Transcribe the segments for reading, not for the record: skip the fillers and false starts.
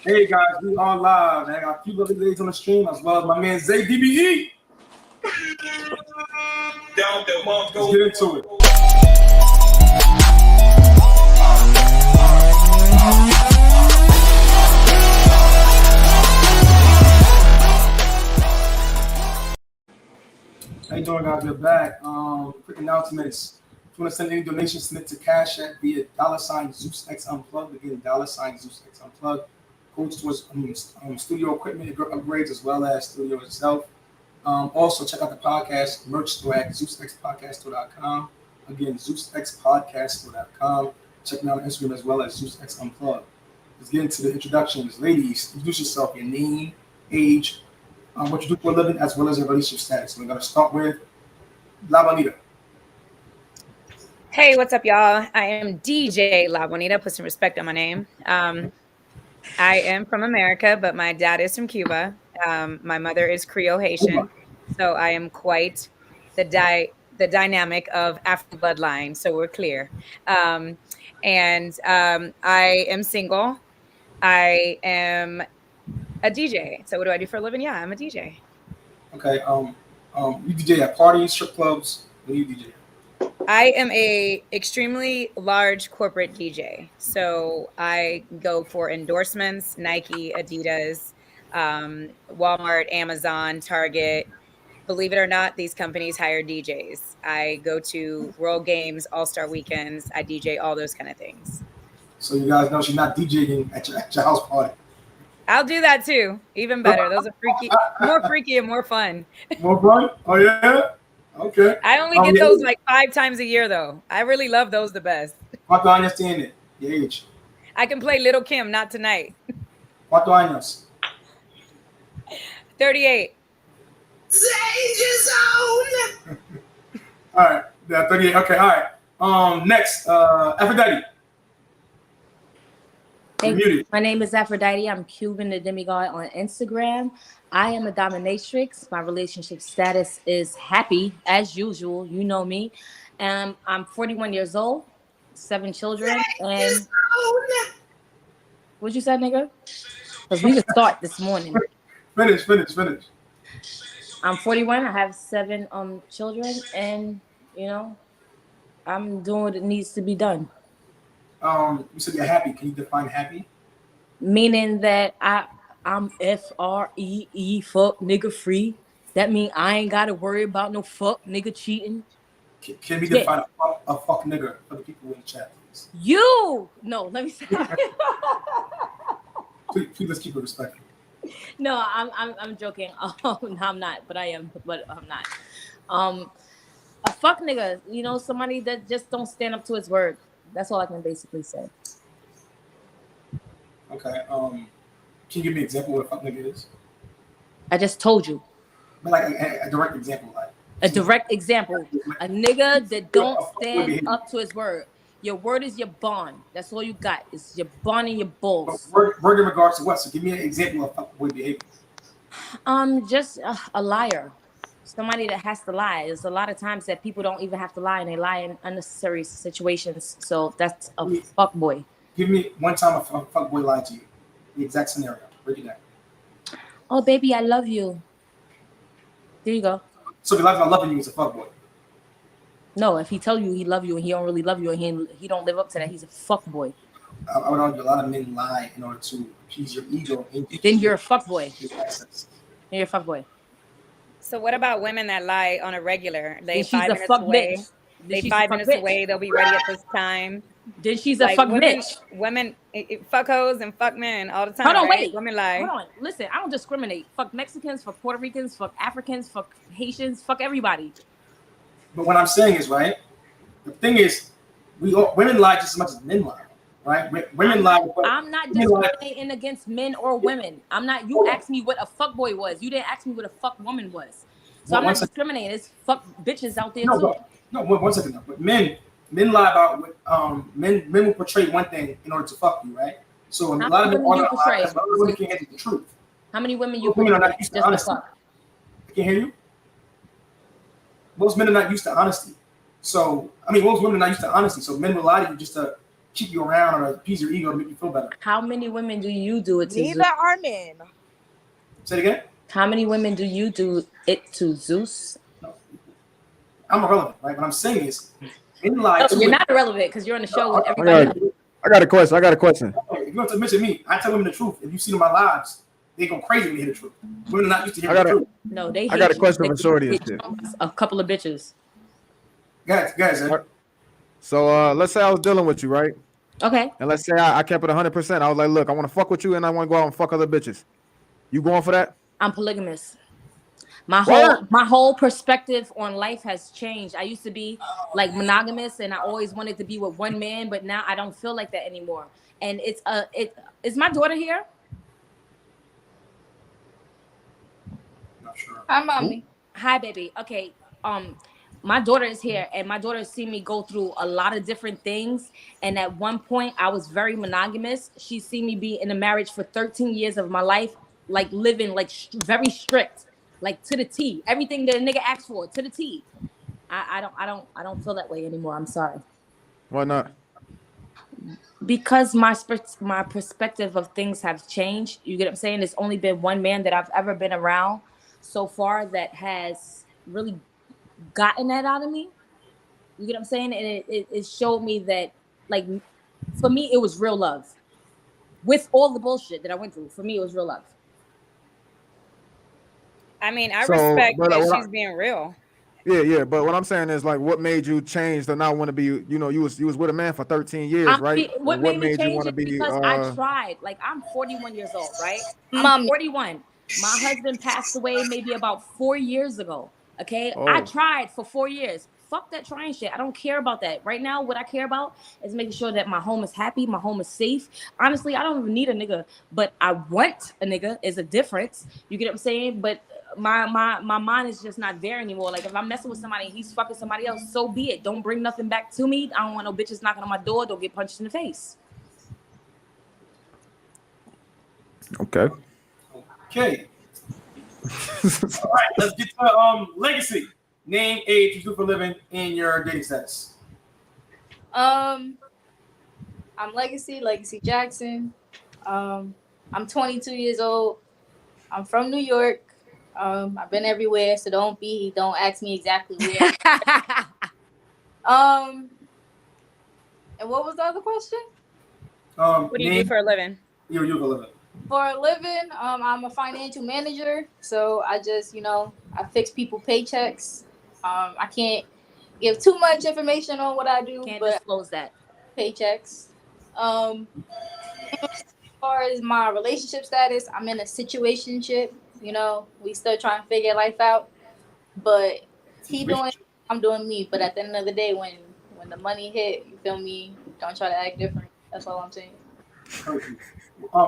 Hey guys, we are live. I got a few lovely ladies on the stream as well as my man Zay DBE. Let's get into it. How you doing, guys? We're back. Quick announcements. If you want to send any donations, send it to Cash App via $Zeus X Unplugged. Again, $Zeus X Unplugged. Goes towards studio equipment upgrades as well as studio itself. Also, check out the podcast merch store at ZeusXPodcast.com. Again, ZeusXPodcast.com. Check me out on Instagram as well as Zeus X Unplugged. Let's get into the introductions. Ladies, introduce yourself, your name, age, what you do for a living, as well as your relationship status. We're going to start with La Bonita. Hey, what's up, y'all? I am DJ La Bonita. Put some respect on my name. I am from America, but my dad is from Cuba. My mother is Creole Haitian, so I am quite the dynamic of African bloodline. So we're clear. I am single. I am a DJ. So what do I do for a living? Yeah, I'm a DJ. Okay. You DJ at parties, strip clubs. What do you DJ? I am a extremely large corporate DJ. So I go for endorsements, Nike, Adidas, Walmart, Amazon, Target. Believe it or not, these companies hire DJs. I go to World Games, All-Star Weekends. I DJ all those kind of things. So you guys know she's not DJing at your house party. I'll do that too. Even better. Those are more freaky and more fun. More fun? Oh, yeah? Okay. I only get those like 5 times a year, though. I really love those the best. ¿Cuántos años tiene? Your age? I can play Little Kim, not tonight. ¿Cuántos años? 38. All right. Yeah, 38. Okay, all right. Next, Aphrodite. Thank you. My name is Aphrodite. I'm Cuban, the demigod on Instagram. I am a dominatrix. My relationship status is happy, as usual. You know me. I'm 41 years old, 7 children. And what you said, nigga? Because we just start this morning. Finish. I'm 41. I have 7 children, and I'm doing what it needs to be done. You said you're happy. Can you define happy? Meaning that I'm FREE, fuck nigga free. That means I ain't gotta worry about no fuck nigga cheating. Can we define a fuck nigga for the people in the chat, please? Let me say. please let's keep it respectful. No, I'm joking. I'm not, but I am, but I'm not. A fuck nigga, somebody that just don't stand up to his word. That's all I can basically say. Okay. Can you give me an example of what a fuck nigga is? I just told you. But like a direct example, a direct example. A nigga that don't stand up to his word. Your word is your bond. That's all you got. It's your bond and your balls. Word in regards to what? So give me an example of fuckboy behavior. Just a liar. Somebody that has to lie. There's a lot of times that people don't even have to lie, and they lie in unnecessary situations. So that's a fuckboy. Give me one time a fuckboy lied to you. The exact scenario. Break it down. Oh, baby, I love you. There you go. So if he lies about loving you, he's a fuckboy. No, if he tell you he love you and he don't really love you and he don't live up to that, he's a fuckboy. I would argue a lot of men lie in order to appease your ego. Then you're a fuckboy. You're a fuckboy. So what about women that lie on a regular? They she's 5 minutes away. They 5 minutes away. They'll be ready at this time. Then she's a fuck bitch. Women fuck hoes and fuck men all the time. Hold on, right? wait. Women lie. Hold on. Listen, I don't discriminate. Fuck Mexicans, fuck Puerto Ricans, fuck Africans, fuck Haitians, fuck everybody. But what I'm saying is, right, the thing is, women lie just as much as men lie, right? Women lie. I'm not discriminating against men or women. I'm not. You asked me what a fuckboy was. You didn't ask me what a fuck woman was. So I'm not discriminating. It's fuck bitches out there too. No, 1 second now. But men lie about what men will portray one thing in order to fuck you, right? So a lot of men portray. But women can't handle the truth. How many women you women are not used to honesty? I can't hear you. Most men are not used to honesty. So, I mean, most women are not used to honesty. So men will lie to you just to keep you around or appease your ego to make you feel better. How many women do you do it to? Neither are men. Say it again. How many women do you do it to, Zeus? No. I'm irrelevant, right? What I'm saying is, in life, You're not irrelevant because you're on the show with everybody. I got a question. If you want to mention me, I tell women the truth. If you see them in my lives, they go crazy when they hear the truth. Women are not used to hearing the truth. No, they. I got a question for Shorty and shit. A couple of bitches. Guys, So let's say I was dealing with you, right? Okay. And let's say I kept it 100%. I was like, look, I want to fuck with you and I want to go out and fuck other bitches. You going for that? I'm polygamous. My whole perspective on life has changed. I used to be like monogamous and I always wanted to be with one man, but now I don't feel like that anymore. And is my daughter here? Not sure. Hi, mommy. Hi, baby. Okay. My daughter is here, and my daughter has seen me go through a lot of different things. And at one point, I was very monogamous. She's seen me be in a marriage for 13 years of my life, like living like very strict, like to the T. Everything that a nigga asks for, to the T. I don't feel that way anymore. I'm sorry. Why not? Because my perspective of things have changed. You get what I'm saying? There's only been one man that I've ever been around so far that has really gotten that out of me. You get what I'm saying? And it showed me that, like, for me, it was real love. With all the bullshit that I went through, for me, it was real love. I mean, I respect that she's being real. Yeah. But what I'm saying is, like, what made you change to not want to be? You know, you was with a man for 13 years, right? What made me change it? Because I tried. Like, I'm 41 years old, right? I'm 41. My husband passed away maybe about 4 years ago. Okay, I tried for 4 years. Fuck that trying shit. I don't care about that. Right now, what I care about is making sure that my home is happy, my home is safe. Honestly, I don't even need a nigga, but I want a nigga is a difference. You get what I'm saying? But my mind is just not there anymore. Like, if I'm messing with somebody and he's fucking somebody else, so be it. Don't bring nothing back to me. I don't want no bitches knocking on my door. Don't get punched in the face. Okay. All right, let's get to legacy. Name, age, you do for a living, and your dating status. I'm Legacy Jackson. I'm 22 years old. I'm from New York. I've been everywhere, so don't ask me exactly where. And what was the other question? What do you do for a living? You for a living. For a living, I'm a financial manager. So I just, I fix people paychecks. I can't give too much information on what I do, but disclose that. Paychecks. As far as my relationship status, I'm in a situationship. We still trying to figure life out. But he doing, I'm doing me. But at the end of the day, when the money hit, you feel me? Don't try to act different. That's all I'm saying.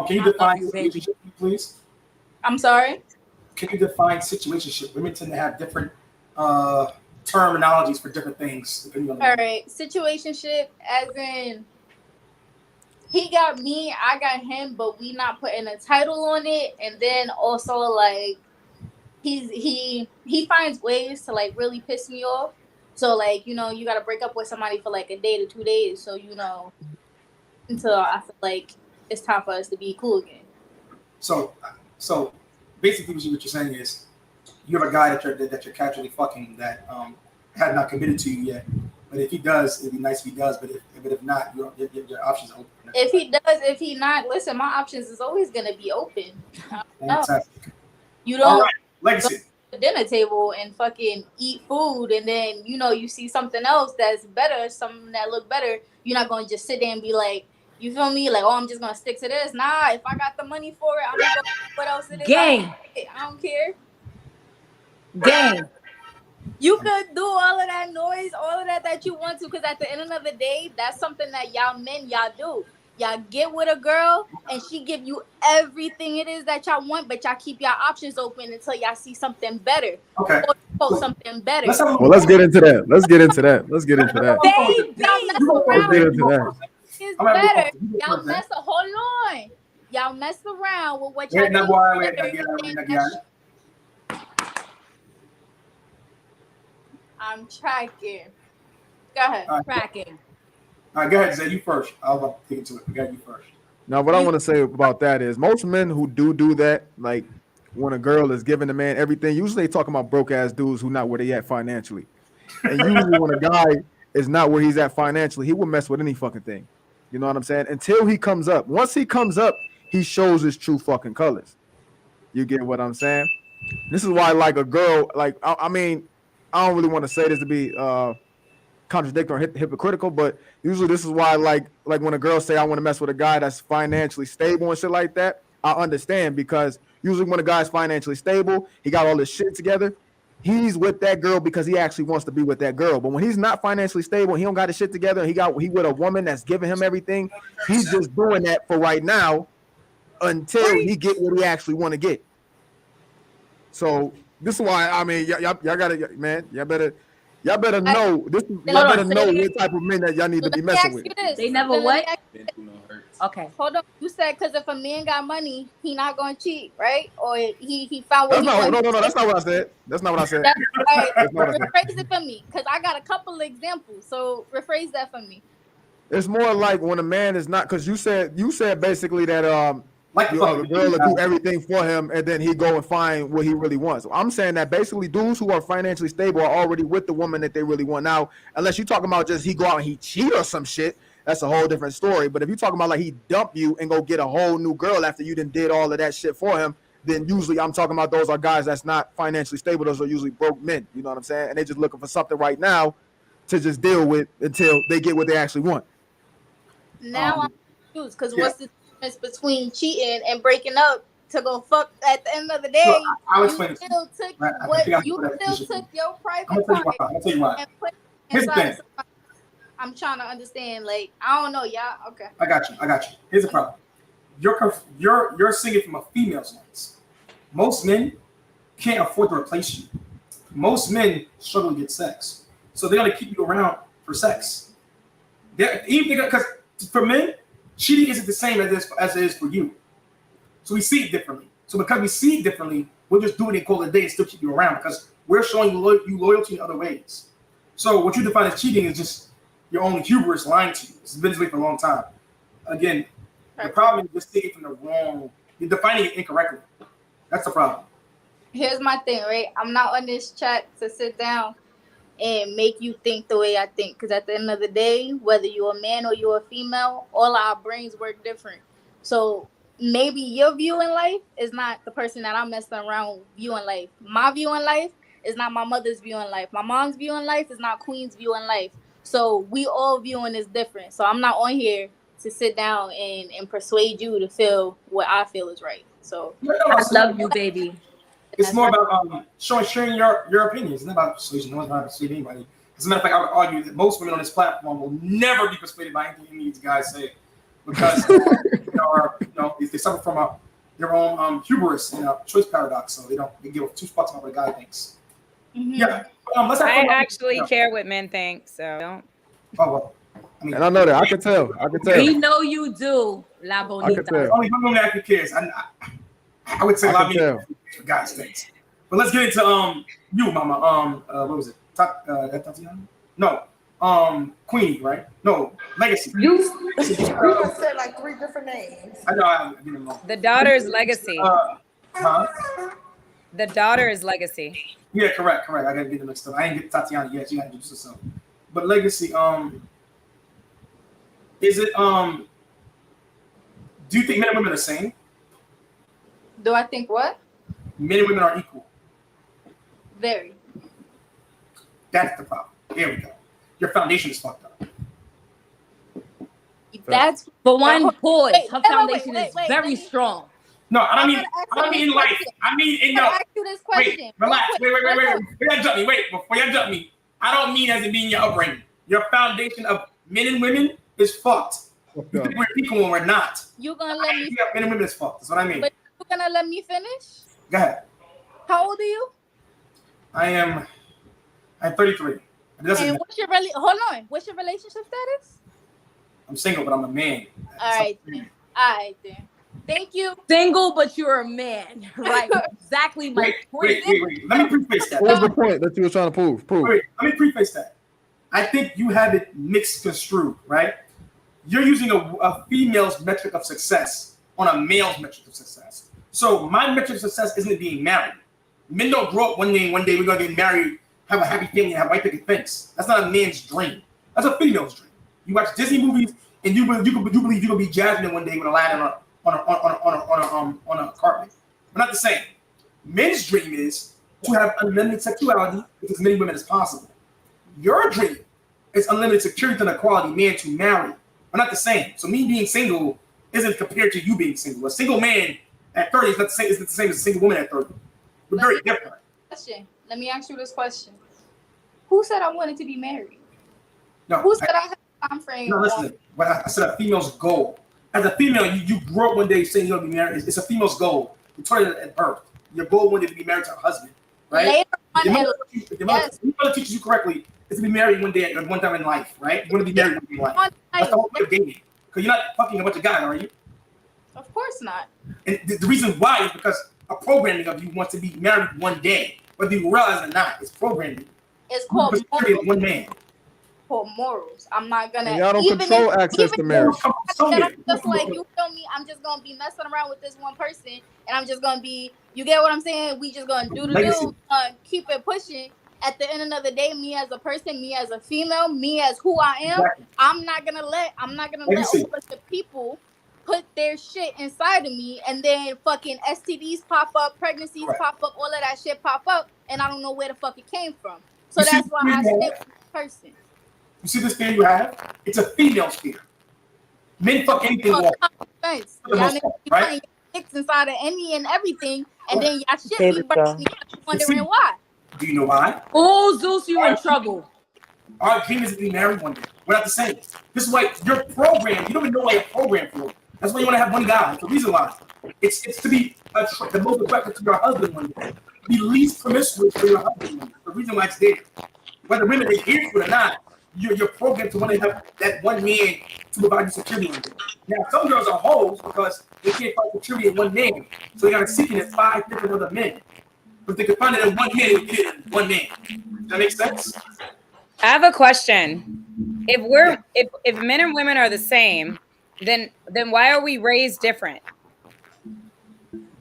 Can you define situationship, please? I'm sorry? Can you define situationship? Women tend to have different terminologies for different things. All right. Situationship, as in, he got me, I got him, but we not putting a title on it. And then also, like, he finds ways to, like, really piss me off. So, like, you got to break up with somebody for, like, a day to 2 days. So, until I feel like it's time for us to be cool again. So basically what you're saying is you have a guy that you're casually fucking that had not committed to you yet. But if he does, it'd be nice if he does. But if not, your options are open. If he does, if he not, listen, my options is always gonna be open. Fantastic. You don't legacy. Go to the dinner table and fucking eat food, and then you see something else that's better, something that look better. You're not gonna just sit there and be like, you feel me? Like, I'm just gonna stick to this. Nah, if I got the money for it, I'm gonna go what else it is. Gang. I don't care. Gang. You could do all of that noise, all of that you want to, because at the end of the day, that's something that y'all do. Y'all get with a girl and she give you everything it is that y'all want, but y'all keep y'all options open until y'all see something better. Okay. Or something better. Well, let's get into that. Baby, let's get into that. It's better. Y'all hold on. Y'all mess around with what y'all do. I'm tracking. Go ahead. Tracking. All right, go ahead, Zay. You first. I was about to take it to it. Go ahead, you first. Now, what I want to say about that is most men who do that, like when a girl is giving a man everything, usually they talking about broke ass dudes who not where they at financially. And usually when a guy is not where he's at financially, he will mess with any fucking thing. You know what I'm saying? Until he comes up. Once he comes up, he shows his true fucking colors. You get what I'm saying? This is why, like, a girl, like, I mean, I don't really want to say this to be contradictory or hypocritical, but usually this is why, like when a girl say, I want to mess with a guy that's financially stable and shit like that, I understand, because usually when a guy's financially stable, he got all this shit together, he's with that girl because he actually wants to be with that girl. But when he's not financially stable, he don't got his shit together, he with a woman that's giving him everything, he's just doing that for right now until he get what he actually want to get. So this is why, I mean, y'all gotta, man, y'all better know this. Y'all better know what type of men that y'all need to be messing with. They never what? Okay. Hold on. You said because if a man got money, he not gonna cheat, right? Or he found what no. That's not what I said. That's not what I said. Rephrase it for me, because I got a couple of examples. So rephrase that for me. It's more like when a man is not, because you said basically that like the girl will do everything for him, and then he go and find what he really wants. So I'm saying that basically dudes who are financially stable are already with the woman that they really want. Now, unless you're talking about just he go out and he cheat or some shit, that's a whole different story. But if you're talking about like he dump you and go get a whole new girl after you did all of that shit for him, then usually I'm talking about those are guys that's not financially stable. Those are usually broke men. You know what I'm saying? And they're just looking for something right now to just deal with until they get what they actually want. Now I'm confused, because what's the difference between cheating and breaking up to go fuck at the end of the day? So I'll explain you still took your private part I'll tell you why. And put Here's the thing. I'm trying to understand. Like, I don't know, y'all. Okay. I got you. Here's the problem. You're singing from a female's lens. Most men can't afford to replace you. Most men struggle to get sex, so they're gonna keep you around for sex. Even because for men, cheating isn't the same as it is for you. So we see it differently. So because we see it differently, we're just doing it call it a day and still keep you around because we're showing you loyalty in other ways. So what you define as cheating is just your own hubris lying to you. It's been this way for a long time. Again, the problem is just taking from the wrong. You're defining it incorrectly. That's the problem. Here's my thing, right? I'm not on this chat to sit down and make you think the way I think. Because at the end of the day, whether you're a man or you're a female, all our brains work different. So maybe your view in life is not the person that I'm messing around viewing life. My view in life is not my mother's view in life. My mom's view in life is not Queen's view in life. So we all viewing is different. So I'm not on here to sit down and persuade you to feel what I feel is right. So I love you, baby. It's more about sharing your opinions. It's not about persuasion. No one's trying to persuade anybody. As a matter of fact, I would argue that most women on this platform will never be persuaded by anything any of these guys say, because they suffer from their own hubris and choice paradox. So they give two spots about what a guy thinks. Mm-hmm. Yeah, I actually care what men think. So don't. Oh well. I mean, and I know that. I can tell. We know you do, La Bonita. I can tell. Only one woman actually cares. I would say a lot of men for guys things. But let's get into you, Mama. What was it? Tatiana? No. Queenie, right? No, Legacy. You said like 3 different names. I know. I didn't know. The daughter's Legacy. Huh? The daughter is Legacy. Yeah, correct. I gotta get the mixed up. I didn't get Tatiana yet. She gotta introduce herself. But Legacy, is it do you think men and women are the same? Do I think what? Men and women are equal. Very. That's the problem. Here we go. Your foundation is fucked up. That's but one pause. Her foundation is very strong. No, I don't mean in life. I mean in your. Ask you this question. Wait, relax. Wait. Before you jump me. I don't mean as it being your upbringing. Your foundation of men and women is fucked. You think we're equal when we're not. You gonna let me? Men and women is fucked. That's what I mean. But you gonna let me finish? Go ahead. How old are you? I'm 33. And what's your What's your relationship status? I'm single, but I'm a man. All right then. Thank you. Single, but you're a man, right? Exactly my point. Wait. Let me preface that. What was the point that you were trying to prove? Wait, let me preface that. I think you have it mixed construed, right? You're using a female's metric of success on a male's metric of success. So my metric of success isn't being married. Men don't grow up one day we're gonna get married, have a happy family, have white picket fence. That's not a man's dream. That's a female's dream. You watch Disney movies and you believe you're gonna be Jasmine one day with a ladder on a carpet. But not the same. Men's dream is to have unlimited sexuality with as many women as possible. Your dream is unlimited security and a quality man to marry. But not the same. So me being single isn't compared to you being single. A single man at 30 is not the same as a single woman at 30. We're very different. Let me ask you this question. Who said I wanted to be married? No. Who said I had a time frame? No, listen. What I said a female's goal. As a female, you grew up one day saying you're going to be married. It's a female's goal. You told it at birth. Your goal one day to be married to a husband, right? Later on, your mother teaches you correctly is to be married one day at one time in life, right? You want to be married one day in life. That's the whole point of dating. Because you're not fucking a bunch of guys, are you? Of course not. And the reason why is because a programming of you wants to be married one day, whether you realize it or not. It's programming. It's called morals. One man. For morals. I'm not gonna. Y'all don't control access to marriage. Just like you feel me, I'm just gonna be messing around with this one person, and I'm just gonna be. You get what I'm saying? We just gonna do the do, keep it pushing. At the end of the day, me as a person, me as a female, me as who I am, exactly. I'm not gonna let a whole bunch of people put their shit inside of me, and then fucking STDs pop up, pregnancies pop up, all of that shit pop up, and I don't know where the fuck it came from. So that's why I stick with the person. You see this fear you have? It's a female's fear. Men fuck anything. Y'all niggas be putting dicks inside of any and everything, and then y'all shit be bursting, wondering why. Do you know why? Oh, Zeus, you in trouble. Our dream is to be married one day. We're not the same. This is why you're programmed. You don't even know why you're programmed for. That's why you want to have one guy. It's the reason why. It's to be the most attractive to your husband one day. Be least promiscuous for your husband. The reason why it's there. Whether women are here for it or not, you're programmed to want to have that one man to provide you security. Now, some girls are hoes because they can't find security in one man. So they got to seek it in 5 different other men. But they can find it in one man, they get it in one man. Does that make sense? I have a question. If men and women are the same, then why are we raised different?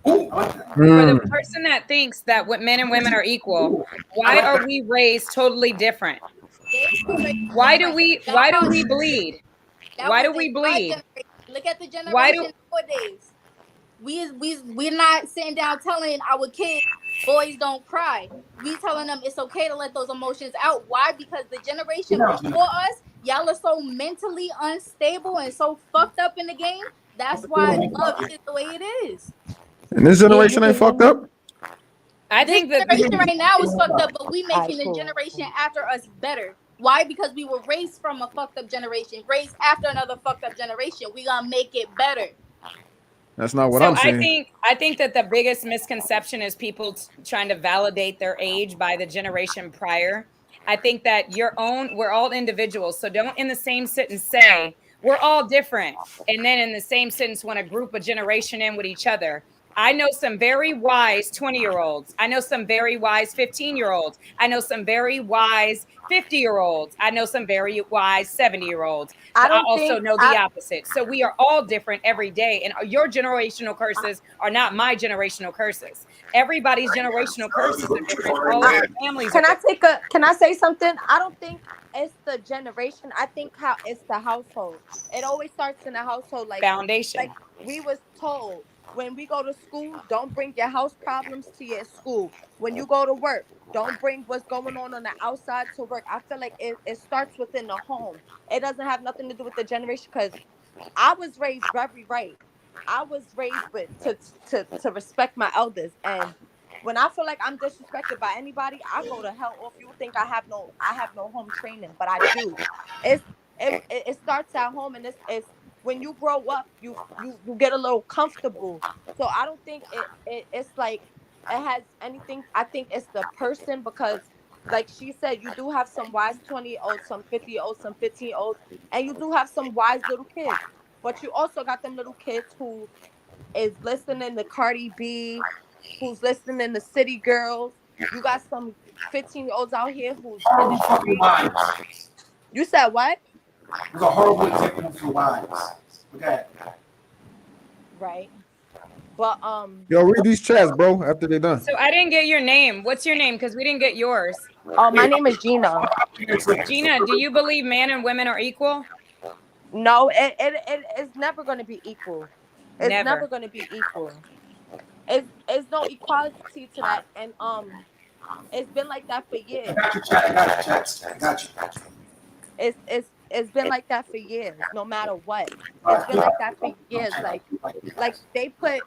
Ooh, I like that. For the person that thinks that men and women are equal, why are we raised totally different? Why do we bleed? Why do we bleed? Look at the generation nowadays. We're not sitting down telling our kids boys don't cry. We telling them it's okay to let those emotions out. Why? Because the generation before us, y'all are so mentally unstable and so fucked up in the game. That's why love is the way it is. And this generation ain't fucked up. I think that generation right now is fucked up, but we making the generation after us better. Why? Because we were raised from a fucked up generation, raised after another fucked up generation. We gonna make it better. That's not what I'm saying. I think that the biggest misconception is people trying to validate their age by the generation prior. I think that we're all individuals. So don't in the same sentence say we're all different. And then in the same sentence want to group a generation in with each other. I know some very wise 20-year-olds. I know some very wise 15-year-olds. I know some very wise 50-year-olds. I know some very wise 70-year-olds. I also know the opposite. So we are all different every day. And your generational curses are not my generational curses. Everybody's generational curses are different. All of our families Can I say something? I don't think it's the generation. I think it's the household. It always starts in the household. Like foundation. Like we was told. When we go to school, don't bring your house problems to your school. When you go to work, don't bring what's going on the outside to work. I feel like it starts within the home. It doesn't have nothing to do with the generation because I was raised very right. I was raised to respect my elders. And when I feel like I'm disrespected by anybody, I go to hell. Or if you think I have no home training, but I do. It starts at home, and it's when you grow up, you get a little comfortable. So I don't think it's like it has anything. I think it's the person because, like she said, you do have some wise 20-year-olds, some 50-year-olds, some 15-year-olds, and you do have some wise little kids. But you also got them little kids who is listening to Cardi B, who's listening to City Girls. You got some 15-year-olds out here who's really You said what? It's a horrible example for wives. Okay. Right. But Yo, read these chats, bro. After they're done. So I didn't get your name. What's your name? Because we didn't get yours. oh, my name is Gina. Gina, do you believe man and women are equal? No, it's never going to be equal. It's never going to be equal. It's no equality to that, and it's been like that for years. I got you, chat. I got you. It's been like that for years. No matter what, it's been like that for years. Like they put,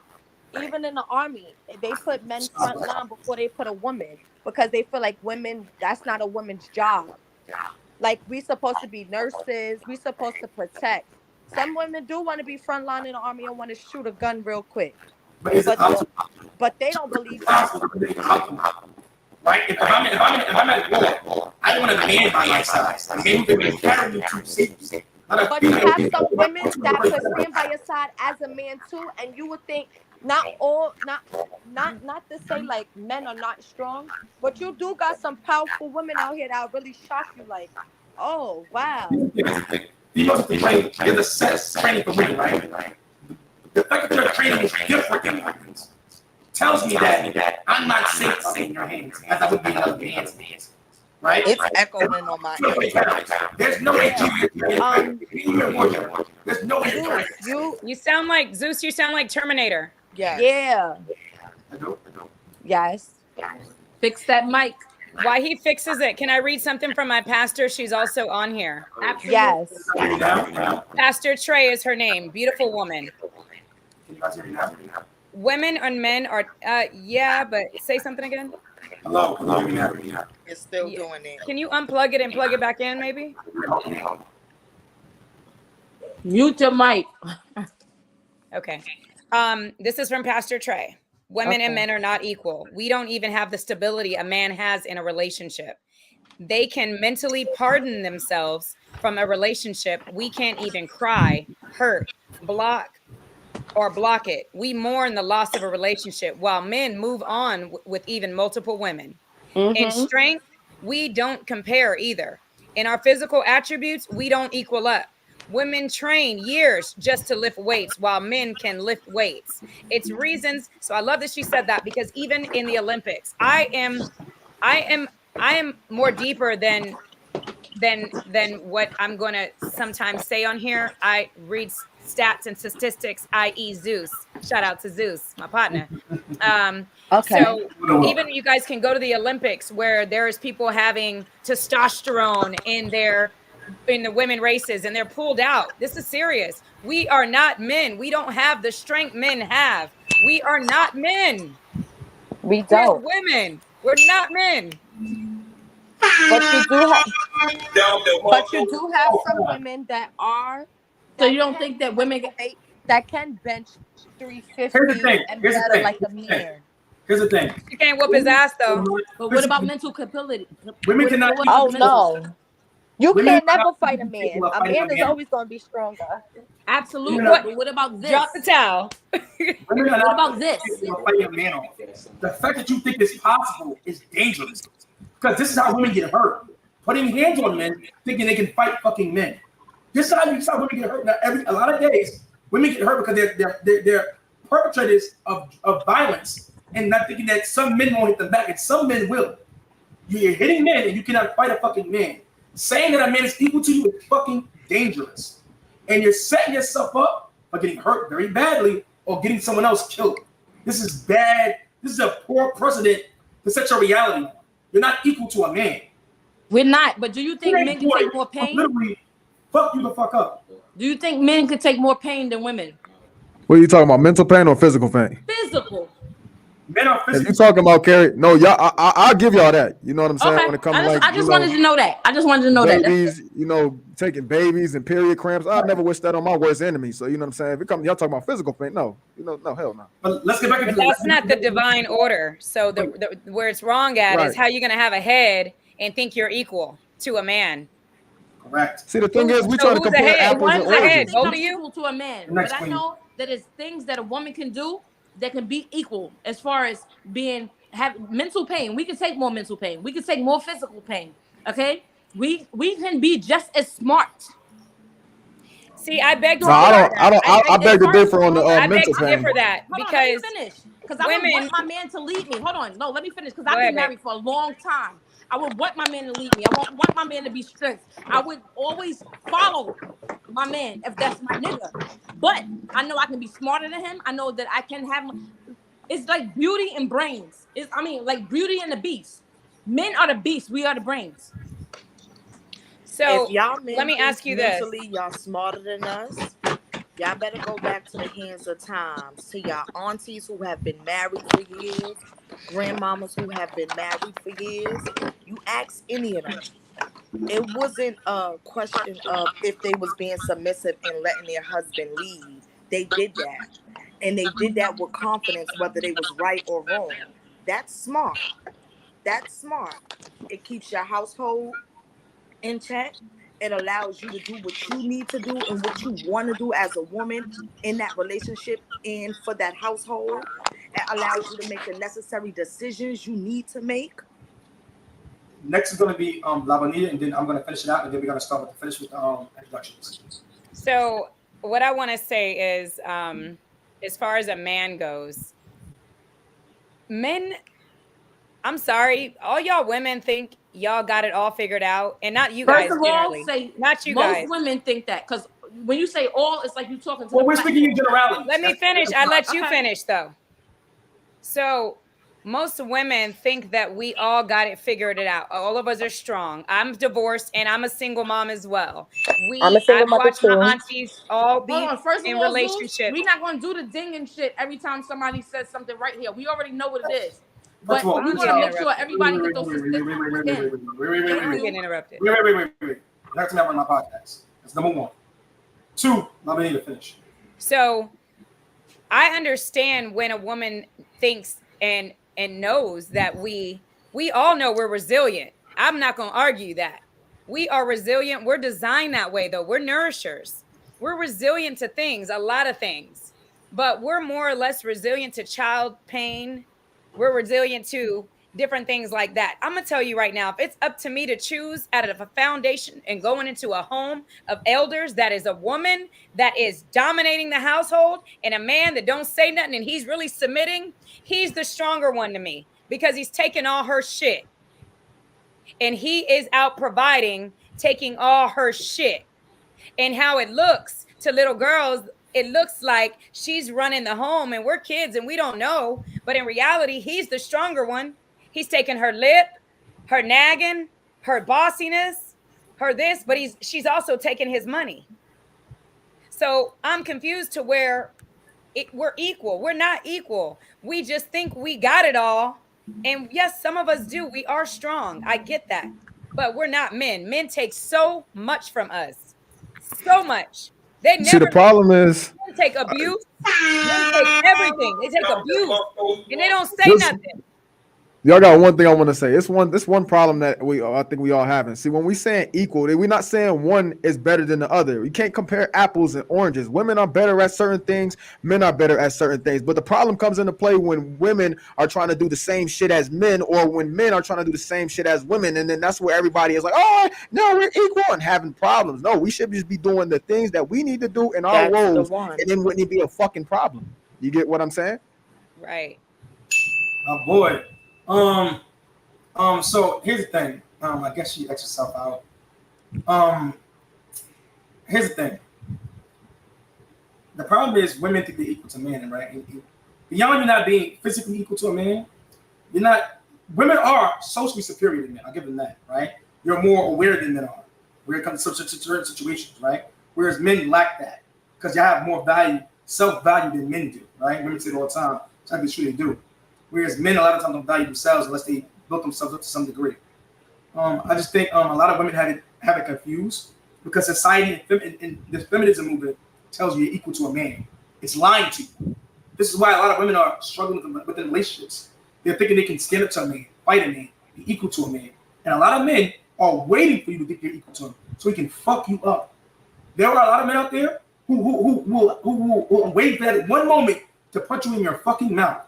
even in the army, they put men front line before they put a woman, because they feel like women, that's not a woman's job. Like, we supposed to be nurses, we supposed to protect. Some women do want to be front line in the army and want to shoot a gun real quick, but they don't believe that. Right? If I'm at war, I want a man by my side. A man who can carry me to safety. But you have some women that could stand by your side as a man too, and you would think not to say like men are not strong, but you do got some powerful women out here that really shock you. Like, oh wow. You know the training, you're the set training for women, right? The fact that your training is different than mine tells me that I'm not safe in your hands as I would be in other man's hands. Right? It's echoing on my end. There's no way there's no way. You sound like Zeus, you sound like Terminator. Yeah. Yeah. Yes. Fix that mic. Why he fixes it? Can I read something from my pastor? She's also on here. Absolutely. Yes. Pastor Trey is her name. Beautiful woman. Can you guys hear me now? Women and men are, yeah, but say something again. Hello, can you hear me now? It's still doing it. Can you unplug it and plug it back in, maybe? Mute your mic. Okay. This is from Pastor Trey. Women and men are not equal. We don't even have the stability a man has in a relationship. They can mentally pardon themselves from a relationship. We can't even cry, hurt, block it. We mourn the loss of a relationship while men move on with even multiple women. In strength, we don't compare either. In our physical attributes, we don't equal up. Women train years just to lift weights while men can lift weights. It's reasons. So I love that she said that, because even in the Olympics, I am more deeper than what I'm going to sometimes say on here. I read stats and statistics, i.e. Zeus. Shout out to Zeus, my partner. So even you guys can go to the Olympics where there's people having testosterone in the women races and they're pulled out. This is serious. We are not men. We don't have the strength men have. We are not men. We don't. We're women. We're not men. But you do have some women that are. So you don't think that women that can bench 350 and better like a man? Here's the thing. You can't whoop his ass though. But what about mental capability? Women cannot. Oh no. You can't never fight a man. A man is always going to be stronger. Absolutely. But what about this? Drop the towel. What about this? Fighting a man on. The fact that you think it's possible is dangerous, because this is how women get hurt. Putting hands on men, thinking they can fight fucking men. This is how women get hurt. Now, a lot of days, women get hurt because they're perpetrators of violence, and not thinking that some men won't hit them back, and some men will. You're hitting men, and you cannot fight a fucking man. Saying that a man is equal to you is fucking dangerous. And you're setting yourself up for getting hurt very badly or getting someone else killed. This is bad. This is a poor precedent to set your reality. You're not equal to a man. We're not. But do you think men can take more pain? Literally, fuck you the fuck up. Do you think men can take more pain than women? What are you talking about? Mental pain or physical pain? Physical. Men are If physically. you talking about Carrie, no, y'all, I'll give y'all that. You know what I'm saying? Okay. When it comes I just wanted to know that. I just wanted to know babies, taking babies and period cramps. I never wish that on my worst enemy. So you know what I'm saying? If it comes, y'all talking about physical pain, no, no, hell no. But let's get back into That's not the divine order. So the where it's wrong at is how you're gonna have a head and think you're equal to a man. Correct. See, the thing is, we try to compare apples and One's ahead. oranges. Both I'm of you? equal to a man. Next But I queen. know that it's things that a woman can do that can be equal as far as have mental pain. We can take more mental pain. We can take more physical pain. Okay. We can be just as smart. See, I beg to No, I beg to differ on the I beg mental to thing. differ that Hold on, let me because finish. Because I would women. want my man to lead me. Hold on, no, let me finish. Because Go I've ahead, been babe. married for a long time. I would want my man to lead me. I want my man to be strength. I would always follow my man if that's my nigga. But I know I can be smarter than him. I know that I can have. It's like beauty and brains. Like Beauty and the Beast. Men are the beast. We are the brains. So If y'all men let me think ask you this. mentally y'all smarter than us, y'all better go back to the hands of times, to y'all aunties who have been married for years, grandmamas who have been married for years. You ask any of them. It wasn't a question of if they was being submissive and letting their husband lead. They did that. And they did that with confidence, whether they was right or wrong. That's smart. That's smart. It keeps your household in check. It allows you to do what you need to do and what you want to do as a woman in that relationship and for that household. It allows you to make the necessary decisions you need to make. Next is going to be La Bonita, and then I'm going to finish it out, and then we're going to start with the introductions. So what I want to say is, as far as a man goes, men, I'm sorry, all y'all women think y'all got it all figured out, and not you guys. First of all, not you most guys. women think that, because when you say all, it's like you talking to. Well, we're speaking in generalities. Let me finish. I let you Okay. finish though. So most women think that we all got it figured out. All of us are strong. I'm divorced and I'm a single mom as well. I've watched my aunties all be First of in all, relationships. we're not going to do the ding and shit every time somebody says something right here. We already know what it is. First But of all, we want to make sure everybody get those Wait. Getting interrupted. Wait. That's me on my podcast. That's number one. Two, La Bonita, finish. So I understand when a woman thinks and knows that we all know we're resilient. I'm not going to argue that. We are resilient. We're designed that way, though. We're nourishers. We're resilient to things, a lot of things. But we're more or less resilient to child pain. We're resilient to different things like that. I'm going to tell you right now, if it's up to me to choose out of a foundation and going into a home of elders that is a woman that is dominating the household and a man that don't say nothing and he's really submitting, he's the stronger one to me because he's taking all her shit. And he is out providing, taking all her shit. And how it looks to little girls, it looks like she's running the home and we're kids and we don't know. But in reality, he's the stronger one. He's taking her lip, her nagging, her bossiness, her this, but she's also taking his money. So I'm confused to where we're equal. We're not equal. We just think we got it all. And yes, some of us do. We are strong. I get that. But we're not men. Men take so much from us. So much. They never See, the problem is take abuse. They take everything. They take abuse. And they don't say nothing. Y'all got one thing I want to say. This one problem that I think we all having. See, when we saying equal, we're not saying one is better than the other. You can't compare apples and oranges. Women are better at certain things. Men are better at certain things. But the problem comes into play when women are trying to do the same shit as men, or when men are trying to do the same shit as women. And then that's where everybody is like, oh, no, we're equal and having problems. No, we should just be doing the things that we need to do in our roles. And then wouldn't it be a fucking problem? You get what I'm saying? Right. Oh, boy. So here's the thing. I guess she X herself out. Here's the thing. The problem is women think they're equal to men, right? And beyond you not being physically equal to a man, you're not. Women are socially superior to men. I'll give them that, right? You're more aware than men are when it comes to certain situations, right? Whereas men lack that because you have more value, self-value than men do, right? Women say it all the time. So I'm sure they do. Whereas men a lot of times don't value themselves unless they built themselves up to some degree. I just think a lot of women have it confused because society and the feminism movement tells you you're equal to a man. It's lying to you. This is why a lot of women are struggling with the relationships. They're thinking they can stand up to a man, fight a man, be equal to a man. And a lot of men are waiting for you to think you're equal to him so he can fuck you up. There are a lot of men out there who will wait for that one moment to punch you in your fucking mouth.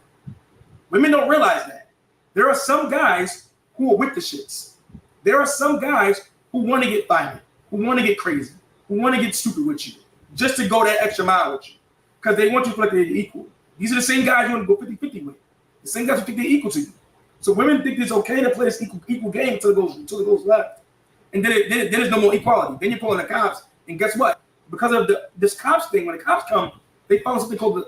Women don't realize that. There are some guys who are with the shits. There are some guys who want to get violent, who want to get crazy, who want to get stupid with you, just to go that extra mile with you, because they want you to feel like they're equal. These are the same guys you want to go 50-50 with. The same guys who think they're equal to you. So women think it's okay to play this equal game until it goes left, and then there's no more equality. Then you're pulling the cops, and guess what? Because of this cops thing, when the cops come, they follow something called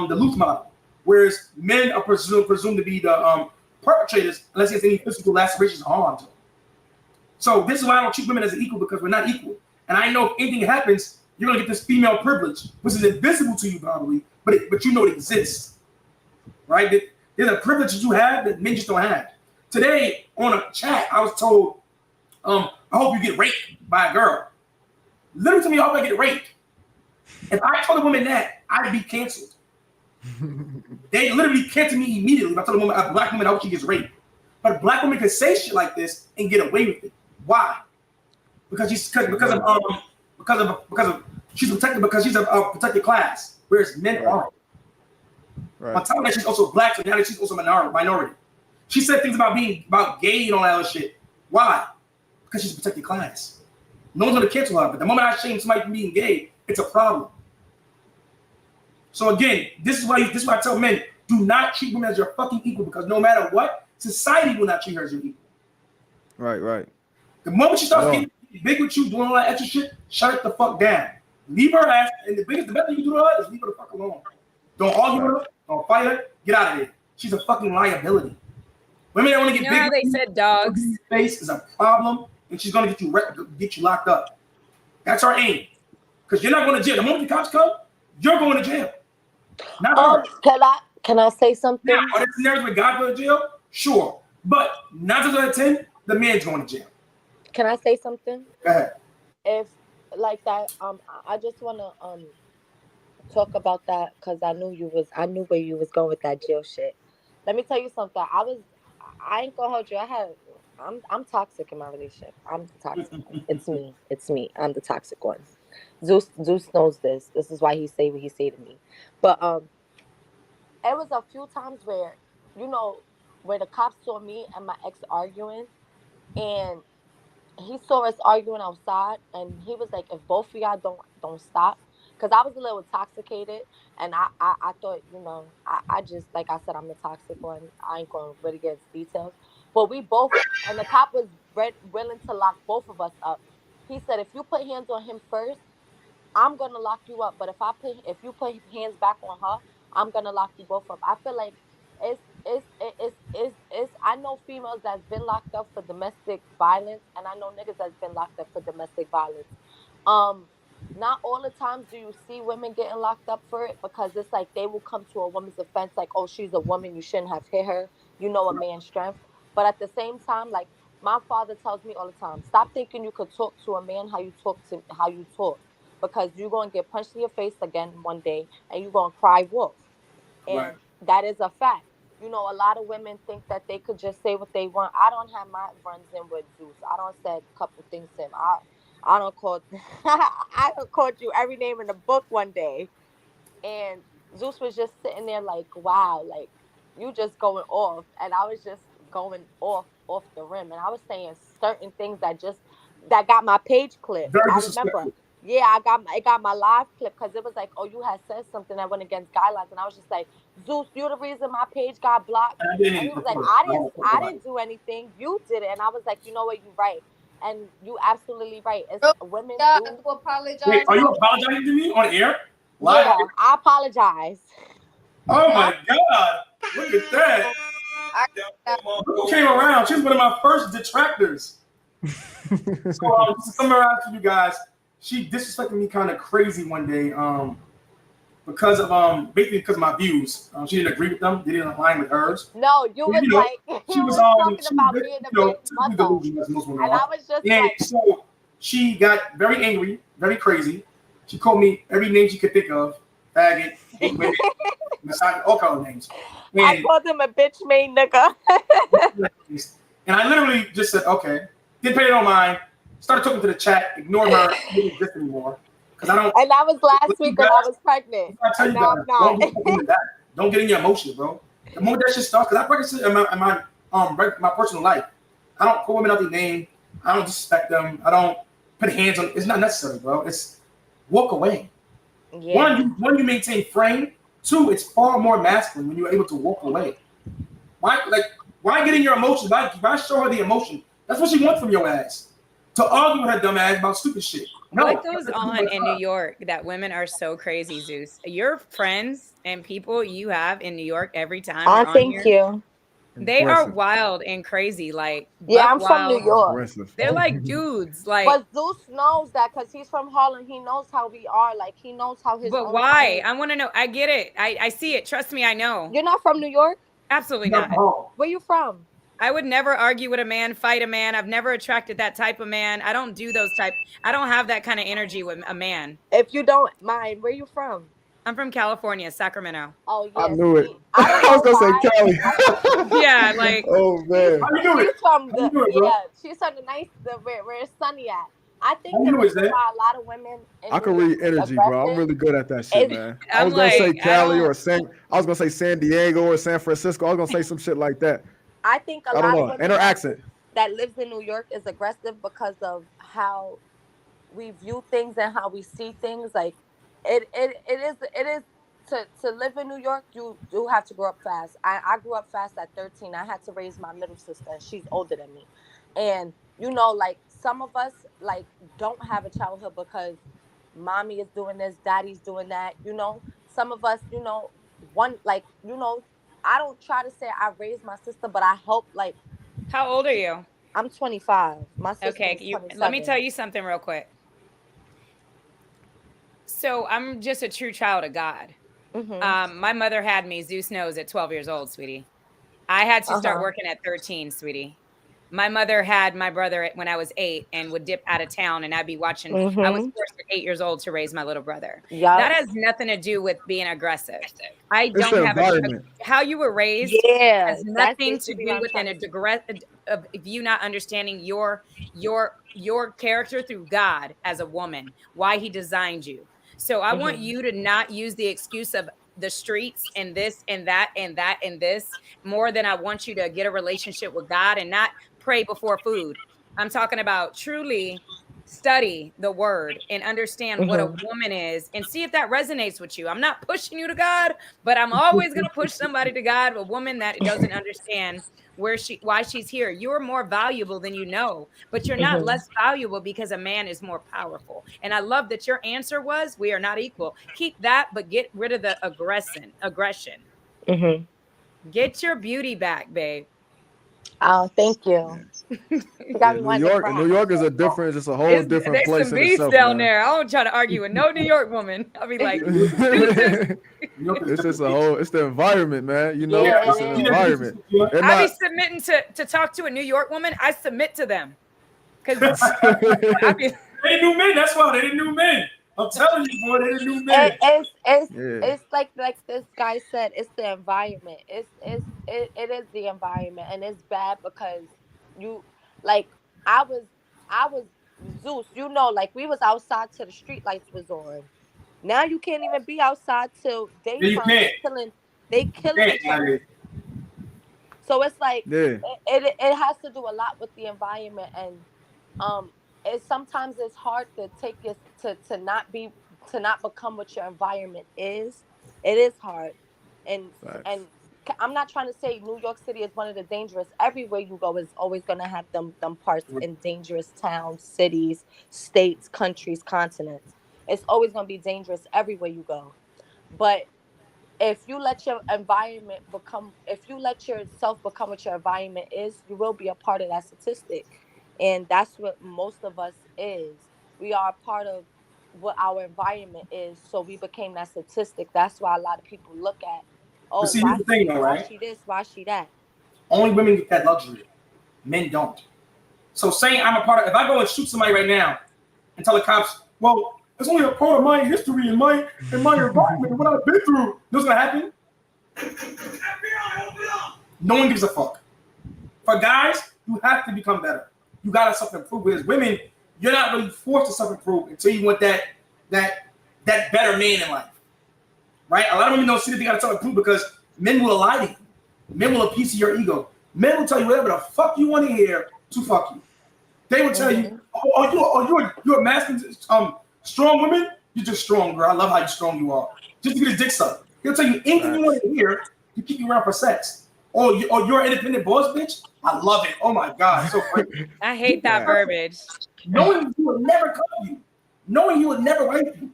the Luth model, whereas men are presumed to be the perpetrators unless there's any physical lacerations or harm to them. So this is why I don't treat women as equal, because we're not equal. And I know if anything happens, you're gonna get this female privilege, which is invisible to you probably, but you know it exists, right? There's a privilege that you have that men just don't have. Today on a chat, I was told, I hope you get raped by a girl. Literally to me, I hope I get raped. If I told a woman that, I'd be canceled. They literally canceled me immediately if I told a black woman I hope she gets raped. But a black woman can say shit like this and get away with it. Why? Because she's protected because she's a protected class, whereas men aren't. Right. On top of that, she's also black, so now that she's also minority. She said things about being gay and all that other shit. Why? Because she's a protected class. No one's gonna cancel her. But the moment I shame somebody from being gay, it's a problem. So again, this is why I tell men, do not treat women as your fucking equal, because no matter what, society will not treat her as your equal. Right. The moment she starts getting big with you, doing all that extra shit, shut it the fuck down. Leave her ass, and the best thing you can do to her is leave her the fuck alone. Don't argue with her, don't fight her, get out of there. She's a fucking liability. Women that want to get big, they said dogs. Face is a problem, and she's gonna get you locked up. That's our aim. Because you're not going to jail. The moment the cops come, you're going to jail. Not her. Can I say something? Now, are there scenarios where God goes to jail? Sure. But 9 times out of 10, the man's going to jail. Can I say something? Go ahead. If like that, I just wanna talk about that because I knew where you was going with that jail shit. Let me tell you something. I ain't gonna hold you. I'm toxic in my relationship. I'm toxic. It's me. I'm the toxic one. Zeus knows this. This is why he say what he say to me. But it was a few times where, where the cops saw me and my ex arguing, and he saw us arguing outside, and he was like, if both of y'all don't stop, because I was a little intoxicated, and I thought, I just, like I said, I'm the toxic one. I ain't going to really get into details. But we both, and the cop was willing to lock both of us up. He said, if you put hands on him first, I'm going to lock you up. But if you put hands back on her, I'm going to lock you both up. I feel like I know females that's been locked up for domestic violence, and I know niggas that's been locked up for domestic violence. Not all the times do you see women getting locked up for it, because it's like they will come to a woman's defense like, oh, she's a woman, you shouldn't have hit her, a man's strength. But at the same time, like, my father tells me all the time, stop thinking you could talk to a man how you talk, because you're going to get punched in your face again one day, and you're going to cry wolf. And that is a fact. A lot of women think that they could just say what they want. I don't have my runs in with Zeus. I don't said a couple things to him. I don't call I called you every name in the book one day, and Zeus was just sitting there like, wow, like, you just going off. And I was just going off the rim, and I was saying certain things that got my page clip. I remember. Yeah, I got my live clip, because it was like, oh, you had said something that went against guidelines, and I was just like, Zeus, you're the reason my page got blocked. And he was like, I didn't do anything, you did it. And I was like, you know what, you're right, and you absolutely right. It's women do apologize. Wait, are you apologizing to me on air? Live? Yeah, I apologize. Oh my God! Look at that. Who came around? She was one of my first detractors. So to summarize for you guys, she disrespected me kind of crazy one day, because of basically because of my views. She didn't agree with them. They didn't align with hers. No, you was like, she was talking about being a big mother, and I was just like, so she got very angry, very crazy. She called me every name she could think of, faggot, women, all kinds of names. And I called him a bitch made nigga. And I literally just said, okay, didn't pay it on mind. Started talking to the chat, ignored her, didn't exist anymore. Because I don't. And that was last week when I was pregnant. I tell you now guys, don't get in your emotions, bro. The moment that shit starts, because I practice it in my personal life. I don't call women out their name. I don't disrespect them. I don't put hands on. It's not necessary, bro. It's walk away. Yeah. One, you maintain frame. Two, it's far more masculine when you're able to walk away. Why get in your emotions? Why show her the emotion? That's what she wants from your ass. To argue with her dumb ass about stupid shit. No. What goes on in New York that women are so crazy, Zeus? Your friends and people you have in New York every time Oh, you're on thank here, you. they are Impressive. wild and crazy. Like, Yeah, buck I'm from New wild. York. Impressive. They're like dudes. Like, But Zeus knows that because he's from Harlem. He knows how we are. Like, he knows how his but own why? family- I want to know. I get it. I see it. Trust me, I know. You're not from New York? Absolutely No, not. bro. Where you from? I would never argue with a man, fight a man. I've never attracted that type of man. I don't do those type. I don't have that kind of energy with a man. If you don't mind, where you from? I'm from California, Sacramento. Oh, yeah. I knew it. see, I don't was know gonna why. say Cali. Yeah, like Oh man. How you do it? She's from How you do it, bro? she's from the nice, where it's sunny at. I think How you the do it, reason Zay? why a lot of women in I can New read York is energy, bro. I'm aggressive really good at that shit, is- man. I I'm was gonna say like, I Cali don't- or I was gonna say San Diego or San Francisco. I was gonna say some shit like that. I think a I don't lot know. of women And her accent. that lives in New York is aggressive because of how we view things and how we see things. Like it is to live in New York, you do have to grow up fast. I grew up fast at 13. I had to raise my middle sister. She's older than me. And like some of us like don't have a childhood because mommy is doing this, daddy's doing that. Some of us, I don't try to say I raised my sister, but I help like how old are you? I'm 25. My sister Okay, is 27. let me tell you something real quick. So I'm just a true child of God. Mhm. My mother had me, Zeus knows, at 12 years old, sweetie. I had to start Uh-huh. working at 13, sweetie. My mother had my brother when I was 8 and would dip out of town, and I'd be watching. I was Mhm. forced at 8 years old to raise my little brother. Yup. That has nothing to do with being aggressive. I It's don't the have environment. how you were raised Yeah. has nothing to basically do what I'm with trying an to say. digress of you not understanding your character through God as a woman, why he designed you. So I want you to not use the excuse of the streets and this and that and that and this more than I want you to get a relationship with God and not pray before food. I'm talking about truly study the word and understand what a woman is and see if that resonates with you. I'm not pushing you to God, but I'm always going to push somebody to God, a woman that doesn't understand why she's here. You're more valuable than you know, but you're not less valuable because a man is more powerful. And I love that your answer was we are not equal. Keep that, but get rid of the aggression. Get your beauty back, babe. Oh, thank you. You got me wanting to cry. New York is it's a whole different There's place some in beasts itself, down man. there. I don't try to argue with no New York woman. I'll be like, It's just it's the environment, man. Yeah, It's an environment. They're I be not- submitting to talk to a New York woman. I submit to them because They knew men. That's why they knew men. I'm telling you, boy, they knew men. It's like this guy said, it's the environment. It is the environment, and it's bad because you like I was Zeus, like we was outside till the street lights was on. Now you can't even be outside till Yeah, you daytime. They killing each other. So it's like it has to do a lot with the environment, and sometimes it's hard to take it to not become what your environment is. It is hard, and I'm not trying to say New York City is one of the dangerous. Everywhere you go is always gonna have them parts in dangerous towns, cities, states, countries, continents. It's always gonna be dangerous everywhere you go, but if you let your environment if you let yourself become what your environment is, you will be a part of that statistic. And that's what most of us is. We are a part of what our environment is. So we became that statistic. That's why a lot of people look at, But see, here's the thing, though, why right? she this, why she that. Only women get that luxury. Men don't. So saying I'm a part of, if I go and shoot somebody right now and tell the cops, well, it's only a part of my history and my environment and what I've been through. You know what's gonna happen? No one gives a fuck. For guys, you have to become better. You gotta self-improve. With women, you're not really forced to self-improve until you want that better man in life. Right? A lot of women don't see that they gotta self-improve because men will lie to you. Men will appease your ego. Men will tell you whatever the fuck you want to hear to fuck you. They will tell you, you're a masculine, strong woman. You're just strong, girl. I love how strong you are. Just to get his dick sucked. He'll tell you anything you want to hear to keep you around for sex. Or you're an independent boss, bitch. I love it. Oh my god, so great. I hate that verbiage. Knowing he would never cover you, knowing he would never rape you.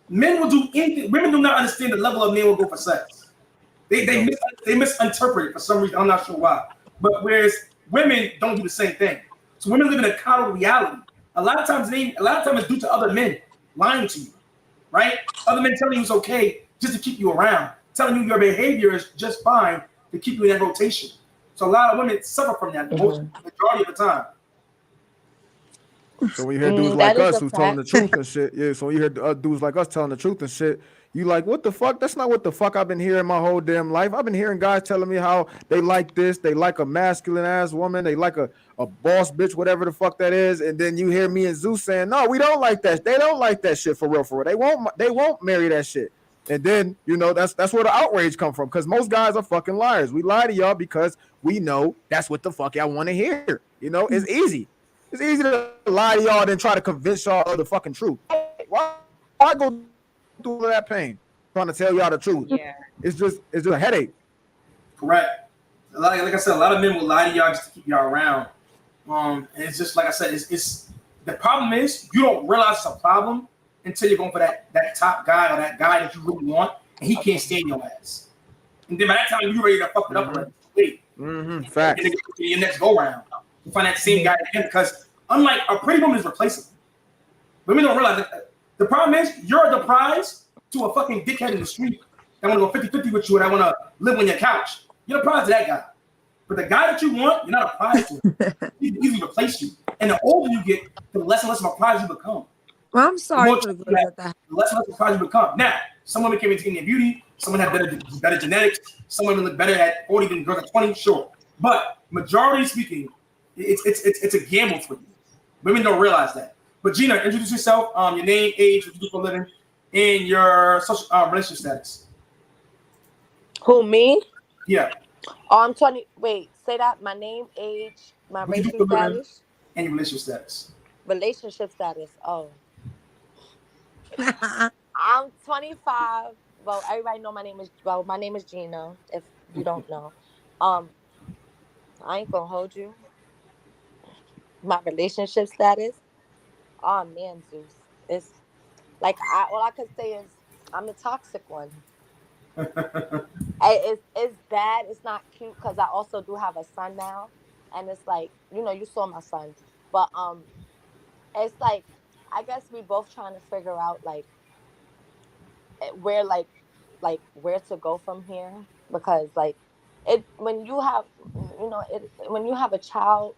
Men will do anything. Women do not understand the level of men will go for sex. They misinterpret it for some reason. I'm not sure why. But whereas women don't do the same thing. So women live in a coddled reality. A lot of times it's due to other men lying to you, right? Other men telling you it's okay just to keep you around, telling you your behavior is just fine to keep you in that rotation. So a lot of women suffer from that majority of the time. So when you hear dudes like us who's telling the truth and shit, so when you hear dudes like us telling the truth and shit, you like, what the fuck? That's not what the fuck I've been hearing my whole damn life. I've been hearing guys telling me how they like this, they like a masculine ass woman, they like a boss bitch, whatever the fuck that is, and then you hear me and Zeus saying, no, we don't like that. They don't like that shit for real. They won't marry that shit. And then, that's where the outrage come from, because most guys are fucking liars. We lie to y'all because we know that's what the fuck y'all want to hear. It's easy. It's easy to lie to y'all than try to convince y'all of the fucking truth. Why go through that pain trying to tell y'all the truth? Yeah. It's just a headache. Correct. Like I said, a lot of men will lie to y'all just to keep y'all around. And it's just like I said, it's the problem is you don't realize it's a problem until you're going for that top guy or that guy that you really want, and he can't stand your ass. And then by that time you're ready to fuck it up already. Wait. Facts. And then your next go round. You find that same guy again, because unlike a pretty woman is replaceable. Women don't realize that. The problem is you're the prize to a fucking dickhead in the street that want to go 50-50 with you and I want to live on your couch. You're the prize to that guy. But the guy that you want, you're not a prize to him. He can easily replace you. And the older you get, the less and less of a prize you become. Well, I'm sorry for the less and less of a prize you become. Now, some women can maintain their beauty. Some women have better genetics. Some women look better at 40 than girls at 20, sure. But majority speaking, it's a gamble for you. Women don't realize that. But Gina, introduce yourself, your name, age, what you do for a living, and your social relationship status. Who, me? Yeah. I'm 20. Wait, say that. My name, age, my relationship status, and your relationship status. Relationship status. Oh. I'm 25. Well, everybody know my name is Gina. If you don't know, I ain't gonna hold you. My relationship status. Oh man, Zeus. It's like all I can say is I'm the toxic one. It's bad. It's not cute because I also do have a son now, and it's like you saw my son, but it's like I guess we both trying to figure out like where where to go from here, because like when you have when you have a child,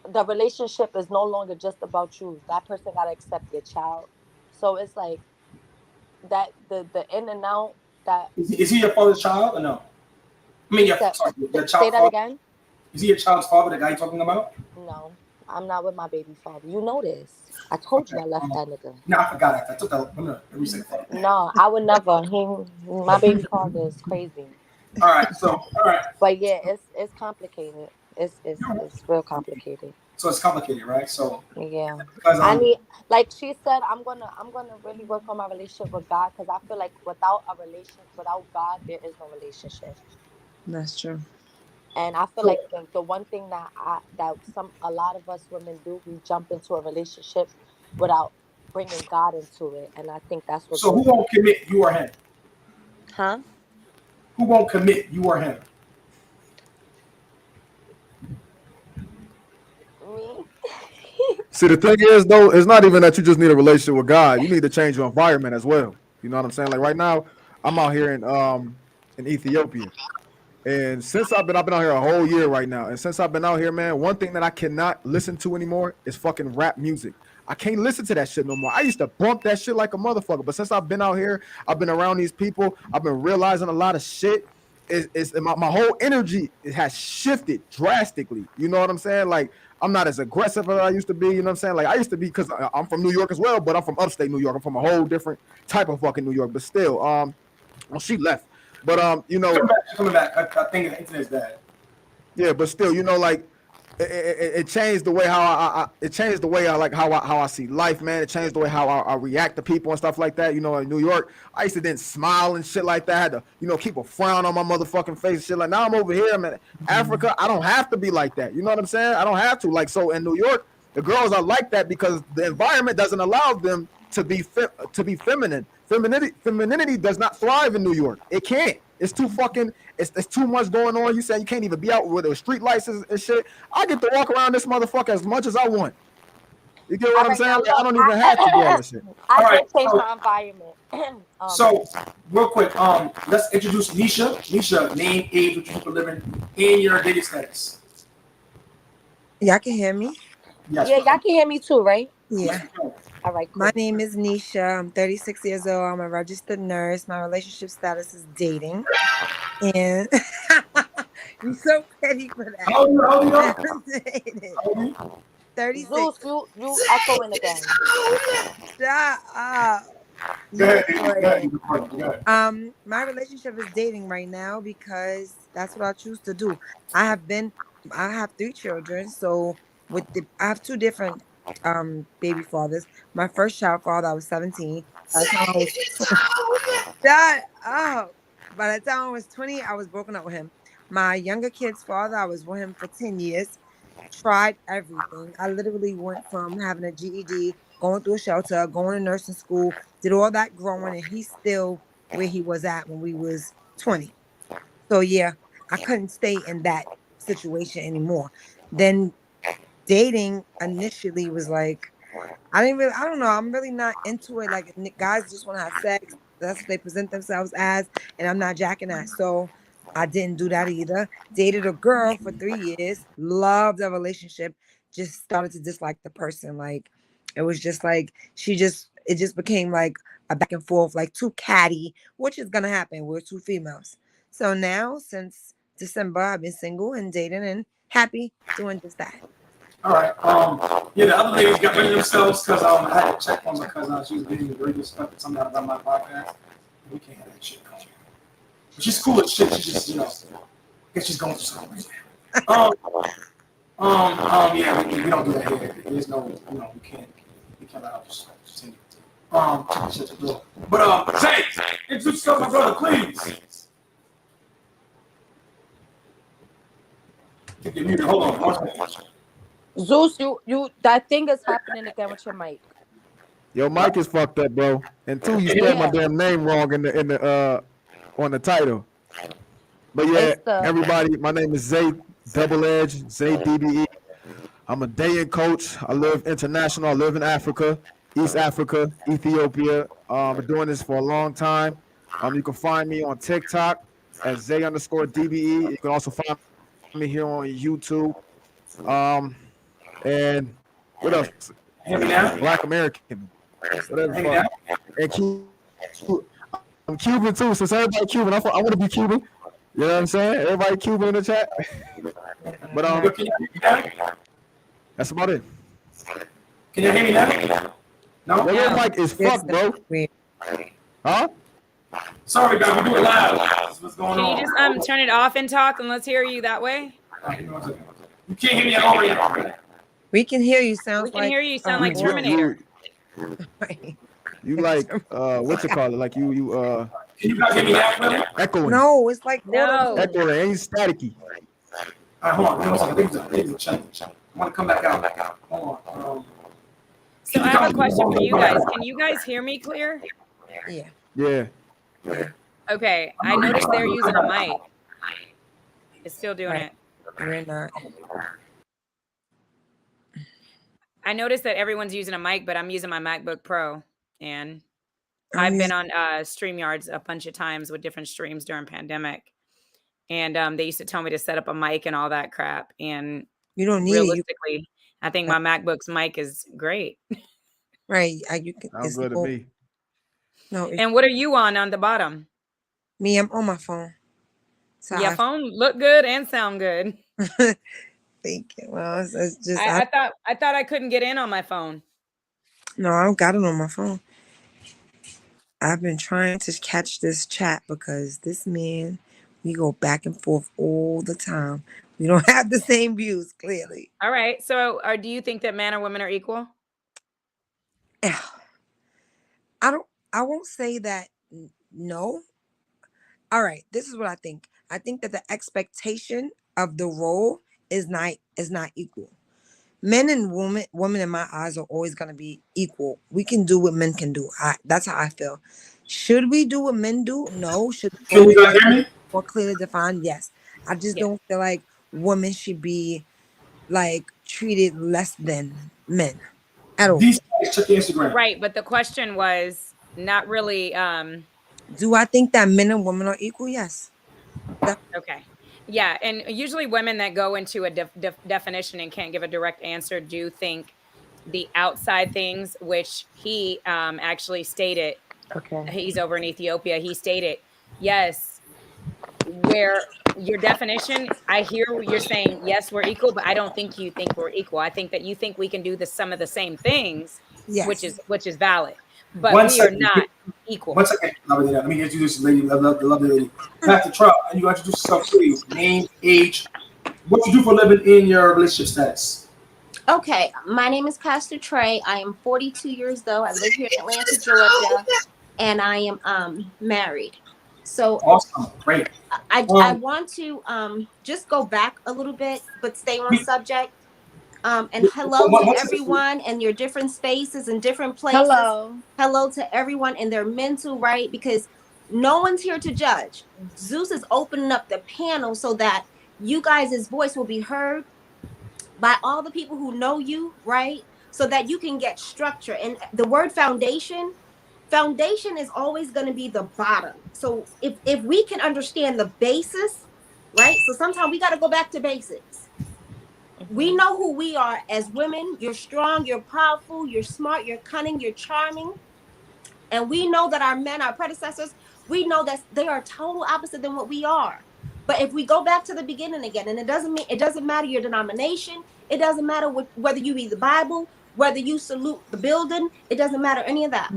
the relationship is no longer just about you. That person got to accept your child. So it's like that the in and out that is he your father's child or no? I mean, your child. Say that again. Is he your child's father, the guy you're talking about? No, I'm not with my baby father. You know this. I told you I left that nigga. No, I forgot it. I took that. I'm gonna reset that. No, I would never. My baby father is crazy. All right. But yeah, it's complicated. It's real complicated. So it's complicated, right? So yeah, because, I need, like she said, I'm gonna really work on my relationship with God, because I feel like without God, there is no relationship. That's true. And I feel like the one thing that a lot of us women do, we jump into a relationship without bringing God into it, and I think that's what. So who won't commit, you or him? Huh? Who won't commit, you or him? Me. See, the thing is, though, it's not even that you just need a relationship with God. You need to change your environment as well. You know what I'm saying? Like right now, I'm out here in Ethiopia, and since I've been out here a whole year right now, and since I've been out here, man, one thing that I cannot listen to anymore is fucking rap music. I can't listen to that shit no more. I used to bump that shit like a motherfucker, but since I've been out here, I've been around these people, I've been realizing a lot of shit. My whole energy, it has shifted drastically. You know what I'm saying? Like, I'm not as aggressive as I used to be. You know what I'm saying? Like, I used to be, because I'm from New York as well, but I'm from upstate New York. I'm from a whole different type of fucking New York. But still, well, she left. But, you know. Coming back. I think the internet's bad. Yeah, but still, you know, like, it changed the way it changed the way I like how I see life, man. It changed the way how I react to people and stuff like that. You know, in New York, I used to then smile and shit like that. I had to, you know, keep a frown on my motherfucking face and shit. Like now I'm over here, man. Africa, I don't have to be like that. You know what I'm saying? I don't have to. Like so in New York, the girls are like that because the environment doesn't allow them to be feminine. Femininity does not thrive in New York. It can't. It's too fucking. It's too much going on. You say you can't even be out with a street license and shit. I get to walk around this motherfucker as much as I want. You get what I'm saying? Like, I don't even have to do all this shit. I did change my environment. So, real quick, let's introduce Nisha. Nisha, name, age, what you for living, and your dating status. Y'all can hear me? Yes. Yeah, y'all can hear me too, right? Yeah. All right. Cool. My name is Nisha. I'm 36 years old. I'm a registered nurse. My relationship status is dating. And you're so petty for that. How old are you? 36. Zeus, you echoing again. Shut up. Go ahead. My relationship is dating right now because that's what I choose to do. I have 3 children, so I have 2 different baby fathers. My first child father, I was 17. By the time I was shut up. By the time I was 20, I was broken up with him. My younger kid's father, I was with him for 10 years. Tried everything. I literally went from having a GED, going through a shelter, going to nursing school, did all that growing, and he's still where he was at when we was 20. So yeah, I couldn't stay in that situation anymore. Then dating initially was like, I don't know, I'm really not into it. Like guys just want to have sex. That's what they present themselves as, and I'm not jacking that. So I didn't do that either. Dated a girl for 3 years, loved the relationship, just started to dislike the person. Like it was just like it just became like a back and forth, like too catty, which is gonna happen. We're 2 females. So now since December, I've been single and dating and happy doing just that. All right. Yeah, the other ladies got rid of themselves because I had to check on my cousin. She was being very disrespectful something about my podcast. We can't have that shit. But she's cool as shit. She just, I guess she's going through something. Yeah, we don't do that here. There's no, we can't allow this. Shut the door. But Zay, introduce yourself, my brother, please. Get muted. Hold on. Zeus, you that thing is happening again with your mic. Your mic is fucked up, bro. And 2, you spelled my damn name wrong in the on the title. But yeah, everybody, my name is Zay Double Edge, Zay DBE. I'm a dating coach. I live international. I live in Africa, East Africa, Ethiopia. I've been doing this for a long time. You can find me on TikTok at Zay_DBE. You can also find me here on YouTube. And what else? Black American. Whatever. And I'm Cuban too, since everybody Cuban. I want to be Cuban. You know what I'm saying? Everybody Cuban in the chat. But that's about it. Can you hear me now? No. Your mic is fucked, bro. Huh? Sorry, guys, we do it live. What's going on? Can you just turn it off and talk, and let's hear you that way? You can't hear me at all right now. We can hear you. Sound like Terminator. You like what you call it? Like you Can you guys hear me now? Echoing. No, it's like echoing. Ain't staticky. All right, hold on. I want to come back out. Hold on. So I have a question for you guys. Can you guys hear me clear? Yeah. Okay. I noticed they're using a mic. It's still doing it. We're not. I noticed that everyone's using a mic, but I'm using my MacBook Pro, and I've been on StreamYards a bunch of times with different streams during pandemic, and they used to tell me to set up a mic and all that crap. And you don't need realistically, I think my MacBook's mic is great. Right? Sounds good to me. No. And what are you on the bottom? Me, I'm on my phone. So yeah, phone look good and sound good. Thank you. Well, it's just I thought I couldn't get in on my phone. No, I got it on my phone. I've been trying to catch this chat because this man, we go back and forth all the time. We don't have the same views, clearly. All right. So, do you think that men or women are equal? I won't say that no. All right, this is what I think. I think that the expectation of the role is not equal. Men and women in my eyes are always gonna be equal. We can do what men can do. That's how I feel. Should we do what men do? No. Should the Can you role guys hear me? be more clearly defined? Yes. I just Yeah. don't feel like women should be like treated less than men at all. These guys, check your Instagram. Right. But the question was not really. Do I think that men and women are equal? Yes. Okay. Yeah. And usually women that go into a definition and can't give a direct answer do think the outside things, which he actually stated. Okay. He's over in Ethiopia. He stated, yes, where your definition, I hear what you're saying, yes, we're equal, but I don't think you think we're equal. I think that you think we can do some of the same things, Yes. which is valid. But One we second. are not equal. 1 second. Let me introduce this lady, the lovely lady. Pastor Trout, and you introduce yourself to you. Name, age, what you do for a living in your relationship status. Okay, my name is Pastor Trey. I am 42 years old. I live here in Atlanta, Georgia, and I am married. So Awesome. Great. I want to just go back a little bit, but stay on subject. And hello to everyone in your different spaces and different places. Hello to everyone in their mental, right? Because no one's here to judge. Zeus is opening up the panel so that you guys' voice will be heard by all the people who know you, right? So that you can get structure. And the word foundation is always going to be the bottom. So if we can understand the basis, right? So sometimes we got to go back to basics. We know who we are as women. You're strong, you're powerful, you're smart, you're cunning, you're charming. And we know that our men, our predecessors, we know that they are total opposite than what we are. But if we go back to the beginning again, and it doesn't matter your denomination, it doesn't matter whether you read the Bible, whether you salute the building, it doesn't matter any of that.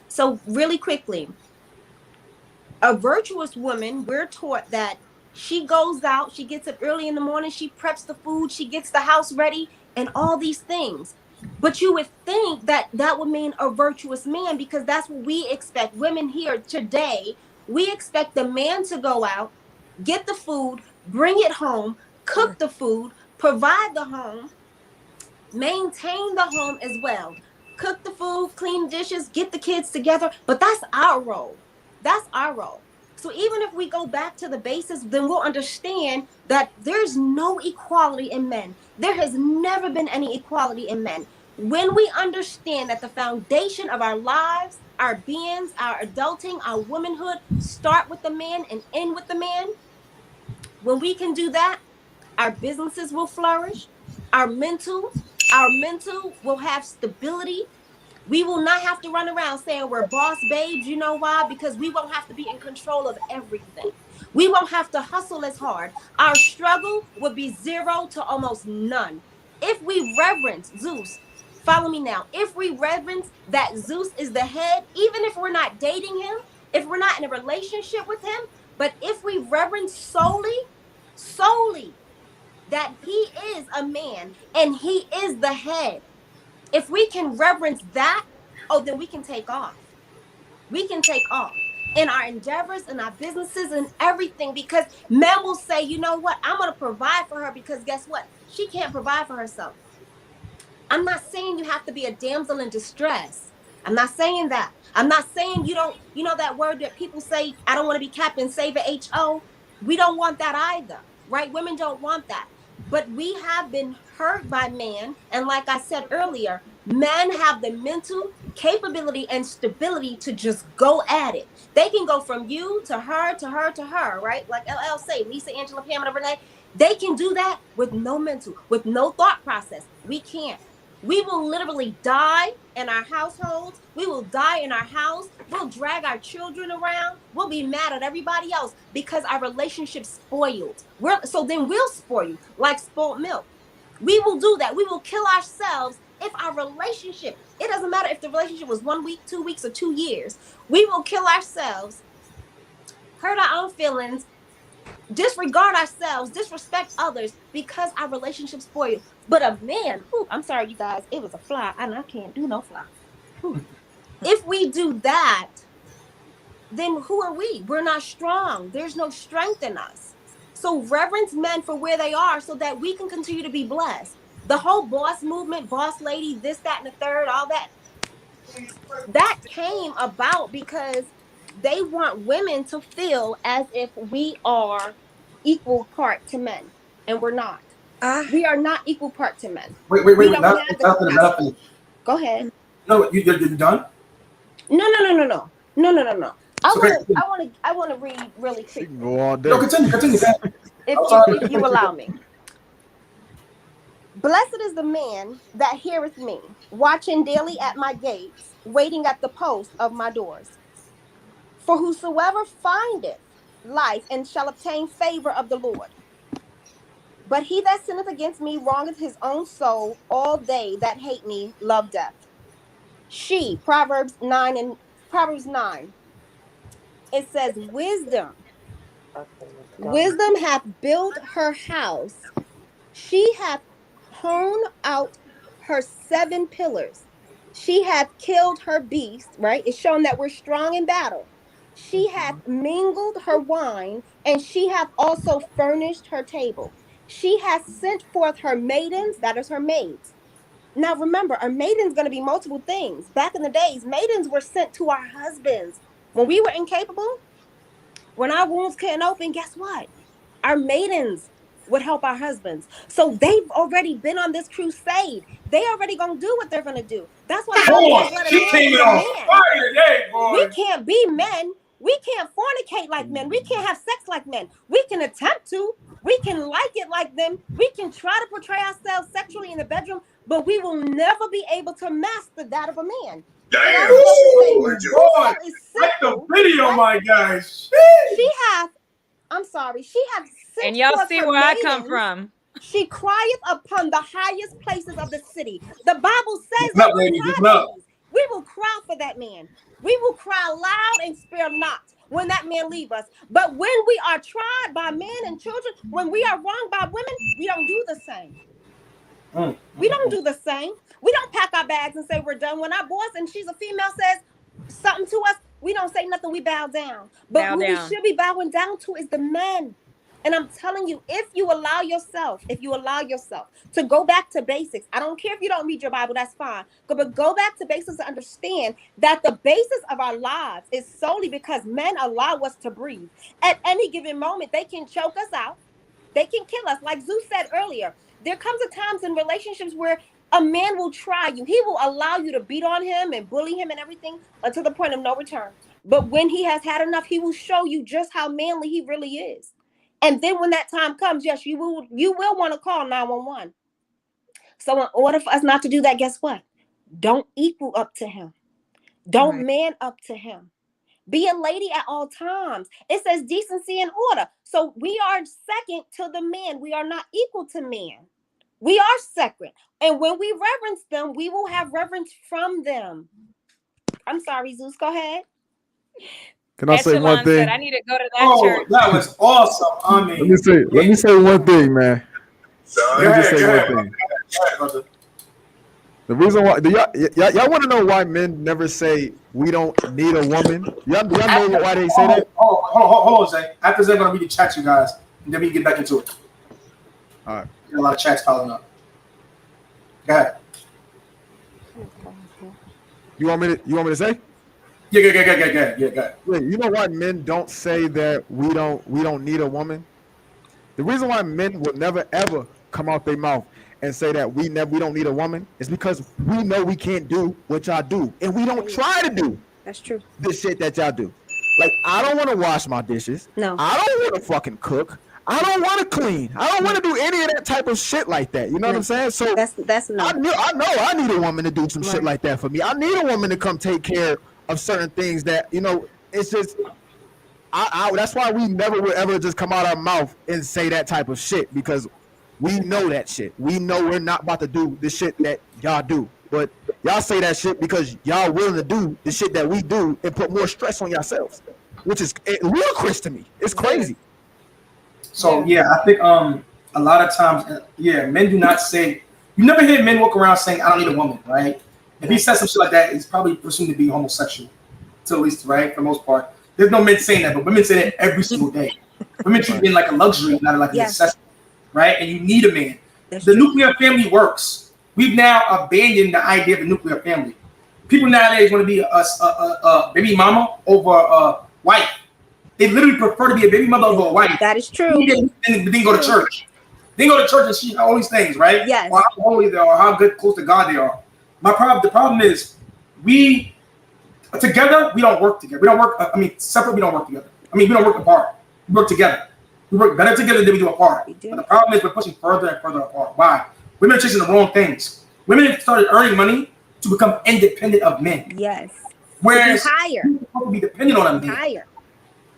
So really quickly, a virtuous woman, we're taught that she goes out, she gets up early in the morning, she preps the food, she gets the house ready, and all these things. But you would think that would mean a virtuous man, because that's what we expect. Women here today, we expect the man to go out, get the food, bring it home, cook the food, provide the home, maintain the home as well. Cook the food, clean dishes, get the kids together. But that's our role. That's our role. So even if we go back to the basis, then we'll understand that there's no equality in men. There has never been any equality in men. When we understand that the foundation of our lives, our beings, our adulting, our womanhood start with the man and end with the man, when we can do that, our businesses will flourish. Our mental will have stability. We will not have to run around saying we're boss babes. You know why? Because we won't have to be in control of everything. We won't have to hustle as hard. Our struggle would be zero to almost none. If we reverence Zeus, follow me now. If we reverence that Zeus is the head, even if we're not dating him, if we're not in a relationship with him, but if we reverence solely that he is a man and he is the head, if we can reverence that, then we can take off. We can take off in our endeavors, in our businesses, and everything, because men will say, you know what, I'm going to provide for her, because guess what? She can't provide for herself. I'm not saying you have to be a damsel in distress. I'm not saying that. I'm not saying you don't, that word that people say, I don't want to be Captain Save a H-O. We don't want that either, right? Women don't want that. But we have been hurt by men. And like I said earlier, men have the mental capability and stability to just go at it. They can go from you to her, to her, to her, right? Like LL say, Lisa, Angela, Pamela, Renee. They can do that with no mental, with no thought process. We can't. We will literally die in our households. We will die in our house. We'll drag our children around. We'll be mad at everybody else because our relationship's spoiled. So then we'll spoil you like spoiled milk. We will do that. We will kill ourselves if our relationship, it doesn't matter if the relationship was 1 week, 2 weeks, or 2 years. We will kill ourselves, hurt our own feelings, disregard ourselves, disrespect others because our relationships spoil. But a man, I'm sorry, you guys, it was a fly, and I can't do no fly. If we do that, then who are we? We're not strong. There's no strength in us. So reverence men for where they are so that we can continue to be blessed. The whole boss movement, boss lady, this, that, and the third, all that came about because they want women to feel as if we are equal part to men, and we're not. We are not equal part to men. Wait. Nothing. Go ahead. No, you're done? No. I want to read really quick. Go all day. No, continue. If you allow me. Blessed is the man that heareth me, watching daily at my gates, waiting at the post of my doors. For whosoever findeth life and shall obtain favor of the Lord. But he that sinneth against me wrongeth his own soul. All they that hate me love death. Proverbs 9. It says, wisdom hath built her house. She hath hewn out her 7 pillars. She hath killed her beast, right? It's showing that we're strong in battle. She hath mingled her wine, and she hath also furnished her table. She hath sent forth her maidens, that is her maids. Now remember, a maiden's going to be multiple things. Back in the days, maidens were sent to our husbands. When we were incapable, when our wounds couldn't open, guess what? Our maidens would help our husbands. So they've already been on this crusade. They already gonna do what they're gonna do. That's why she came on fire today, boy. We can't be men. We can't fornicate like men. We can't have sex like men. We can attempt to. We can like it like them. We can try to portray ourselves sexually in the bedroom, but we will never be able to master that of a man. Damn! Like the video, my guys. She hath and y'all see where maidens. I come from. She crieth upon the highest places of the city. The Bible says that we will cry for that man. We will cry loud and spare not when that man leave us. But when we are tried by men and children, when we are wronged by women, we don't do the same. We don't do the same. We don't pack our bags and say we're done. When our boss, and she's a female, says something to us, we don't say nothing. We bow down. But who we should be bowing down to is the men. And I'm telling you, if you allow yourself to go back to basics, I don't care if you don't read your Bible, that's fine. But go back to basics to understand that the basis of our lives is solely because men allow us to breathe. At any given moment, they can choke us out. They can kill us. Like Zeus said earlier, there comes a times in relationships where a man will try you. He will allow you to beat on him and bully him and everything until the point of no return. But when he has had enough, he will show you just how manly he really is. And then when that time comes, yes, you will want to call 911. So in order for us not to do that, guess what? Don't equal up to him. Don't man up to him. Be a lady at all times. It says decency and order. So we are second to the man. We are not equal to man. We are second. And when we reverence them, we will have reverence from them. I'm sorry, Zeus, go ahead. Can I say one thing? I need to go to that church. That was awesome. I mean, let me say one thing, man. Let me just say one thing. The reason why y'all want to know why men never say we don't need a woman? Y'all know why they say that? Hold on, Zay. After Zay, I'm gonna read the chat, you guys, and then we can get back into it. All right. Got a lot of chats piling up. Go ahead. You want me to say? Yeah, go ahead. Wait, you know why men don't say that we don't need a woman? The reason why men will never ever come out their mouth and say that we don't need a woman is because we know we can't do what y'all do, and we don't try to do. That's true. This shit that y'all do. Like, I don't want to wash my dishes. No. I don't want to fucking cook. I don't want to clean. I don't want to do any of that type of shit like that. You know what I'm saying? So that's I know I need a woman to do some shit like that for me. I need a woman to come take care of certain things that, you know, it's just that's why we never would ever just come out our mouth and say that type of shit, because we know that shit. We know we're not about to do the shit that y'all do. But y'all say that shit because y'all willing to do the shit that we do and put more stress on yourselves, which is ludicrous to me. It's crazy. So yeah, I think a lot of times, men do not say. You never hear men walk around saying, "I don't need a woman," right? If he says some shit like that, he's probably presumed to be homosexual, to at least, right, for the most part. There's no men saying that, but women say that every single day. Women treat men like a luxury, not like a necessity, right? And you need a man. The nuclear family works. We've now abandoned the idea of the nuclear family. People nowadays want to be a baby mama over a wife. They literally prefer to be a baby mother over a wife. That is true. Then go to church. They go to church and see all these things, right? Yes. Or how holy they are, or how good, close to God they are. The problem is we together we don't work together. We don't work. Separate. We don't work together. We don't work apart. We work together. We work better together than we do apart. But the problem is we're pushing further and further apart. Why? Women are chasing the wrong things. Women started earning money to become independent of men. Yes. Whereas higher. you're supposed to be dependent on a man. Higher.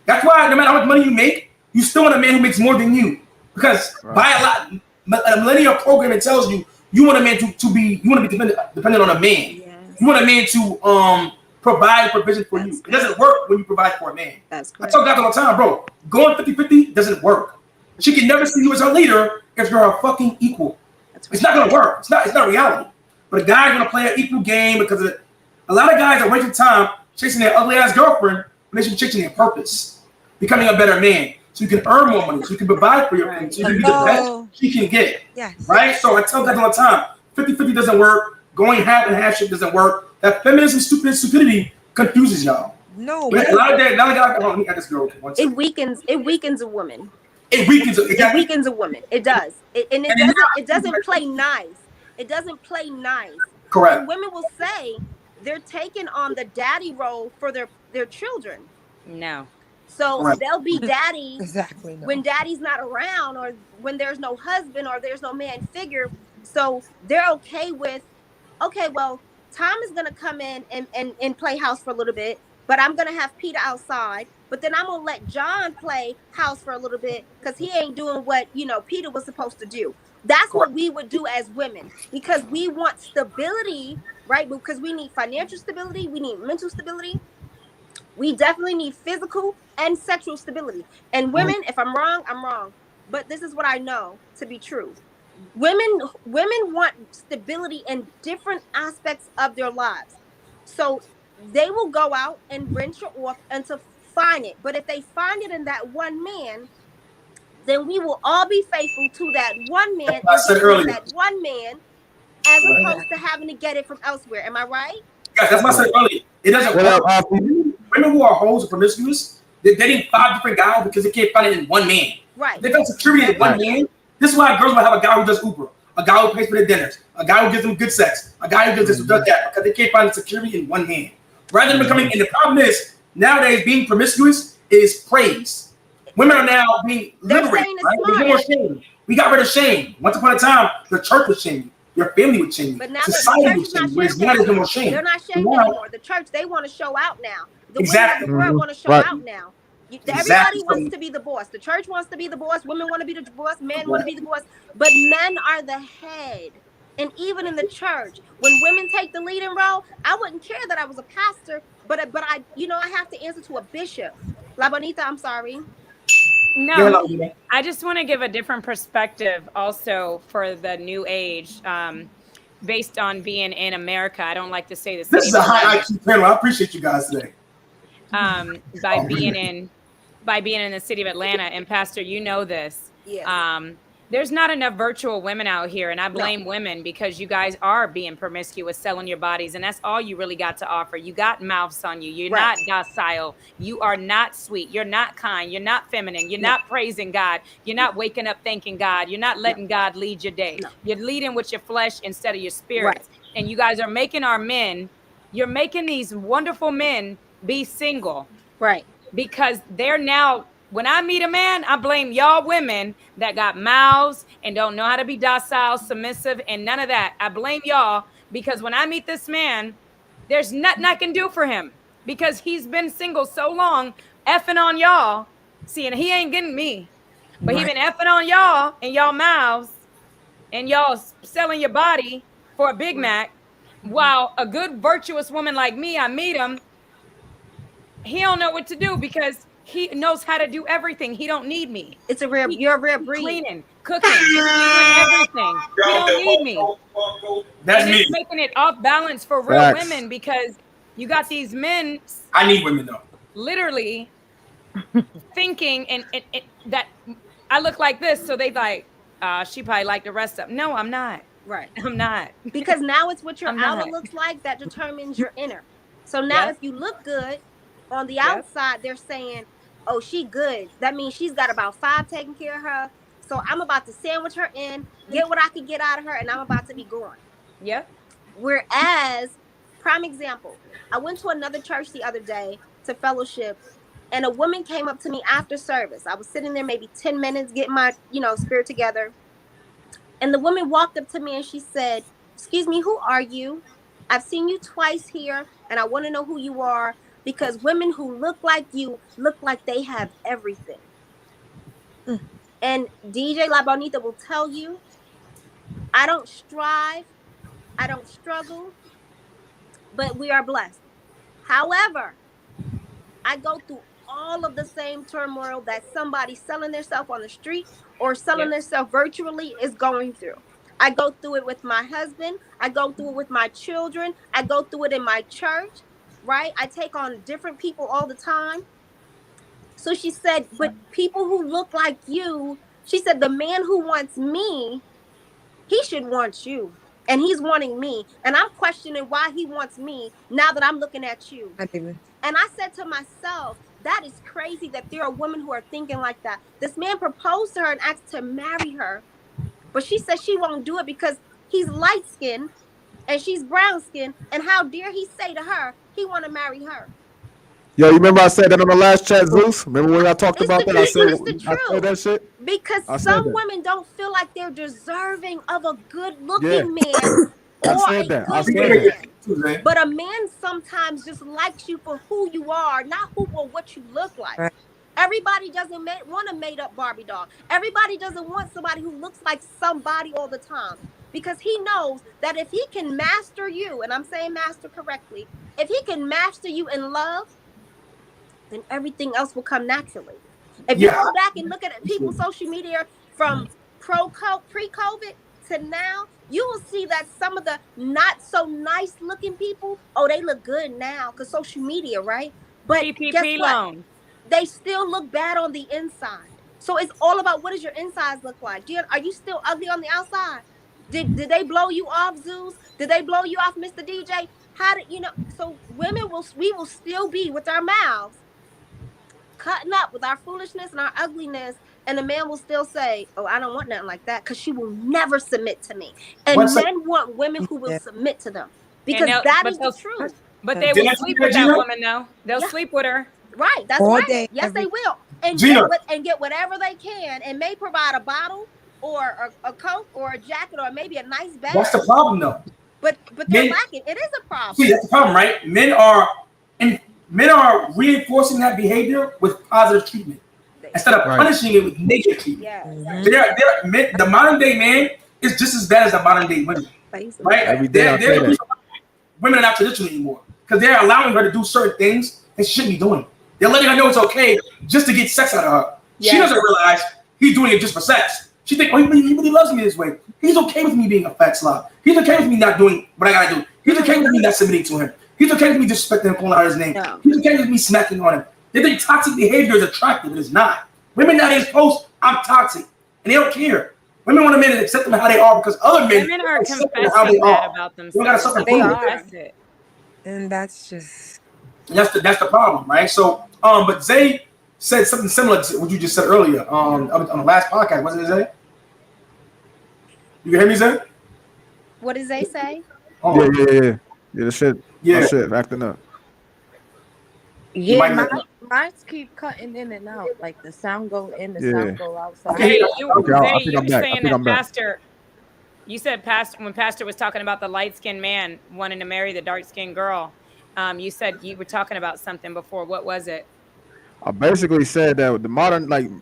That's why no matter how much money you make, you still want a man who makes more than you. Because by a millennial programming tells you you want a man to be dependent on a man. Yes. You want a man to provide provision for you. It doesn't work when you provide for a man. That's correct. I tell guys all the time, bro, going 50-50 doesn't work. She can never see you as her leader if you're a fucking equal. It's not gonna work. It's not reality. But a guy's gonna play an equal game because a lot of guys are wasting time chasing their ugly ass girlfriend when they should be chasing their purpose, becoming a better man, so you can earn more money, so you can provide for your family, so you can be the best she can get. Yes. Right? So I tell guys all the time, 50-50 doesn't work. Going half and half shit doesn't work. That feminism stupidity confuses y'all. No, but a lot of guys, let me add this girl. It weakens a woman. It weakens a woman. It does. It doesn't play nice. It doesn't play nice. Correct. And women will say they're taking on the daddy role for their children. No. So they'll be daddy exactly when daddy's not around, or when there's no husband, or there's no man figure. So they're okay with, okay, well, Tom is gonna come in and play house for a little bit, but I'm gonna have Peter outside. But then I'm gonna let John play house for a little bit because he ain't doing what Peter was supposed to do. That's what we would do as women, because we want stability, right? Because we need financial stability, we need mental stability, we definitely need physical and sexual stability. And women, if I'm wrong, I'm wrong. But this is what I know to be true. Women want stability in different aspects of their lives. So they will go out and venture off until find it. But if they find it in that one man, then we will all be faithful to that one man. I said earlier. That one man, as opposed to having to get it from elsewhere. Am I right? Yeah, that's what I said earlier. It doesn't work. Women who are hoes or promiscuous, they're dating 5 different guys because they can't find it in one man. Right. They got security in one man. This is why girls will have a guy who does Uber, a guy who pays for their dinners, a guy who gives them good sex, a guy who does this, who does that, because they can't find the security in one man. Rather than becoming, and the problem is, nowadays being promiscuous is praised. Women are now being liberated, right? There's no more shame. We got rid of shame. Once upon a time, the church was shaming. Your family would shame you. But now society would shame you. Whereas now there's no more shame. They're not shamed anymore. The church, they want to show out now. The women of the world want to show out now. Everybody wants to be the boss. The church wants to be the boss. Women want to be the boss. Men want to be the boss. But men are the head. And even in the church, when women take the leading role, I wouldn't care that I was a pastor, but I have to answer to a bishop. La Bonita, I'm sorry. No, I just want to give a different perspective also for the new age, based on being in America. I don't like to say this. This is a high IQ panel. I appreciate you guys today. By being in the city of Atlanta, and Pastor, you know this. Yeah. There's not enough virtual women out here, and I blame women because you guys are being promiscuous, selling your bodies, and that's all you really got to offer. You got mouths on you. You're not docile. You are not sweet. You're not kind. You're not feminine. You're not praising God. You're not waking up thanking God. You're not letting God lead your day. You're leading with your flesh instead of your spirit. And you guys are making our men, you're making these wonderful men be single. Right. Because they're now, when I meet a man, I blame y'all women that got mouths and don't know how to be docile, submissive, and none of that. I blame y'all because when I meet this man, there's nothing I can do for him because he's been single so long, effing on y'all. See, and he ain't getting me, but he been effing on y'all and y'all mouths and y'all selling your body for a Big Mac. While a good virtuous woman like me, I meet him, he don't know what to do because he knows how to do everything. He don't need me. You're a rare breed. Cleaning, cooking, doing everything. He don't need me. That's and me. It's making it off balance for real Facts. women because you got these men. I need women though. Literally thinking and that I look like this, so they like, she probably like the rest of them. No, I'm not. Right. I'm not. Because now it's what your I'm outer not. looks like that determines your inner. So now Yep. if you look good on the Yep. outside, they're saying, oh, she good. That means she's got about 5 taking care of her. So I'm about to sandwich her in, get what I can get out of her, and I'm about to be gone. Yep. Whereas, prime example, I went to another church the other day to fellowship, and a woman came up to me after service. I was sitting there maybe 10 minutes getting my, spirit together. And the woman walked up to me and she said, excuse me, who are you? I've seen you twice here, and I want to know who you are, because women who look like you look like they have everything. And DJ La Bonita will tell you, I don't strive, I don't struggle, but we are blessed. However, I go through all of the same turmoil that somebody selling themselves on the street or selling themselves virtually is going through. I go through it with my husband. I go through it with my children. I go through it in my church, right? I take on different people all the time. So she said, but people who look like you, she said, the man who wants me, he should want you. And he's wanting me. And I'm questioning why he wants me now that I'm looking at you. And I said to myself, that is crazy that there are women who are thinking like that. This man proposed to her and asked to marry her. But she said she won't do it because he's light-skinned and she's brown-skinned. And how dare he say to her, he want to marry her. Yo, you remember I said that on the last chat, Zeus? Remember when I talked about that? I said that shit? Because some women don't feel like they're deserving of a good-looking man. I said that. But a man sometimes just likes you for who you are, not who or what you look like. Right. Everybody doesn't want a made-up Barbie doll. Everybody doesn't want somebody who looks like somebody all the time. Because he knows that if he can master you, and I'm saying master correctly, if he can master you in love, then everything else will come naturally. If you go back and look at people's social media from pre-COVID to now, you will see that some of the not so nice looking people, they look good now because social media, right? But guess what? They still look bad on the inside. So it's all about, what does your insides look like? Are you still ugly on the outside? Did they blow you off, Zeus? Did they blow you off, Mr. DJ? How did so we will still be with our mouths cutting up with our foolishness and our ugliness, and the man will still say, oh, I don't want nothing like that, because she will never submit to me. And men want women who will submit to them, because that is the truth. But they will sleep with that woman, though. They'll sleep with her. Right, that's all right. Day, yes, they will. And get whatever they can, and may provide a bottle or a coat or a jacket or maybe a nice bag. That's the problem, though. But they're lacking. It is a problem. See, that's the problem, right? Men are reinforcing that behavior with positive treatment instead of punishing it with negative treatment. Yeah. The modern day man is just as bad as the modern day women, right? Women are not traditional anymore because they're allowing her to do certain things that she shouldn't be doing. They're letting her know it's okay just to get sex out of her. Yes. She doesn't realize he's doing it just for sex. She thinks, he really loves me this way. He's okay with me being a fat slob. He's okay with me not doing what I gotta do. He's okay with me not submitting to him. He's okay with me disrespecting him, calling out his name. No. He's okay with me smacking on him. They think toxic behavior is attractive. It is not. Women nowadays post, I'm toxic. And they don't care. Women want a man to accept them how they are because other men are confessing that about themselves. They are. And that's just... That's the problem, right? So, but Zay said something similar to what you just said earlier on the last podcast. Wasn't it, Zay? You hear me, Zay? What did Zay say? Oh. Yeah, the shit acting up. Yeah, mine keep cutting in and out. Like the sound go in, the sound go outside. Hey, you were saying that Pastor. You said when Pastor was talking about the light-skinned man wanting to marry the dark-skinned girl. You said you were talking about something before. What was it? I basically said that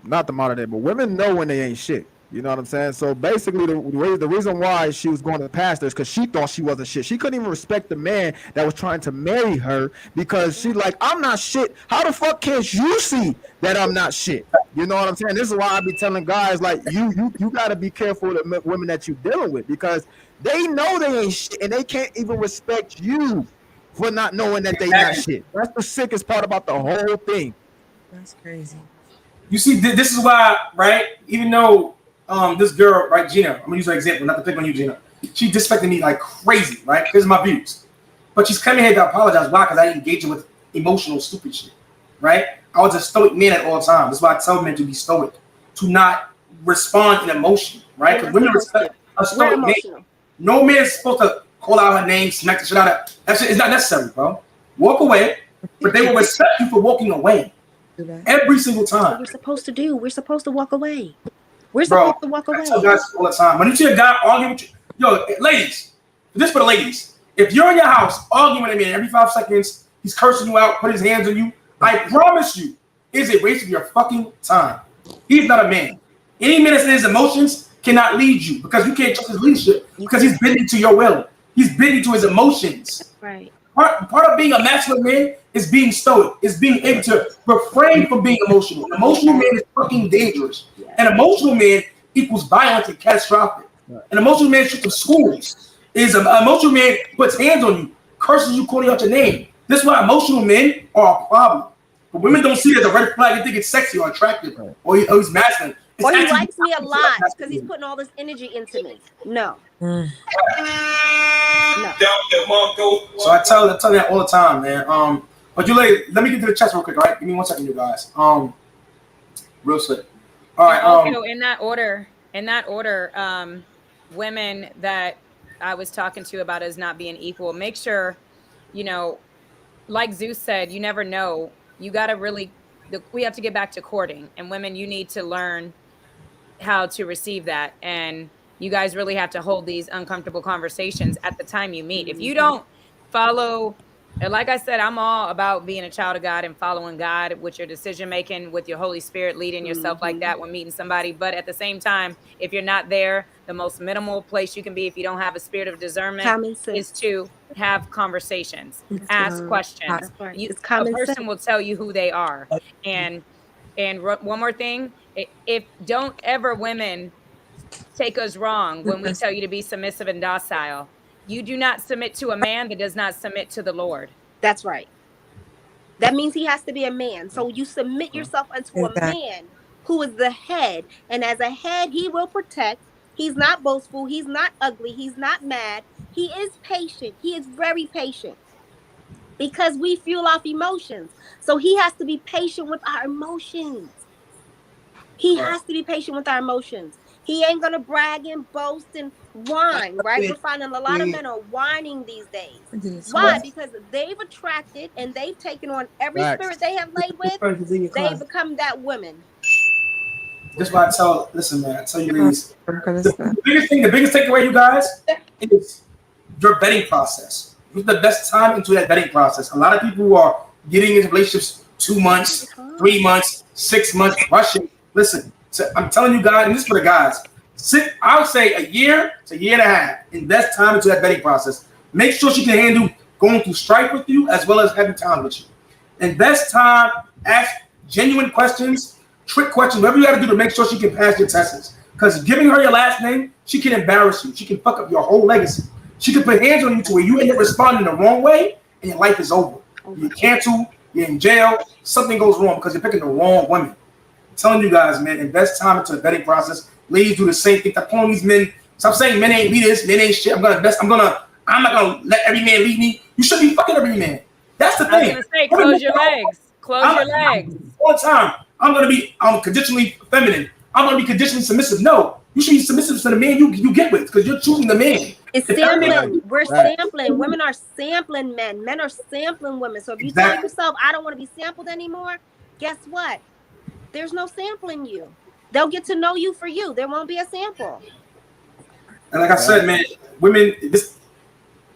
not the modern day, but women know when they ain't shit. You know what I'm saying? So basically, the reason why she was going to pastor is because she thought she wasn't shit. She couldn't even respect the man that was trying to marry her because she's like, I'm not shit. How the fuck can't you see that I'm not shit? You know what I'm saying? This is why I be telling guys like you got to be careful of the women that you're dealing with because they know they ain't shit and they can't even respect you for not knowing that they not shit. That's the sickest part about the whole thing. That's crazy. You see, this is why, right? Even though this girl, right, Gina, I'm gonna use her example, not to pick on you, Gina. She disrespected me like crazy, right? This is my views. But she's coming here to apologize. Why? Because I engage her with emotional, stupid shit, right? I was a stoic man at all times. That's why I tell men to be stoic, to not respond in emotion, right? Because women respect a stoic man. No man is supposed to call out her name, smack the shit out of her. That shit is not necessary, bro. Walk away, but they will respect you for walking away. Every single time. That's what we're supposed to do. We're supposed to walk away. We're supposed to walk away. I tell guys all the time. When you see a guy arguing with you, yo, ladies, this for the ladies. If you're in your house arguing with a man every 5 seconds, he's cursing you out, put his hands on you, I promise you, it's a waste of your fucking time. He's not a man. Any man that's in his emotions cannot lead you because you can't trust his leadership because he's bending to your will. He's bending to his emotions. Right. Part of being a masculine man is being stoic, is being able to refrain from being emotional. An emotional man is fucking dangerous. An emotional man equals violent and catastrophic. An emotional man shoots up schools. An emotional man puts hands on you, curses you, calling out your name. This is why emotional men are a problem. But women don't see it as a red flag. They think it's sexy or attractive or he's masculine. Or he likes me a lot because he's putting all this energy into me. No. No. So I tell that all the time, man. But you let me get to the chest real quick, all right? Give me 1 second, you guys. Real quick. All right. Also, in that order, women that I was talking to about as not being equal, make sure, like Zeus said, you never know. You got to we have to get back to courting, and women, you need to learn how to receive that. And you guys really have to hold these uncomfortable conversations at the time you meet. If you don't follow, and like I said, I'm all about being a child of God and following God with your decision making, with your Holy Spirit leading yourself like that when meeting somebody. But at the same time, if you're not there, the most minimal place you can be if you don't have a spirit of discernment is to have conversations, ask questions. A person will tell you who they are. And one more thing, if don't ever women take us wrong when we tell you to be submissive and docile. You do not submit to a man that does not submit to the Lord. That's right. That means he has to be a man. So you submit yourself unto a man who is the head. And as a head, he will protect. He's not boastful. He's not ugly. He's not mad. He is patient. He is very patient because we fuel off emotions. So he has to be patient with our emotions. He has to be patient with our emotions. He ain't going to brag and boast and whine, right? We're finding a lot of men are whining these days. Why? Because they've attracted and they've taken on every spirit they have laid with. They become that woman. That's why I tell you ladies, the biggest takeaway, you guys, is your vetting process. Use the best time into that vetting process. A lot of people who are getting into relationships 2 months, 3 months, 6 months, rushing. Listen, I'm telling you guys, and this is for the guys. I would say a year to a year and a half. Invest time into that vetting process. Make sure she can handle going through strife with you as well as having time with you. Invest time, ask genuine questions, trick questions, whatever you got to do to make sure she can pass your tests. Because giving her your last name, she can embarrass you. She can fuck up your whole legacy. She can put hands on you to where you end up responding the wrong way and your life is over. You're canceled, you're in jail, something goes wrong because you're picking the wrong women. I'm telling you guys, man, invest time into the vetting process. Ladies do the same thing. Stop calling these men. Stop saying men ain't leaders, men ain't shit. I'm not gonna let every man lead me. You should be fucking every man. That's the thing. I was gonna say, close your legs. Close your legs. All the time. I'm conditionally feminine. I'm gonna be conditionally submissive. No, you should be submissive to the man you get with because you're choosing the man. It's sampling. We're sampling. Women are sampling men. Men are sampling women. So if you tell yourself, I don't want to be sampled anymore, guess what? There's no sampling you. They'll get to know you for you. There won't be a sample. And like I said, man, women,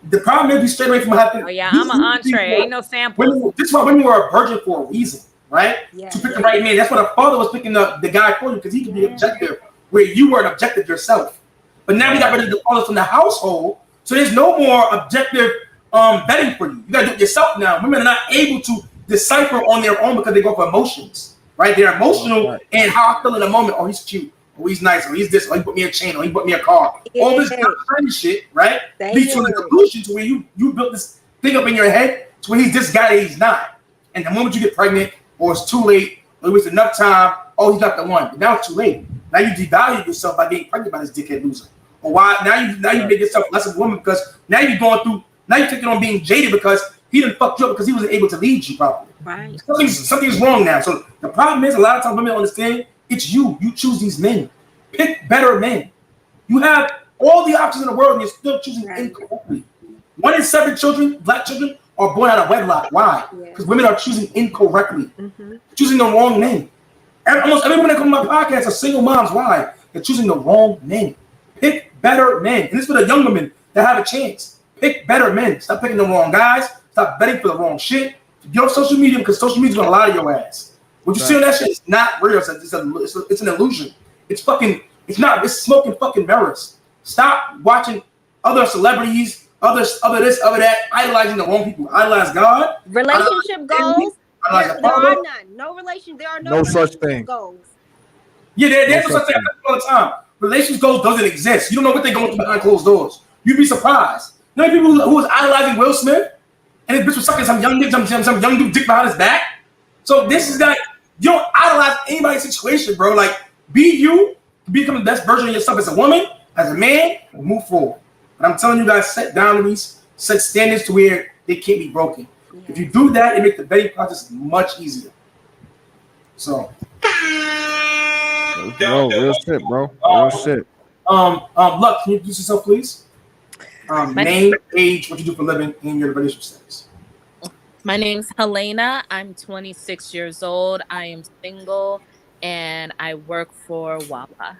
the problem is we straight away from happening. Oh yeah, I'm an entree. Ain't no sample. This is why women were a virgin for a reason, right? To pick the right man. That's why the father was picking up the guy for you because he could be objective. where you were an objective yourself. But now we got rid of the fathers from the household, so there's no more objective vetting for you. You gotta do it yourself now. Women are not able to decipher on their own because they go for emotions, right? They're emotional and how I feel in the moment. Oh, he's cute. Oh, he's nice. Oh, he's this. Oh, he put me a chain. Oh, he bought me a car. All this kind of shit, right? Leads to the conclusion to where you built this thing up in your head to where he's this guy that he's not. And the moment you get pregnant, or it's too late, or it was enough time, oh, he's not the one. But now it's too late. Now you devalue yourself by getting pregnant by this dickhead loser. Or why now you make yourself less of a woman because now you're going through, now you're taking on being jaded because he didn't fuck you up because he wasn't able to lead you properly. Right. Something's wrong now. So the problem is a lot of times women don't understand it's you. You choose these men. Pick better men. You have all the options in the world and you're still choosing incorrectly. 1 in 7 children, black children, are born out of wedlock. Why? Because women are choosing incorrectly. Choosing the wrong men. Almost every woman that comes to my podcast are single moms. Why? They're choosing the wrong men. Pick better men. And this is for the young women that have a chance. Pick better men. Stop picking the wrong guys. Stop betting for the wrong shit. Get on social media because social media is going to lie to your ass. What you see on that shit is not real. It's an illusion. It's smoking fucking mirrors. Stop watching other celebrities, other this, other that, idolizing the wrong people. Idolize God. Relationship goals. There are none. No relation. There are no such thing. Goals. Yeah, there's no such thing all the time. Relationship goals doesn't exist. You don't know what they're going through behind closed doors. You'd be surprised. You know people who was idolizing Will Smith and his bitch was sucking some young dude dick behind his back. So this is like, you don't idolize anybody's situation, bro. Like, be you, become the best version of yourself as a woman, as a man, and move forward. And I'm telling you guys, set boundaries, set standards to where they can't be broken. Yeah. If you do that, it makes the vetting process much easier. So, real shit, bro. Real shit. Luck, can you introduce yourself, please? Name, age, what you do for a living, and your relationship status. My name's Helena. I'm 26 years old. I am single, and I work for Wawa.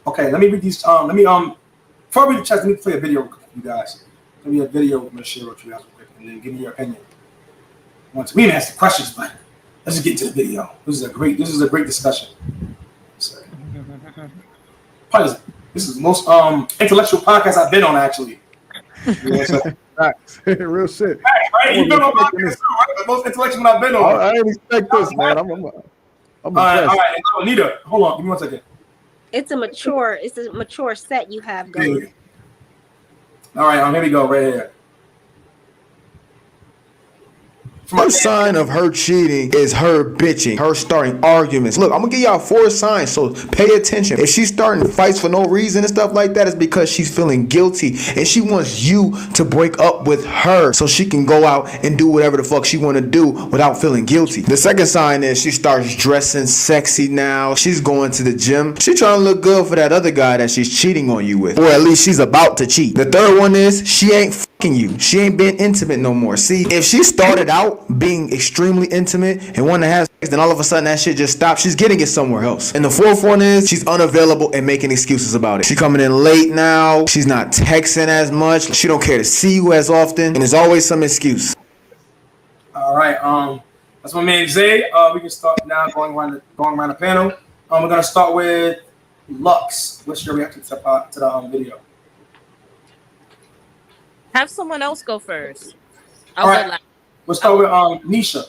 Okay, let me read these. Before I read the chat, let me play a video for you guys. Let me a video. I'm gonna share with you guys real quick, and then give me your opinion. Once we ask the questions, but let's just get into the video. This is a great discussion. Probably this is the most intellectual podcast I've been on, actually. Real shit. Right? You've been on podcast too, right? The most intellectual I've been on. I didn't expect this, man. I'm all right. Anita, hold on. Give me 1 second. It's a mature set you have going. All right, here we go, right here. First sign of her cheating is her bitching, her starting arguments. Look, I'm gonna give y'all 4 signs, so pay attention. If she's starting fights for no reason and stuff like that, it's because she's feeling guilty and she wants you to break up with her so she can go out and do whatever the fuck she wanna do without feeling guilty. The second sign is she starts dressing sexy now. She's going to the gym. She's trying to look good for that other guy that she's cheating on you with, or at least she's about to cheat. The third one is she ain't fucking you. She ain't been intimate no more. See, if she started out being extremely intimate and wanting to have sex, then all of a sudden that shit just stops. She's getting it somewhere else. And the fourth one is she's unavailable and making excuses about it. She's coming in late now. She's not texting as much. She don't care to see you as often, and there's always some excuse. All right, that's my man Zay. We can start now going around the panel. We're gonna start with Lux. What's your reaction to the video? Have someone else go first. All right. We'll start with Nisha.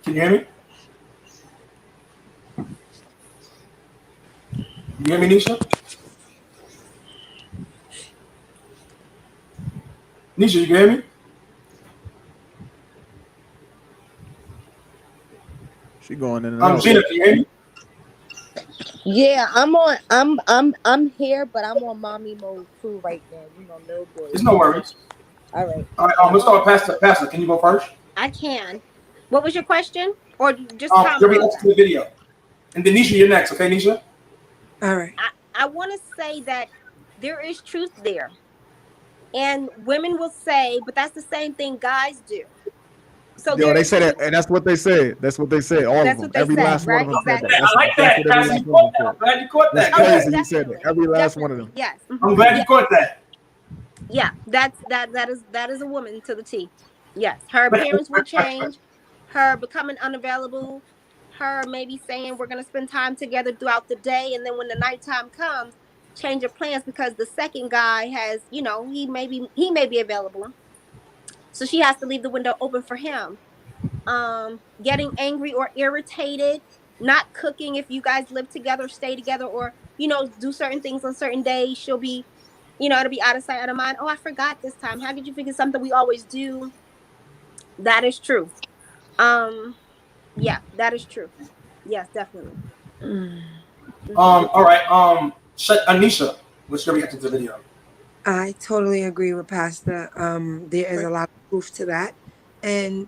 Can you hear me? You hear me, Nisha? Nisha, you can hear me? She going in and out. Gina, can you hear me? Yeah, I'm here, but I'm on mommy mode too right now. You know, little boy. There's no worries. All right. Let's start with Pastor. Can you go first? I can. What was your question? Or just your reaction to the video. And then Nisha, you're next, okay, Nisha? All right. I want to say that there is truth there. And women will say, but that's the same thing guys do. So they say that, and that's what they say. That's what they say. All of them. Every last one of them said that. I like that. I'm glad you caught that. That's crazy. You said that. Every last one of them. Yes. I'm glad you caught that. Yeah, that is a woman to the T. Yes, her appearance will change. Her becoming unavailable, her maybe saying we're going to spend time together throughout the day, and then when the nighttime comes, change your plans because the second guy has, he may be available, so she has to leave the window open for him. Getting angry or irritated, not cooking if you guys live together, stay together, or do certain things on certain days. She'll be, it'll be out of sight, out of mind. Oh, I forgot this time. How did you forget something we always do? That is true. Yeah, that is true. Yes, definitely. All right. Anisha, what's your reaction to the video? I totally agree with Pastor. There is a lot of proof to that. And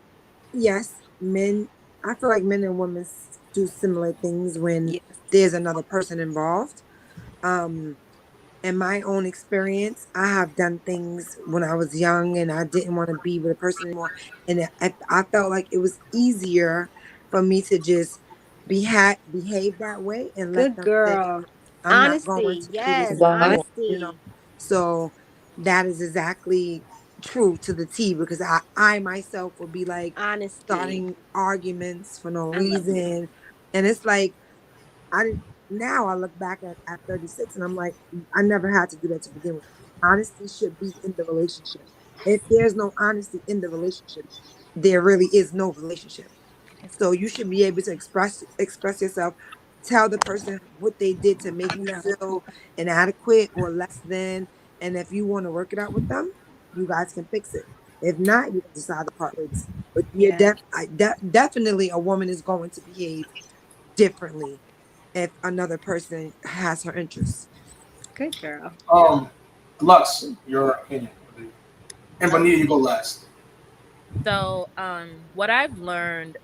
yes, I feel like men and women do similar things when there's another person involved. In my own experience, I have done things when I was young and I didn't want to be with a person anymore. And I felt like it was easier for me to just behave that way and let Good them girl. say, I'm Honesty. not going to do Yes, this anymore, honesty. So that is exactly true to the T, because I myself will be like honesty, starting arguments for no reason. And it's like, now I look back at 36 and I'm like, I never had to do that to begin with. Honesty should be in the relationship. If there's no honesty in the relationship, there really is no relationship. So you should be able to express yourself, tell the person what they did to make you feel inadequate or less than. And if you want to work it out with them, you guys can fix it. If not, you can decide to part ways. But definitely a woman is going to behave differently if another person has her interests. Good girl. Lux, your opinion. And Bonita, you go last. So, what I've learned,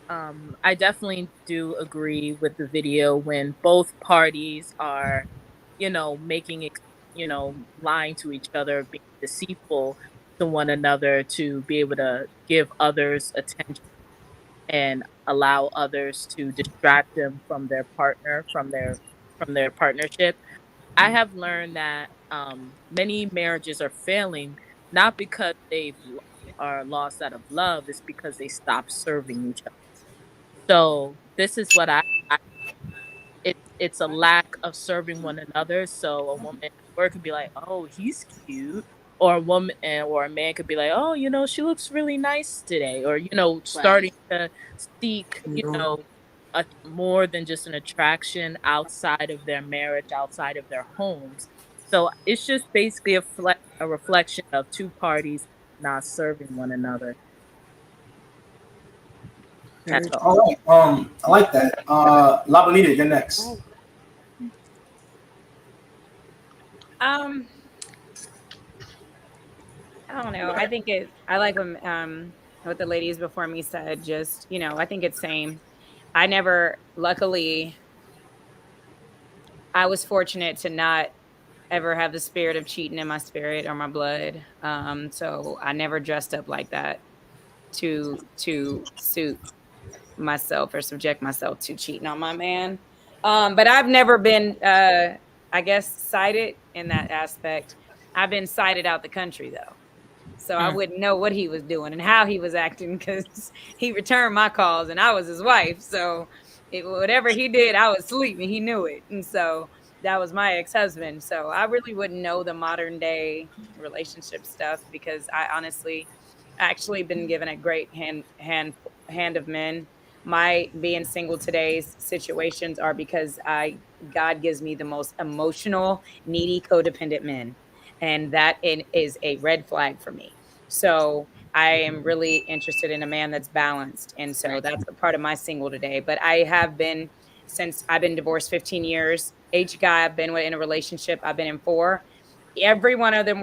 I definitely do agree with the video when both parties are, making, lying to each other, being deceitful to one another to be able to give others attention and allow others to distract them from their partner, from their partnership. I have learned that many marriages are failing not because are lost out of love, it's because they stop serving each other. So this is what it's a lack of serving one another. So a woman at work could be like, "Oh, he's cute," or a man could be like, "Oh, she looks really nice today," or starting to seek, more than just an attraction outside of their marriage, outside of their homes. So it's just basically a reflection of two parties not serving one another. That's all. All right. I like that. La Bonita, you're next. I don't know. I think I like what the ladies before me said. Just, I think it's same. Luckily, I was fortunate to not ever have the spirit of cheating in my spirit or my blood. So I never dressed up like that to suit myself or subject myself to cheating on my man. But I've never been, I guess, cited in that aspect. I've been cited out the country though. So I wouldn't know what he was doing and how he was acting because he returned my calls and I was his wife. So whatever he did, I was asleep and he knew it. And so that was my ex-husband. So I really wouldn't know the modern day relationship stuff because I honestly actually been given a great hand of men. My being single today's situations are because God gives me the most emotional, needy, codependent men. And that is a red flag for me. So I am really interested in a man that's balanced. And so that's a part of my single today. But I have been, since I've been divorced 15 years, each guy I've been with in a relationship, I've been in 4. Every one of them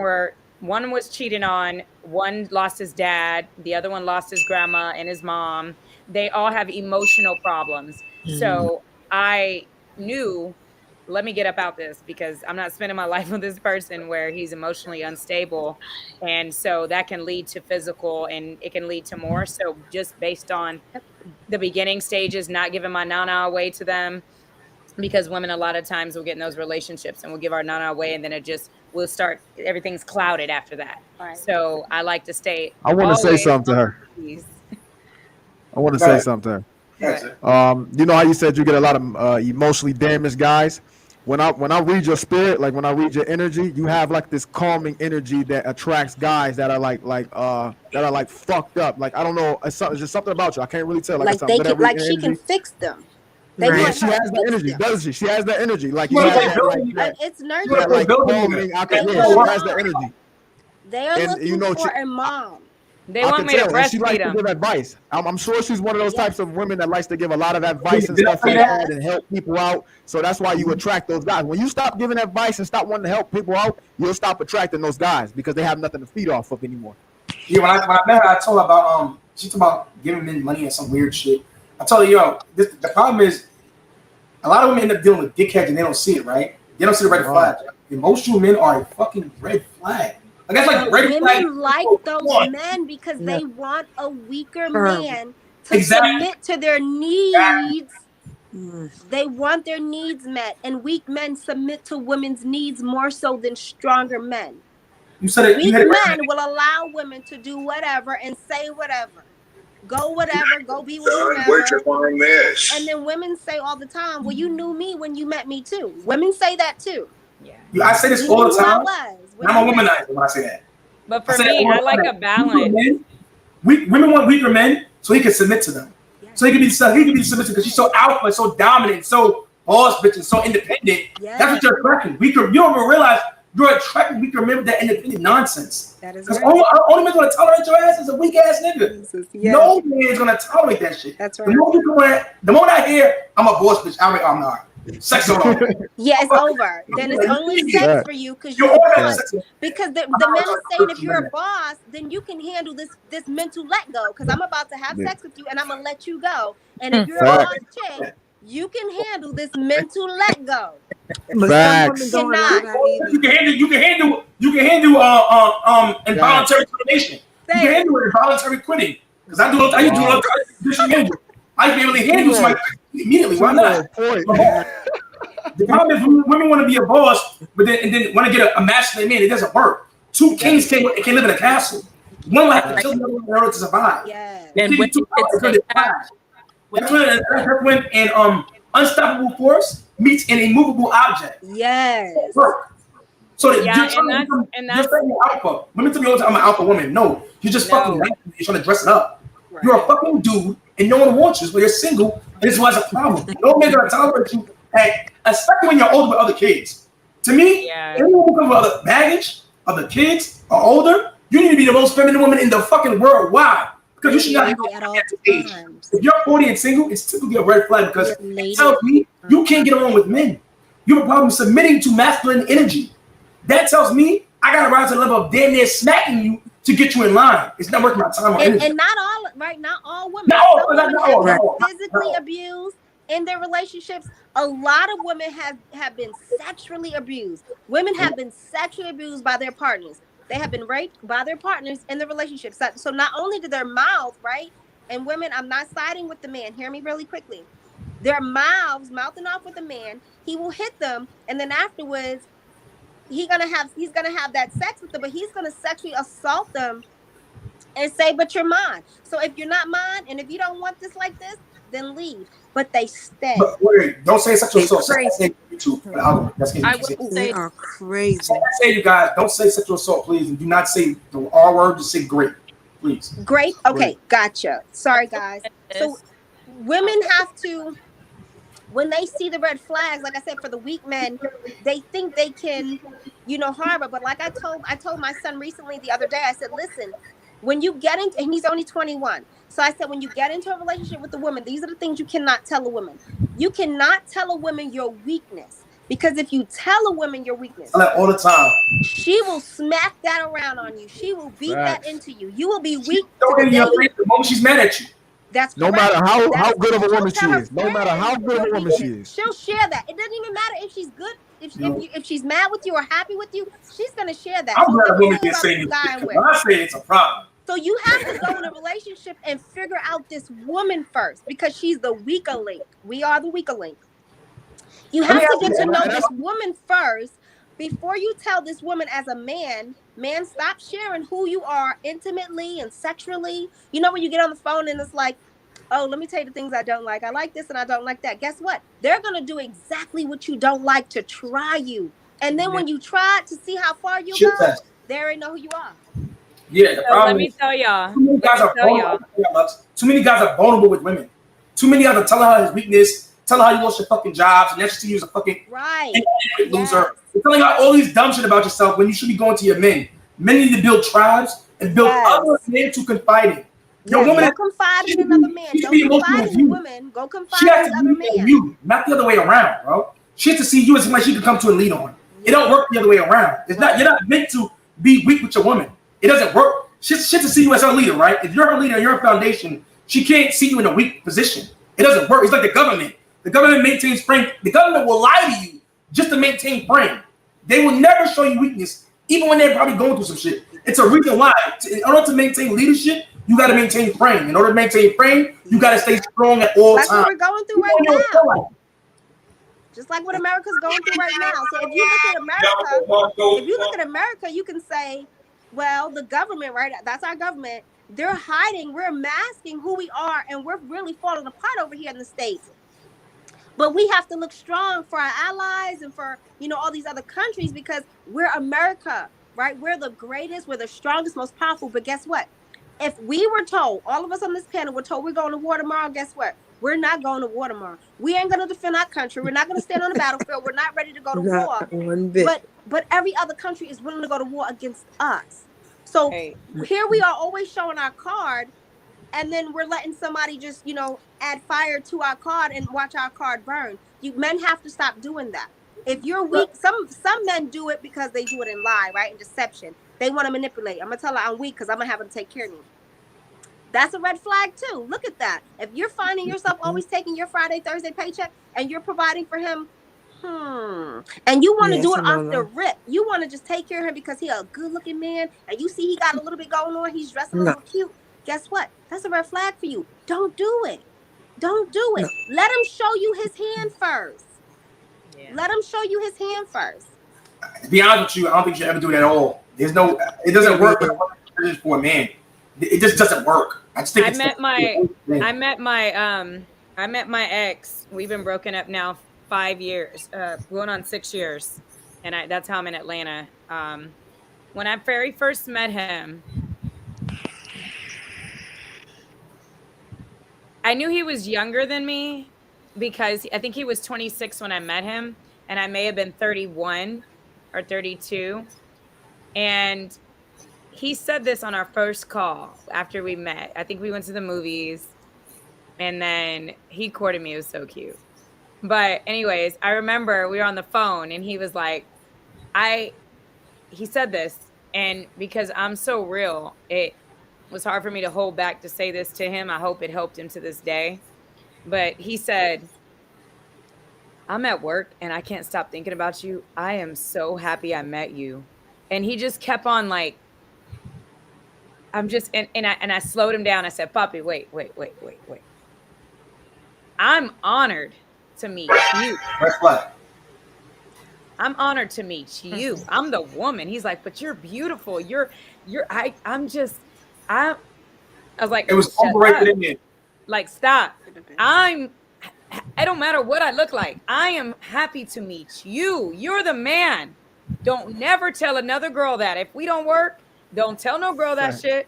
one was cheated on, one lost his dad, the other one lost his grandma and his mom. They all have emotional problems. So I knew, let me get up out this because I'm not spending my life with this person where he's emotionally unstable. And so that can lead to physical and it can lead to more. So just based on the beginning stages, not giving my nana away to them, because women a lot of times will get in those relationships and we'll give our nana away and then we'll start, everything's clouded after that. Right. So I like to stay. I want to say something to her. I want to say something to her. You know how you said you get a lot of emotionally damaged guys. When I read your spirit, like when I read your energy, you have like this calming energy that attracts guys that are like fucked up. Like I don't know, it's just something about you. I can't really tell. Like they can, like she can fix them. They yeah, want she her has to that fix energy, them. doesn't she? She has that energy. Like you Yeah. have that, like, that, It's that, nurturing. like calming. She has that energy. They are And looking you know, for a mom. They I want can me to tell, and she breastfeed likes to them. give advice. I'm sure she's one of those types of women that likes to give a lot of advice and Did I stuff say like that? that and help people out. So that's why you attract those guys. When you stop giving advice and stop wanting to help people out, you'll stop attracting those guys because they have nothing to feed off of anymore. Yeah, when I met her, I told her about she talked about giving men money and some weird shit. I told her, yo, the problem is a lot of women end up dealing with dickheads and they don't see it, right? They don't see the red flag. Emotional men are a fucking red flag. Like that's like red flag. Women like those men because they want a weaker man to submit to their needs. They want their needs met, and weak men submit to women's needs more so than stronger men. You said it. Weak men will allow women to do whatever and say whatever. Go whatever, go be with whomever. And then women say all the time, well, you knew me when you met me too. Women say that too. Yeah. I say this all the time. I'm a womanizer when I say that. But for me, I like a balance. Women want weaker men so he can submit to them. So he can be submissive because she's so alpha, so dominant, so boss bitch, and so independent. That's what you're attracting. Weaker. You don't even realize you're attracting weaker men with that independent nonsense. Because only man's gonna tolerate your ass is a weak ass nigga. No man is gonna tolerate that shit. That's right. The moment I hear I'm a boss bitch, I'm not. Sex over. Yeah, it's over. Then it's only sex for you because you're a boss. Because the men are saying if you're a boss, then you can handle this mental let go. Because I'm about to have sex with you and I'm gonna let you go. And if you're a boss chick, you can handle this mental let go. Facts. You can handle involuntary termination. You can handle involuntary quitting. Because I do I can be able to handle somebody immediately. Why not? The problem is women want to be a boss, but then want to get a masculine man. It doesn't work. Two kings can't live in a castle. One will have to kill the other in order to survive. And when that's when an unstoppable force meets an immovable object. Yes. So you're saying alpha. Women tell me all the time I'm an alpha woman. No, you're just fucking nice. You're trying to dress it up. Right. You're a fucking dude, and no one wants you. So you're single, and this was a problem. No man's gonna tolerate you, especially when you're older with other kids. To me, anyone who comes with other baggage, other kids, or older, you need to be the most feminine woman in the fucking world. Why? Because you should not be at all age. If you're 40 and single, it's typically a red flag because it tells me you can't get along with men. You have a problem submitting to masculine energy. That tells me I gotta rise to the level of damn near smacking you to get you in line. It's not worth my time or energy. And not all women. Some women have been physically abused in their relationships. A lot of women have been sexually abused. Women have been sexually abused by their partners. They have been raped by their partners in the relationship. So not only did their mouths, right? And women, I'm not siding with the man. Hear me really quickly. Their mouthing off with the man. He will hit them, and then afterwards, he's gonna have that sex with them, but he's gonna sexually assault them and say, "But you're mine." So if you're not mine, and if you don't want this like this, then leave. But they stay. But wait, don't say sexual assault. I would They are crazy. Say you guys, don't say sexual assault, please, and do not say the R word. Just say grape, please. Grape. Okay, gotcha. Sorry, guys. So women have to. When they see the red flags, like I said, for the weak men, they think they can, harbor. But like I told my son recently the other day, I said, listen, when you get into, and he's only 21. So I said, when you get into a relationship with a woman, these are the things you cannot tell a woman. You cannot tell a woman your weakness. Because if you tell a woman your weakness, all the time, she will smack that around on you. She will beat that into you. You will be weak. The moment she's mad at you. That's no matter how good of a woman she is. No matter how good of a woman she is. She'll share that. It doesn't even matter if she's good. If she's mad with you or happy with you, she's gonna share that. I'm glad a woman can say when I say it's a problem. So you have to go in a relationship and figure out this woman first because she's the weaker link. We are the weaker link. You have to get to know this woman first before you tell this woman as a man, stop sharing who you are intimately and sexually. When you get on the phone and it's like, oh, let me tell you the things I don't like. I like this and I don't like that. Guess what? They're going to do exactly what you don't like to try you. And then when you try to see how far you go, they already know who you are. Yeah, the problem let me is, tell y'all. too many guys are vulnerable. Too many guys are vulnerable with women. Too many guys are telling her his weakness, telling her you lost your fucking jobs, and then she sees you as a fucking loser. You're telling her all these dumb shit about yourself when you should be going to your men. Men need to build tribes and build other men to confide in. Your woman go confide in another man. Don't confide in the woman. Go confide in other man. You, not the other way around, bro. She has to see you as somebody she can come to and lean on. It don't work the other way around. It's not. You're not meant to be weak with your woman. It doesn't work. She has to see you as her leader, right? If you're her leader, you're her foundation. She can't see you in a weak position. It doesn't work. It's like the government. The government maintains frame. The government will lie to you just to maintain frame. They will never show you weakness, even when they're probably going through some shit. It's a reason why. In order to maintain leadership, you got to maintain frame. In order to maintain frame, you got to stay strong at all times. That's what we're going through right now. Just like what America's going through right now. So if you look at America, you can say, well, the government, right? That's our government. They're hiding. We're masking who we are, and we're really falling apart over here in the States. But we have to look strong for our allies and for, all these other countries because we're America, right? We're the greatest, we're the strongest, most powerful. But guess what? If we were told, all of us on this panel were told we're going to war tomorrow, guess what? We're not going to war tomorrow. We ain't going to defend our country. We're not going to stand on the battlefield. We're not ready to go to war. One bit. But every other country is willing to go to war against us. So here we are always showing our card, and then we're letting somebody just, add fire to our card and watch our card burn. Men have to stop doing that. If you're weak, some men do it because they do it in lie, right? In deception. They want to manipulate. I'm going to tell her I'm weak because I'm going to have her to take care of me. That's a red flag too. Look at that. If you're finding yourself always taking your Friday, Thursday paycheck and you're providing for him, and you want to do it off the rip. You want to just take care of him because he's a good looking man and you see he got a little bit going on. He's dressed a little cute. Guess what? That's a red flag for you. Don't do it. Don't do it. Let him show you his hand first. Let him show you his hand first. To be honest with you, I don't think you should ever do it at all. It doesn't work for a man. It just doesn't work. I met my ex. We've been broken up now 5 years, going on 6 years, and that's how I'm in Atlanta. When I very first met him, I knew he was younger than me because I think he was 26 when I met him, and I may have been 31 or 32, and he said this on our first call after we met. I think we went to the movies and then he courted me. It was so cute. But anyways, I remember we were on the phone and he was like, he said this, and because I'm so real, it was hard for me to hold back to say this to him. I hope it helped him to this day. But he said, I'm at work and I can't stop thinking about you. I am so happy I met you. And he just kept on like, I'm just, and I slowed him down. I said, Poppy, wait. I'm honored to meet you. I'm honored to meet you. I'm the woman. He's like, but you're beautiful. I was like, it was overrated in there. Like, stop. It don't matter what I look like. I am happy to meet you. You're the man. Don't never tell another girl that. If we don't work, don't tell no girl that shit.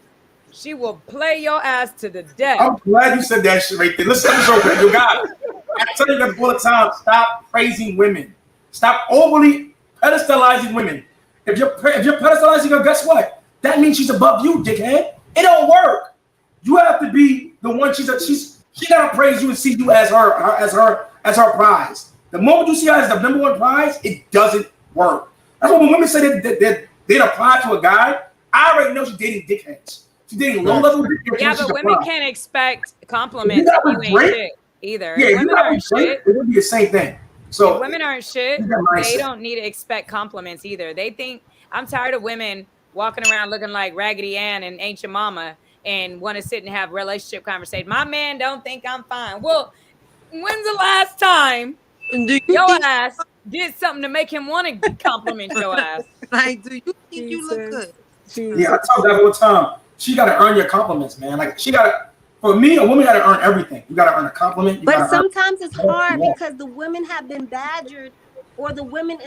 She will play your ass to the death. I'm glad you said that shit right there. Listen, you got it. I tell you that all the time. Stop praising women. Stop overly pedestalizing women. If you're pedestalizing her, guess what? That means she's above you, dickhead. It don't work. You have to be the one. She gotta praise you and see you as her prize. The moment you see her as the number one prize, it doesn't work. That's why when women say that they'd apply to a guy, I already know she's dating dickheads. She's dating low-level dickheads. Yeah, but women can't expect compliments if you ain't shit either. Yeah, women aren't shit. It would be the same thing. So if women aren't shit, they don't need to expect compliments either. They think, I'm tired of women walking around looking like Raggedy Ann and Ain't Your Mama and want to sit and have relationship conversation. My man don't think I'm fine. Well, when's the last time your ass did something to make him want to compliment your ass? Like, do you think you look good? Yeah, I tell that all the time. She got to earn your compliments, man. Like, she got to, For me, a woman got to earn everything. You got to earn a compliment. But sometimes it's hard because the women have been badgered, or the women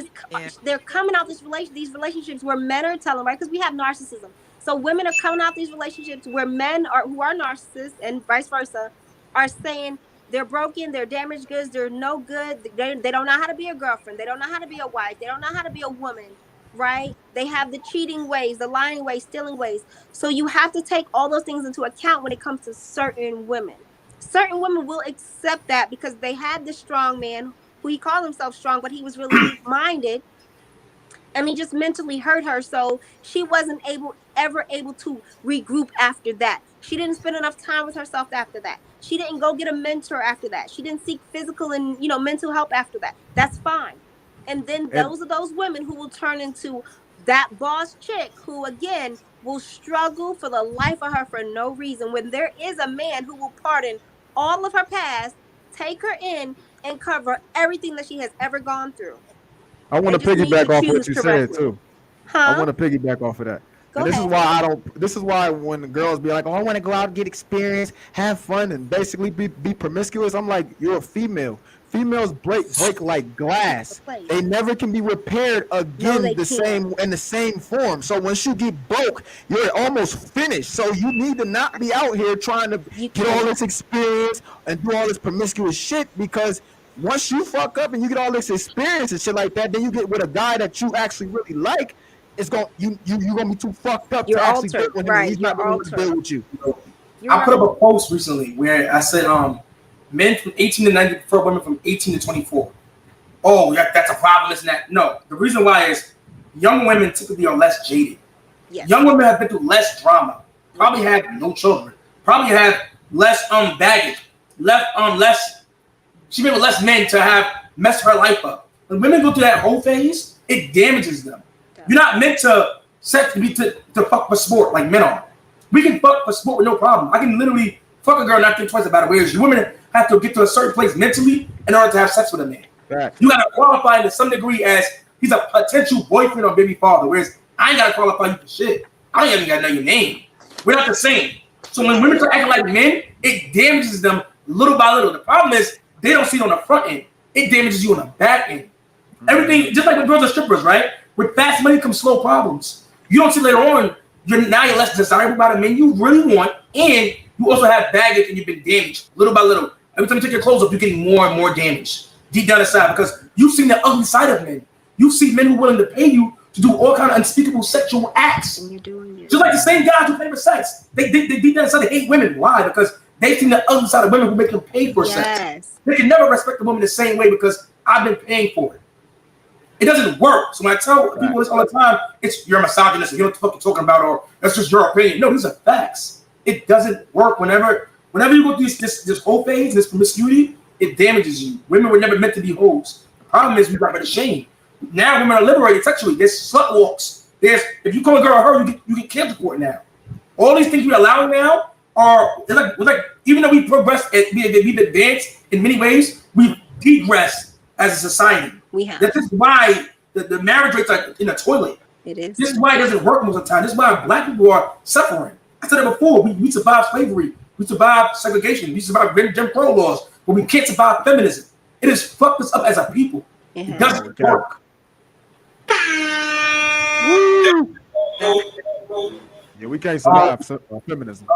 they're coming out these relationships where men are telling, right? Because we have narcissism. So women are coming out these relationships where men who are narcissists and vice versa are saying they're broken, they're damaged goods, they're no good. They don't know how to be a girlfriend. They don't know how to be a wife. They don't know how to be a woman, right? They have the cheating ways, the lying ways, stealing ways. So you have to take all those things into account when it comes to certain women. Certain women will accept that because they had this strong man who he called himself strong, but he was really weak-minded. And he just mentally hurt her. So she wasn't ever able to regroup after that. She didn't spend enough time with herself after that. She didn't go get a mentor after that. She didn't seek physical and, mental help after that. That's fine. And then those are those women who will turn into that boss chick who, again, will struggle for the life of her for no reason. When there is a man who will pardon all of her past, take her in, and cover everything that she has ever gone through. I want to piggyback off what you said too. I want to piggyback off of that. And this is why when the girls be like, "Oh, I want to go out and get experience, have fun, and basically be promiscuous," I'm like, "You're a female. Females break like glass. They never can be repaired again in the same form. So once you get broke, you're almost finished. So you need to not be out here trying to get all this experience and do all this promiscuous shit, because once you fuck up and you get all this experience and shit like that, then you get with a guy that you actually really like, it's you're gonna be too fucked up to actually deal with him. Right. He's not gonna deal with you. I put up a post recently where I said, men from 18 to 90 prefer women from 18 to 24. Oh, that's a problem, isn't that? No. The reason why is young women typically are less jaded. Yes. Young women have been through less drama, probably have no children, probably have less baggage, less. She been with less men to have messed her life up. When women go through that whole phase, it damages them. You're not meant to fuck for sport like men are. We can fuck for sport with no problem. I can literally fuck a girl and not think twice about it. Whereas you women have to get to a certain place mentally in order to have sex with a man. Right. You gotta qualify to some degree as he's a potential boyfriend or baby father. Whereas I ain't gotta qualify you for shit. I don't even gotta know your name. We're not the same. So when women start acting like men, it damages them little by little. The problem is they don't see it on the front end. It damages you on the back end. Everything, just like when girls are strippers, right? With fast money comes slow problems. You don't see later on, you're less desirable by the men you really want, and you also have baggage and you've been damaged little by little. Every time you take your clothes off, you're getting more and more damage deep down inside because you've seen the ugly side of men. You see men who are willing to pay you to do all kind of unspeakable sexual acts. And you're doing it. Just like the same guys who pay for sex. They deep down inside they hate women. Why? Because they've seen the ugly side of women who make them pay for sex. They can never respect a woman the same way because I've been paying for it. It doesn't work. So when I tell people this all the time, it's you're a misogynist, you know what the fuck you're talking about, or that's just your opinion. No, these are facts. It doesn't work. Whenever you go through this whole phase, this promiscuity, it damages you. Women were never meant to be hoes. The problem is we got rid of shame. Now women are liberated sexually. There's slut walks. If you call a girl a her, you get cancer for it now. All these things we're allowing now are like even though we progress, we've advanced in many ways, we've degressed as a society. We have. This is why the marriage rates are in the toilet. It is. This is why it doesn't work most of the time. This is why black people are suffering. I said it before. We survived slavery. We survived segregation. We survived Jim Crow laws. But we can't survive feminism. It has fucked us up as a people. It doesn't work. Yeah, we can't survive feminism.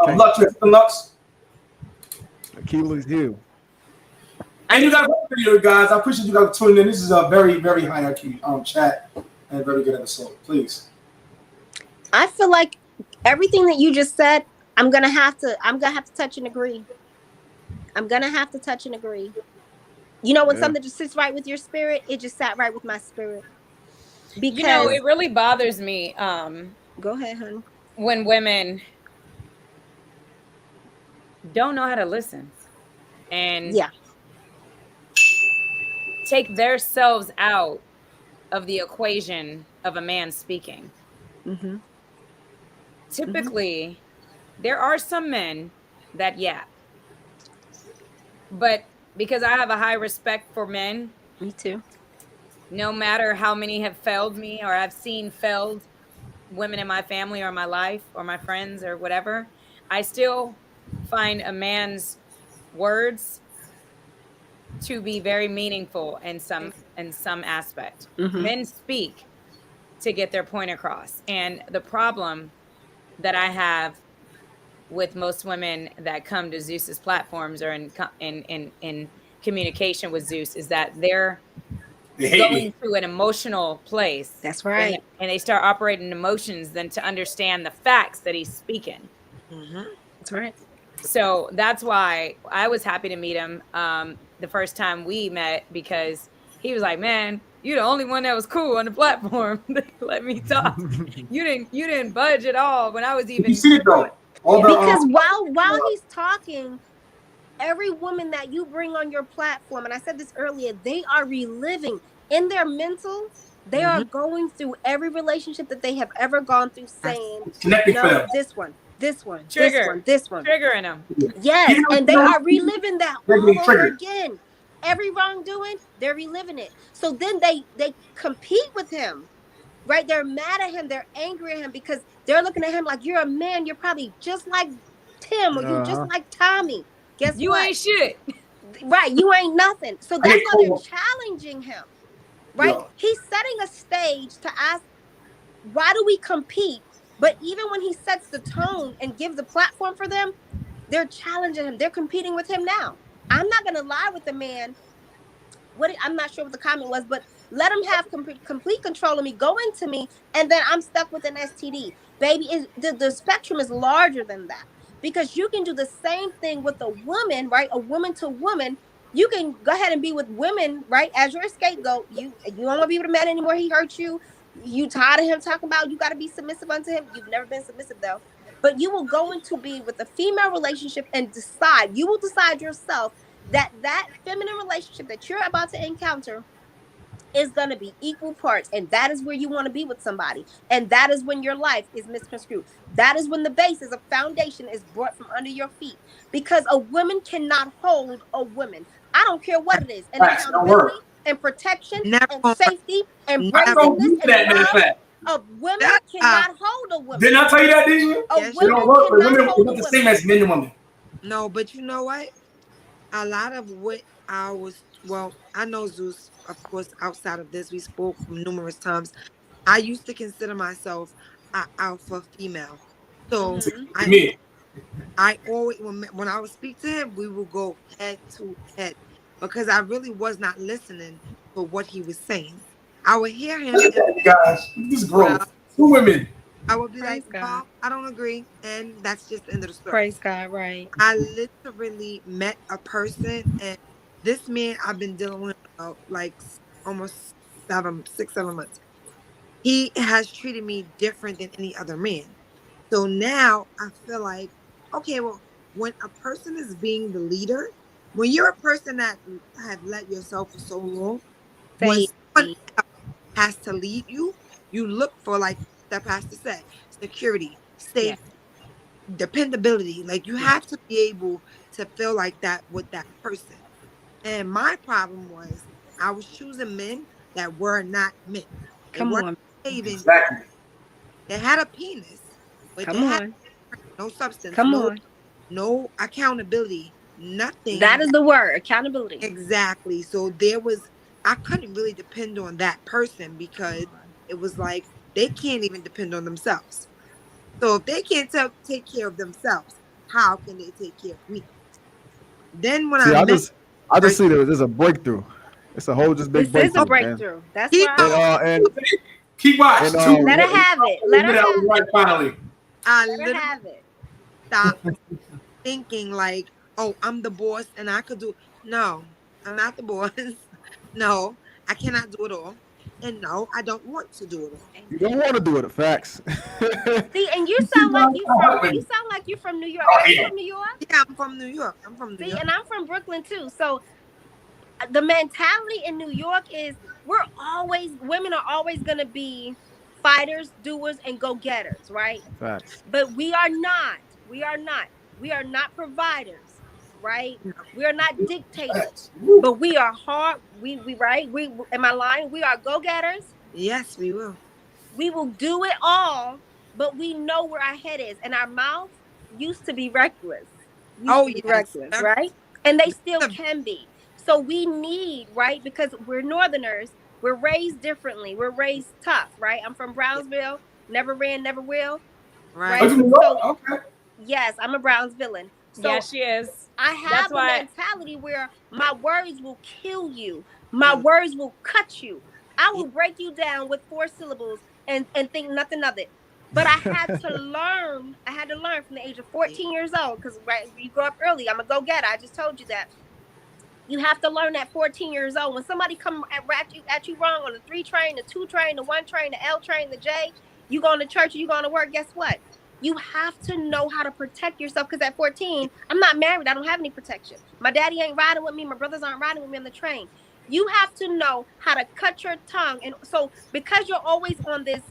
Lux. Achilles heel. And you guys, guys, I appreciate you guys tuning in. This is a very, very high IQ chat and a very good episode. Please. I feel like everything that you just said, I'm gonna have to touch and agree. I'm gonna have to touch and agree. You know, when something just sits right with your spirit, it just sat right with my spirit. Because it really bothers me. Go ahead, honey. When women don't know how to listen and take their selves out of the equation of a man speaking. Mm-hmm. Typically, there are some men that but because I have a high respect for men, me too. No matter how many have failed me or I've seen failed women in my family or my life or my friends or whatever, I still find a man's words to be very meaningful in some aspect. Men speak to get their point across. And the problem that I have with most women that come to Zeus's platforms or in communication with Zeus is that they're going through an emotional place. That's right. And they start operating emotions than to understand the facts that he's speaking. That's right. So that's why I was happy to meet him the first time we met, because he was like, man, you're the only one that was cool on the platform. Let me talk. You didn't budge at all when I was even. You see it though. Because while he's talking, every woman that you bring on your platform, and I said this earlier, they are reliving in their mental. They are going through every relationship that they have ever gone through, saying, no, this one, this one. Triggering them. Yes, and they are reliving that all over again. Every wrongdoing, they're reliving it. So then they compete with him, right? They're mad at him. They're angry at him because they're looking at him like, you're a man. You're probably just like Tim or you just like Tommy. Guess you what? Ain't shit. Right, you ain't nothing. So that's why they're challenging him, right? Yeah. He's setting a stage to ask, why do we compete? But even when he sets the tone and gives the platform for them, they're challenging him. They're competing with him now. I'm not going to lie with the man. I'm not sure what the comment was, but let him have complete control of me, go into me, and then I'm stuck with an STD. Baby, the spectrum is larger than that. Because you can do the same thing with a woman, right? A woman to woman. You can go ahead and be with women, right? As your scapegoat. You don't want to be with a man anymore. He hurt you. You tired of him talking about you got to be submissive unto him. You've never been submissive though. But you will go into be with a female relationship and decide. You will decide yourself that feminine relationship that you're about to encounter is going to be equal parts. And that is where you want to be with somebody. And that is when your life is misconstrued. That is when the basis of foundation is brought from under your feet. Because a woman cannot hold a woman. I don't care what it is. And accountability and protection and safety and brazeness and love. A woman cannot hold a woman. Didn't I tell you that, did you? A woman cannot hold a woman. The same as men and women. No, but you know what? A lot of what I know Zeus, of course, outside of this, we spoke numerous times. I used to consider myself an alpha female. So I always, when I would speak to him, we would go head to head because I really was not listening to what he was saying. I would hear him. Gosh, this growth. 2 women. I would be like, well, I don't agree. And that's just the end of the story. Praise God, right. I literally met a person, and this man I've been dealing with like almost 6-7 months. He has treated me different than any other man. So now I feel like, okay, well, when a person is being the leader, when you're a person that have let yourself for so long, when someone else has to lead you, you look for, like the pastor said, security, safety, dependability. Like you have to be able to feel like that with that person. And my problem was I was choosing men that were not men. Come on. Exactly. They had a penis, but they had no substance. No accountability, nothing. That is the word, accountability. Exactly. So I couldn't really depend on that person because it was like they can't even depend on themselves. So if they can't take care of themselves, how can they take care of me? Then when I just see there's a breakthrough. It's a whole just big breakthrough. This is a breakthrough. Man. That's right. And keep watching. Let her have it. Let her have it. Finally. I literally have it. Stop thinking like, oh, I'm the boss and I could do. No, I'm not the boss. No, I cannot do it all. And no, I don't want to do it all. You don't want to do it. Facts. See, and you sound like you're from New York. Are you from New York? Yeah, I'm from New York. See, and I'm from Brooklyn too. So the mentality in New York is women are always gonna be fighters, doers, and go-getters, right? Facts. But we are not. We are not providers, right? We are not dictators. But we are hard. We right? Am I lying? We are go-getters. Yes, we will. We will do it all, but we know where our head is. And our mouth used to be reckless. Oh, used to be yes. reckless, right? And they still can be. So we need, right? Because we're Northerners, we're raised differently. We're raised tough, right? I'm from Brownsville, never ran, never will, Right. Oh, right? you know what? So Okay. yes, I'm a Brownsvillian. So Yeah, she is. I That's have a why. mentality where my words will kill you. My words will cut you. I will break you down with 4 syllables and think nothing of it. But I had to learn. I had to learn from the age of 14 years old because right, you grow up early. I'm a go-getter. I just told you that. You have to learn at 14 years old. When somebody come at you wrong on the 3 train, the 2 train, the 1 train, the L train, the J, you going to church, you going to work, guess what? You have to know how to protect yourself because at 14, I'm not married. I don't have any protection. My daddy ain't riding with me. My brothers aren't riding with me on the train. You have to know how to cut your tongue. And so because you're always on this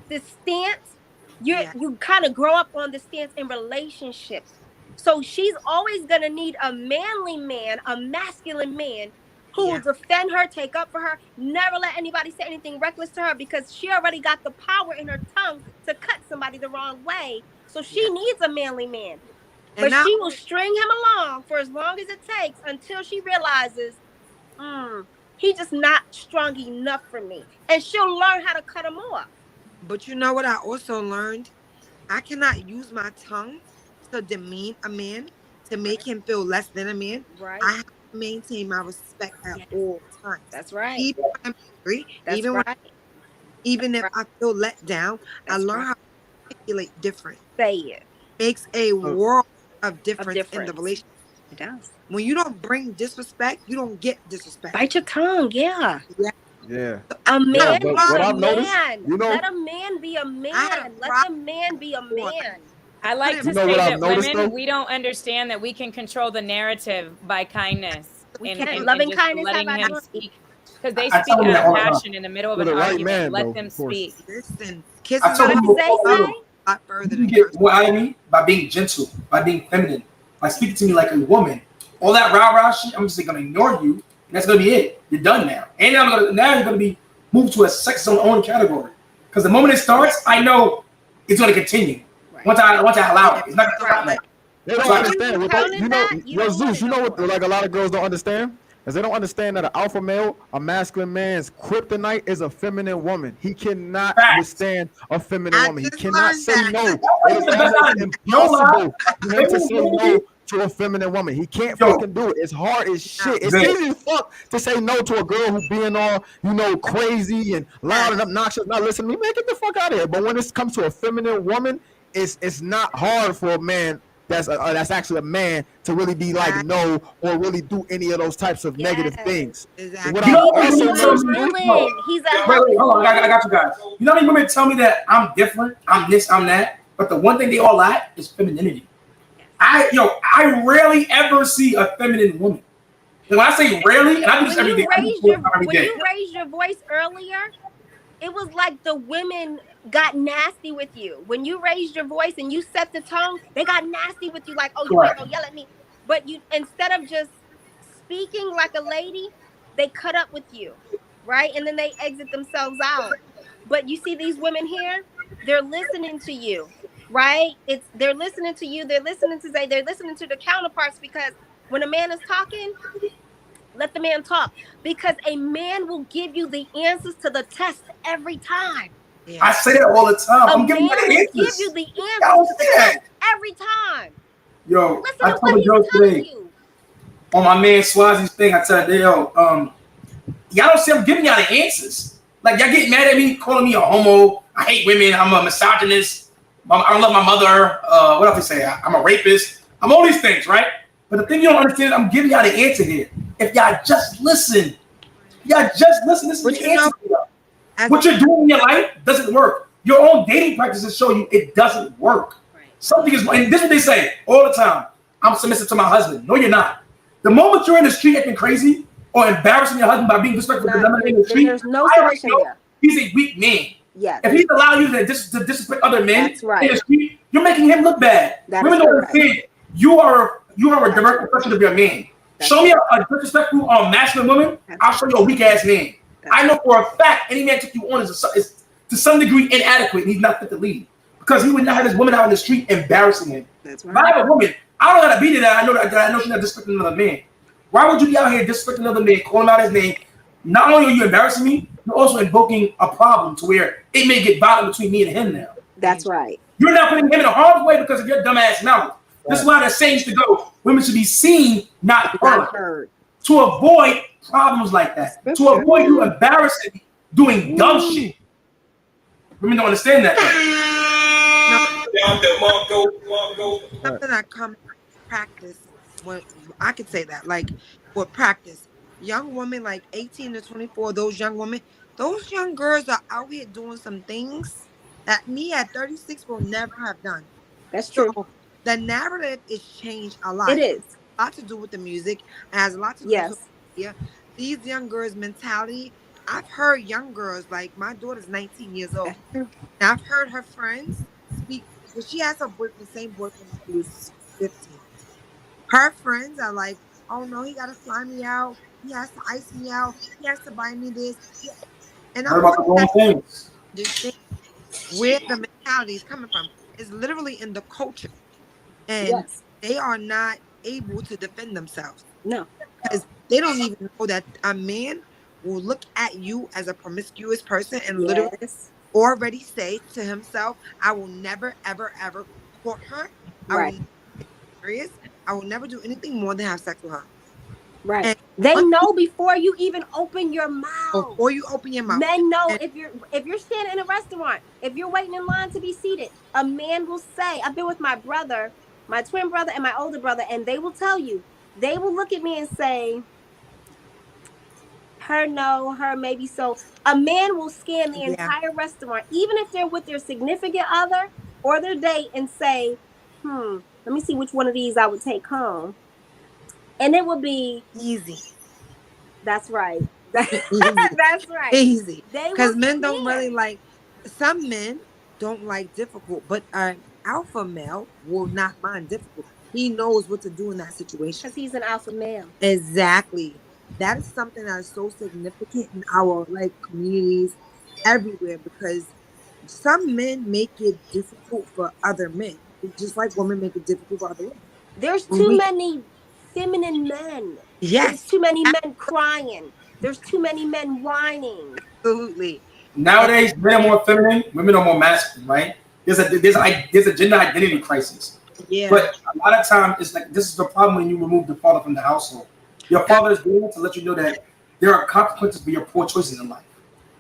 stance, you kind of grow up on this stance in relationships. So she's always going to need a manly man, a masculine man who will defend her, take up for her, never let anybody say anything reckless to her because she already got the power in her tongue to cut somebody the wrong way. So she needs a manly man. But she will string him along for as long as it takes until she realizes, he's just not strong enough for me. And she'll learn how to cut him off. But you know what I also learned? I cannot use my tongue to demean a man, to make him feel less than a man. Right. I have to maintain my respect at all times. That's right. Even when I'm angry, even if I feel let down, I learn how to articulate different. Say it. Makes a world of difference in the relationship. It does. When you don't bring disrespect, you don't get disrespect. Bite your tongue, Yeah. A man be what a I've noticed, man. you know, Let a man be a man. Let the man be a man. I like to say that women, we don't understand that we can control the narrative by kindness. We and, can. Loving just kindness, letting have I him done? speak. Because they I speak tell them that out all of the time. passion in the middle of For an the right argument. man, Let though, them of course. speak. Listen, I kissing tell them a lot further than cursing. what I mean by being gentle, by being feminine, by speaking to me like a woman. All that rah-rah shit, I'm just gonna ignore you, and that's gonna be it. You're done now. And now you're gonna be moved to a sex zone own category. Because the moment it starts, I know it's gonna continue. Right. Once I allow it, it's not gonna stop now. They don't So I understand. you What counted you know, that, you don't want Zeus, it you no know what? more. Like a lot of girls don't understand, is they don't understand that an alpha male, a masculine man's kryptonite is a feminine woman. He cannot withstand a feminine woman. He cannot say no. It is almost impossible for him to say no to a feminine woman. He can't fucking do it. It's hard as shit. It's easy as fuck to say no to a girl who being all, crazy and loud and obnoxious, not listening to me. Man, get the fuck out of here. But when it comes to a feminine woman, it's not hard for a man that's actually a man to really be like no or really do any of those types of negative things. Exactly. What I also noticed, He's a Wait, hold on, I got you guys. You know how many women tell me that I'm different, I'm this, I'm that, but the one thing they all lack is femininity. I rarely ever see a feminine woman. And when I say rarely, and I do this every day. When you raised your voice earlier, it was like the women got nasty with you. When you raised your voice and you set the tone, they got nasty with you, like, oh, you ain't gonna yell at me. But you, instead of just speaking like a lady, they cut up with you, right? And then they exit themselves out. But you see these women here, they're listening to you, right? They're listening to you, they're listening to the counterparts, because when a man is talking, let the man talk, because a man will give you the answers to the test every time. Yeah. I say that all the time. I'm giving you the answers. Give you the answers to the test every time. Yo, listen I to told what a girl today you. On my man Swazi's thing. I said, y'all don't see I'm giving y'all the answers. Like, y'all get mad at me, calling me a homo. I hate women. I'm a misogynist. I don't love my mother. What else they say? I'm a rapist. I'm all these things, right? But the thing you don't understand, I'm giving y'all the answer here. If y'all just listen, this is the answer. What you're doing in your life doesn't work. Your own dating practices show you it doesn't work. Right. Something is, and this is what they say all the time. I'm submissive to my husband. No, you're not. The moment you're in the street acting crazy or embarrassing your husband by being disrespectful to them in the street, there's no submission there. He's a weak man. Yeah. If he's allowing you to disrespect other men right. in the street, you're making him look bad. Women don't understand. You are a direct reflection of your man. Show me a disrespectful masculine woman, I'll show you a weak ass man. I know for a fact any man took you on is to some degree inadequate, and he's not fit to lead, because he would not have his woman out in the street embarrassing him. That's right. If I have a woman I don't gotta be there. I know she's not disrespecting another man. Why would you be out here disrespecting another man, calling out his name? Not only are you embarrassing me, you're also invoking a problem to where it may get violent between me and him now. That's right. You're not putting him in a harm's way because of your dumbass mouth. That's why the saying to go, women should be seen, not heard. To avoid problems like that. To avoid you embarrassing, doing dumb shit. Women don't understand that. Something I come practice when I could say that, like with practice. Young women like 18 to 24, those young women, those young girls are out here doing some things that me at 36 will never have done. That's true. So the narrative is changed a lot. It is. A lot to do with the music. It has a lot to do with media. These young girls' mentality. I've heard young girls, like my daughter's 19 years old. And I've heard her friends speak, because she has her boyfriend, same boyfriend she was 15. Her friends are like, oh no, he gotta fly me out. He has to ice me out. He has to buy me this. And I'm about the wrong things. Where the mentality is coming from is literally in the culture. And they are not able to defend themselves. No. Because they don't even know that a man will look at you as a promiscuous person and literally already say to himself, I will never, ever, ever court her. I will never be serious. I will never do anything more than have sex with her. Right. And they know before you even open your mouth. Before you open your mouth. Men know if you're standing in a restaurant, if you're waiting in line to be seated, a man will say, I've been with my brother, my twin brother and my older brother, and they will tell you, they will look at me and say, her no, her maybe so. A man will scan the entire restaurant, even if they're with their significant other or their date, and say, let me see which one of these I would take home. And it will be easy. That's right. That's right. Easy. Because men don't really like, some men don't like difficult, but an alpha male will not mind difficult. He knows what to do in that situation. Because he's an alpha male. Exactly. That is something that is so significant in our communities everywhere, because some men make it difficult for other men, just like women make it difficult for other women. There's too many feminine men. Yes. There's too many men crying. There's too many men whining. Absolutely. Nowadays, men are more feminine, women are more masculine, right? There's a gender identity crisis. Yeah. But a lot of times, it's like this is the problem when you remove the father from the household. Your father is there to let you know that there are consequences for your poor choices in life.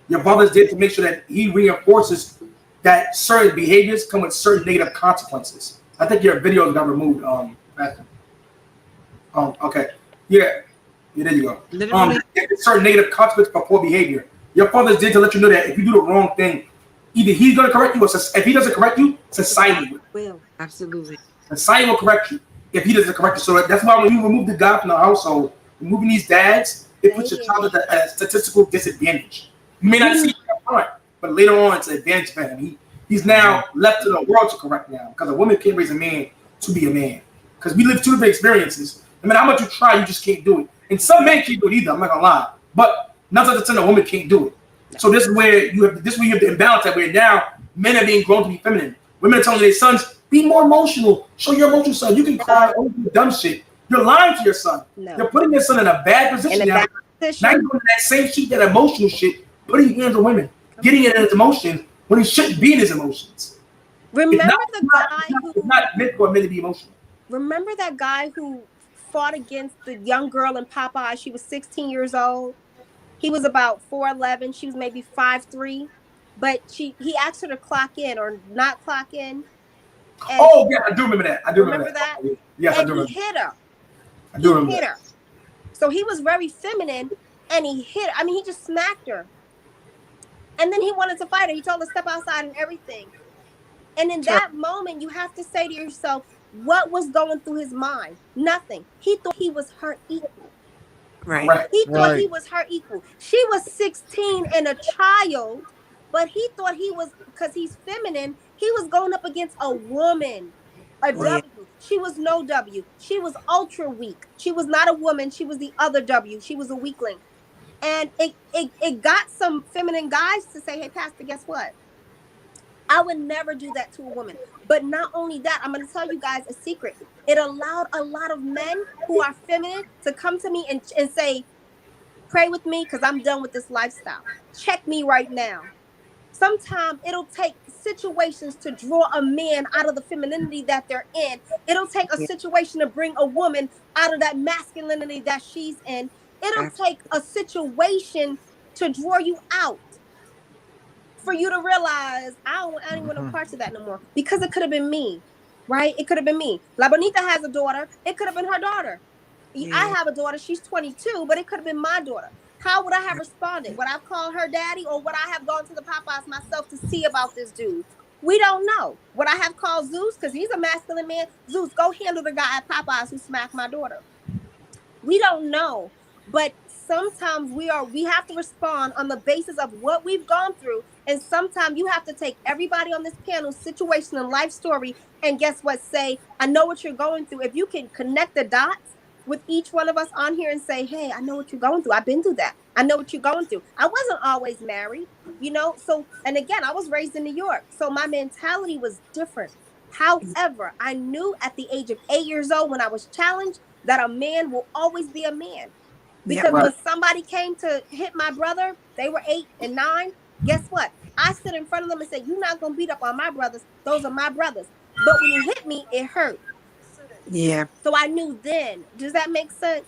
Your father is there to make sure that he reinforces that certain behaviors come with certain negative consequences. I think your video got removed. Okay. Yeah, there you go. There's certain negative consequences for poor behavior. Your father is there to let you know that if you do the wrong thing, either he's going to correct you, or if he doesn't correct you, society will. Absolutely. Society will correct you if he doesn't correct you. So that's why when you remove the guy from the household, removing these dads, it puts your child at a statistical disadvantage. You may not see it up front, but later on it's an advantage for him. He's now left to the world to correct now, because a woman can't raise a man to be a man. Because we live two different experiences. No matter how much you try, you just can't do it. And some men can't do it either, I'm not gonna lie. But 9 times out of 10, a woman can't do it. So this is where you have the imbalance, that where now men are being grown to be feminine. Women are telling their sons, be more emotional. Show your emotional son. You can cry over dumb shit. You're lying to your son. No. You're putting your son in a bad position now. Now you're doing that same shit, that emotional shit, putting your hands on women, getting in his emotions when he shouldn't be in his emotions. Remember it's not meant for men to be emotional. Remember that guy who fought against the young girl in Popeye? She was 16 years old. He was about 4'11". She was maybe 5'3". But he asked her to clock in or not clock in. Oh yeah, I do remember that. I do remember that. Yes, and I do remember. He hit her. I do remember. Hit her. So he was very feminine, and he hit her. I mean, he just smacked her. And then he wanted to fight her. He told her to step outside and everything. And in that moment, you have to say to yourself, what was going through his mind? Nothing. He thought he was her equal. Right. He thought he was her equal. She was 16 and a child, but he thought he was, because he's feminine, he was going up against a woman. A W. She was no W. She was ultra weak. She was not a woman. She was the other W. She was a weakling. And it got some feminine guys to say, hey, Pastor, guess what? I would never do that to a woman. But not only that, I'm going to tell you guys a secret. It allowed a lot of men who are feminine to come to me and say, pray with me because I'm done with this lifestyle. Check me right now. Sometimes it'll take situations to draw a man out of the femininity that they're in. It'll take a situation to bring a woman out of that masculinity that she's in. It'll take a situation to draw you out for you to realize I don't want anyone a part of that no more, because it could have been me, right? It could have been me. La Bonita has a daughter. It could have been her daughter. I have a daughter. She's 22, but it could have been my daughter. How would I have responded? Would I have called her daddy, or would I have gone to the Popeyes myself to see about this dude? We don't know. Would I have called Zeus, because he's a masculine man? Zeus, go handle the guy at Popeyes who smacked my daughter. We don't know. But sometimes we have to respond on the basis of what we've gone through. And sometimes you have to take everybody on this panel's situation and life story and guess what? Say, I know what you're going through. If you can connect the dots with each one of us on here and say, hey, I know what you're going through. I've been through that. I know what you're going through. I wasn't always married, So, and again, I was raised in New York. So my mentality was different. However, I knew at the age of 8 years old when I was challenged that a man will always be a man. Because when somebody came to hit my brother, they were 8 and 9. Guess what? I stood in front of them and said, you're not going to beat up on my brothers. Those are my brothers. But when you hit me, it hurt. Yeah. So I knew then. Does that make sense?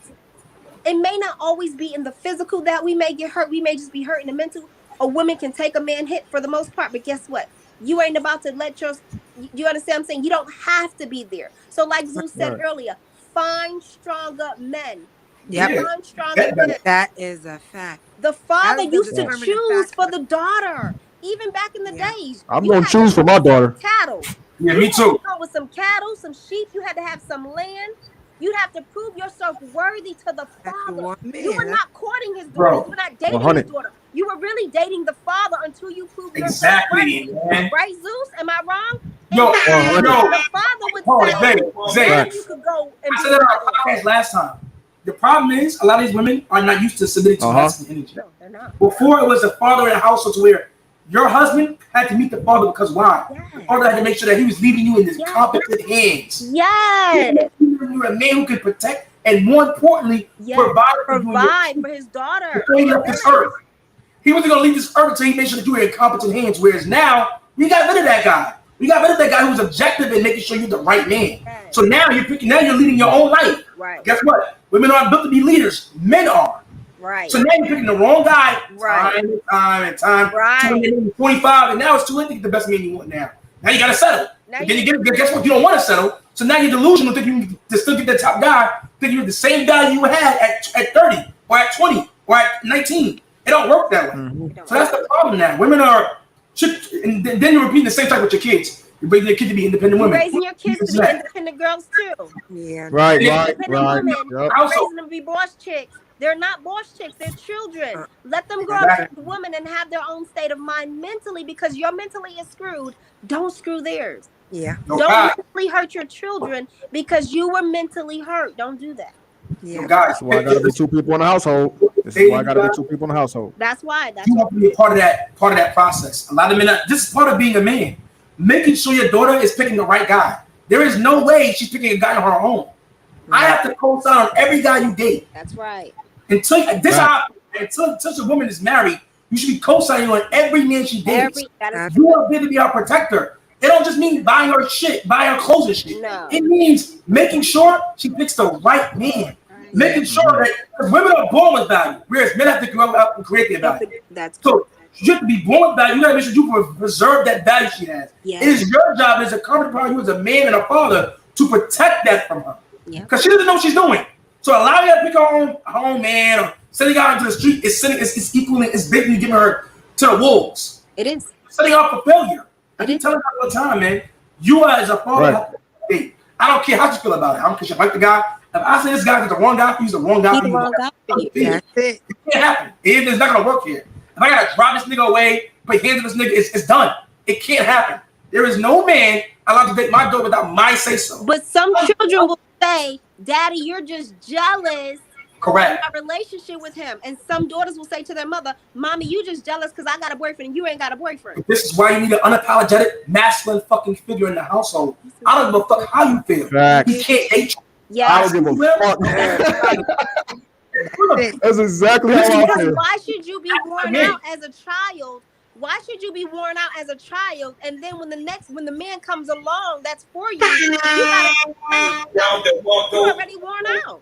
It may not always be in the physical that we may get hurt. We may just be hurt in the mental. A woman can take a man hit for the most part. But guess what? You ain't about to let you understand what I'm saying? You don't have to be there. So like Zeus said earlier, find stronger men. Yep. Find stronger men. That is a fact. The father used to choose for the daughter. Even back in the days. I'm going to choose for my daughter. Cattle. Yeah, me too. With some cattle, some sheep, you had to have some land. You'd have to prove yourself worthy to the father. You were not courting his daughter. You were not dating his daughter. You were really dating the father until you proved yourself worthy. Right, Zeus? Am I wrong? The father would say, you could go and I said that on our podcast last time. The problem is, a lot of these women are not used to submitting to masculine energy. No, they're not. Before, it was the father in the household to where your husband had to meet the father because why? The father had to make sure that he was leaving you in his competent hands. Yes. You're a man who can protect and, more importantly, provide for his daughter. Before he left this earth. He wasn't going to leave this earth until he made sure that you were in competent hands. Whereas now, we got rid of that guy. We got rid of that guy who was objective and making sure you're the right man. Right. So now you're leading your own life. Right. Guess what? Women aren't built to be leaders. Men are. Right. So now you're picking the wrong guy. Right. Time. Right. 25, and now it's too late to get the best man you want now. Now you got to settle. Then guess what? You don't want to settle. So now you're delusional, thinking you can still get that top guy, thinking you're the same guy you had at 30 or at 20 or at 19. It don't work that way. Mm-hmm. So that's the problem now. Women are, and then you're repeating the same type with your kids. You're raising your kids to be independent women. You're raising your kids to be independent girls too. Yeah. Right. Women, raising them to be boss chicks. They're not boss chicks. They're children. Let them grow up as women and have their own state of mind mentally, because your mentally is screwed. Don't screw theirs. Yeah. Don't mentally hurt your children because you were mentally hurt. Don't do that. Yeah. That's why I gotta be 2 people in the household. This is why I gotta be 2 people in the household. That's why. You want to be a part of that process. A lot of men. This is part of being a man. Making sure your daughter is picking the right guy. There is no way she's picking a guy on her own. I have to co-sign on every guy you date. That's right. Until a woman is married, you should be co-signing on every man she dates. You are there to be her protector. It don't just mean buying her shit, buying her clothes and shit. No. It means making sure she picks the right man. Making sure that women are born with value, whereas men have to grow up and create their value. So you have to be born with value. You got to make sure you preserve that value she has. Yes. It is your job as a common part of you as a man and a father to protect that from her. Because she doesn't know what she's doing. So allowing her to pick her own man or sending her out into the street is equaling, it's basically giving her to the wolves. It is. Setting her up for failure. I keep telling her all the time, man, you as a father have to date. I don't care how you feel about it. I don't care if you like the guy. If I say this guy is the wrong guy, he's the wrong guy. That's it. It can't happen. It's not going to work here. If I got to drive this nigga away, put hands on this nigga, it's done. It can't happen. There is no man allowed to date my daughter without my say-so. But some children will say, Daddy, you're just jealous Correct. a relationship with him. And some daughters will say to their mother, "Mommy, you just jealous because I got a boyfriend and you ain't got a boyfriend." This is why you need an unapologetic, masculine fucking figure in the household. I don't give a fuck how you feel. Facts. You can't date. I don't give a fuck. That's exactly how I Because feel. why should you be worn out as a child? Why should you be worn out as a child? And then when the man comes along that's for you, you you're already worn out.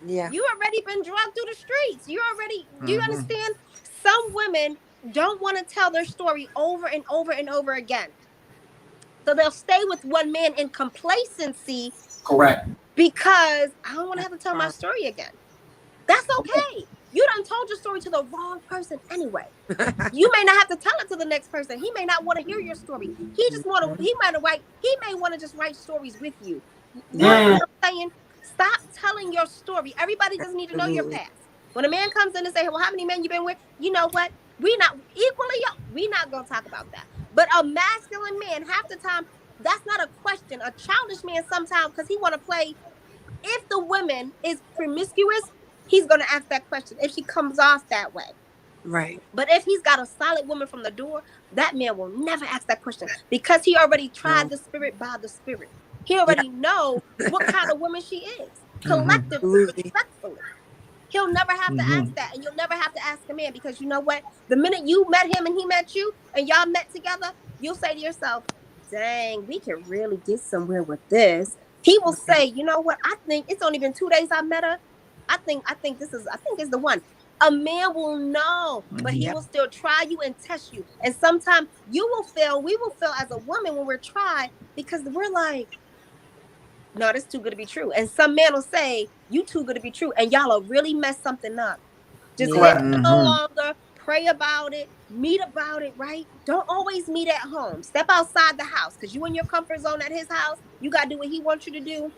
Yeah. You already been drugged through the streets. You already, do you understand? Some women don't want to tell their story over and over and over again. So they'll stay with one man in complacency. Correct. Because I don't want to have to tell my story again. That's okay. You done told your story to the wrong person anyway. You may not have to tell it to the next person. He may not want to hear your story. He may want to just write stories with you. You know what I'm saying? Stop telling your story. Everybody doesn't need to know your past. When a man comes in and say, "Well, how many men you been with?" You know what? We not gonna talk about that. But a masculine man, half the time, that's not a question. A childish man sometimes, because he want to play. If the woman is promiscuous, he's gonna ask that question if she comes off that way. Right. But if he's got a solid woman from the door, that man will never ask that question because he already tried the spirit by the spirit. He already know what kind of woman she is. Collectively, respectfully. He'll never have to ask that, and you'll never have to ask a man because you know what? The minute you met him and he met you, and y'all met together, you'll say to yourself, "Dang, we can really get somewhere with this." He will say, "You know what? I think it's only been 2 days I met her. I think it's the one." A man will know, but he will still try you and test you. And sometimes we will fail as a woman when we're tried because we're like, "No, this is too good to be true." And some man will say, "You too good to be true," and y'all will really mess something up. Just live a little longer, pray about it, meet about it, right? Don't always meet at home. Step outside the house because you in your comfort zone at his house. You got to do what he wants you to do.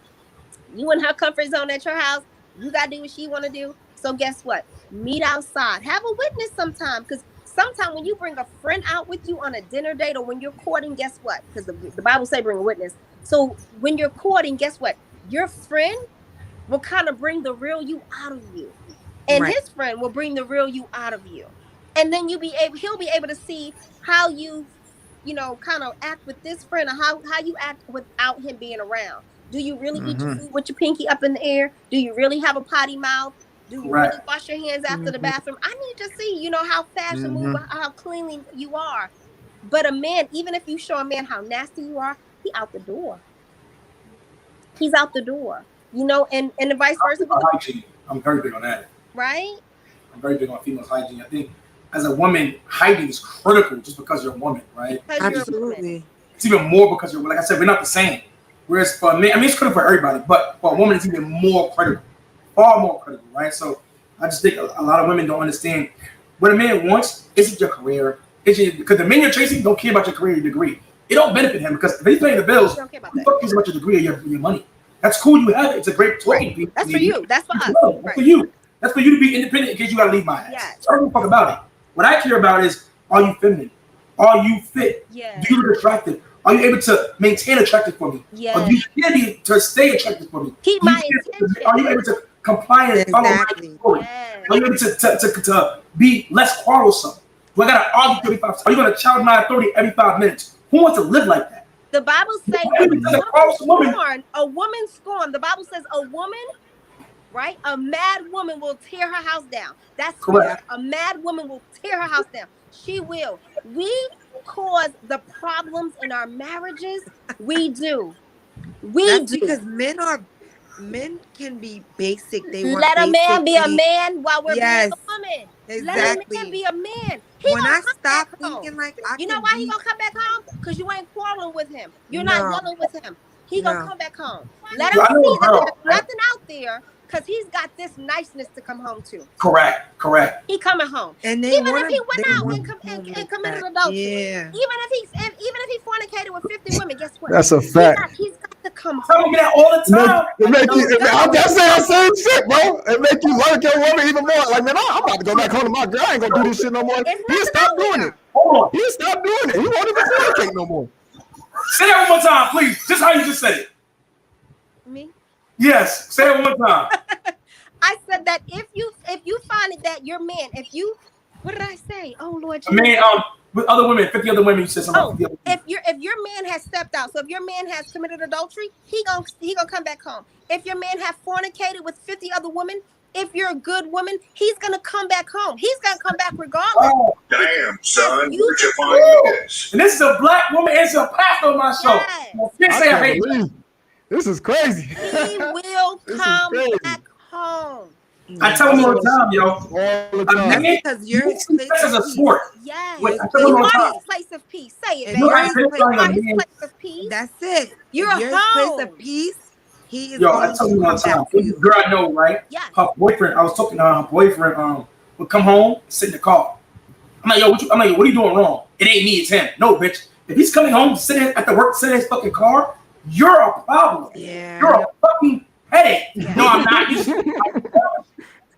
You in her comfort zone at your house. You got to do what she want to do. So guess what? Meet outside. Have a witness sometime because sometimes when you bring a friend out with you on a dinner date or when you're courting, guess what? Because the Bible say bring a witness. So when you're courting, guess what? Your friend will kind of bring the real you out of you. And his friend will bring the real you out of you. And then he'll be able to see how you kind of act with this friend or how you act without him being around. Do you really eat your food with your pinky up in the air? Do you really have a potty mouth? Do you really wash your hands after the bathroom? I need to see, how fast you move, how cleanly you are. But a man, even if you show a man how nasty you are, he out the door. He's out the door. And the vice versa. I'm very big on that. Right? I'm very big on female hygiene. I think as a woman, hygiene is critical just because you're a woman, right? Absolutely. It's even more because like I said, we're not the same. Whereas for me, it's critical for everybody, but for a woman, it's even more critical, far more critical, right? So I just think a lot of women don't understand what a man wants isn't your career. Because the men you're chasing don't care about your career, your degree. It don't benefit him because if he's paying the bills, who cares about your degree or your money? That's cool, you have it. It's a great talking piece. That's for you. That's for us. That's for you. That's for you to be independent in case you gotta leave my ass. Yes. I don't give a fuck about it. What I care about is, are you feminine? Are you fit? Yes. Do you look attractive? Are you able to maintain attractive for me? Yes. Are you able to stay attractive for me? Keep my attention. Are you able to comply and follow my story? Yes. Are you able to be less quarrelsome? Do I gotta argue 35 times? Are you gonna challenge my authority every 5 minutes? Who wants to live like that? The Bible says a woman scorned. The Bible says a woman, right? A mad woman will tear her house down. That's correct. A mad woman will tear her house down. She will. We cause the problems in our marriages. We do. That's do. Because men can be basic. They want let a man be a man while we're being a woman. Exactly. Let a man be a man. When I stop thinking like you know why he gonna come back home? Because you ain't quarreling with him. You're not yelling with him. He gonna come back home. Let him see that there's nothing out there because he's got this niceness to come home to. Correct. He coming home. And even if he went out and committed adultery. Yeah. Even if he fornicated with 50 women, guess what? That's a fact. He's got to come home. Tell me that all the time. I'm just saying the same shit, bro. It make you like your woman even more. Like, man, I'm about to go back home to my girl. I ain't gonna do this shit no more. He'll stop doing it. He'll stop doing it. He won't even fornicate no more. Say that one more time, please. Just how you just said it. Me? Yes. Say it one more time. I said that if you find it that your man, what did I say? Oh Lord Jesus. Man, with other women, 50 other women, you said something. Oh, if your man has stepped out, so if your man has committed adultery, he gonna come back home. If your man have fornicated with 50 other women, if you're a good woman, he's gonna come back home. He's gonna come back regardless. Oh, damn, son, where'd you find this? And this is a black woman. It's a pastor on my show. Yes. This is crazy. He will come back home. I tell him all the time, yo. All the time. That's because you're his place as a sport. Yes. Wait, you are his place of peace. Say it, baby. You are his place of peace. That's it. You're his home. Place of peace. He is. Yo, I tell you all the time. Girl, I know, right? Yeah. Her boyfriend. I was talking to her boyfriend. Would come home, sit in the car. I'm like, yo, what are you doing wrong? It ain't me, it's him. No, bitch. If he's coming home, sitting at the work, sitting in his fucking car, you're a problem. Yeah. You're a fucking headache. Yeah. No, I'm not.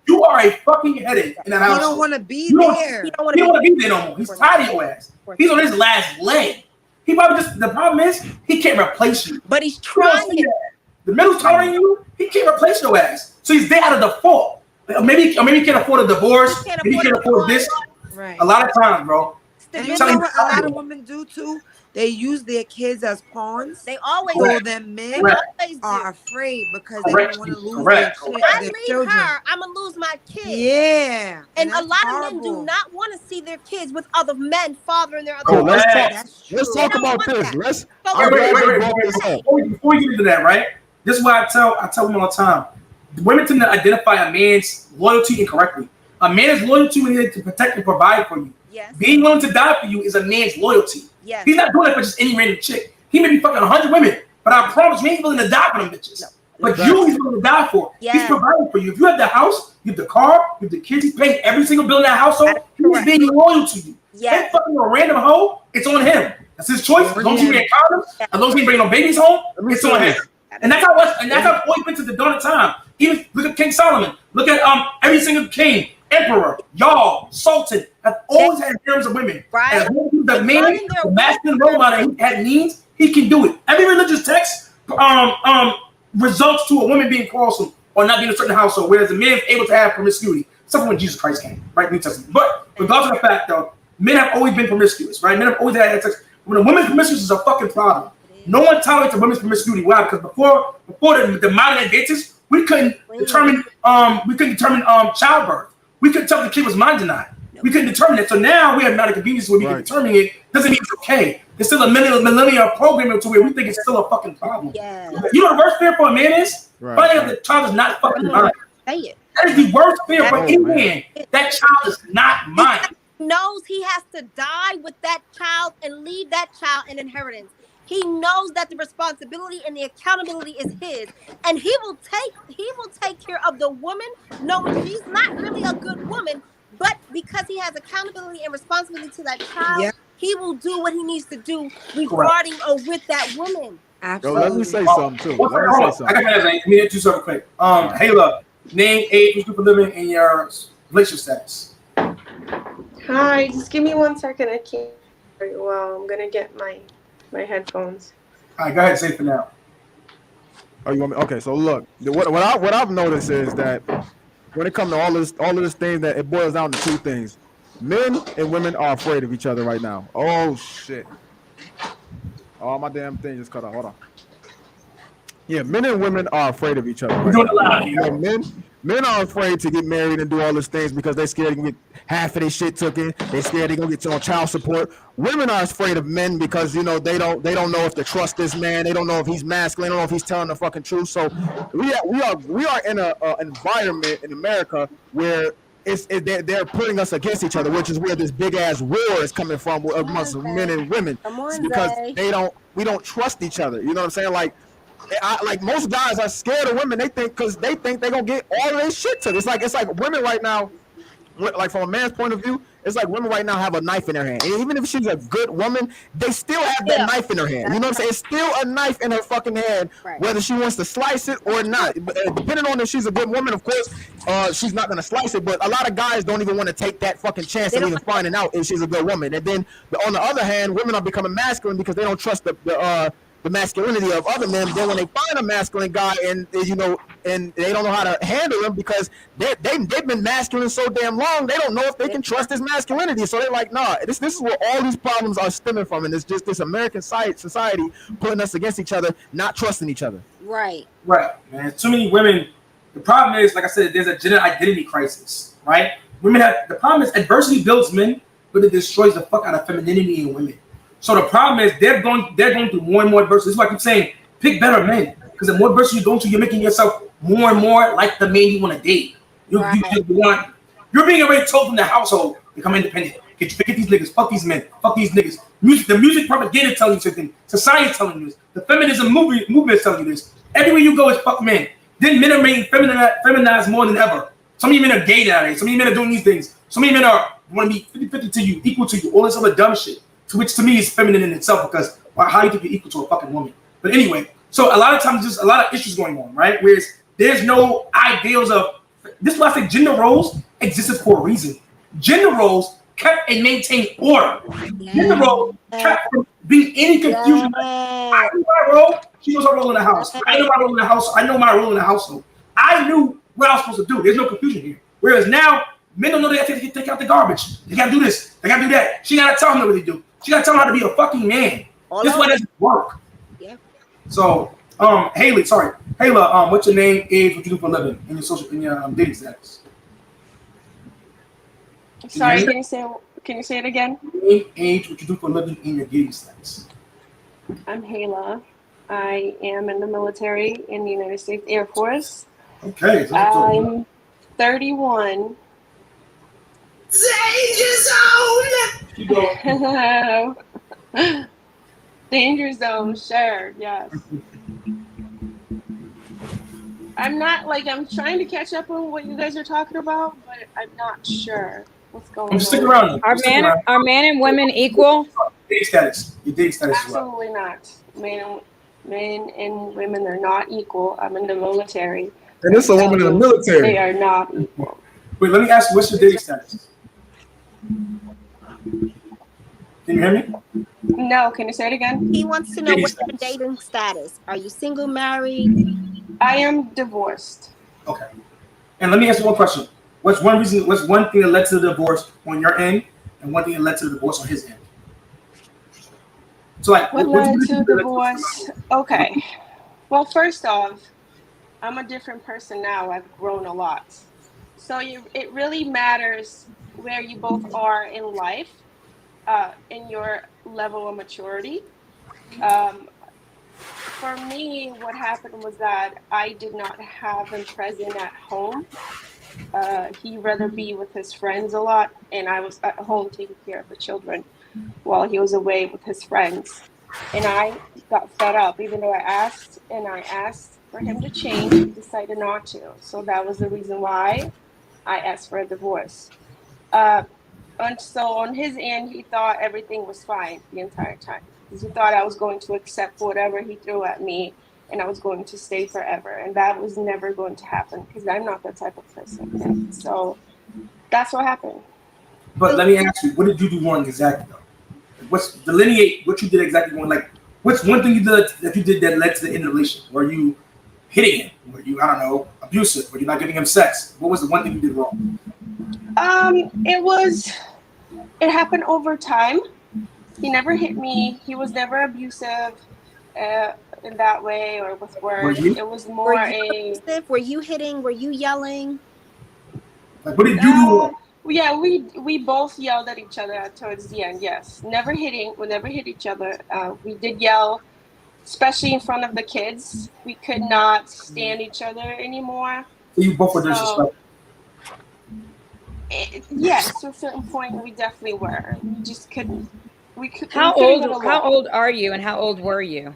You are a fucking headache in that house. You don't want to be there. He don't want to be there no more. He's tired of your ass. He's on his last leg. He probably the problem is he can't replace you. But he's trying. The middle's tolerating you. He can't replace your ass. So he's there out of default. Maybe he can't afford a divorce. Maybe he can't afford this. Right. A lot of times, bro. And you know what a lot of women do too? They use their kids as pawns. They always so them men are afraid because they don't want to lose their children. I leave her, I'm gonna lose my kid. Yeah. And a lot of men do not want to see their kids with other men fathering their other kids. Let's talk about this. Before you get into that, right? This is why I tell women all the time. Women tend to identify a man's loyalty incorrectly. A man is loyal to you to protect and provide for you. Yes. Being willing to die for you is a man's loyalty. Yes. He's not doing it for just any random chick. He may be fucking 100 women, but I promise you, he ain't willing to die for them bitches. No. But he's willing to die for. Yes. He's providing for you. If you have the house, you have the car, you have the kids, he's paying every single bill in that household. He's being loyal to you. Yes. If fucking a random hoe, it's on him. That's his choice. As long as he ain't condoms, as long as he ain't bring no babies home, it's on him. And that's how it's always been to the dawn of time. Even look at King Solomon. Look at every single king, emperor, y'all, sultan have always had terms of women. Right. As long as the man, the masculine role model, he had means, he can do it. Every religious text results to a woman being quarrelsome or not being in a certain household, whereas a man is able to have promiscuity. Something when Jesus Christ came, right? New Testament. But regardless of the fact, though, men have always been promiscuous, right? Men have always had sex. When a woman's promiscuous is a fucking problem. No one tolerates a woman's promiscuity. Why? Because before the modern advances, we couldn't determine childbirth. We couldn't tell if the kid was mine or not. We couldn't determine it. So now we have medical convenience where we can determine it. Doesn't mean it's okay. It's still a millennial programming to where we think it's still a fucking problem. Yeah. You know the worst fear for a man is? Finding out the child is not fucking mine. Say it. That is the worst fear for any man. That child is not mine. He knows he has to die with that child and leave that child an inheritance. He knows that the responsibility and the accountability is his, and he will take care of the woman, knowing she's not really a good woman, but because he has accountability and responsibility to that child, he will do what he needs to do regarding or with that woman. Absolutely. Yo, let me say something too. I got to let me do something quick. Hayla, name, age, group of living, and your relationship status. Hi, just give me 1 second. I can't very well. I'm gonna get my headphones. All right, go ahead. Say it for now. Oh, you want me? Okay, so look, what I've noticed is that when it comes to all of this thing, that it boils down to two things: men and women are afraid of each other right now. Oh shit! Oh, my damn thing just cut off. Hold on. Yeah, men and women are afraid of each other. Right doing a lot here. Men are afraid to get married and do all these things because they're scared to get half of their shit taken. They're scared they're gonna get on child support. Women are afraid of men because they don't know if to trust this man. They don't know if he's masculine. They don't know if he's telling the fucking truth. So we are in an environment in America where they're putting us against each other, which is where this big ass war is coming from amongst men and women. It's because we don't trust each other. You know what I'm saying? Like most guys are scared of women. They think they're gonna get all of their shit took. It's like women right now, like from a man's point of view, it's like women right now have a knife in their hand. And even if she's a good woman, they still have that knife in her hand. You know what I'm saying? It's still a knife in her fucking hand, whether she wants to slice it or not. Depending on if she's a good woman, of course, she's not gonna slice it. But a lot of guys don't even want to take that fucking chance of even finding out if she's a good woman. And then on the other hand, women are becoming masculine because they don't trust the masculinity of other men. Then when they find a masculine guy and and they don't know how to handle them because they've been masculine so damn long. They don't know if they can trust this masculinity. So they're like, nah, this is where all these problems are stemming from, and it's just this American society putting us against each other, not trusting each other. Right, man. Too many women. The problem is, like I said, there's a gender identity crisis, right? Women have the problem is adversity builds men, but it destroys the fuck out of femininity in women. So the problem is they're going through more and more adversity. This is why I keep saying pick better men, because the more adversity you're going through, you're making yourself more and more like the man you want to date. You're being already told from the household become independent. Get these niggas, fuck these men, fuck these niggas. The music propaganda telling you something. Society telling you this. The feminism movement is telling you this. Everywhere you go is fuck men. Then men are being feminized more than ever. Some of you men are gay nowadays. Some of you men are doing these things. Some of you men want to be 50-50 to you, equal to you, all this other dumb shit. Which to me is feminine in itself, because how do you think you're equal to a fucking woman? But anyway, so a lot of times there's a lot of issues going on, right? Whereas there's no ideals of this is why I say gender roles existed for a reason. Gender roles kept and maintained order. Gender roles kept from being any confusion. I knew my role, she knows her role in the house. I know my role in the house, I know my role in the household. I knew what I was supposed to do. There's no confusion here. Whereas now, men don't know they have to take out the garbage. They gotta do this. They gotta do that. She gotta tell them what they do. She gotta tell them how to be a fucking man. This is why it doesn't work. Yeah. So, Hayla, what's your name, age, what you do for a living, in your dating status? Sorry, can you say it again? Name, age, what you do for a living, in your dating status. I'm Hayla. I am in the military in the United States Air Force. Okay. So I'm 31. Danger zone. Danger zone, sure, yes. I'm trying to catch up on what you guys are talking about, but I'm not sure what's going on. Stick around. Are men and women equal? Dating status. Your dating status. Absolutely not. Men and women are not equal. I'm in the military. And it's a woman in the military. They are not equal. Wait, let me ask you, what's your dating status? Can you hear me? No, can you say it again? He wants to know what's your dating status. Are you single, married? I am divorced. Okay. And let me ask you one question. What's one thing that led to the divorce on your end, and one thing that led to the divorce on his end? So what led to the divorce? Okay. Well, first off, I'm a different person now. I've grown a lot. So it really matters where you both are in life, in your level of maturity. For me, what happened was that I did not have him present at home. He'd rather be with his friends a lot, and I was at home taking care of the children while he was away with his friends. And I got fed up, even though I asked for him to change, he decided not to. So that was the reason why I asked for a divorce. And so on his end, he thought everything was fine the entire time. Because he thought I was going to accept whatever he threw at me, and I was going to stay forever. And that was never going to happen, because I'm not that type of person. And so that's what happened. But let me ask you, what did you do wrong exactly, though? Delineate what you did exactly wrong. Like, what's one thing you did that led to the end of the relationship? Were you hitting him? Were you, I don't know, abusive? Were you not giving him sex? What was the one thing you did wrong? It happened over time. He never hit me. He was never abusive in that way or with words. It was more Were you hitting? Were you yelling? Like, what did you do wrong? Yeah, we both yelled at each other towards the end. Yes, never hitting. We never hit each other. We did yell, especially in front of the kids. We could not stand each other anymore. So you both were disrespectful. Yes, to a certain point, we definitely were. We just couldn't. How old are you, and how old were you?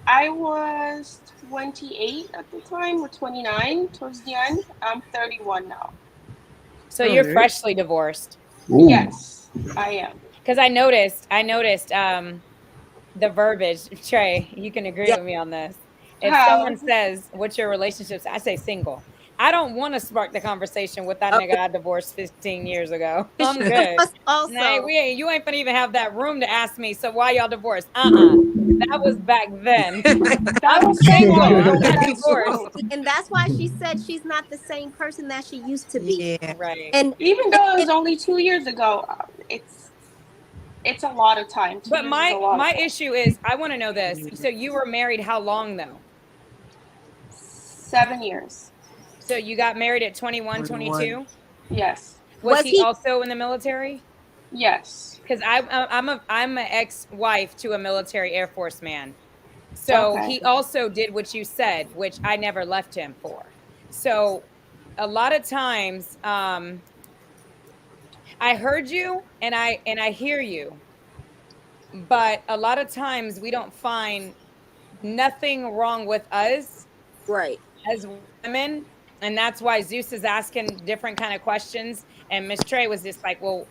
I was 28 at the time, or 29 towards the end. I'm 31 now. So you're freshly divorced. Ooh. Yes, I am. Because I noticed the verbiage. Trey, you can agree with me on this. If someone says, "What's your relationship?" I say single. I don't want to spark the conversation with that nigga I divorced 15 years ago. I'm good. Also, you ain't finna even have that room to ask me, so why y'all divorced? That that was back then. That I'm was so single. long I'm ago. not That's divorced. true. And that's why she said she's not the same person that she used to be. Yeah. Right. And Even though it was only 2 years ago, it's a lot of time. 2 But years is a lot my of time. issue is, I want to know this. So you were married how long though? 7 years. So you got married at 21, 21. 22? Yes. Was Was he he- also in the military? Yes. Because I'm an ex-wife to a military Air Force man. So Okay. he also did what you said, which I never left him for. So a lot of times, I heard you and I hear you, but a lot of times we don't find nothing wrong with us right. as women, and that's why Zeus is asking different kind of questions. And Miss Trey was just like, well,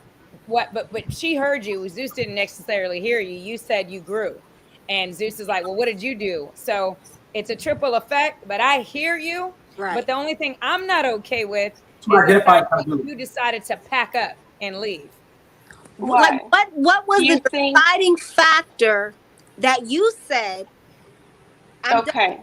what? But she heard you. Zeus didn't necessarily hear you. You said you grew, and Zeus is like, well, what did you do? So it's a triple effect. But I hear you. Right. But the only thing I'm not okay with is To the identify fact that accountability. you decided to pack up and leave. Like Why? what was You the think- deciding factor that you said I'm done? Okay.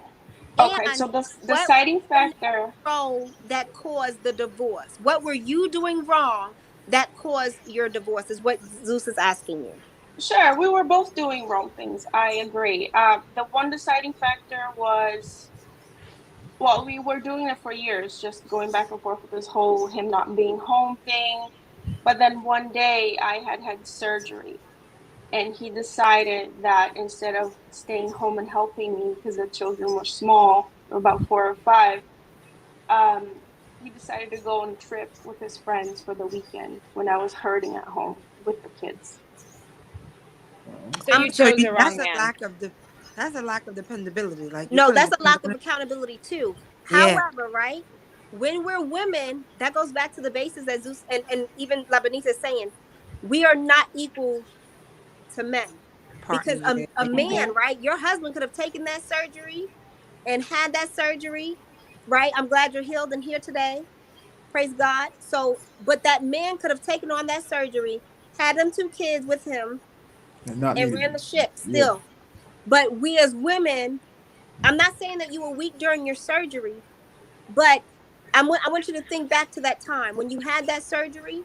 Okay. And So the what deciding factor. wrong that caused the divorce? What were you doing wrong that caused your divorce? Is what Zeus is asking you. Sure, we were both doing wrong things. I agree. The one deciding factor was, well, we were doing it for years, just going back and forth with this whole him not being home thing. But then one day I had surgery, and he decided that instead of staying home and helping me because the children were small, they were about 4 or 5, he decided to go on a trip with his friends for the weekend when I was hurting at home with the kids. So you chose the wrong man. That's a lack of dependability. Like No, that's a lack of accountability too. Yeah. However, right, when we're women, that goes back to the basis that Zeus and even Labanita is saying, we are not equal to men. Because a man, right, your husband could have taken that surgery and had that surgery, right? I'm glad you're healed and here today. Praise God. So, but that man could have taken on that surgery, had them 2 kids with him, and ran the ship still. But we as women, I'm not saying that you were weak during your surgery, but I want you to think back to that time when you had that surgery.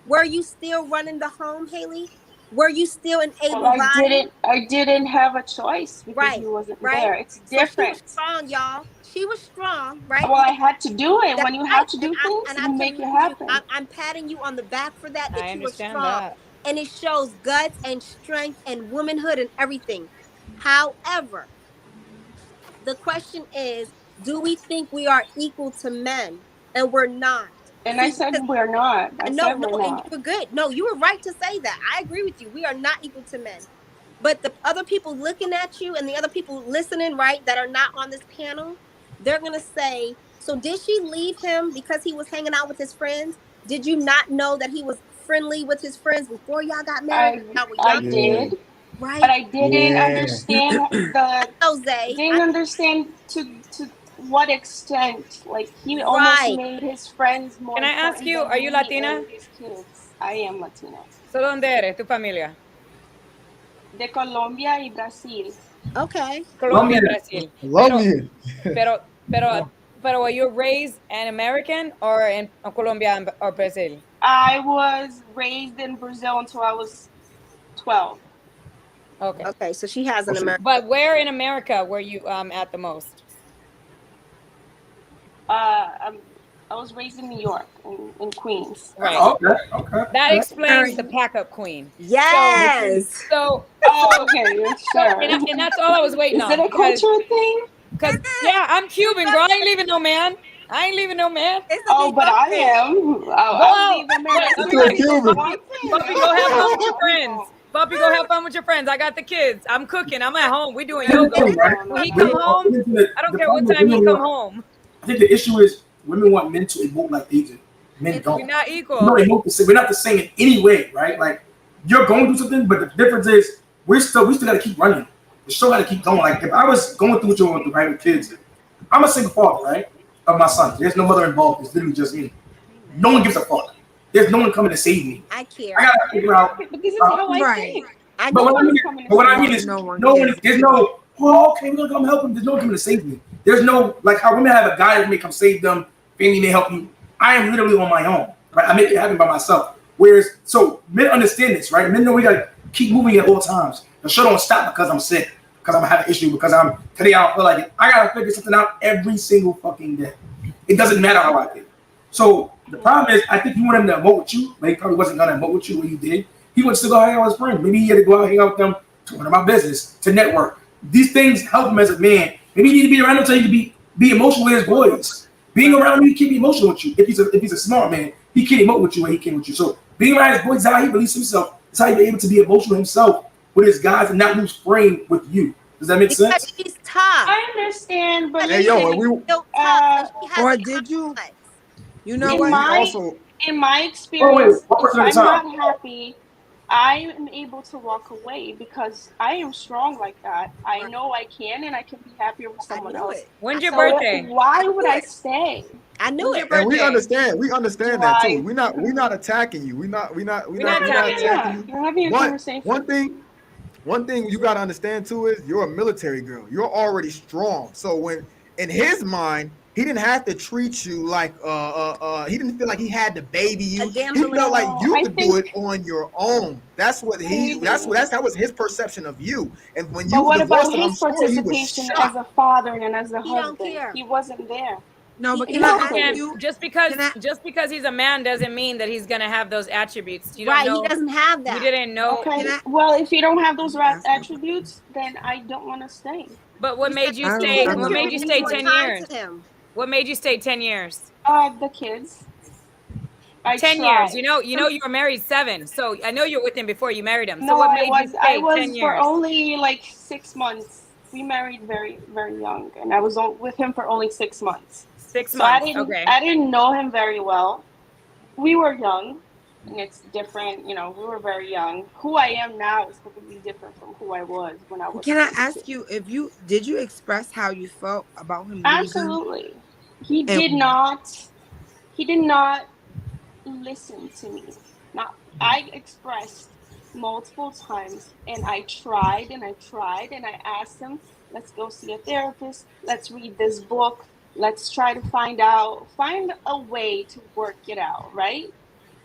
Were you still running the home, Haley? Were you still an able body? I didn't have a choice because he wasn't there. It's different. So she was strong, y'all. She was strong, right? Well, I had to do it. When you have to do things, you make it happen. I'm patting you on the back for that I you were understand strong. that. And it shows guts and strength and womanhood and everything. However, the question is, do we think we are equal to men? And we're not. And I said we're not. I said we're and not. you were good. No, you were right to say that. I agree with you. We are not equal to men. But the other people looking at you and the other people listening, right, that are not on this panel, they're going to say, so did she leave him because he was hanging out with his friends? Did you not know that he was friendly with his friends before y'all got married? I did. Right. But I didn't understand Jose. Didn't understand to what extent. Like, he almost made his friends more. Can I ask you, are you Latina? His kids. I am Latina. So ¿dónde eres, tu familia? De Colombia y Brasil. Okay. Colombia, Brasil. Colombia. Pero were you raised an American or in Colombia or Brazil? I was raised in Brazil until I was 12. Okay. Okay, so she has an American. But where in America were you at the most? I was raised in New York, in Queens. Right. Okay. That explains the pack-up queen. Yes. So okay, sure. And that's all I was waiting on. Is it a cultural thing? Because yeah, I'm Cuban, girl. I ain't leaving no man. Oh, but I am. I'll leave America. Puppy, go have fun with your friends. Puppy, go have fun with your friends. I got the kids. I'm cooking. I'm at home. We doing yoga. When he come home, I don't care what time he come home. I think the issue is women want men to emote like they do. Men don't. We're not equal. No, emote the same. We're not the same in any way, right? Like, you're going through something, but the difference is we still got to keep running. The show got to keep going. Like, if I was going through what you're going through, right, with kids, I'm a single father, right, of my son. There's no mother involved. It's literally just me. No one gives a fuck. There's no one coming to save me. I care. I gotta figure out. But this is how I think. I But know what I mean is, No one no one cares. there's no, oh, okay, we're gonna come help him. There's no one coming to save me. There's no, like how women have a guy that may come save them, family may help you. I am literally on my own, right? I make it happen by myself. Whereas, so men understand this, right? Men know we gotta keep moving at all times. The show don't stop because I'm sick, because I'm having an issue, because today I don't feel like it. I gotta figure something out every single fucking day. It doesn't matter how I feel. So the problem is, I think he wanted him to emote with you, but he probably wasn't gonna emote with you when you did. He wants to go hang out with his friends. Maybe he had to go out and hang out with them to run about business, to network. These things help him as a man. Maybe he need to be around him so he can be emotional with his boys. Being around him, he can't be emotional with you. If he's a smart man, he can't emote with you when he can with you. So being around his boys is how he releases himself. It's how he's able to be emotional himself with his guys and not lose frame with you. Does that make sense? He's tough. I understand, but Hey, yo, or did you? You know what? In my experience, what if I'm percent of not happy, I am able to walk away because I am strong like that. I know I can, and I can be happier with someone else. When's your birthday? Why would I stay? I knew it. And we understand that too. We're not attacking you. We're not attacking you. We're having a conversation. One thing you gotta understand too is you're a military girl. You're already strong. So when in his mind, he didn't have to treat you like he didn't feel like he had to baby you. He felt like you could do it on your own. That's what that was his perception of you. And when you But what divorced about him, I'm his sure he was participation shocked. as a father and as a He don't husband? care. He wasn't there. No, but Just because he's a man doesn't mean that he's gonna have those attributes. You don't Right, know, he doesn't have that. You didn't know. Okay. Well, if you don't have those attributes, then I don't want to stay. But what made you stay? What made you stay 10 years? What made you stay 10 years? The kids. 10 years. You know, you were married 7, so I know you were with him before you married him. So No, what made you I stay was 10 years? for only like 6 months. We married very, very young, and I was with him for only 6 months. 6 So months. I didn't know him very well. We were young, and it's different. You know, we were very young. Who I am now is completely different from who I was when I was. Can I ask you did you express how you felt about him? Absolutely. He did not listen to me. I expressed multiple times, and I tried and I asked him, let's go see a therapist, let's read this book, let's try to find a way to work it out, right?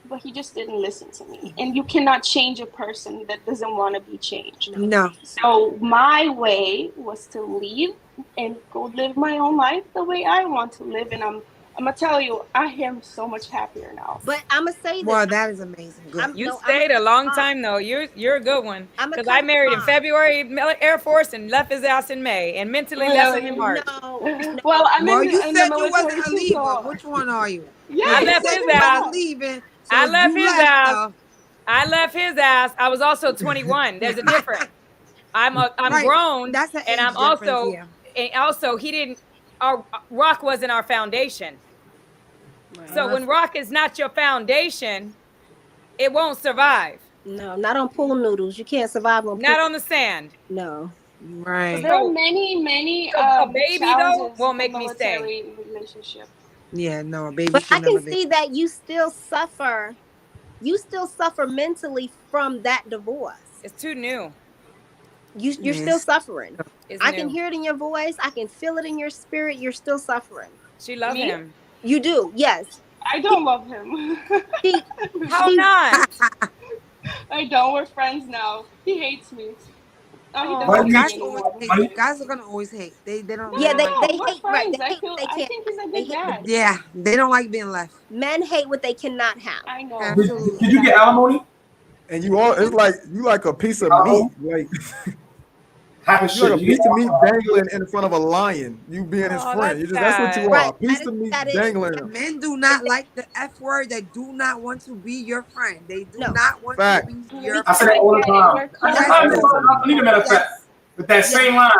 But he just didn't listen to me. And you cannot change a person that doesn't want to be changed. No. So my way was to leave and go live my own life the way I want to live. And I'm gonna tell you, I am so much happier now. But I'm gonna say this. Well, that is amazing. Good. You stayed a long time though. You're a good one. Because I married in February, Air Force, and left his ass in May, and mentally left him in March. No. Well, you said you military wasn't a too, leaver. so- Which one are you? Yeah, I left his ass. Leaving. So I left you his ass. I left his ass. I was also 21. There's a difference. I'm Right. grown, That's an and age I'm also difference, and also he didn't. Our rock wasn't our foundation. Right. So when rock is not your foundation, it won't survive. No, not on pool noodles. You can't survive on. Not on the sand. No. Right. There are many a baby though challenges won't in make me stay. military relationship. Yeah, no, a baby But I should never can be. see that you still suffer. You still suffer mentally from that divorce. It's too new. You're still suffering. It's I can new. hear it in your voice. I can feel it in your spirit. You're still suffering. She loves Me? him. You do, yes. I don't love him. How not? I don't. We're friends now. He hates me. He doesn't Why like do me Guys, anymore. guys are gonna always hate. They don't. Yeah, they We're hate. Right. friends. They I hate. feel. They I can't. think he's a They good hate. dad. Yeah, they don't like being left. Men hate what they cannot have. I know. Absolutely. Did you get alimony? And it's like you like a piece of meat, like Half a you like a shit. piece of meat dangling in front of a lion. You being his Oh, friend. that's That's what you sad. are. A Right, piece that of is- meat that is- dangling. Men do not like the F word. They do not want to be your friend. They do No. not want Fact. to be your I say that friend. all the time. We're I need a matter of fact. With that same line.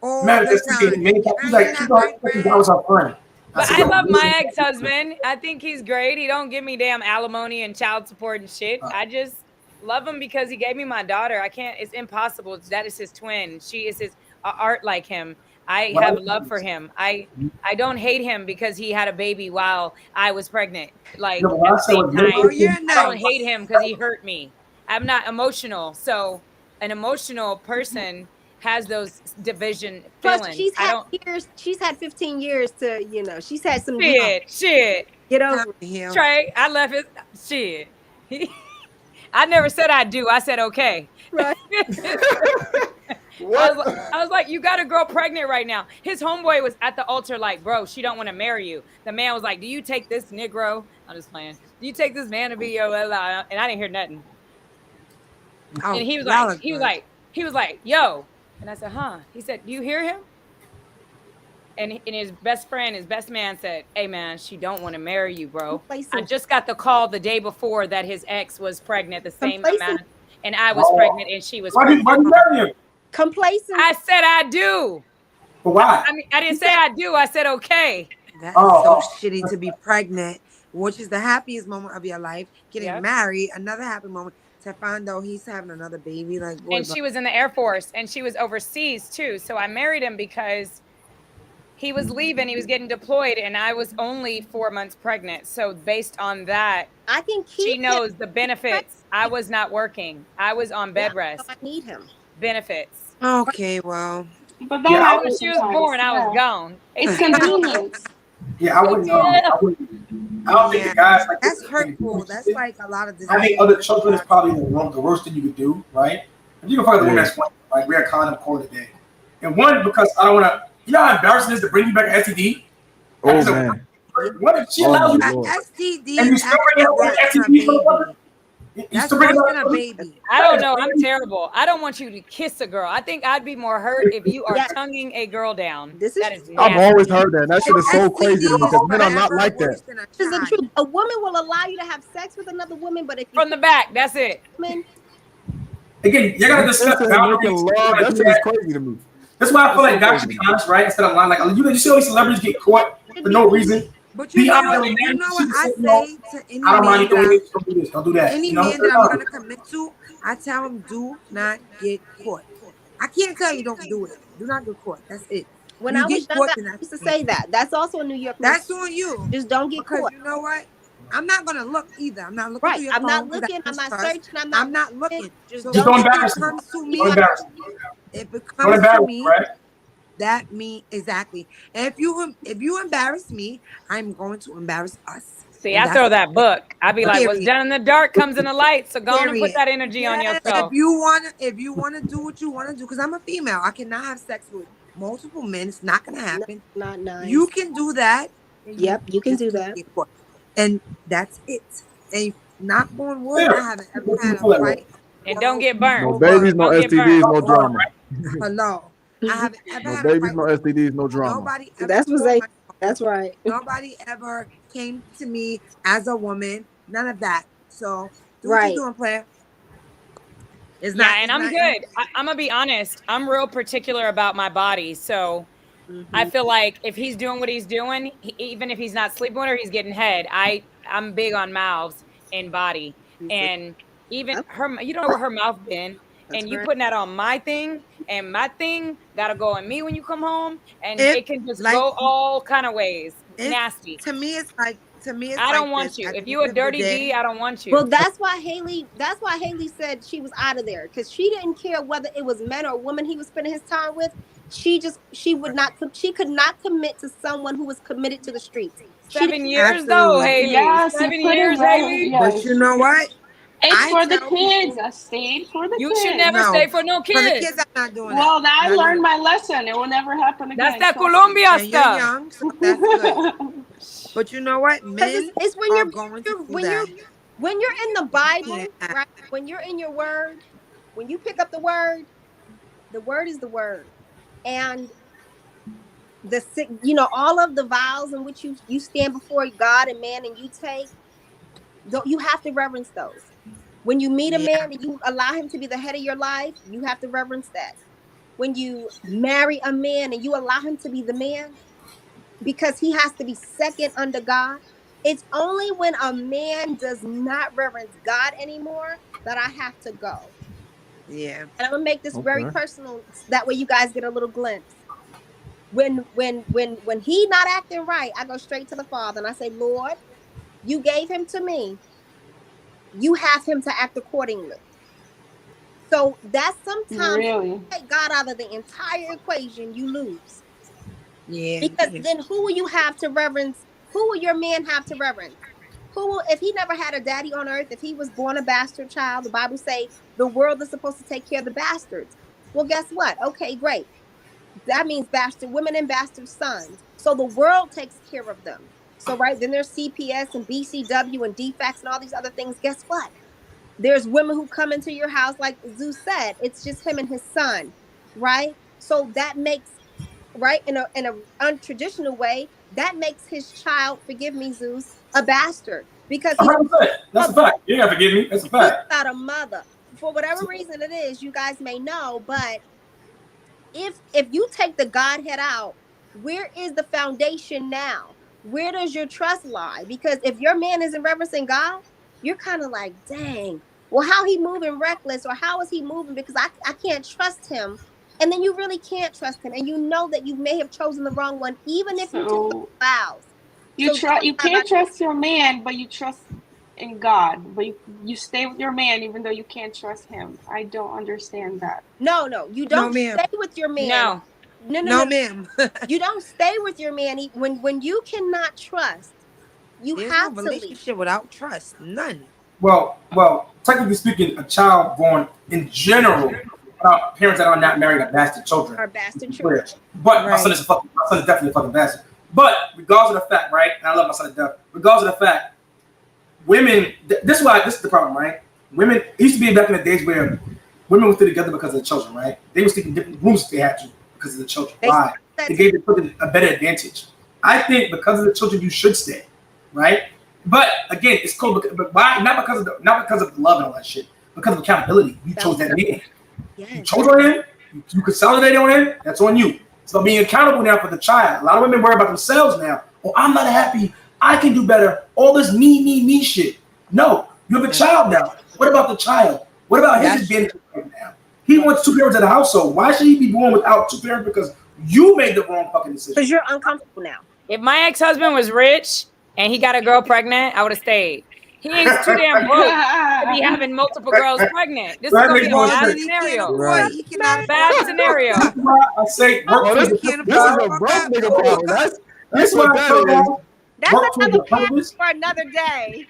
All Man, the that's time. many times. He's like, I was her friend. But said, I "Yo, love listen." my ex-husband. I think he's great. He don't give me damn alimony and child support and shit. I just love him because he gave me my daughter. I can't. It's impossible. That is his twin. She is his art like him. I have love for him. I don't hate him because he had a baby while I was pregnant. Like No, at I the said same what time, you're you're I don't nice. hate him because he hurt me. I'm not emotional. So an emotional person has those division Plus, feelings. she's had years. She's had 15 years to, she's had some shit. Get over it. Trey, I left it. Shit. I never said I do. I said okay. Right. I was like, you got a girl pregnant right now. His homeboy was at the altar like, bro, she don't want to marry you. The man was like, do you take this Negro? I'm just playing. Do you take this man to be your ally? And I didn't hear nothing. Oh, and he was like, yo. And I said, huh? He said, do you hear him? And his best friend, his best man said, hey man, she don't want to marry you, bro. I just got the call the day before that his ex was pregnant the same amount. And I was pregnant and she was pregnant. Why do you marry him? Complacent. I said I do. But why? I mean, I didn't say I do. I said okay. That's so shitty to be pregnant, which is the happiest moment of your life. Getting married, another happy moment. To find out he's having another baby, like. And she was in the Air Force, and she was overseas too. So I married him because he was leaving. He was getting deployed, and I was only 4 months pregnant. So based on that, I think she knows the benefits. I was not working. I was on bed rest. I need him. Benefits. Okay, well. But that when she was born, I was gone. It's convenience. Yeah, I wouldn't. I don't think the guys like that's hurtful. That's like a lot of. Having other children is probably the worst thing you could do, right? If you can find a woman that's one, like wear a condom quarter a day, and one because I don't want to. You know how embarrassing it is to bring you back an STD? Oh man. What if she allows you STD? And you still bring out an STD? That's worse than a baby. I don't know. I'm terrible. I don't want you to kiss a girl. I think I'd be more hurt if you are tonguing a girl down. That is I've always heard that. That shit is so crazy to me because men are not like that. This is the truth. A woman will allow you to have sex with another woman, but if from the back, that's it. Again, you gotta discuss boundaries. That shit is crazy to me. That's why I feel like guys should be honest, right? Instead of lying, like you see all these celebrities get caught for no reason. But you know what I say to any man don't do that. Any man that I'm gonna commit to, I tell him do not get caught. I can't tell you don't do it. Do not get caught. That's it. When I was younger, I used to say that. That's also a New York. That's on you. Just don't get caught. You know what? I'm not gonna look either. I'm not looking. Right. I'm not looking. I'm not searching. I'm not looking. Just don't embarrass me. It becomes to me. That me exactly. And if you embarrass me, I'm going to embarrass us. See, I throw that book. I'd be like, what's done in the dark comes in the light. So go on and put that energy on yourself. If you wanna do what you wanna do, because I'm a female, I cannot have sex with multiple men. It's not gonna happen. Not nice. You can do that. Yep, you can do that. And that's it. And knock on wood, I haven't ever had a fight. And don't get burned. No babies, no STDs, no drama. Hello. I haven't ever no had babies, a no STDs, no drama. Nobody ever that's right. Nobody ever came to me as a woman. None of that. So do what you're doing, player. It's not, and I'm good. I'm gonna be honest. I'm real particular about my body. So I feel like if he's doing what he's doing, even if he's not sleeping with her, he's getting head. I'm big on mouths and body, and even her. You don't know where her mouth been. And you putting that on my thing, and my thing gotta go on me when you come home, and it can just go all kind of ways. Nasty. To me, it's like I don't want you. If you a dirty D, I don't want you. Well, that's why Haley said she was out of there, because she didn't care whether it was men or women he was spending his time with. She could not commit to someone who was committed to the streets. 7 years though, Haley. Yes, 7 years, Haley. But you know what? It's for the kids. I stayed for the kids. You should never stay for no kids. For the kids, I'm not doing well, that. I learned my lesson. It will never happen again. That's that Colombia stuff. You're young, so that's good. But you know what? Men it's when are going to do that. When you're in the Bible, right? When you're in your word, when you pick up the word is the word. And all of the vows in which you stand before God and man and you take, you have to reverence those. When you meet a man and you allow him to be the head of your life, you have to reverence that. When you marry a man and you allow him to be the man, because he has to be second under God. It's only when a man does not reverence God anymore that I have to go. Yeah. And I'm gonna make this very personal. That way you guys get a little glimpse. When he not acting right, I go straight to the Father and I say, Lord, you gave him to me. You have him to act accordingly. So So that's sometimes Really? take God out of the entire equation, you lose. Yeah. Because then who will you have to reverence? Who will your man have to reverence? Who will, if he never had a daddy on earth, if he was born a bastard child, the Bible say the world is supposed to take care of the bastards. Well, guess what? Okay, great. That means bastard women and bastard sons. So the world takes care of them. So right, then there's CPS and BCW and DFACS and all these other things. Guess what? There's women who come into your house, like Zeus said, it's just him and his son, right? So that makes, right, in a untraditional way, that makes his child, forgive me, Zeus, a bastard because he's 100%. That's a fact. You gotta forgive me. That's a fact. not a mother. For whatever reason it is, you guys may know, but if you take the Godhead out, where is the foundation now? Where does your trust lie? Because if your man isn't reverencing God, you're kind of like, dang, well, how he moving reckless, or how is he moving? Because I can't trust him. And then you really can't trust him. And you know that you may have chosen the wrong one, even if you took the vows. You can't trust your man, but you trust in God. But you stay with your man even though you can't trust him. I don't understand that. No, you don't stay with your man. No, ma'am. You don't stay with your man when you cannot trust. There's have no to relationship leave. without trust. None. Well, technically speaking, a child born in general, parents that are not married are bastard children. Are bastard children. But my son is definitely a fucking bastard. But regardless of the fact, right? And I love my son to death. Regardless of the fact, women. This is the problem, right? Women. It used to be back in the days where women would stay together because of the children, right? They would sleep in different rooms if they had to because of the children. Why? They gave the children a better advantage. I think because of the children, you should stay, right? But again, it's cool. But why? Not because of the love and all that shit. Because of accountability. You chose that man. You chose on him. You consolidated on him. That's on you. So being accountable now for the child. A lot of women worry about themselves now. Oh, I'm not happy. I can do better. All this me shit. No, you have a child now. What about the child? What about his advantage right now? He wants two parents in the household. Why should he be born without two parents? Because you made the wrong fucking decision. Because you're uncomfortable now. If my ex-husband was rich and he got a girl pregnant, I would have stayed. He ain't too damn broke to be having multiple girls pregnant. This is gonna be a bad scenario. Right. Bad scenario. That's why I say this is a broke nigga problem. That's what that is. That's another purpose for another day.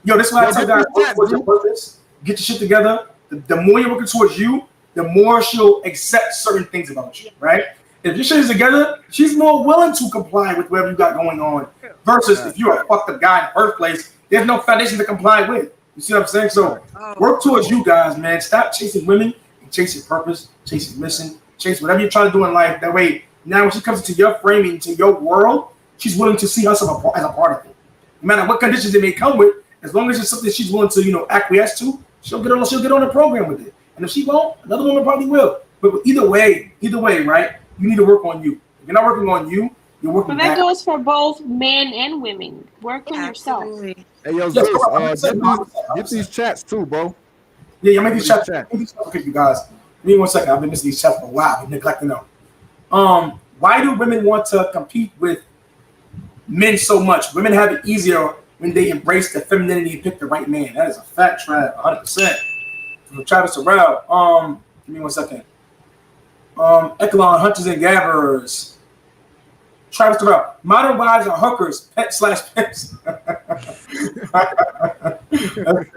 Yo, this is why I tell guys, work towards your purpose. Get your shit together. The more you're working towards you, the more she'll accept certain things about you, right? If your shit is together, she's more willing to comply with whatever you got going on. Versus if you're a fucked up guy in the first place, there's no foundation to comply with. You see what I'm saying? So work towards you guys, man. Stop chasing women and chase your purpose, chase your mission, chase whatever you're trying to do in life. That way, now when she comes into your framing, to your world, she's willing to see herself as a part of it. No matter what conditions it may come with, as long as it's something she's willing to, acquiesce to, she'll get on the program with it. And if she won't, another woman probably will. But either way, right? You need to work on you. If you're not working on you, you're working. But that goes for both men and women. Work on yourself. Hey, yo, Zeus, get these chats too, bro. Yeah, make these chats. Okay, you guys. Give me 1 second. I've been missing these chats for a while. I've been neglecting them. Why do women want to compete with men so much? Women have it easier when they embrace their femininity and pick the right man. That is a fact, Trav, 100%. From Travis Terrell. Give me 1 second. Echelon, Hunters and Gatherers. Travis Terrell. Modern wives are hookers, pet/pets.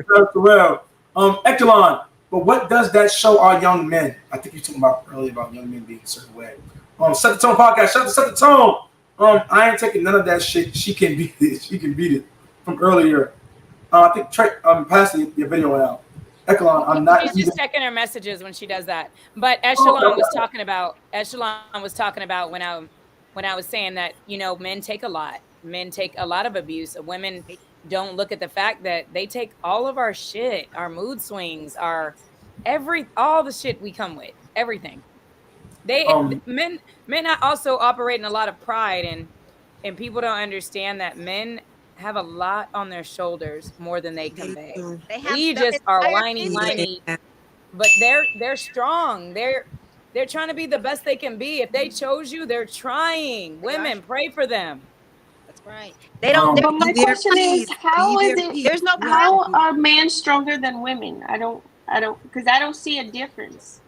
Travis Terrell. Echelon. But what does that show our young men? I think you talking about earlier about young men being a certain way. Set the Tone Podcast. Set the tone. I ain't taking none of that shit. She can beat it. She can beat it. From earlier. I think Trey passed your video out. Echelon, I'm not. She's just checking her messages when she does that. But Echelon was talking about when I was saying that, men take a lot. Men take a lot of abuse. Women don't look at the fact that they take all of our shit, our mood swings, all the shit we come with, everything. Men also operate in a lot of pride, and people don't understand that men have a lot on their shoulders more than they convey. We just are whiny, but they're strong. They're trying to be the best they can be. If they chose you, they're trying. Women, pray for them. That's right. They don't. But my question is, how are men stronger than women? I because I don't see a difference.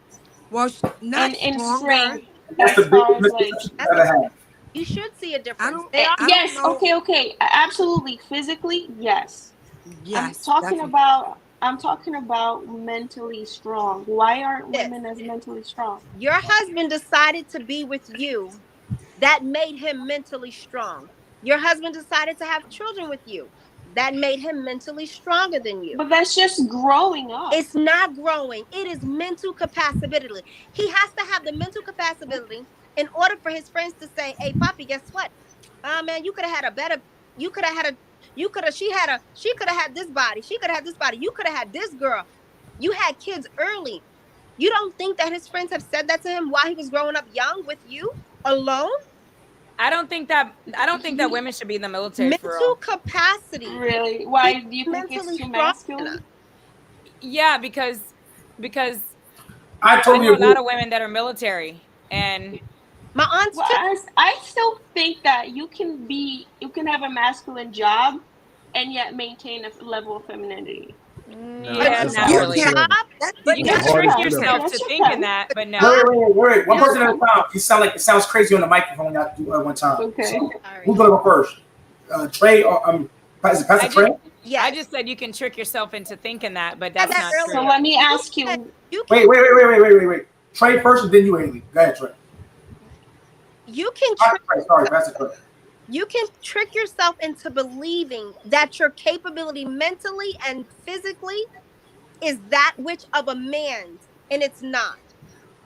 Well, not in stronger. strength. That's the As big far as misconception like, you gotta have. You should see a I difference. don't. They are, I yes, don't know. okay, absolutely. Physically, yes. Yes, I'm talking about mentally strong. Why aren't women as mentally strong? your husband decided to be with you. That made him mentally strong. Your husband decided to have children with you. That made him mentally stronger than you. But that's just growing up. It's not growing. It is mental capacity. He has to have the mental capacity in order for his friends to say, "Hey, Poppy, guess what? Man, you could have had a better. You could have had a. You could have. She could have had this body. She could have had this body. You could have had this girl. You had kids early. You don't think that his friends have said that to him while he was growing up young with you alone? I don't think that women should be in the military. Mental capacity. Really? Why do you think it's too masculine? Yeah, because I totally know agree. a lot of women that are military, and my aunts. I still think that you can have a masculine job, and yet maintain a level of femininity. Yeah, not really. But you can trick yourself to thinking that, but no. Wait. One person at a time. It sounds crazy on the microphone at one time. Okay. So, who's gonna go first? Trey or Pastor Trey? Yeah, I just said you can trick yourself into thinking that, but that's not true. So let me ask you. Wait. Trey first, and then you, Haley. Go ahead, Trey. You can Pastor Trey. You can trick yourself into believing that your capability mentally and physically is that which of a man's, and it's not.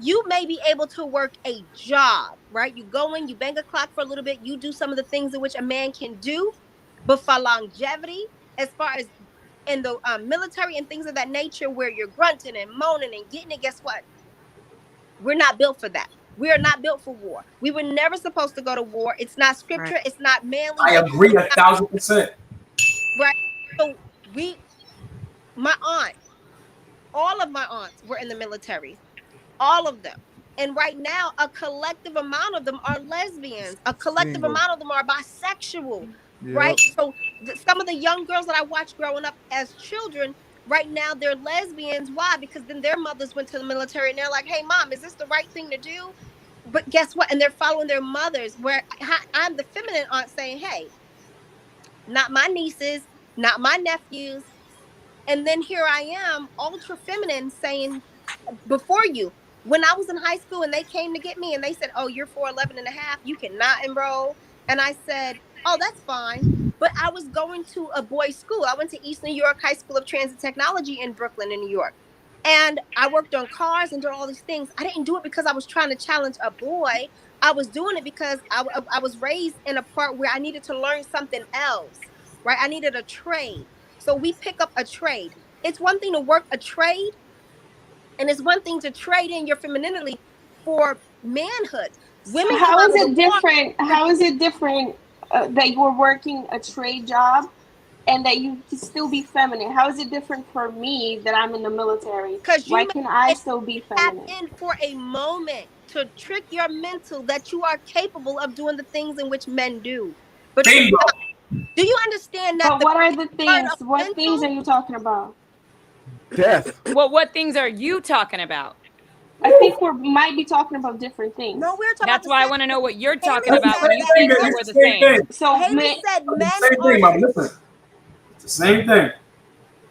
You may be able to work a job, right? You go in, you bang a clock for a little bit, you do some of the things in which a man can do, but for longevity, as far as in the military and things of that nature, where you're grunting and moaning and getting it, guess what? We're not built for that. We are not built for war. We were never supposed to go to war. It's not scripture. Right. It's not manly. I agree 1,000%. Right. So my aunt, all of my aunts were in the military. All of them. And right now, a collective amount of them are lesbians. A collective amount of them are bisexual. Yep. Right. So some of the young girls that I watched growing up as children, right now they're lesbians. Why? Because then their mothers went to the military and they're like, "Hey, mom, is this the right thing to do?" But guess what? And they're following their mothers, where I'm the feminine aunt saying, "Hey, not my nieces, not my nephews." And then here I am, ultra feminine, saying, before you, when I was in high school and they came to get me and they said, "Oh, you're 4'11 and a half, you cannot enroll." And I said, "Oh, that's fine." But I was going to a boys' school. I went to East New York High School of Transit Technology in Brooklyn, in New York. And I worked on cars and did all these things. I didn't do it because I was trying to challenge a boy. I was doing it because I was raised in a part where I needed to learn something else, right? I needed a trade. So we pick up a trade. It's one thing to work a trade, and it's one thing to trade in your femininity for manhood. Women. How is it different? How is it different that you're working a trade job and that you can still be feminine? How is it different for me that I'm in the military? Why can I still be feminine? Tap in for a moment to trick your mental that you are capable of doing the things in which men do. But do you understand that? But what are the things? What things are you talking about? Death. Well, what things are you talking about? I think we might be talking about different things. No, we're talking. That's why I want to know what you're talking about. When you think that we're the same. So Haley said men same thing, Mom. Listen, it's the same thing.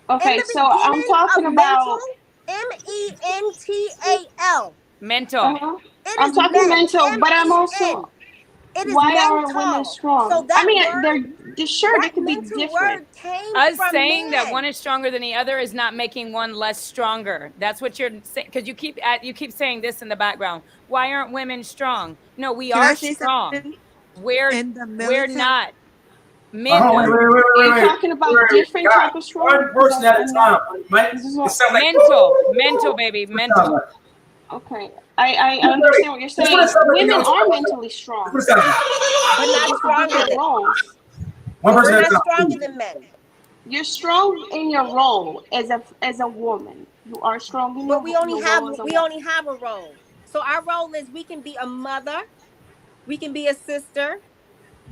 Okay, so I'm talking about MENTAL. Mental. I'm talking mental, but I'm also. Why are women strong? So I mean, they're sure they could be different. Us saying that one is stronger than the other is not making one less stronger. That's what you're saying, because you keep saying this in the background. Why aren't women strong? No, we are strong. We're not. Men. You're talking about different type of strong. One person at a time. Mental, baby, mental. Okay. I understand what you're saying. Women are mentally strong, but not stronger than We're not stronger than men. You're strong in your role as a woman. You are strong in but we only have a role. So our role is we can be a mother, we can be a sister,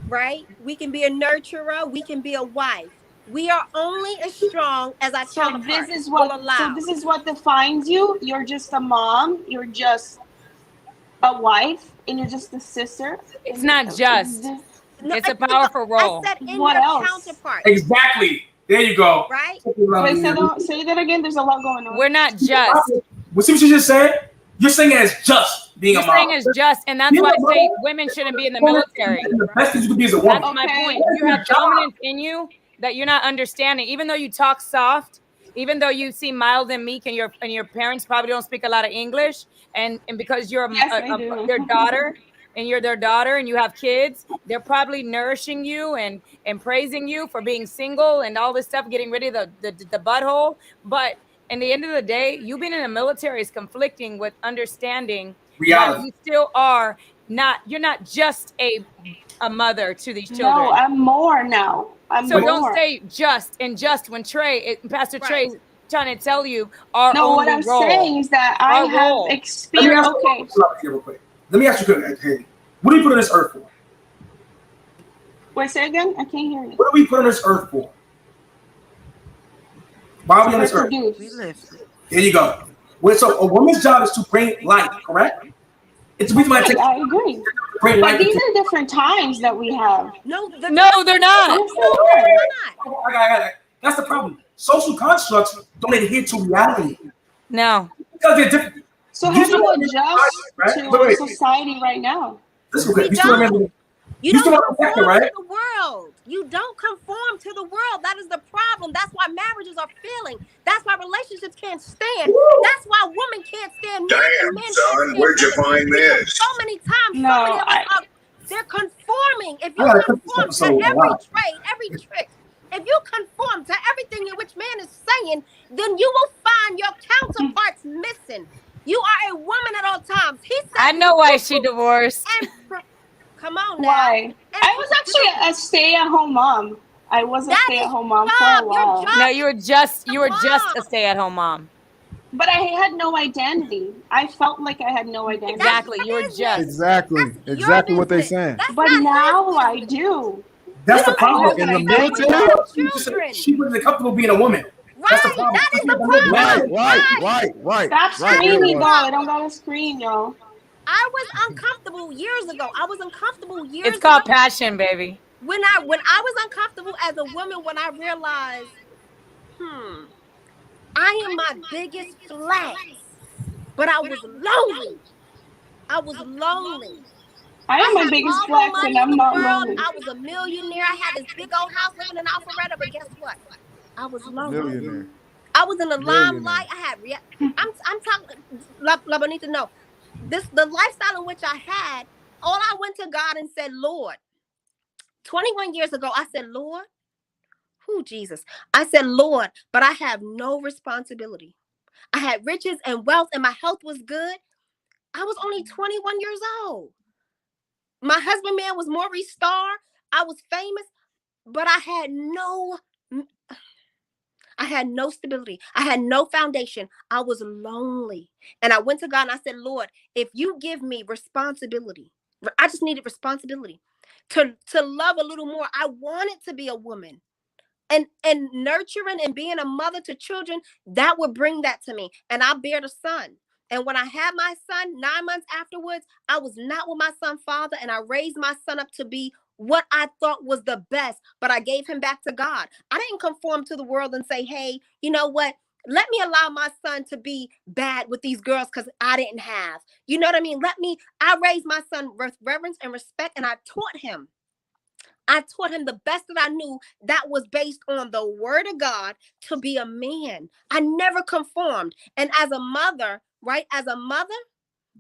right? We can be a nurturer, we can be a wife. We are only as strong as our So counterparts this is will what. allow. So this is what defines you. You're just a mom. You're just a wife, and you're just a sister. It's not just. No, It's a powerful role. I said in What your else? counterpart. Exactly. There you go. Right? Wait, say that again. There's a lot going on. We're not just. Well, see what you just said? You're saying it as just being You're a mom. saying it's just, and that's why I say women shouldn't be in the military. The best thing you can be is a woman. That's my point. You have dominance in you that you're not understanding. Even though you talk soft, even though you seem mild and meek, and your parents probably don't speak a lot of English, and because you're their daughter, and you're their daughter, and you have kids, they're probably nourishing you and praising you for being single and all this stuff, getting rid of the butthole. But in the end of the day, you being in the military is conflicting with understanding reality. that you still are not. You're not just a mother to these children. No, I'm more now. So don't say just when Pastor Trey is trying to tell you our no, only what I'm role. saying is that I have experience. Okay. Let me ask you quick. What do we put on this earth for? Wait, say again? I can't hear you. What do we put on this earth for? Why are we on this earth? We live. There you go. So a woman's job is to bring life, correct? It's the reason why I agree. But these are different times that we have. No, they're not. That's the problem. Social constructs don't adhere to reality. No. Because they're different. So how do you adjust to society right now? You don't conform to the world. You don't conform to the world. That is the problem. That's why marriages are failing. That's why relationships can't stand. That's why women can't stand men. Damn, son, where'd you find this? So many times, they're conforming. If you conform to every trade, every trick, if you conform to everything in which man is saying, then you will find your counterparts missing. You are a woman at all times. He said, I know why she divorced. Come on now. Why? I was actually a stay-at-home mom. I was a stay-at-home mom for a while. No, you were just a stay-at-home mom. But I had no identity. I felt like I had no identity. Exactly. You were just. Exactly what they're saying. But now I do. That's the problem. In the military, she wasn't comfortable being a woman. That's the problem. That is the problem. Right. Stop screaming, though. I don't gotta scream, y'all. I was uncomfortable years ago. It's called passion, baby. When I was uncomfortable as a woman, when I realized, I am my biggest flex, but I was lonely. I am my biggest flex, and I'm not lonely. I was a millionaire. I had this big old house living in Alpharetta, but guess what? I was lonely. Millionaire. I was in the limelight. I had. I'm talking. I need to know. The lifestyle in which I had, all I went to God and said, Lord, 21 years ago, I said, Lord, Jesus? I said, Lord, but I have no responsibility. I had riches and wealth and my health was good. I was only 21 years old. My husband, man, was Maurice Starr. I was famous, but I had no stability. I had no foundation. I was lonely. And I went to God and I said, Lord, if you give me responsibility, I just needed responsibility to love a little more. I wanted to be a woman. And nurturing and being a mother to children, that would bring that to me. And I bared a son. And when I had my son 9 months afterwards, I was not with my son's father. And I raised my son up to be what I thought was the best, but I gave him back to God. I didn't conform to the world and say, hey, you know what? Let me allow my son to be bad with these girls because I didn't have. You know what I mean? I raised my son with reverence and respect, and I taught him the best that I knew that was based on the word of God to be a man. I never conformed. And as a mother, right?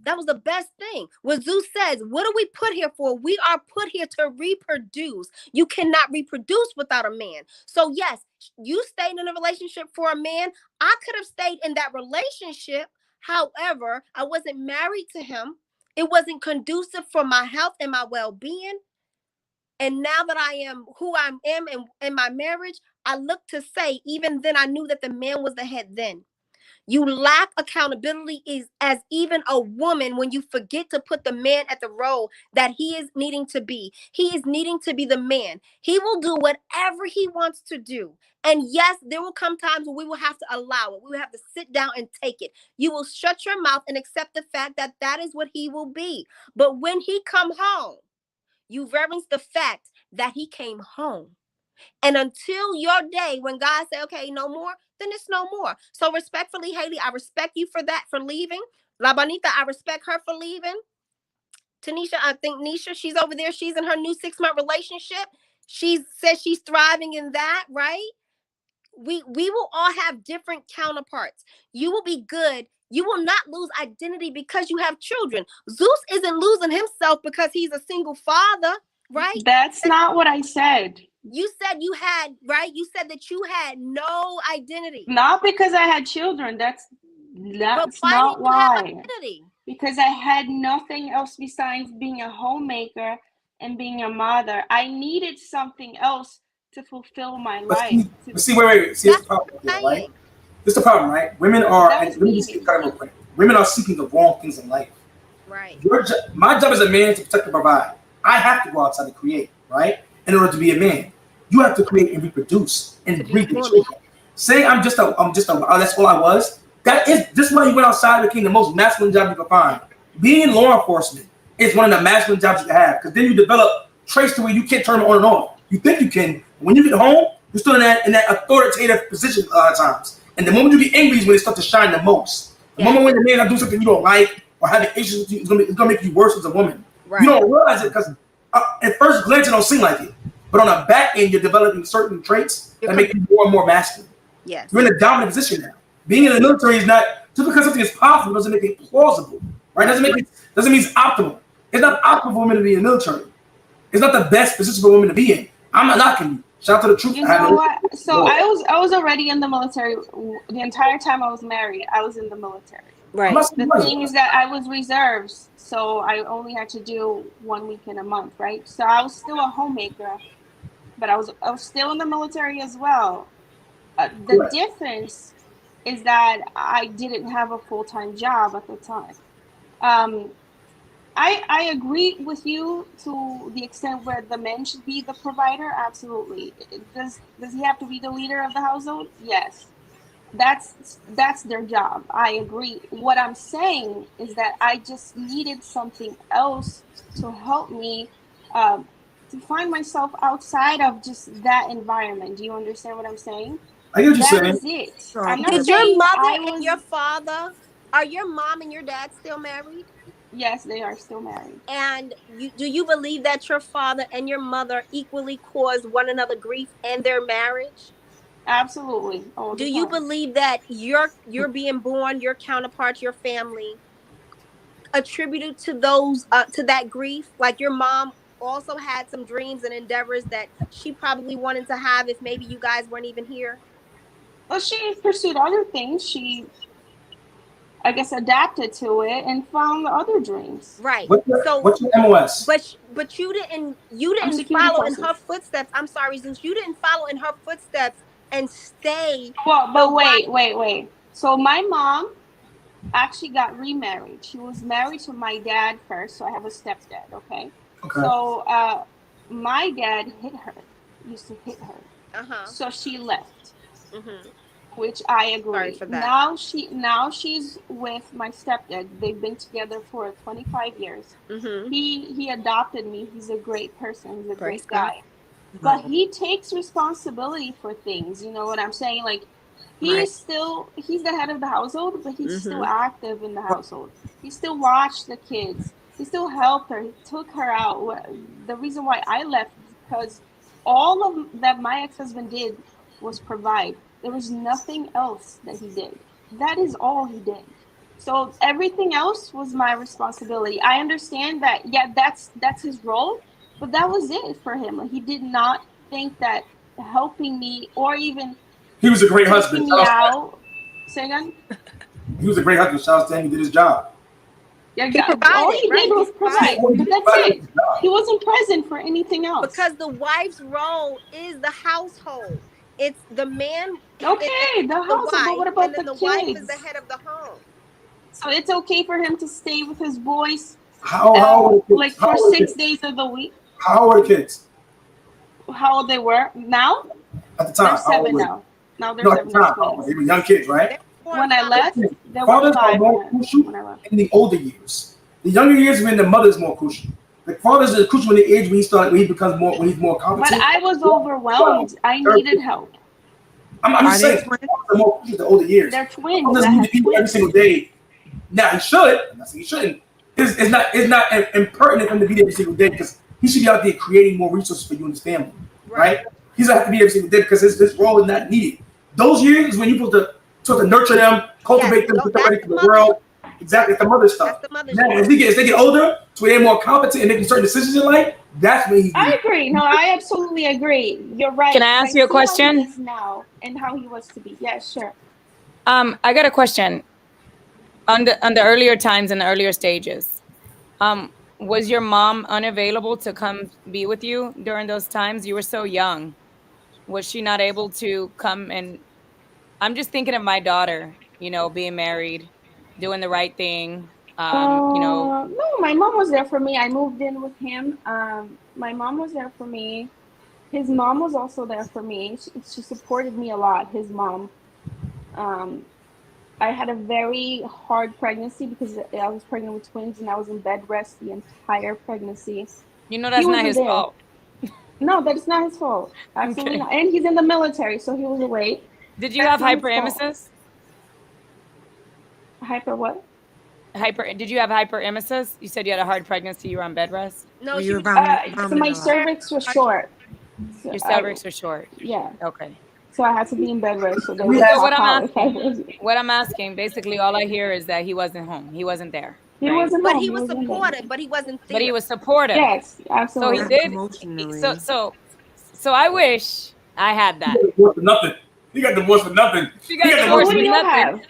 That was the best thing. What Zeus says, what are we put here for? We are put here to reproduce. You cannot reproduce without a man. So yes, you stayed in a relationship for a man. I could have stayed in that relationship. However, I wasn't married to him. It wasn't conducive for my health and my well-being. And now that I am who I am in my marriage, I look to say, even then I knew that the man was the head then. You lack accountability is as even a woman when you forget to put the man at the role that he is needing to be. He is needing to be the man. He will do whatever he wants to do. And yes, there will come times where we will have to allow it. We will have to sit down and take it. You will shut your mouth and accept the fact that that is what he will be. But when he come home, you reverence the fact that he came home. And until your day when God said, okay, no more, then it's no more. So respectfully, Haley, I respect you for that, for leaving. La Bonita, I respect her for leaving. Tanisha, I think Nisha, she's over there. She's in her new 6-month relationship. She says she's thriving in that, right? We will all have different counterparts. You will be good. You will not lose identity because you have children. Zeus isn't losing himself because he's a single father, right? That's not what I said. You said you had, right? You said that you had no identity. Not because I had children. That's not why. Because I had nothing else besides being a homemaker and being a mother. I needed something else to fulfill my life. Wait. See, that's the problem, right? This is the problem, right? Women are seeking the wrong things in life. Right. My job as a man is to protect and provide. I have to go outside and create, right? In order to be a man, you have to create and reproduce and breed the children. Saying I'm just a that's all I was. This is why you went outside and became the most masculine job you could find. Being in law enforcement is one of the masculine jobs you can have because then you develop traits to where you can't turn it on and off. You think you can. When you get home, you're still in that authoritative position a lot of times. And the moment you get angry is when it starts to shine the most. The moment when the man doing something you don't like or having issues with you, it's gonna make you worse as a woman. Right. You don't realize it because at first glance it don't seem like it. But on the back end, you're developing certain traits that make you more and more masculine. Yes. You're in a dominant position now. Being in the military is not just because something is possible doesn't make it plausible, right? Doesn't mean it's optimal. It's not optimal for women to be in the military. It's not the best position for women to be in. I'm not knocking you. Shout out to the truth. You know what? So I was already in the military the entire time I was married. I was in the military. Right. The thing is that I was reserves, so I only had to do 1 week in a month, right? So I was still a homemaker, but I was still in the military as well. The difference is that I didn't have a full-time job at the time. I agree with you to the extent where the man should be the provider. Absolutely. Does he have to be the leader of the household? Yes. That's their job. I agree. What I'm saying is that I just needed something else to help me to find myself outside of just that environment. Do you understand what I'm saying? I get what you're saying. That is it. I'm not Did saying your mother and your father, are your mom and your dad still married? Yes, they are still married. And do you believe that your father and your mother equally caused one another grief in their marriage? Absolutely. Do you believe that you're being born, your counterparts, your family, attributed to those to that grief? Like your mom also had some dreams and endeavors that she probably wanted to have if maybe you guys weren't even here? Well, she pursued other things. She, I guess, adapted to it and found other dreams. Right. What's your MOS? But you didn't follow in her footsteps. I'm sorry, since you didn't follow in her footsteps and stay. Well, but wait. So my mom actually got remarried. She was married to my dad first, so I have a stepdad. Okay. So my dad used to hit her. So she left. Which I agree. Sorry for that. Now she's with my stepdad. They've been together for 25 years. He adopted me. He's a great person. He's a great guy. But he takes responsibility for things. You know what I'm saying? Like he's the head of the household, but he's still active in the household. He still watched the kids. He still helped her. He took her out. The reason why I left is because all of that my ex-husband did was provide. There was nothing else that he did. That is all he did. So everything else was my responsibility. I understand that, that's his role, but that was it for him. Like, he did not think that helping me or even he was a great husband. Say again? He was a great husband. Shout out to him. He did his job. Yeah, all he did was provide. But that's it. He wasn't present for anything else. Because the wife's role is the household. It's the man. Okay, the house, but what about and then the the wife is kids? the head of the home. So it's okay for him to stay with his boys How like how for old are 6 the kids? days of the week. How old are the kids How old they were now? at the time? They're How old 7 were they? now. Now they're No, at the 7. They're time, twins. they were young kids, right? When I left, they were Fathers are 5 more crucial when I left. in the older years. The younger years when the mother's more crucial. The father's is crucial when the age when he becomes more when he's more But competent. I was overwhelmed. I needed help. I'm just saying, fathers are more crucial the older years. They're twins. Fathers I need had to be there every twins. single day. Now he should. I'm not saying he shouldn't. It's not impertinent for him to be there every single day because he should be out there creating more resources for you and his family, right? He's gonna have to be there every single day because his role is not needed. Those years is when you're supposed to nurture them, cultivate them, get them ready for the world. Exactly, it's the mother stuff. Now, as they get older, so they're more competent and making certain decisions in life, that's when he's. I agree. No, I absolutely agree. You're right. Can I ask you a see how he question? is now and how he was to be. Yeah, sure. I got a question. On the earlier times and the earlier stages, was your mom unavailable to come be with you during those times? You were so young. Was she not able to come? And I'm just thinking of my daughter, being married, doing the right thing. No, my mom was there for me. I moved in with him. My mom was there for me. His mom was also there for me. She supported me a lot. His mom. I had a very hard pregnancy because I was pregnant with twins and I was in bed rest the entire pregnancy. That's not his fault. No, that's not his fault. Absolutely not. And he's in the military, so he was away. Did you have hyperemesis? Hyper what? Did you have hyperemesis? You said you had a hard pregnancy. You were on bed rest. No, you so my cervix was short. Your cervix was short. Yeah. Okay. So I had to be in bed rest. So what I'm asking, basically, all I hear is that he wasn't home. He wasn't there. He wasn't but home. he was supportive, but he wasn't there. But he was supportive. Yes, absolutely. So he did. Emotionally. So I wish I had that. He got divorced for nothing. She got divorced for nothing.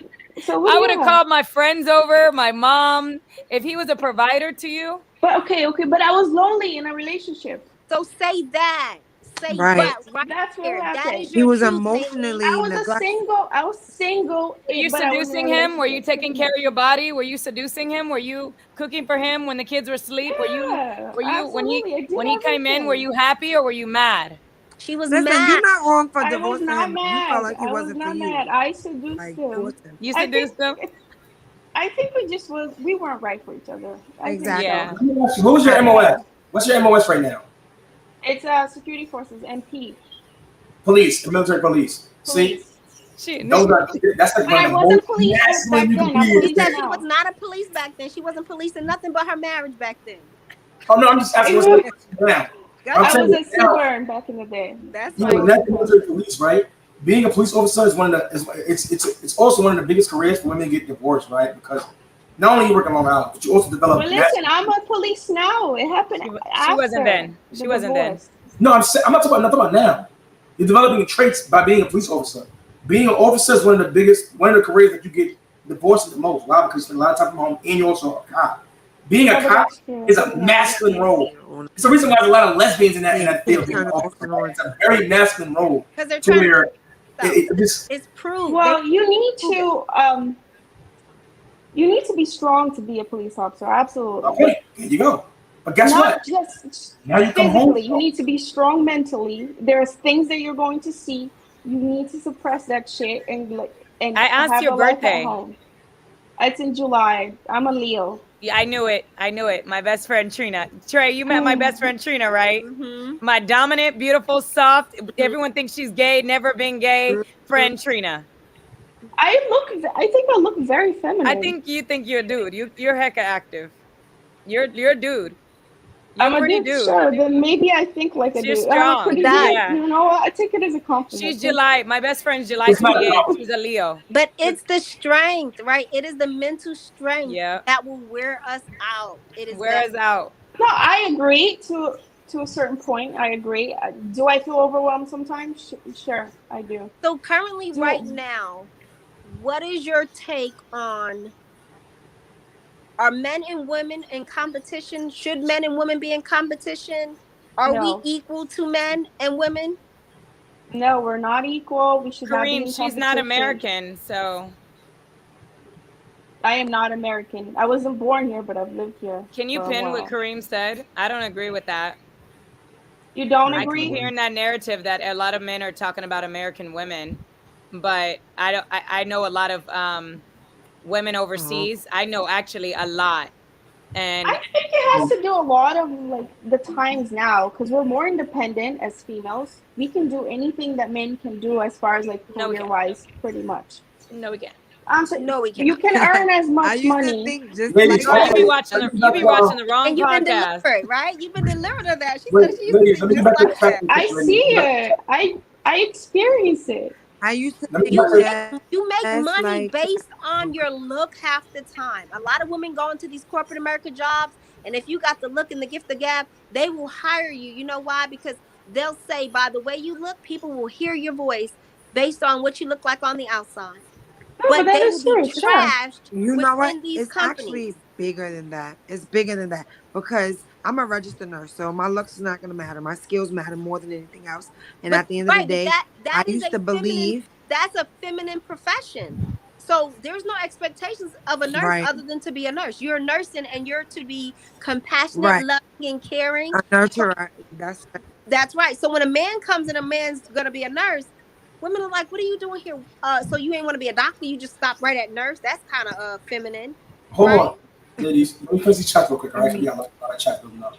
So I would have called my friends over, my mom, if he was a provider to you. But okay, but I was lonely in a relationship. So say that. Say Right. that right That's what there. happened. That is He your was truth, emotionally I was neglected. single. Were you seducing him? Were you taking care of your body? Were you seducing him? Were you cooking for him when the kids were asleep? Were you when he came in? Were you happy or were you mad? She was Listen, mad. you're not wrong for I was divorcing not him. mad. You felt like he I was wasn't not for mad. you. I seduced Like, him. Jordan. You seduced him? I think we weren't right for each other. Exactly. Yeah. What was your MOS? What's your MOS right now? It's security forces, MP. Police, the military police. See, those are that's like But I one of the wasn't most police back masculine you then. can I'm be. police She now. was not a police back then. She wasn't policing nothing but her marriage back then. Oh no, I'm just asking what's now. I'm I saying was a now, Seaburn back in the day. That's you right. know, that's the military police, right? Being a police officer is one of the it's also one of the biggest careers for women to get divorced, right? Because not only you work long hours, but you also develop. But listen, I'm a police now. It happened. She wasn't then. She wasn't then. No, I'm not talking about now. You're developing the traits by being a police officer. Being an officer is one of the careers that you get divorced the most. Why? Because you spend a lot of time from home and you're also a cop. Being a cop is a masculine role. It's the reason why there's a lot of lesbians in that field. It's a very masculine role. Because they're trying to it's proved. Well, you need to be strong to be a police officer. Absolutely. Okay, there you go. But guess what? Just now you come home. You need to be strong mentally. There's things that you're going to see. You need to suppress that shit and I asked have your a life birthday. at home. It's in July. I'm a Leo. Yeah, I knew it. My best friend Trina. Trey, you met my best friend Trina, right? Mm-hmm. My dominant, beautiful, soft. Everyone thinks she's gay, never been gay. Friend Trina. I think I look very feminine. I think you think you're a dude. You're hecka active. You're a dude. You're I'm a pretty dude. Sure, then maybe I think like a She's dude. strong. I'm a pretty Yeah. dude. You know what? I take it as a compliment. She's July. My best friend's July 28th. She's a Leo. But it's the strength, right? It is the mental strength that will wear us out. It is wear us out. No, I agree to a certain point. I agree. Do I feel overwhelmed sometimes? Sure, I do. So currently, right now, what is your take on? Are men and women in competition? Should men and women be in competition? Are we equal to men and women? No, we're not equal. We should not be in Kareem, she's not competition. American, so I am not American. I wasn't born here, but I've lived here. can you for a pin what while. Kareem said? I don't agree with that. You don't I agree? keep hearing that narrative that a lot of men are talking about American women, but I know a lot of women overseas. I know actually a lot, and I think it has to do a lot of like the times now because we're more independent as females. We can do anything that men can do as far as like No, we career wise, pretty much. no, we can't. So No, we can't. you can earn as I much used to money. think just Ladies, like You be watching the wrong And you've been podcast. delivered, right? You've been delivered of that. She Wait, said she used ladies, to let me think get just back to like that. the I see it. I experience it. I used to Let me think get back to You make just money like based on your look half the time. A lot of women go into these corporate America jobs, and if you got the look and the gift of gab, they will hire you. You know why? Because they'll say, by the way you look, people will hear your voice based on what you look like on the outside. No, but But that they is will be true. Sure. trashed you know what? within these It's companies. actually bigger than that. It's bigger than that because I'm a registered nurse, so my looks is not gonna matter. My skills matter more than anything else. And But at the end of the right, but day, that I is used a to believe that's a feminine profession. So there's no expectations of a nurse right, other than to be a nurse. You're nursing and you're to be compassionate, right, loving, and caring. a nurturer. That's right. That's right. So when a man comes and a man's gonna be a nurse, women are like, "What are you doing here? So you ain't want to be a doctor? You just stop right at nurse? That's kind of feminine, Hold right?" on, ladies. Let me finish the chat real quick. All right, we got a lot of chat building up.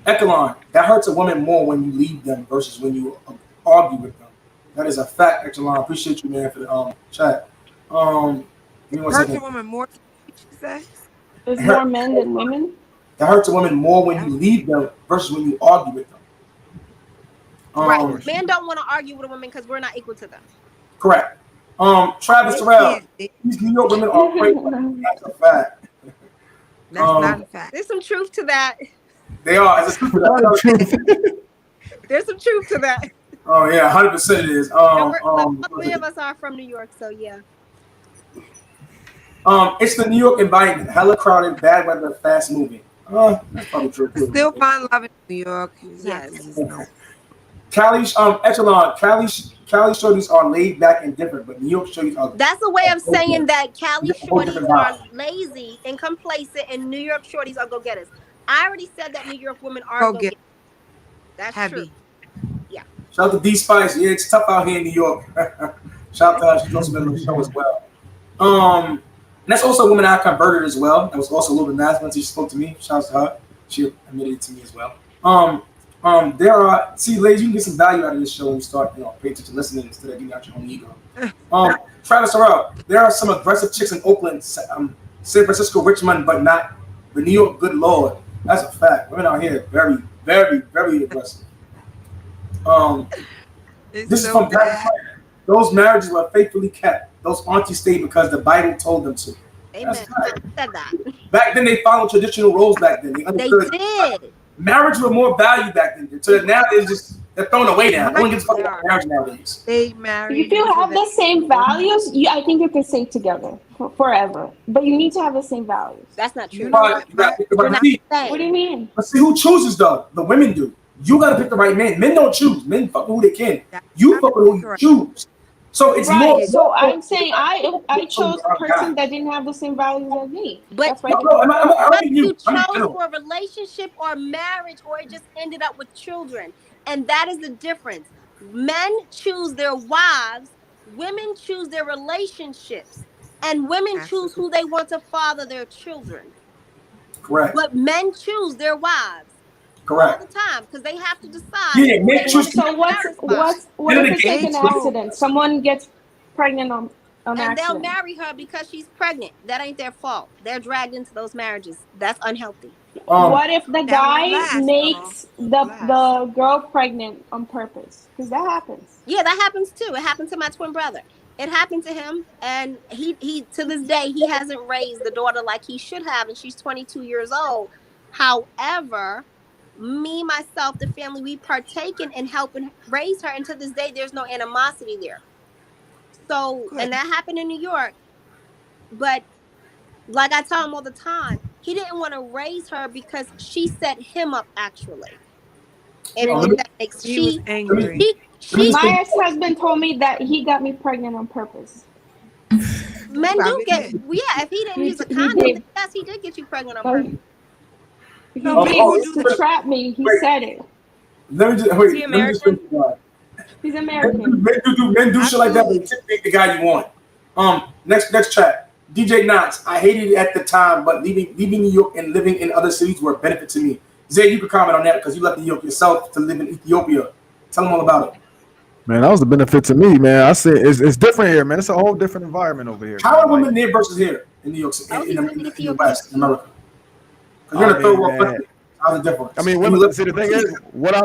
Echelon, that hurts a woman more when you leave them versus when you argue with them. That is a fact, Echelon. Appreciate you, man, for the chat. Give me one Hurts a second. woman more. She said. There's more men than women. That hurts a woman more when you leave them versus when you argue with them. Right. Men don't want to argue with a woman because we're not equal to them. Correct. Travis They Terrell, can't. these New York women are great. That's a fact. That's not a fact. There's some truth to that. They are. It's a There's some truth to that. Oh yeah, 100% it is. All three of us are from New York, so yeah. It's the New York environment. Hella crowded, bad weather, fast moving. That's probably true. Still find love in New York. Yes. Cali, Echelon, Cali shorties are laid back and different, but New York shorties are. That's a way of saying that Cali whole different shorties are vibe. lazy and complacent, and New York shorties are go-getters. I already said that New York women are Go-getters. go-getters. That's Heavy. true. Yeah. Shout out to D Spice. Yeah, it's tough out here in New York. Shout out to her. She's also been on the show as well. And that's also a woman I converted as well. That was also a little bit mad when she spoke to me. Shout out to her. She admitted it to me as well. There are ladies, you can get some value out of this show when you start, paying attention, listening instead of getting out your own ego. Travis Terrell, there are some aggressive chicks in Oakland, San Francisco, Richmond, but New York. Good Lord, that's a fact. Women out here very, very, very aggressive. This is from Black Friday. Those marriages were faithfully kept. Those aunties stayed because the Bible told them to. Amen. That's right. Said that. Back then, they followed traditional roles. Back then, They did. Marriage was more value back then. So now they're thrown away now. No one gives a fuck about marriage nowadays. They married. If you have the same values, I think you can stay together forever. But you need to have the same values. That's not true. But What do you mean? But see, who chooses though? The women do. You gotta pick the right man. Men don't choose. Men fuck with who they can. You fuck with who you choose. So it's right. more. So I'm saying I chose a person that didn't have the same values as me. But That's you chose for a relationship or marriage, or it just ended up with children, and that is the difference. Men choose their wives, women choose their relationships, and women choose who they want to father their children. Correct. But men choose their wives. Correct. All the time because they have to decide. Yeah, men choose. So what if it's like an accident? Someone gets pregnant on and accident. they'll marry her because she's pregnant. That ain't their fault. They're dragged into those marriages. That's unhealthy. What if the guy makes the girl pregnant on purpose? Because that happens. Yeah, that happens too. It happened to my twin brother. It happened to him, and he to this day he hasn't raised the daughter like he should have, and she's 22 years old. However, me, myself, the family, we partaken in helping raise her, and to this day there's no animosity there. So, and that happened in New York, but like I tell him all the time, he didn't want to raise her because she set him up actually. And that makes he was angry. My ex-husband told me that he got me pregnant on purpose. Men do get, if he didn't use a condom, then yes, he did get you pregnant on purpose. He did to trap me. He said it. Let me just wait. Is he American? He's American. Men do shit like that, but you pick the guy you want. Next track. DJ Knots. I hated it at the time, but leaving New York and living in other cities were a benefit to me. Zay, you can comment on that because you left New York yourself to live in Ethiopia. Tell them all about it. Man, that was a benefit to me, man. I said it's different here, man. It's a whole different environment over here. How are women there versus here in New York City, in the West, in America? Because you're in a third world country. How's it different? I mean, women. See, the thing is, what I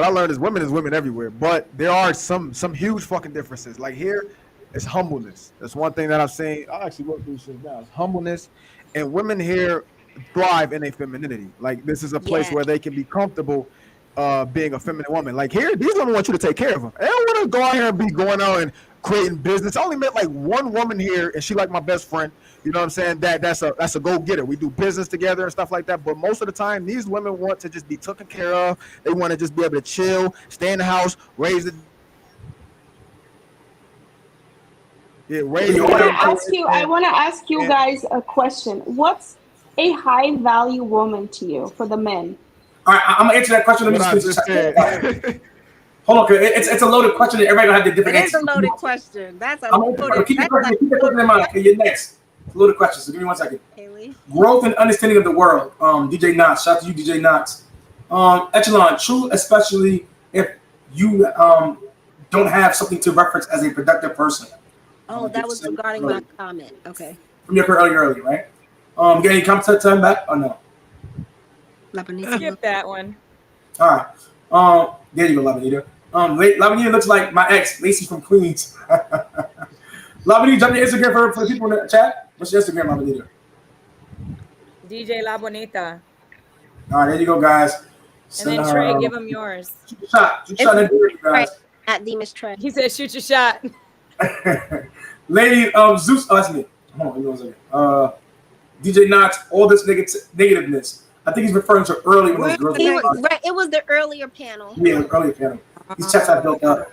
learned is women everywhere, but there are some huge fucking differences. Like here, it's humbleness. That's one thing that I've seen. I actually wrote these shit down. It's humbleness, and women here thrive in their femininity. Like this is a place where they can be comfortable being a feminine woman. Like here, these women want you to take care of them. They don't want to go out here and be going out and creating business. I only met like one woman here, and she like my best friend. You know what I'm saying? That's a go-getter. We do business together and stuff like that. But most of the time, these women want to just be taken care of. They want to just be able to chill, stay in the house, raise the I want to ask you guys a question. What's a high value woman to you for the men? All right, I'm gonna answer that question. Let me just hold on, it's a loaded question. And everybody gonna have the different answers. It is a loaded question. That's a keep the question in mind. Okay, you're next. It's a loaded question. So give me 1 second. Haley. Growth and understanding of the world. DJ Knots. Shout out to you, DJ Knots. Echelon. True, especially if you don't have something to reference as a productive person. Oh, that was regarding my comment. Okay. From your earlier, right? Get any comments to back or no? Skip that one. All right. There you go, Labanita. Labanita looks like my ex, Lacey from Queens. Labanita, jump your Instagram for the people in the chat. What's your Instagram, Labanita? DJ La Bonita. All right, there you go, guys. And then Trey, give him yours. Shoot your shot. Shoot your shot into it, guys. At Demas Trey. He said, shoot your shot. Lady Zeus, that's me. Hold on, give me 1 second. DJ Knox, all this negativeness. I think he's referring to early when those girls it was the earlier panel. Yeah, earlier panel. These chats I built up.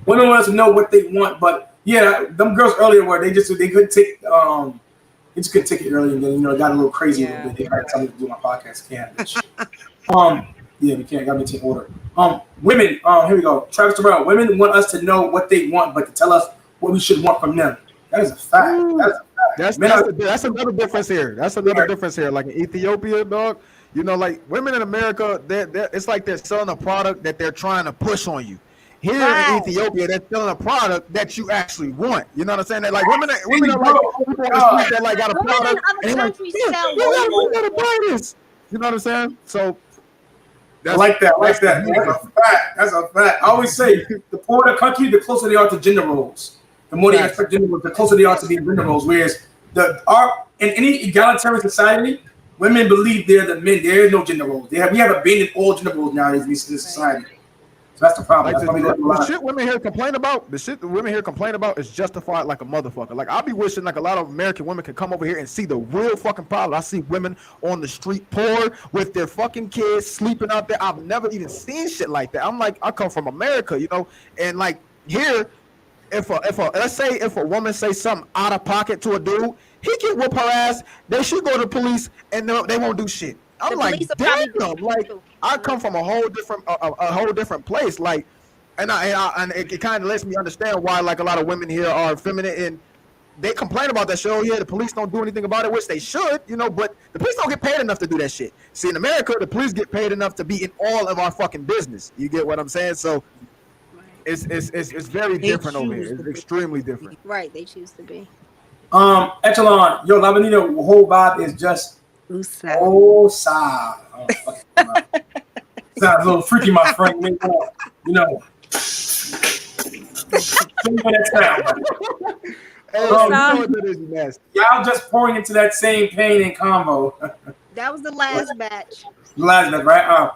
Women want us to know what they want, but yeah, them girls earlier were they couldn't take they just couldn't take it early, and then it got a little crazy a little bit. They tried to tell me to do my podcast. Can't. Yeah, we can't. Got me to take order. Women. Here we go. Travis Terrell. Women want us to know what they want, but to tell us what we should want from them. That is a fact. That's another difference here. That's another difference here. Like in Ethiopia, dog. You know, like women in America, it's like they're selling a product that they're trying to push on you. Here in Ethiopia, they're selling a product that you actually want. You know what I'm saying? That like women are like people on the street that like got a product. And like, we gotta buy this. You know what I'm saying? So I like that. That's a fact. I always say the poorer the country, the closer they are to gender roles. The more they expect gender roles, the closer they are to being gender roles. Whereas in any egalitarian society, women believe they're the men. There is no gender roles. We have abandoned all gender roles nowadays in this society. So that's the problem. Like the shit women here complain about is justified like a motherfucker. Like I'll be wishing like a lot of American women could come over here and see the real fucking problem. I see women on the street poor with their fucking kids sleeping out there. I've never even seen shit like that. I'm like, I come from America, you know, and like here, let's say if a woman say something out of pocket to a dude, he can whip her ass. They should go to the police and they won't do shit. I'm like, damn, like I come from a whole different place, like, and it kind of lets me understand why like a lot of women here are feminine and they complain about that shit. Oh yeah, the police don't do anything about it, which they should, you know, but the police don't get paid enough to do that shit. See, in America, the police get paid enough to be in all of our fucking business. You get what I'm saying? So it's very different over here. It's extremely different. Right, they choose to be. Echelon, yo, Labanito, the whole vibe is just sad. Sounds a little freaky, my friend. You know. Y'all just pouring into that same pain and combo. That was the last batch. Right?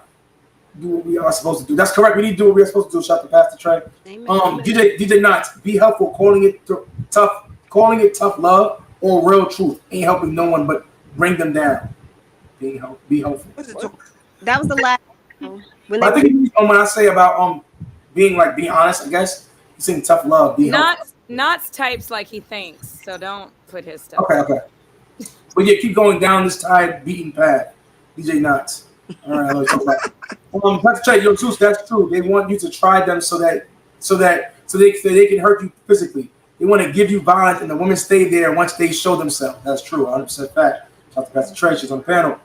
Do what we are supposed to do. That's correct. We need to do what we are supposed to do. Shout to Pastor Trey. DJ Knots, be helpful. Calling it tough love or real truth ain't helping no one but bring them down. Be helpful. That was the last. I think when I say about being honest, I guess. He's saying tough love. Not types like he thinks, so don't put his stuff. Okay. But yeah, keep going down this tide beaten path. DJ Knots. All right, let's talk about. That's true. Yo, Zeus, that's true. They want you to try them so they can hurt you physically. They want to give you violence, and the women stay there once they show themselves. That's true. 100% fact. Shout out to Pastor Trey. She's on the panel.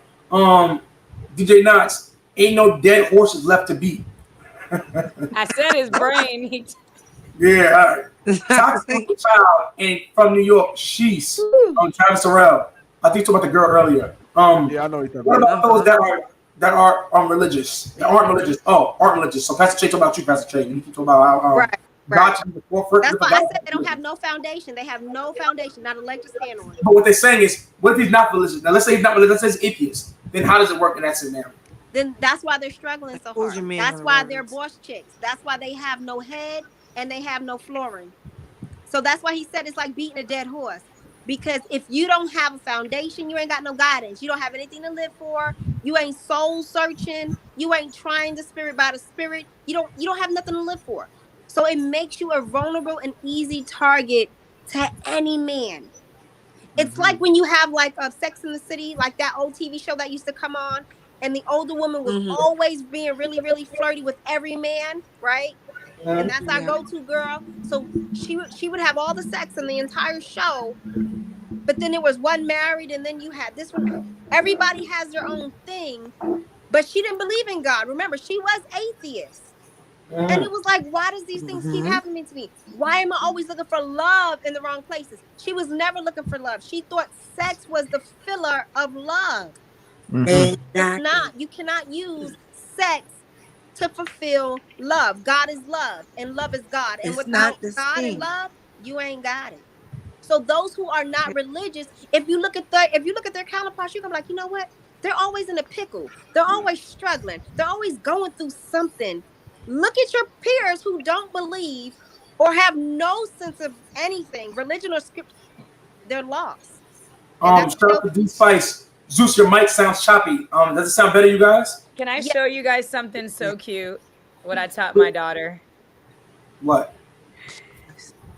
DJ Knots, ain't no dead horses left to beat. I said his brain. Yeah, all right. Toxic child and from New York, she's Travis Terrell. I think you talked about the girl earlier. Yeah, I know you're talking what about those that are religious? That aren't religious. Oh, aren't religious. So Pastor Trey, talk about you, Pastor Trey. You can talk about how Right. God should be the forefront. That's why I said they don't have no foundation. They have no foundation, not a leg to stand on. But what they're saying is, what if he's not religious? Now let's say he's not religious. Let's say he's atheist. Then how does it work in that scenario? Then that's why they're struggling so Who's hard. your man That's on why the they're boss chicks. That's why they have no head and they have no flooring. So that's why he said it's like beating a dead horse. Because if you don't have a foundation, you ain't got no guidance. You don't have anything to live for. You ain't soul searching. You ain't trying the spirit by the spirit. You don't have nothing to live for. So it makes you a vulnerable and easy target to any man. It's like when you have like a Sex in the City, like that old TV show that used to come on, and the older woman was always being really, really flirty with every man, right? And that's our go-to girl. So she would have all the sex in the entire show, but then there was one married, and then you had this one. Everybody has their own thing, but she didn't believe in God. Remember, she was atheist. And it was like, why does these things keep happening to me? Why am I always looking for love in the wrong places? She was never looking for love. She thought sex was the filler of love. It's not. You cannot use sex to fulfill love. God is love, and love is God. And without God and love, you ain't got it. So those who are not religious, if you look at their counterparts, you're gonna be like, you know what? They're always in a pickle. They're always struggling. They're always going through something. Look at your peers who don't believe or have no sense of anything, religion or script. They're lost. Shout out to D Spice. Zeus, your mic sounds choppy. Does it sound better, you guys? Can I show you guys something so cute? What I taught my daughter. What?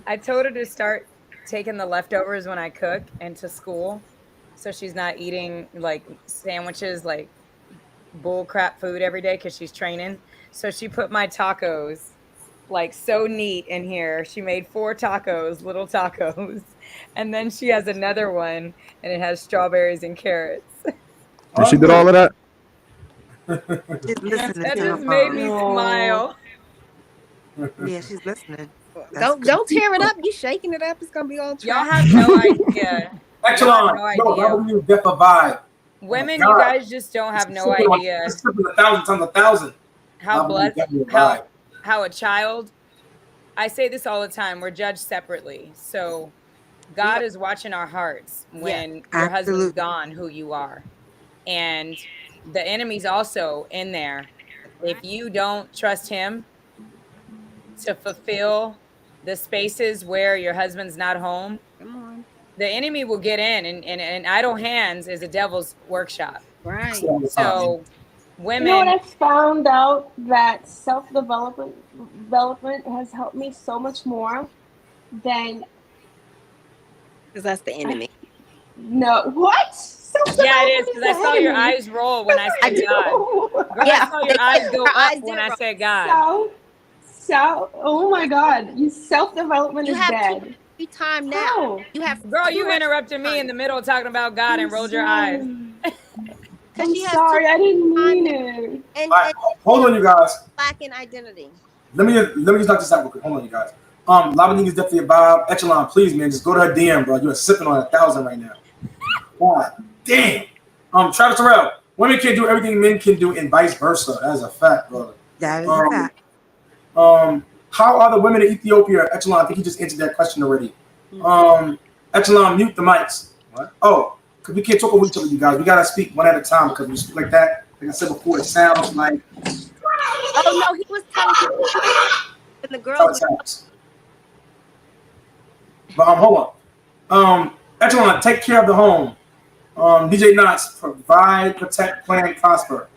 I told her to start taking the leftovers when I cook into school, so she's not eating like sandwiches, like bull crap food every day because she's training. So she put my tacos like so neat in here. She made 4 tacos, little tacos. And then she has another one and it has strawberries and carrots. And she did all of that? That just made me smile. Yeah, she's listening. Don't tear it up. You shaking it up, it's gonna be all trash. Y'all have no idea. Echelon, no, depth of vibe. Women, you guys just don't have no idea. It's 1,000 times 1,000. How blessed, how a child, I say this all the time, we're judged separately. So God is watching our hearts when your husband's gone, who you are. And the enemy's also in there. If you don't trust him to fulfill the spaces where your husband's not home, the enemy will get in, and idle hands is a devil's workshop. Right. So women, you know what I found out? That self-development has helped me so much more than, because that's the enemy. No, what? Yeah, it is, because I saw your eyes roll when I said God. Girl, I saw your eyes go up when I said God. Oh my God, you self-development is dead. Time now. You have girl, you interrupted me in the middle of talking about God and rolled your eyes. I'm sorry, I didn't mean it. And hold on, you guys. Lacking identity. Let me just knock this out real quick. Hold on, you guys. Lava is definitely a vibe. Echelon, please, man, just go to her DM, bro. You're sipping on 1,000 right now. God damn. Travis Terrell, women can't do everything men can do, and vice versa. That is a fact, brother. That is a fact. How are the women in Ethiopia? Echelon, I think he just answered that question already. Echelon, mute the mics. What? Oh, because we can't talk over each other, you guys. We gotta speak one at a time, because we speak like that. Like I said before, it sounds like. Oh no, he was telling and the girl. But hold on. Echelon, take care of the home. DJ Knots, provide, protect, plan, prosper.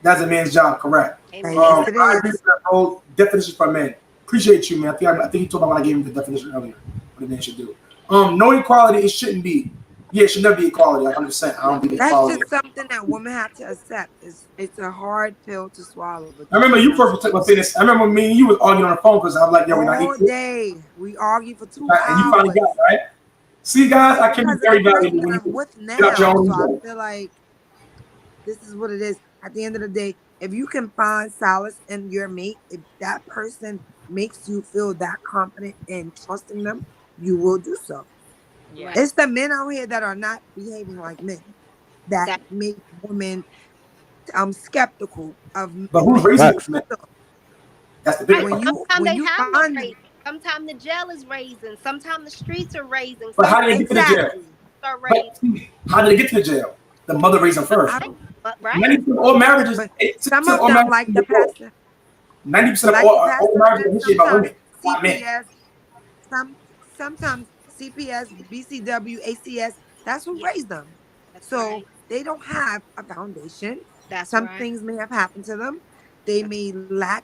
That's a man's job, correct? Yes, it I is. agree with that whole definition for men. Appreciate you, man. I think you told me when I gave him the definition earlier. What a man should do. No equality, it shouldn't be. Yeah, it should never be equality. Like 100%. I don't think That's equality. just something that women have to accept. It's a hard pill to swallow. But I remember you first took my fitness. I remember me and you was arguing on the phone because I'm like, yo, we're not all equal. day. We argue for 2 And you hours. finally got it, right? See, guys, I can be Because very the person valuable when that I'm you with now, get out your own so I ego. feel like this is what it is. At the end of the day, if you can find solace in your mate, if that person makes you feel that confident and trusting them, you will do so. Yeah. It's the men out here that are not behaving like men that make women skeptical of. But who's raising this man? That's the big Right. one. Sometimes they you have no find- raising. Sometimes the jail is raising. Sometimes the streets are raising. But how did they get to the jail? Are But raising. how did they get to the jail? The mother raised them first. But, right. 90% of all marriages, Some of them like the pastor. 90% Like of the all pastor marriages are said, initiated by women, not men. CPS, sometimes CPS, BCW, ACS, that's who raised them. So they don't have a foundation. Some things may have happened to them. They may lack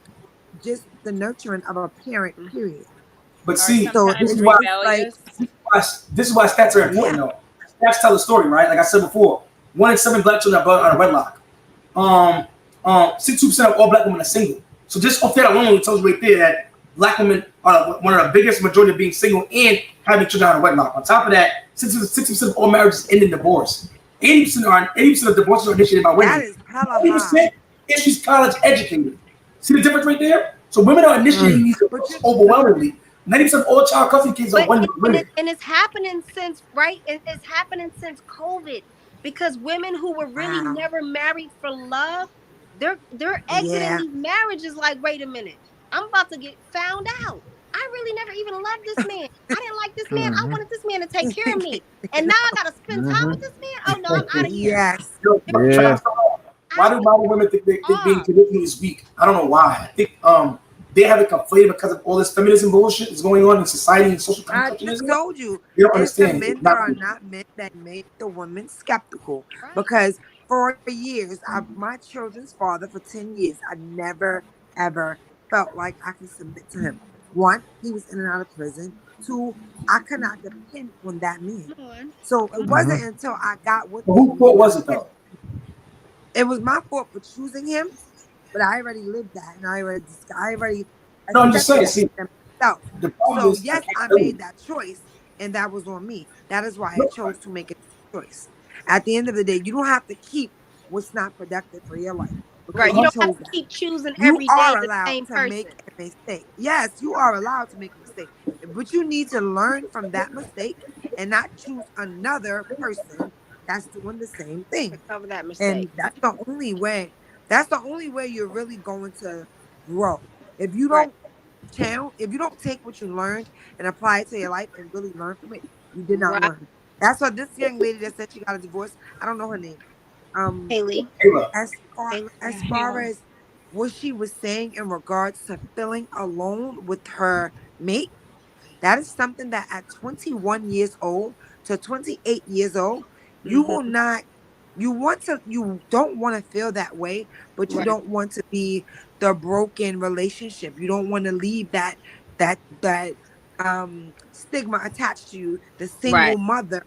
just the nurturing of a parent, period. But see, so this is it's why like, stats are important, though. Stats tell the story, right? Like I said before, 1 in 7 black children are born out of wedlock. 62% of all black women are single. So just off that alone, it tells you right there that black women are one of the biggest majority of being single and having children out of wedlock. On top of that, 60% of all marriages end in divorce. 80% of divorces are initiated by women. That is hella high. 80% if she's college educated. See the difference right there? So women are initiating these divorces overwhelmingly. 90% of all child custody cases are women. And it's happening since it's happening since COVID, because women who were really never married for love, they're exiting these marriages like, wait a minute, I'm about to get found out. I really never even loved this man. I didn't like this man. I wanted this man to take care of me, and now I gotta spend time with this man. Oh no, I'm out of here. Yes. Why do modern women think being traditional is weak? I don't know why. I think they have it conflated because of all this feminism bullshit that's going on in society and social I construction. just told you. They don't It's the understand. men that are not men that make the women skeptical. Because for years, my children's father, for 10 years, I never, ever felt like I could submit to him. 1, he was in and out of prison. 2, I could not depend on that man. So it wasn't until I got with him. Whose fault was it, though? It was my fault for choosing him, but I already lived that, and I already. No, I'm just saying. See, so is, yes, I made that choice, and that was on me. That is why I chose to make a choice. At the end of the day, you don't have to keep what's not productive for your life. Right, you don't have to keep choosing every day the same person. Make a mistake. Yes, you are allowed to make a mistake, but you need to learn from that mistake and not choose another person that's doing the same thing. Cover that mistake. And that's the only way. That's the only way you're really going to grow. If you don't if you don't take what you learned and apply it to your life and really learn from it, you did not learn. That's what this young lady that said she got a divorce. I don't know her name. Haley. As far as what she was saying in regards to feeling alone with her mate, that is something that at 21 years old to 28 years old, you will not. You don't want to feel that way, but you don't want to be the broken relationship. You don't want to leave that stigma attached to you, the single mother.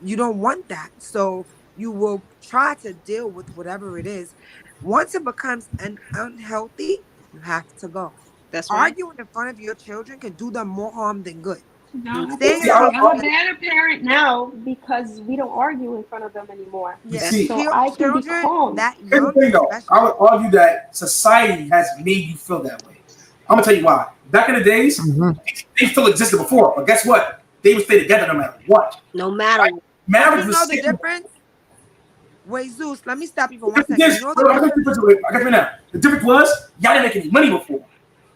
You don't want that. So you will try to deal with whatever it is. Once it becomes unhealthy, you have to go. That's right. Arguing in front of your children can do them more harm than good. No, I'm a better parent now because we don't argue in front of them anymore. See, so I can be calm. Here's the thing, though. I would argue that society has made you feel that way. I'm gonna tell you why. Back in the days, they still existed before, but guess what? They would stay together no matter what. No matter what. Marriage You was know the still- difference? Wait, Zeus, let me stop you for 1 second. Yes, You know I got you now. The difference was y'all didn't make any money before,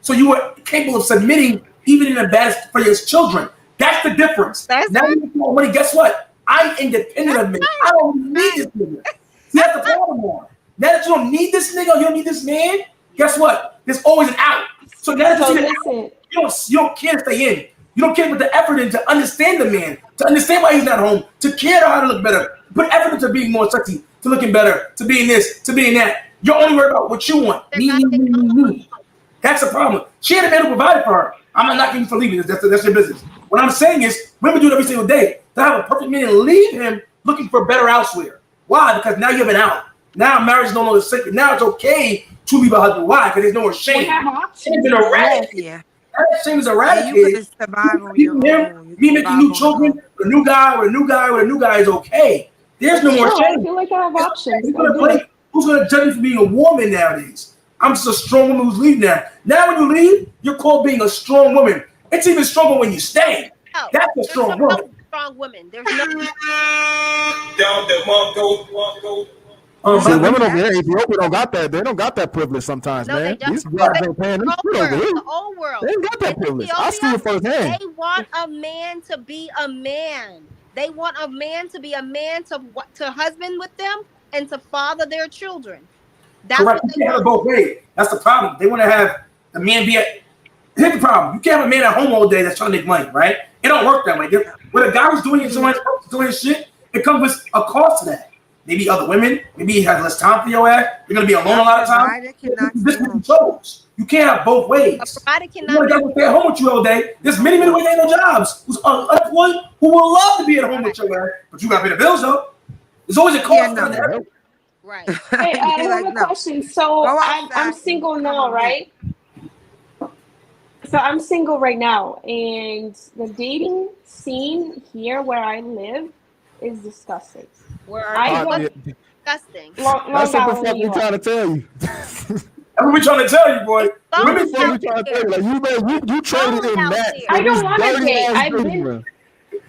so you were capable of submitting even in the best for your children. That's the difference. Now you make more money. Guess what? I'm independent of me. I don't need this nigga. See, that's the problem. Now that you don't need this nigga, or you don't need this man. Guess what? There's always an out. So now that you see the out, you don't care to stay in. You don't care to put the effort in to understand the man, to understand why he's not home, to care how to look better, put effort into being more sexy, to looking better, to being this, to being that. You're only worried about what you want. Me. That's the problem. She had a man who provided for her. I'm not knocking you for leaving. That's your business. What I'm saying is, women do it every single day. To have a perfect man and leave him looking for better elsewhere. Why? Because now you have an out. Now marriage is no longer sacred. Now it's okay to leave a husband. Why? Because there's no more shame. Shame's been eradicated. Yeah. That shame is eradicated. You could survive on your own. Me making new children, with a new guy is okay. There's no more shame. I feel like I have options. Who's gonna judge me for being a woman nowadays? I'm just a strong woman who's leaving now. Now when you leave, you're called being a strong woman. It's even stronger when you stay. No, that's a strong woman. Strong women. There's no. Down there, mom, go. See, women over here, Ethiopia don't got that. They don't got that privilege sometimes, No, man. they don't. These guys ain't paying them shit over here. The old world. They ain't got that privilege. I see it firsthand. They want a man to be a man. They want a man to be a man to husband with them and to father their children. That's Correct. what You can't have it both ways. That's the problem. They want to have the man be a. Here's the problem. You can't have a man at home all day that's trying to make money, right? It don't work that way. When a guy was doing his shit, it comes with a cost to that. Maybe other women. Maybe he has less time for your ass. You're gonna be alone a lot of times. This is what you chose. You can't have both ways. A provider You cannot. gotta stay at home with you all day. There's many women ain't no jobs who's unemployed who will love to be at home with your ass, but you gotta pay the bills though. There's always a cost to that. Right. Hey, I have a question. So I'm single now, right? So I'm single right now, and the dating scene here where I live is disgusting. Where are you? Disgusting. That's what the fuck we trying to tell you. That's what we trying to tell you, boy. Women trying to tell you, like you traded in that. I don't want to date. I've been.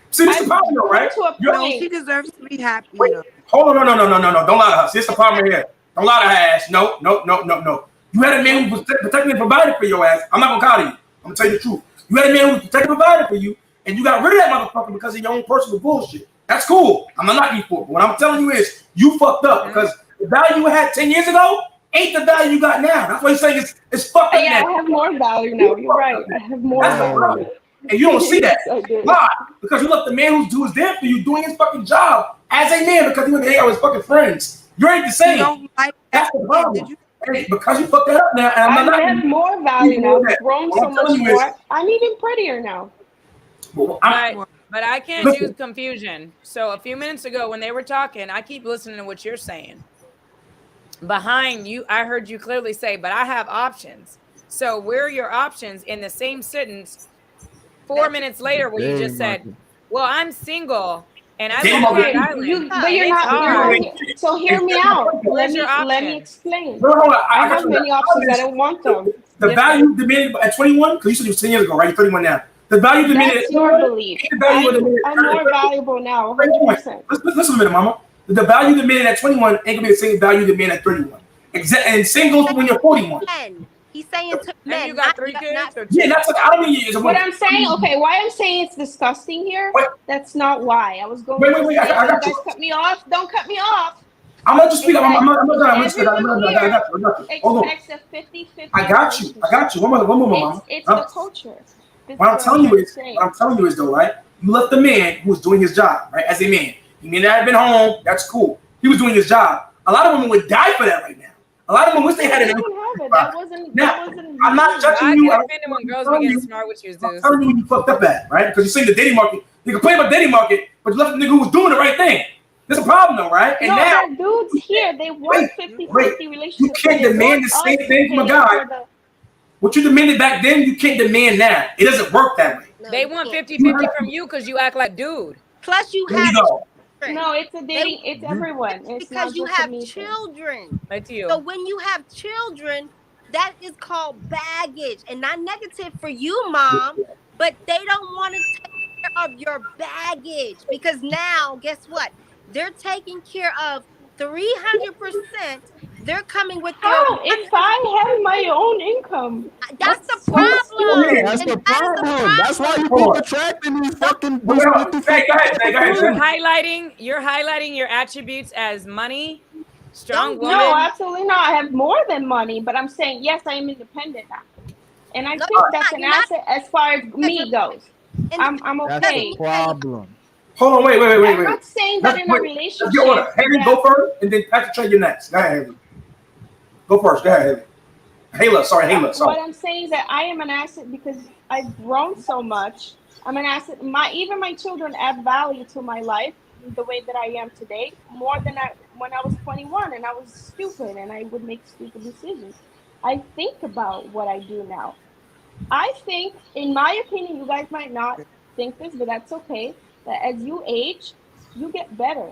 See, this is the problem, though, right? No, she deserves to be happy. Wait, hold on, no. Don't lie to her. See, this is the problem here. Don't lie to her ass. No. You had a man who was protecting and providing for your ass. I'm not gonna call you. I'm gonna tell you the truth. You had a man who was protecting and providing for you, and you got rid of that motherfucker because of your own personal bullshit. That's cool. I'm not knocking you for it. But what I'm telling you is you fucked up because the value you had 10 years ago ain't the value you got now. That's why you're saying it's fucked up. Yeah, I have more value now. You're right. I have more value. And you don't see that. Why? Because you let the man who's there for you doing his fucking job as a man because he went to hang out with his fucking friends. You ain't the same. That's the problem. Hey, because you fucked that up now. And I have more value now. I've grown so much more. I'm even prettier now. But I can't use confusion. So a few minutes ago when they were talking, I keep listening to what you're saying. Behind you, I heard you clearly say, but I have options. So where are your options in the same sentence 4 minutes later where you just said, well, I'm single and I live on Rhode Island. But you're not. So hear me out. Let me explain. I have many options. I don't want them. The value demanded at 21, because you said it was 10 years ago, right? You're 31 now. The value demanded. That's your belief. I'm more valuable now, 100%. Listen a minute, mama. The value demanded at 21 ain't gonna be the same value demanded at 31. And same goes when you're 41. He's saying to men. You got 3 kids? Yeah, that's like, I don't mean it's a what I'm saying, okay, why I'm saying it's disgusting here, that's not why. I was going wait, I got you guys cut me off. Don't cut me off. I'm not just speaking. I'm not done. I got you. Hold on. Expects a 50-50. I got you. One more, mama. It's the culture. What I'm telling you is though, right? You left the man who was doing his job, right? As a man, he may not have been home. That's cool. He was doing his job. A lot of women would die for that right now. A lot of them wish they had it. That wasn't. I'm not judging you. I'm offended when girls begin smart with you, Zeus. I'm telling you when you fucked up at, right? Because you see the dating market. You complain about dating market, but you left the nigga who was doing the right thing. There's a problem though, right? And no, now dudes here, they want 50-50 relationship. You can't demand the same thing from a guy. What you demanded back then, you can't demand now. It doesn't work that way. No, they want 50-50 from you because you act like dude. Plus you have no, it's a dating, it's everyone. It's because you have children. Like you. So when you have children, that is called baggage. And not negative for you, mom, but they don't want to take care of your baggage because now, guess what? They're taking care of 300%. They're coming with their. Oh, if I have my own income, that's the problem. That's the problem. That's why you keep attracting these fucking. You're highlighting your attributes as money, strong woman. No, absolutely not. I have more than money, but I'm saying yes, I am independent now, and I think that's an asset as far as me goes. I'm okay. That's the problem. Hold on, wait. I'm not saying that in a relationship. Haley, go first, and then Patrick, trade your next. Go ahead, Haley. Go first. Go ahead, Hayla. Sorry. What I'm saying is that I am an asset because I've grown so much. I'm an asset. Even my children add value to my life the way that I am today more than when I was 21 and I was stupid and I would make stupid decisions. I think about what I do now. I think, in my opinion, you guys might not think this, but that's okay. That as you age, you get better.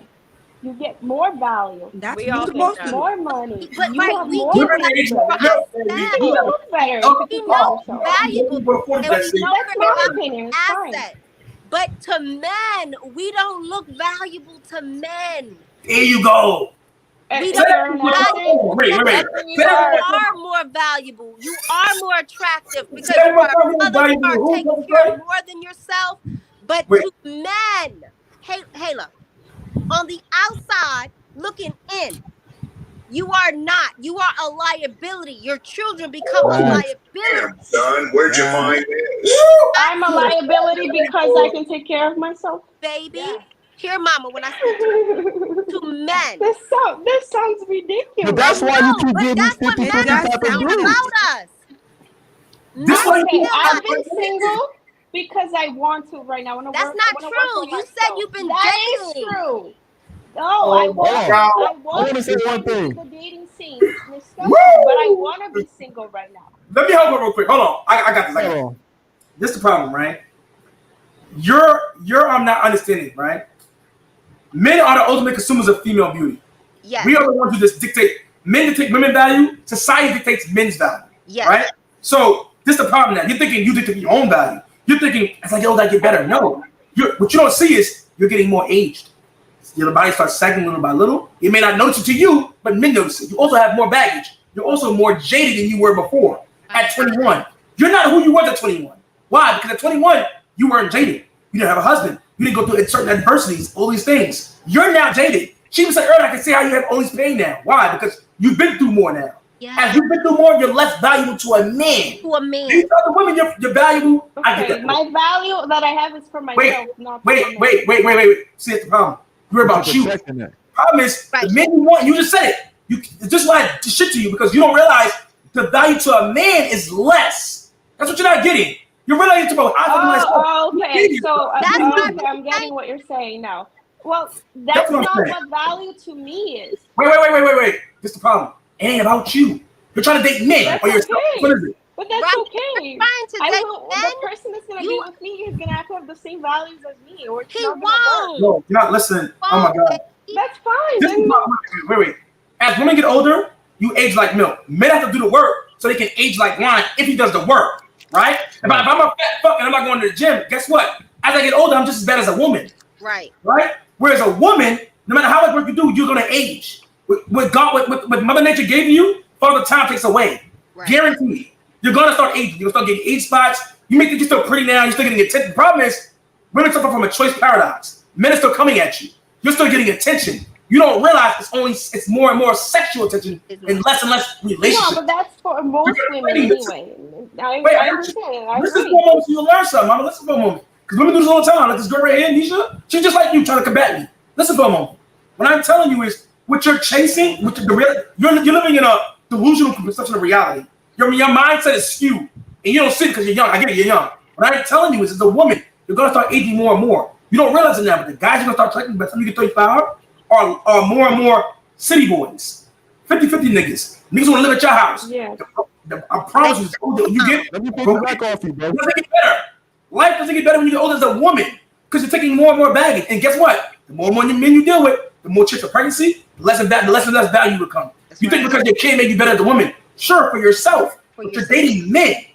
You get more value. That's We all You think get that. more money. But You right, have we more get freedom. that You look better. if you We think know about yourself. valuable, and we know That's we're my an opinion. It's fine. asset. But to men, we don't look valuable to men. There you go. We If don't you're an look asset, valuable. Wait. You are more valuable. You are more attractive because Say you what are a you mother. You are valuable. taking care of more than yourself. But Wait. to men, Hayla, on the outside looking in, you are not. You are a liability. Your children become a liability. Son, where'd you find this? I'm a liability because I can take care of myself. Baby, Yeah. hear mama when I speak to men. This sounds ridiculous. But that's why you keep But getting that's what 50 men 50 are type of saying dudes. about us. This one, Okay, I've been single because I want to right now. That's not true. You said you've been That dating. is true. No, I I want wanna say one thing. the dating scene. It's disgusting, but I want to be single right now. Let me help her real quick. Hold on. I got this. This is the problem, right? I'm not understanding, right? Men are the ultimate consumers of female beauty. Yes. We are the ones who just dictate. Men dictate women's value. Society dictates men's value. Yes. Right? So this is the problem now. You're thinking you dictate your own value. You're thinking as I get older, I get better. No. What you don't see is you're getting more aged. Your body starts sagging little by little. It may not notice it to you, but men notice it. You also have more baggage. You're also more jaded than you were before at 21. You're not who you were at 21. Why? Because at 21, you weren't jaded. You didn't have a husband. You didn't go through certain adversities, all these things. You're now jaded. She was like earlier, I can see how you have all this pain now. Why? Because you've been through more now. Yeah. As you've been through more, you're less valuable to a man. These other women, you're valuable. Okay, I get that. my value that I have is for myself, not for Wait. women. See, that's the problem. You're about you. Problem is, the men you want, you just said it. It's just like shit to you because you don't realize the value to a man is less. That's what you're not getting. You're realizing about Okay, so I'm getting what you're saying now. Well, that's not what value to me is. Wait. This is the problem. It ain't about you. You're trying to date men That's or yourself. okay. What is it? But that's okay. The men. person that's gonna be with me is gonna have to have the same values as me, or it's He not gonna won't. work. No, you're not listening. Oh my God. That's fine. This is wait. As women get older, you age like milk. Men have to do the work so they can age like wine if he does the work, right? If I'm a fat fuck and I'm not going to the gym, guess what? As I get older, I'm just as bad as a woman. Right. Whereas a woman, no matter how much work you do, you're gonna age. With God, with Mother Nature gave you, Father Time takes away. Right. Guaranteed. You're gonna start aging. You're gonna start getting age spots. You may think you're still pretty now. You're still getting attention. The problem is, women suffer from a choice paradox. Men are still coming at you. You're still getting attention. You don't realize it's more and more sexual attention and less relationship. No, but that's for most women anyway. I understand. This is one moment you learn something. Mama, listen for a moment. Because women do this all the time. Like this girl right here, Nisha, she's just like you trying to combat me. Listen for a moment. What I'm telling you is, what you're chasing, you're living in a delusional perception of reality. Your mindset is skewed, and you don't see it because you're young. I get it, you're young. What I'm telling you is, as a woman, you're gonna start aging more and more. You don't realize it now, but the guys you're gonna start attracting by the time you get 35 are more and more city boys, 50-50 niggas. Niggas wanna live at your house. Yeah. I promise you, you get. Let me take the back off you, bro. It doesn't get better. Life doesn't get better when you get older as a woman because you're taking more and more baggage. And guess what? The more men you deal with, the more chance of pregnancy, the less and less value will come. You think because your kid made you better as a woman? Sure, for yourself. But you're dating men.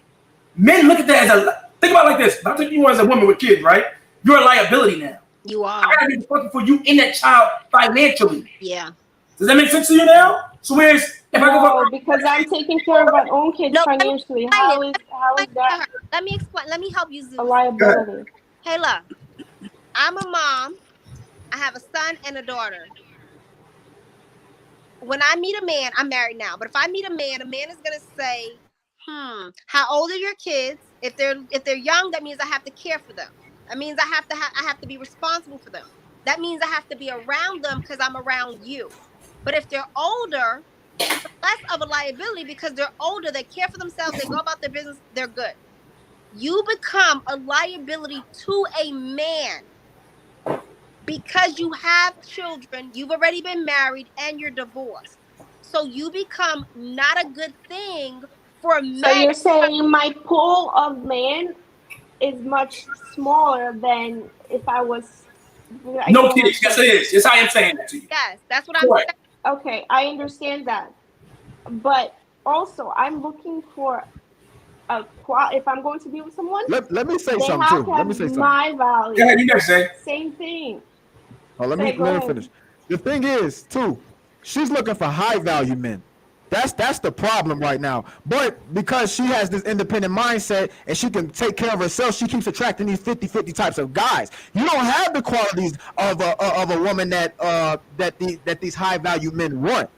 Men look at that as think about it like this. Not taking you as a woman with kids, right? You're a liability now. You are. I gotta be responsible for you in that child financially. Yeah. Does that make sense to you now? So whereas if I go because I'm taking care of my own kids financially, how is that? Let me explain. Let me help you, Zeus. A liability. Hey, look, I'm a mom. I have a son and a daughter. When I meet a man, I'm married now, but if I meet a man is gonna say, how old are your kids? If they're young, that means I have to care for them. That means I have to be responsible for them. That means I have to be around them because I'm around you. But if they're older, less of a liability because they're older, they care for themselves, they go about their business, they're good. You become a liability to a man because you have children, you've already been married, and you're divorced. So you become not a good thing for men. So you're saying my pool of land is much smaller than if I was... No kids. Yes, it is. Yes, I am saying that to you. Yes, that's what I'm saying. Okay, I understand that. But also, I'm looking for if I'm going to be with someone... Let me say something, too. Let me say something. My value. Yeah, you never say. Same thing. Oh, let me finish. The thing is, too, she's looking for high-value men. That's the problem right now. But because she has this independent mindset and she can take care of herself, she keeps attracting these 50-50 types of guys. You don't have the qualities of a woman that these high-value men want.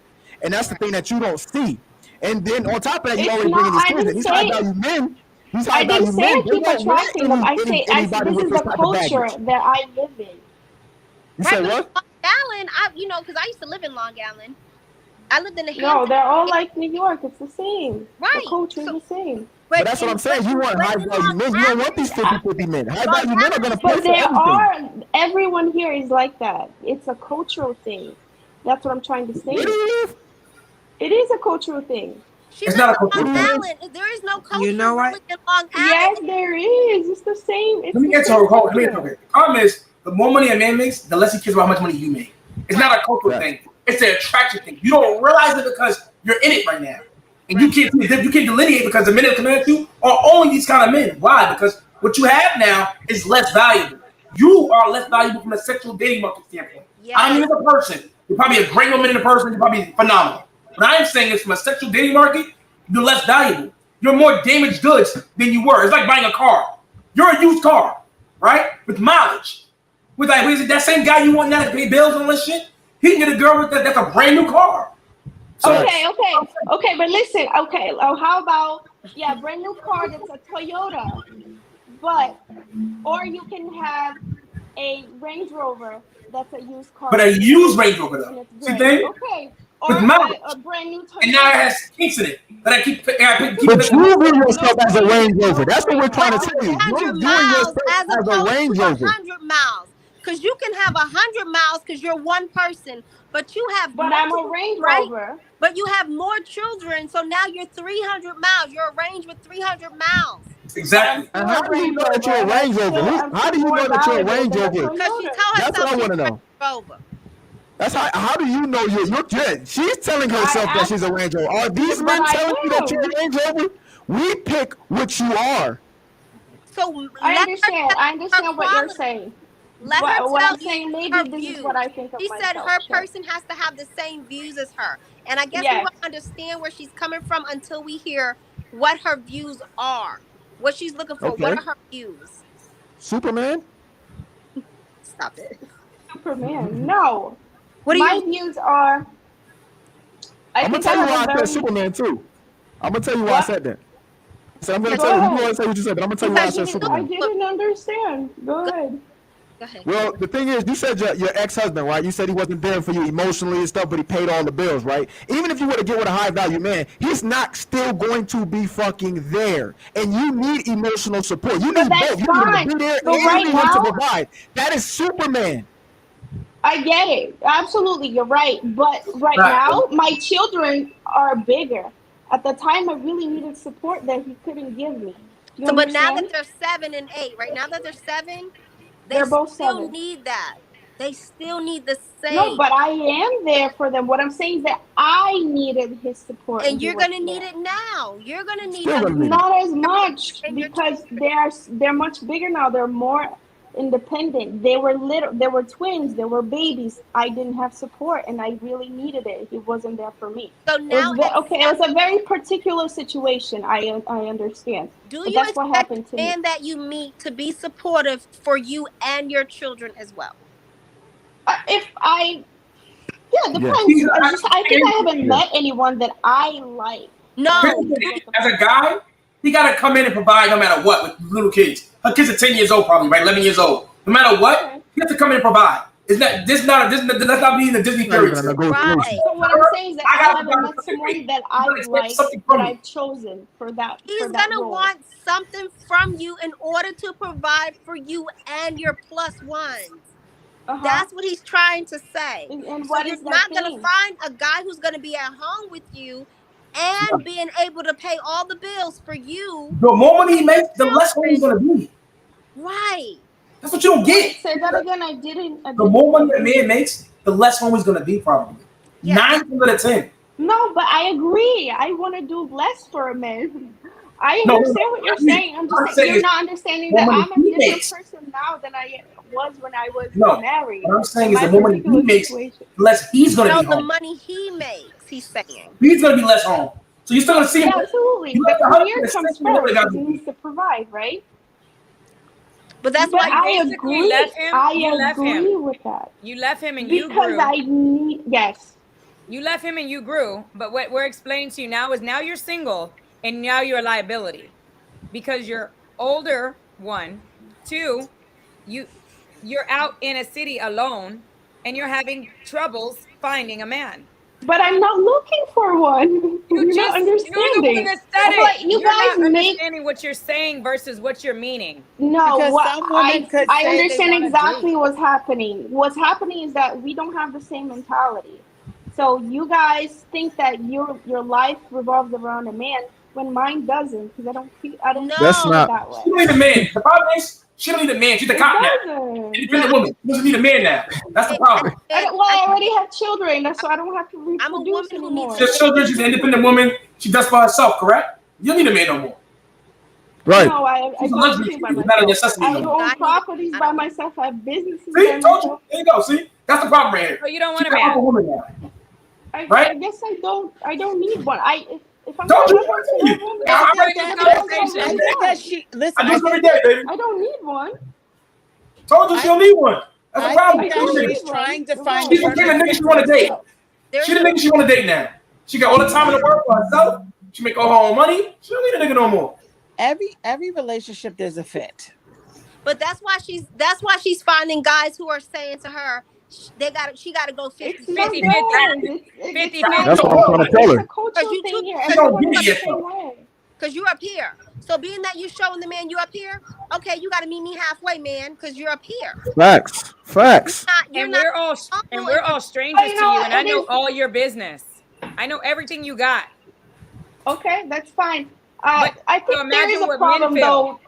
And that's the thing that you don't see. And then on top of that, you always bring in these kids. These high-value men, I didn't say I keep attracting them. I say this is the culture that I live in. You say what? Long Island, because I used to live in Long Island. I lived in the Hamptons. No, they're all like New York. It's the same. Right. The culture is the same. But that's what I'm saying. You want high-value men. You don't want these 50-50 men. High-value men are going to pay for everything. Everyone here is like that. It's a cultural thing. That's what I'm trying to say. It is a cultural thing. It's not a cultural thing. There is no culture. You know what? In Long Island. Yes, there is. It's the same. Let me get to her. The problem is, the more money a man makes, the less he cares about how much money you make. It's not a cultural thing. It's an attraction thing. You don't realize it because you're in it right now. And you can't delineate because the men that come at you are only these kind of men. Why? Because what you have now is less valuable. You are less valuable from a sexual dating market standpoint. Yes. I mean, as a person, you're probably a great woman in a person, you're probably phenomenal. What I'm saying is from a sexual dating market, you're less valuable. You're more damaged goods than you were. It's like buying a car. You're a used car, right? With mileage. With that same guy you want now to pay bills and all that shit, he can get a girl with that's a brand new car. So, okay, but listen, how about brand new car that's a Toyota, or you can have a Range Rover that's a used car. But a used Range Rover though. See the thing? Okay. With a brand new Toyota. And now it has kinks in it. But I keep But you view yourself as a Range Rover. That's what we're trying to tell you. You're doing yourself as a Range Rover. 100 miles. Because you can have 100 miles because you're one person, but you have. But I'm a Range Rover. But you have more children, so now you're 300 miles. You're arranged with 300 miles. Exactly. And how do you know that you're a Range Rover? How do you know that you're a Range Rover? Because she tells herself that's what I want to know. Rover. That's how do you know you're she's telling herself that she's a Range Rover. Are these men telling you that you're a Range Rover? We pick what you are. So I understand what you're saying. Let her tell I'm saying, maybe this views. Is what I think of She myself. said her person has to have the same views as her. And I guess we won't understand where she's coming from until we hear what her views are. What she's looking for. Okay. What are her views? Superman? Stop it. Superman. No. What my views are... I'm going to tell you why I said Superman too. I'm going to tell you why I said that. So I'm going to tell you. You want to say what you said, but I'm going to tell you why I said Superman. I didn't understand. Go ahead. Well, the thing is, you said your ex-husband, right? You said he wasn't there for you emotionally and stuff, but he paid all the bills, right? Even if you were to get with a high-value man, he's not still going to be fucking there. And you need emotional support. You need both. You need him to be there and you need him to provide. That is Superman. I get it. Absolutely, you're right. But right now, my children are bigger. At the time, I really needed support that he couldn't give me. But now that they're 7 and 8, right? Now that they're 7... They're both still 7. Need that. They still need the same. No, but I am there for them. What I'm saying is that I needed his support. And you're going to need it now. You're going to need it. Not as much because they're much bigger now. They're more independent. They were little. They were twins. They were babies. I didn't have support and I really needed it. He wasn't there for me. So now it was a very particular situation. I understand. Do you expect what happened to man that you meet to be supportive for you and your children as well? Depends. I think I haven't met anyone that I like. No. As a guy, he got to come in and provide no matter what with little kids. Her kids are 10 years old, probably, right? 11 years old. No matter what, he has to come in and provide. It's not this not that's not being a Disney fairy tale. Right. So what I'm saying is that I haven't met someone that I like that I've chosen for that. He's gonna want something from you in order to provide for you and your plus ones. That's what he's trying to say. And so what you're is that not thing? gonna find a guy who's gonna be at home with you and being able to pay all the bills for you. The more money he makes, the less home he's gonna be. Right. That's what you don't get. Say that again. I didn't. The more money a man makes, the less home he's gonna be probably. 9 out of 10. No, but I agree. I want to do less for a man. I understand what you're saying. I'm just saying you're not understanding that I'm a different person now than I was when I was married. What I'm saying is the more money he makes, the less he's gonna be home. The money he makes, he's saying. He's gonna be less home. So you're still gonna see him. Absolutely. But the career comes first. He needs to provide, right? But that's why I agree. I agree him. with that. You left him and you because grew. I need You left him and you grew. But what we're explaining to you now is now you're single and now you're a liability because you're older. 1, 2, you're out in a city alone and you're having troubles finding a man. But I'm not looking for one. You're not understanding. You're the one that said it. But you you're guys not make understanding what you're saying versus what you're meaning. No, Because I understand exactly what's happening. What's happening is that we don't have the same mentality. So you guys think that your life revolves around a man when mine doesn't, because I don't feel that way. She don't need a man. The problem is she don't need a man. She's a cop now. Independent woman. She doesn't need a man now. That's the problem. I already have children, so I don't have to reproduce anymore. She has children. She's an independent woman. She does for herself, correct? You don't need a man no more. Right. No, I don't do by myself. I own properties by myself. I have businesses by myself. There you go. See, that's the problem right here. So you don't want a man. Woman now. I guess I don't need one. If I'm don't you listen, I do every day, baby. I don't need one. Told you she don't need one. That's the problem. She's trying to find. She became a nigga she want to date. She the nigga she want to date now. She got all the time in the world for herself. She make all her own money. She don't need a nigga no more. Every relationship there's a fit. But that's why she's finding guys who are saying to her, she got to go 50-50. That's what I'm trying to tell her. Because you're up here. So being that you're showing the man you up here, okay, you got to meet me halfway, man, because you're up here. Facts. We're all strangers to you, and I know all your business. I know everything you got. Okay, that's fine. I think there is a problem, though.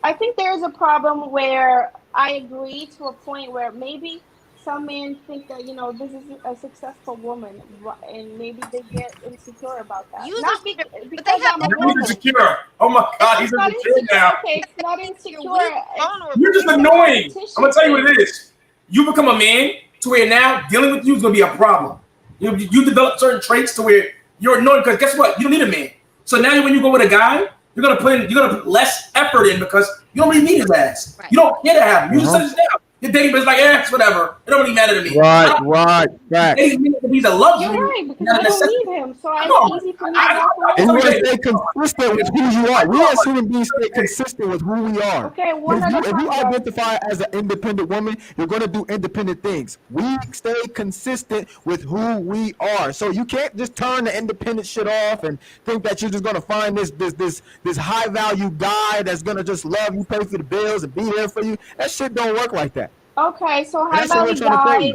I think there is a problem where I agree to a point where maybe some men think that, this is a successful woman, and maybe they get insecure about that. Because I'm a woman. He's insecure. Oh my God, he's insecure now. Okay, it's not insecure. You're just annoying. I'm gonna tell you what it is. You become a man to where now dealing with you is gonna be a problem. You develop certain traits to where you're annoying because guess what? You don't need a man. So now when you go with a guy, you're gonna put less effort in because you don't really need his ass. Right. You don't care to have him. You just set it down. Your dating is like, it's whatever. It don't really matter to me. Right. He's a luxury. You're right, because I don't need him. So it's easy for me and you want to stay consistent with who you are. We as human beings stay consistent with who we are. Okay, if you identify as an independent woman, you're going to do independent things. We stay consistent with who we are. So you can't just turn the independent shit off and think that you're just going to find this high value guy that's going to just love you, pay for the bills, and be there for you. That shit don't work like that. Okay, so high value guy.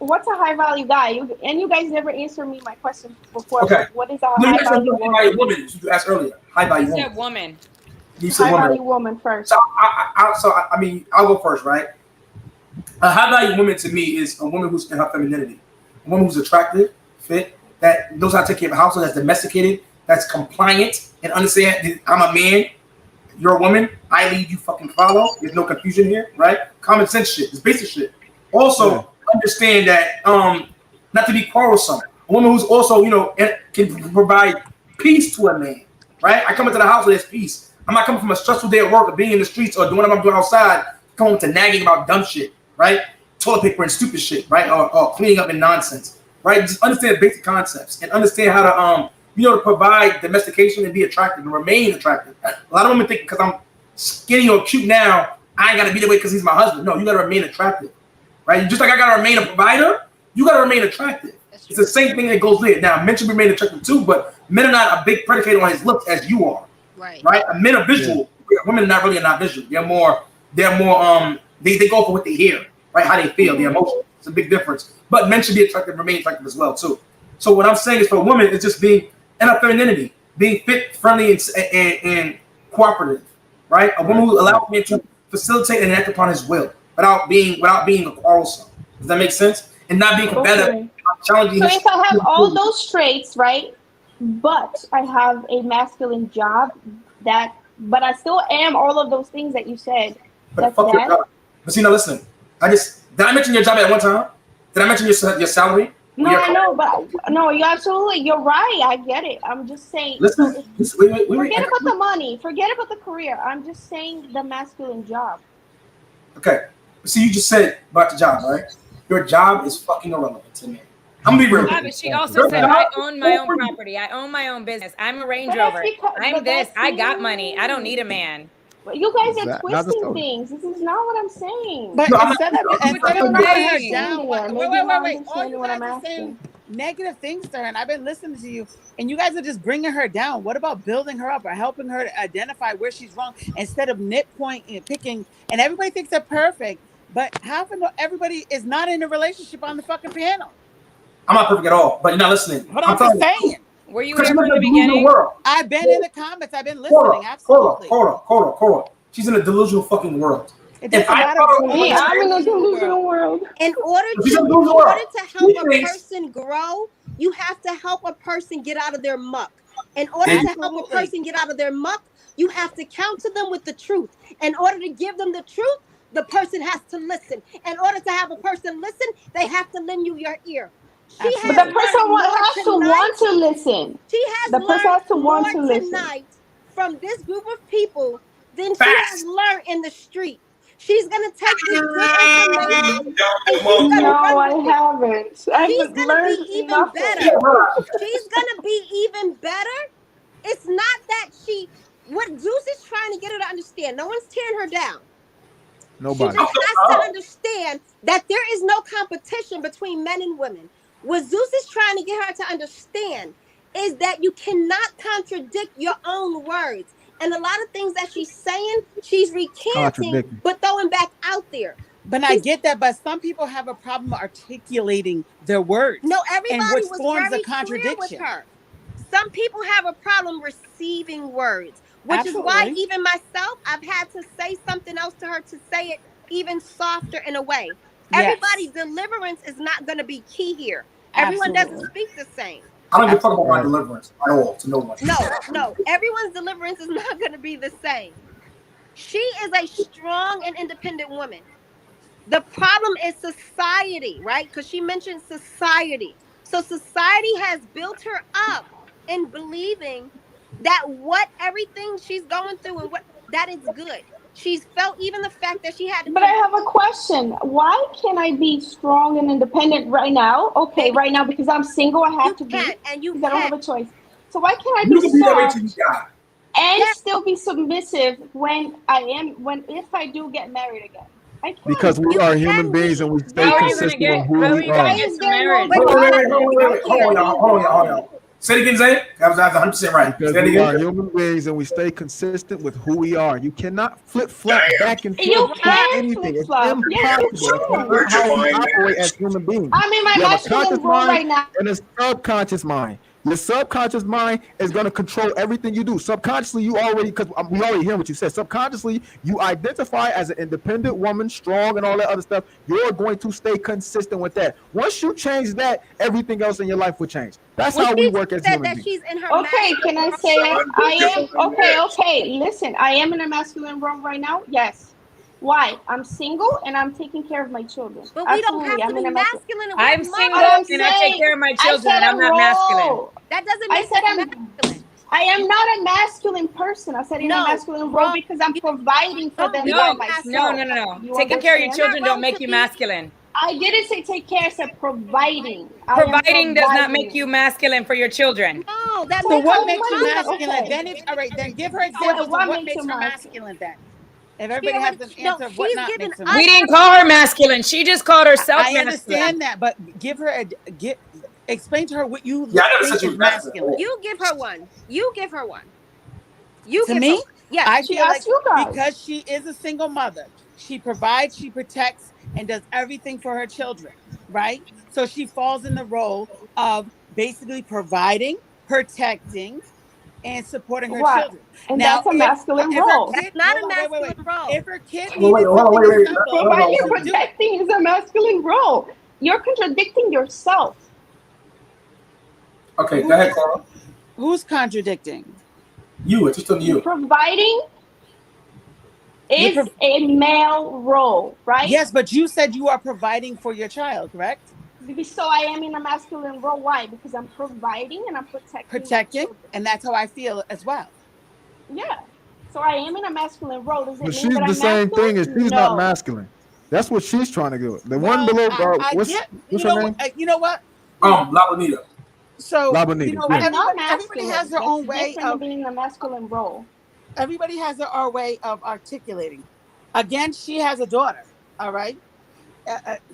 What's a high value guy? You guys never answered me my question before. Okay. What is a high value woman? You asked earlier. High value woman. You said high woman. value woman first. So I'll go first, right? A high value woman to me is a woman who's in her femininity, a woman who's attractive, fit, that knows how to take care of a household, that's domesticated, that's compliant, and understand I'm a man. You're a woman. I lead, you fucking follow. There's no confusion here, right? Common sense shit. It's basic shit. Also, understand that not to be quarrelsome. A woman who's also, can provide peace to a man, right? I come into the house with this peace. I'm not coming from a stressful day at work or being in the streets or doing what I'm doing outside, coming to nagging about dumb shit, right? Toilet paper and stupid shit, right? Or cleaning up and nonsense, right? Just understand basic concepts and understand how to to provide domestication and be attractive and remain attractive. A lot of women think because I'm skinny or cute now, I ain't gotta be that way because he's my husband. No, you gotta remain attractive, right? Just like I gotta remain a provider, you gotta remain attractive. It's the same thing that goes there. Now, men should remain attractive too, but men are not a big predicator on his looks as you are. Right. Men are visual. Yeah. Women are not really not visual. They're more they go for what they hear, right? How they feel, their emotions. It's a big difference. But men should be attractive, remain attractive as well too. So what I'm saying is for a woman, it's just being in her femininity, being fit, friendly, and cooperative, right? A woman who allows me to facilitate and act upon his will without being quarrelsome. Does that make sense? And not being competitive, challenging. So if I have all those traits, right, but I have a masculine job, but I still am all of those things that you said. But fuck your job. But see, now listen. Did I mention your job at one time? Did I mention your salary? No, I know, but you're right. I get it. I'm just saying. Listen, wait. Forget about the money. Forget about the career. I'm just saying the masculine job. Okay. See, you just said about the job, right? Your job is fucking irrelevant to me. I'm gonna be real. Yeah, but she also said, I own my own property. I own my own business. I'm a Range Rover. I'm this. I got money. I don't need a man. But you guys are twisting things. This is not what I'm saying. But instead of knocking her down, wait. All you guys are saying negative things to her, and I've been listening to you, and you guys are just bringing her down. What about building her up or helping her to identify where she's wrong instead of nitpointing and picking? And everybody thinks they're perfect, but half of everybody is not in a relationship on the fucking panel. I'm not perfect at all, but you're not listening. But I'm just saying. Were you here from the beginning? I've been in the comments. I've been listening. Absolutely. Hold on. She's in a delusional fucking world. I'm in a delusional world. In order to help a person grow, you have to help a person get out of their muck. In order to help a person get out of their muck, you have to counsel them with the truth. In order to give them the truth, the person has to listen. In order to have a person listen, they have to lend you your ear. But the person has to want to listen. She has learned tonight from this group of people than she has learned in the street. She's gonna take this good information. No, I haven't. She's gonna be even better. She's gonna be even better. It's not that what Zeus is trying to get her to understand. No one's tearing her down. Nobody. She just has to understand that there is no competition between men and women. What Zeus is trying to get her to understand is that you cannot contradict your own words. And a lot of things that she's saying, she's recanting, but throwing back out there. But I get that, but some people have a problem articulating their words. No, everybody and which was forms very a contradiction. clear with her. Some people have a problem receiving words, which Absolutely. is why even myself, I've had to say something else to her to say it even softer in a way. Yes. Everybody's deliverance is not going to be key here. Everyone doesn't speak the same. I don't give a fuck about my deliverance at all to no one. No. Everyone's deliverance is not going to be the same. She is a strong and independent woman. The problem is society, right? Because she mentioned society. So society has built her up in believing that everything she's going through and that is good. She's felt even the fact that she had to. But I have a question. Why can't I be strong and independent right now? Okay, right now because I'm single, I have to be. And I don't have a choice. So why can't I be strong and still be submissive if I do get married again? I can't. Because we are human beings and we stay consistent with who we are. Hold on. Say it again, Zay. That was 100% right. Because we are human beings and we stay consistent with who we are. You cannot flip-flop back and forth on anything. It's impossible. That's how we operate as human beings. I'm in my masculine role right now. And a subconscious mind. Your subconscious mind is going to control everything you do. Subconsciously, we already hear what you said. Subconsciously, you identify as an independent woman, strong and all that other stuff. You're going to stay consistent with that. Once you change that, everything else in your life will change. That's how we work as human beings. She's in her okay, can I say it? I am okay. Listen, I am in a masculine role right now. Yes. Why? I'm single and I'm taking care of my children. But we don't have to be masculine. I'm single and I take care of my children and I'm not masculine. That doesn't make sense. I am not a masculine person. I said in a masculine role because I'm providing for them by myself. No. Taking care of your children don't make you masculine. I didn't say take care. I said providing. Providing does not make you masculine for your children. No, so what makes you masculine? Then all right. Then give her examples of what makes her masculine. Then If everybody has an answer of what not makes them We didn't call her masculine. She just called herself I masculine. understand that, but explain to her what you Yeah, I never think said you is were masculine. masculine. You give her one. You give her one. You To give me, her, yes. I She feel like asked you guys. because she is a single mother, she provides, she protects, and does everything for her children, right? So she falls in the role of basically providing, protecting, and supporting her Right. children. And Now, that's a masculine if her role. kid, Not a hold on, wait. masculine role. If her kid Wait, needed hold on, something wait. assembled, Providing she and would do it. protecting is a masculine role. You're contradicting yourself. Okay, go ahead, Cora. Who's contradicting? You, it's just on you. Providing is a male role, right? Yes, but you said you are providing for your child, correct? So I am in a masculine role. Why? Because I'm providing and I'm protecting. And that's how I feel as well. Yeah. So I am in a masculine role. Does it But mean she's that the I'm same masculine? thing as she's not masculine. That's what she's trying to do. The one below, what's her name? You know what? La Bonita. So La Bonita, you know, yeah. everybody has their own way of being in a masculine role. Everybody has their own way of articulating. Again, she has a daughter. All right,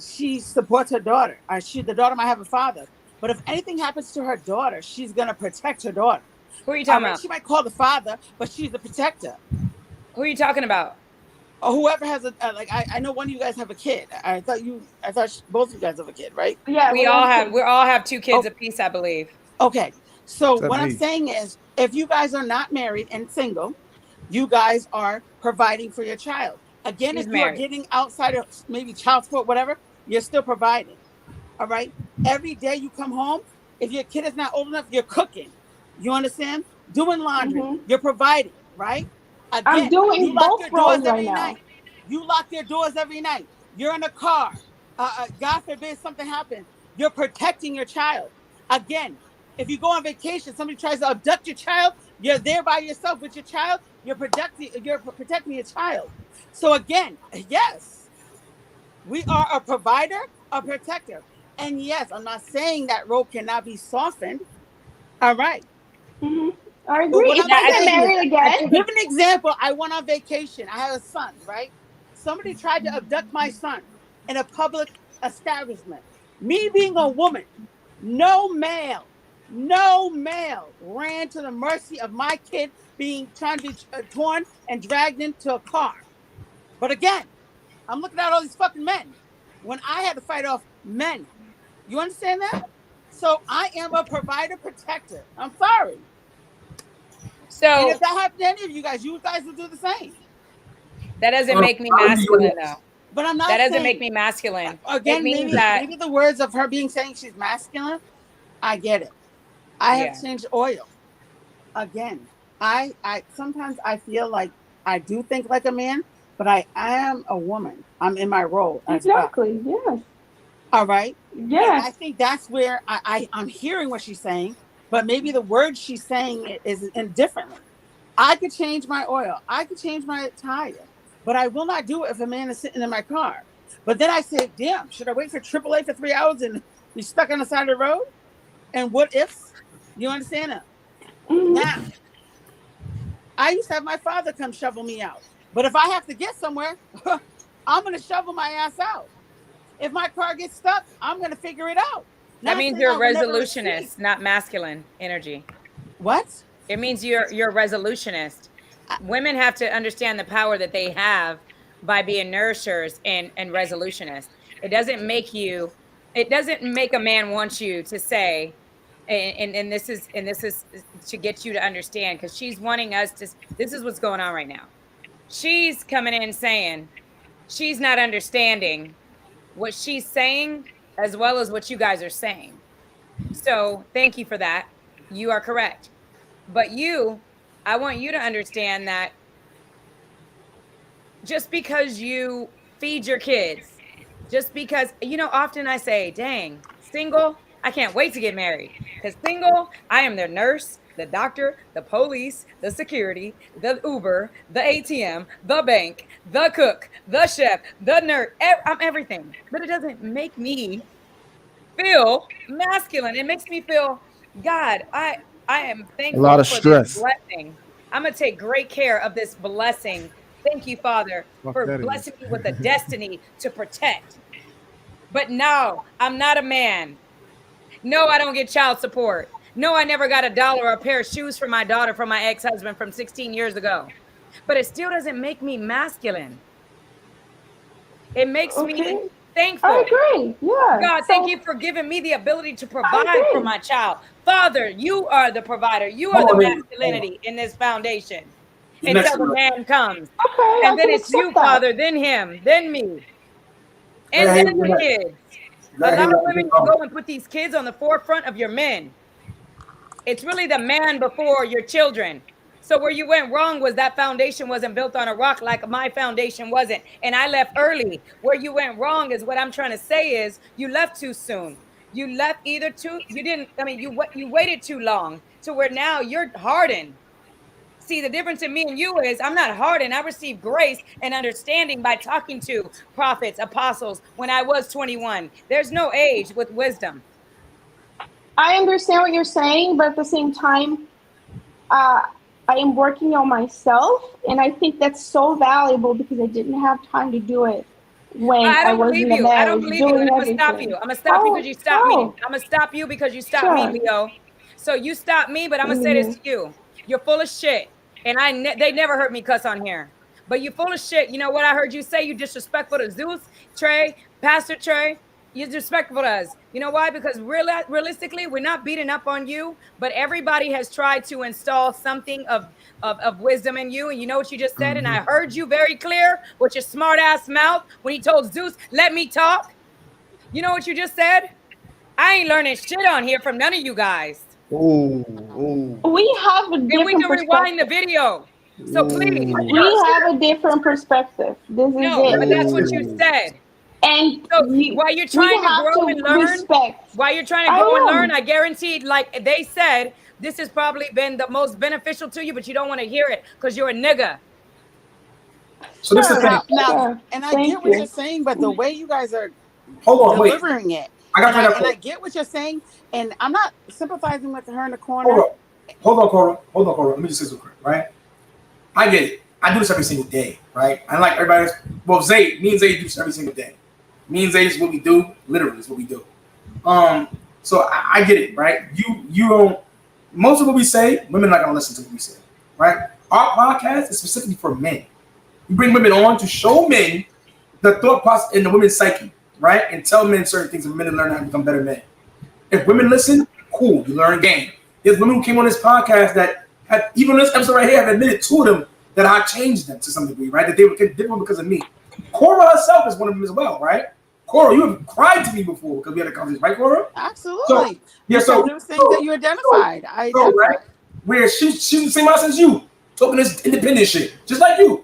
she supports her daughter. The daughter might have a father, but if anything happens to her daughter, she's gonna protect her daughter. Who are you talking about? She might call the father, but she's the protector. Who are you talking about? Or whoever has I know one of you guys have a kid. I thought both of you guys have a kid, right? Yeah, we all have 2 kids apiece, I believe. Okay. So Except what I'm me. saying is, if you guys are not married and single, you guys are providing for your child. Again, She's if you are married. getting outside of maybe child support, whatever, you're still providing. All right. Every day you come home, if your kid is not old enough, you're cooking. You understand? Doing laundry. You're providing, right? Again, I'm doing you lock both your doors roles right every now. night. You lock your doors every night. You're in a car. God forbid something happens. You're protecting your child. Again, if you go on vacation, somebody tries to abduct your child, you're there by yourself with your child, you're protecting your child. So again, yes, we are a provider, a protector. And yes, I'm not saying that role cannot be softened. All right. I agree. If I get married again, Give an example. I went on vacation. I have a son, right? Somebody tried to abduct my son in a public establishment. Me being a woman, no male ran to the mercy of my kid trying to be torn and dragged into a car. But again, I'm looking at all these fucking men when I had to fight off men. You understand that? So I am a provider protector. I'm sorry. So and if that happened to any of you guys will do the same. That doesn't make me masculine, though. But I'm not. That doesn't saying, make me masculine. Again, it means maybe the words of her saying she's masculine. I get it. I have changed oil. Again, I sometimes I feel like I do think like a man, but I am a woman. I'm in my role. Exactly. Yes. All right. Yes. I think that's where I'm hearing what she's saying, but maybe the words she's saying is differently. I could change my oil. I could change my tire, but I will not do it if a man is sitting in my car. But then I say, damn, should I wait for AAA for 3 hours and be stuck on the side of the road? And what ifs? You understand that? Now, I used to have my father come shovel me out. But if I have to get somewhere, I'm going to shovel my ass out. If my car gets stuck, I'm going to figure it out. That means you're a resolutionist, not masculine energy. What? It means you're a resolutionist. Women have to understand the power that they have by being nourishers and resolutionists. It doesn't make a man want you to say, and this is to get you to understand, because she's wanting us to. This is what's going on right now. She's coming in saying she's not understanding what she's saying as well as what you guys are saying. So thank you for that. You are correct. But I want you to understand that just because you feed your kids, just because, often I say, dang, single, I can't wait to get married. Because single, I am the nurse, the doctor, the police, the security, the Uber, the ATM, the bank, the cook, the chef, the nurse. I'm everything. But it doesn't make me feel masculine. It makes me feel, God, I am thankful A lot of for stress. this blessing. I'm going to take great care of this blessing Thank you, Father, for blessing me with a destiny to protect. But no, I'm not a man. No, I don't get child support. No, I never got $1 or a pair of shoes for my daughter from my ex-husband from 16 years ago. But it still doesn't make me masculine. It makes me thankful. I agree. Yeah. God, thank you for giving me the ability to provide for my child. Father, you are the provider. You are the masculinity in this foundation until the man comes. And then it's you, Father, then him, then me. And then the kids. Allow women to go and put these kids on the forefront of your men. It's really the man before your children. So where you went wrong was that foundation wasn't built on a rock like my foundation wasn't. And I left early. Where you went wrong is what I'm trying to say is you left too soon. You left you waited too long to where now you're hardened. See, the difference in me and you is I'm not hardened. I received grace and understanding by talking to prophets, apostles when I was 21. There's no age with wisdom. I understand what you're saying, but at the same time, I am working on myself, and I think that's so valuable because I didn't have time to do it when I was in the marriage. I don't believe you. I'm gonna stop you. I'm gonna stop you because you stopped me. I'm gonna stop you because you stopped me, Leo. So you stopped me, but I'm gonna say this to you. You're full of shit. And they never heard me cuss on here. But you full of shit. You know what I heard you say? You disrespectful to Zeus, Trey, Pastor Trey. You're disrespectful to us. You know why? Because realistically, we're not beating up on you, but everybody has tried to install something of wisdom in you. And you know what you just said? And I heard you very clear with your smart ass mouth when he told Zeus, let me talk. You know what you just said? I ain't learning shit on here from none of you guys. We have a different and we can rewind the video. So please. We have a different perspective. This is it. But that's what you said. And so while you're trying to grow and learn, I guaranteed, like they said, this has probably been the most beneficial to you, but you don't want to hear it because you're a nigga. So this is now, and I get what you're saying, but the way you guys are delivering it. I get what you're saying, and I'm not sympathizing with her in the corner. Hold on, Cora. Let me just say something, right? I get it. I do this every single day, right? I like everybody else. Well, me and Zay do this every single day. Me and Zay is what we do. Literally, is what we do. So I get it, right? You don't. Most of what we say, women are not gonna listen to what we say, right? Our podcast is specifically for men. We bring women on to show men the thought process in the women's psyche. Right? And tell men certain things and men learn how to become better men. If women listen, cool, you learn a game. There's women who came on this podcast that had, even this episode right here, have admitted to them that I changed them to some degree, right? That they were different because of me. Cora herself is one of them as well, right? Cora, you have cried to me before because we had a conversation, right, Cora? Absolutely. So there were things that you identified. Right? Where she's the same house as you, talking this independent shit, just like you.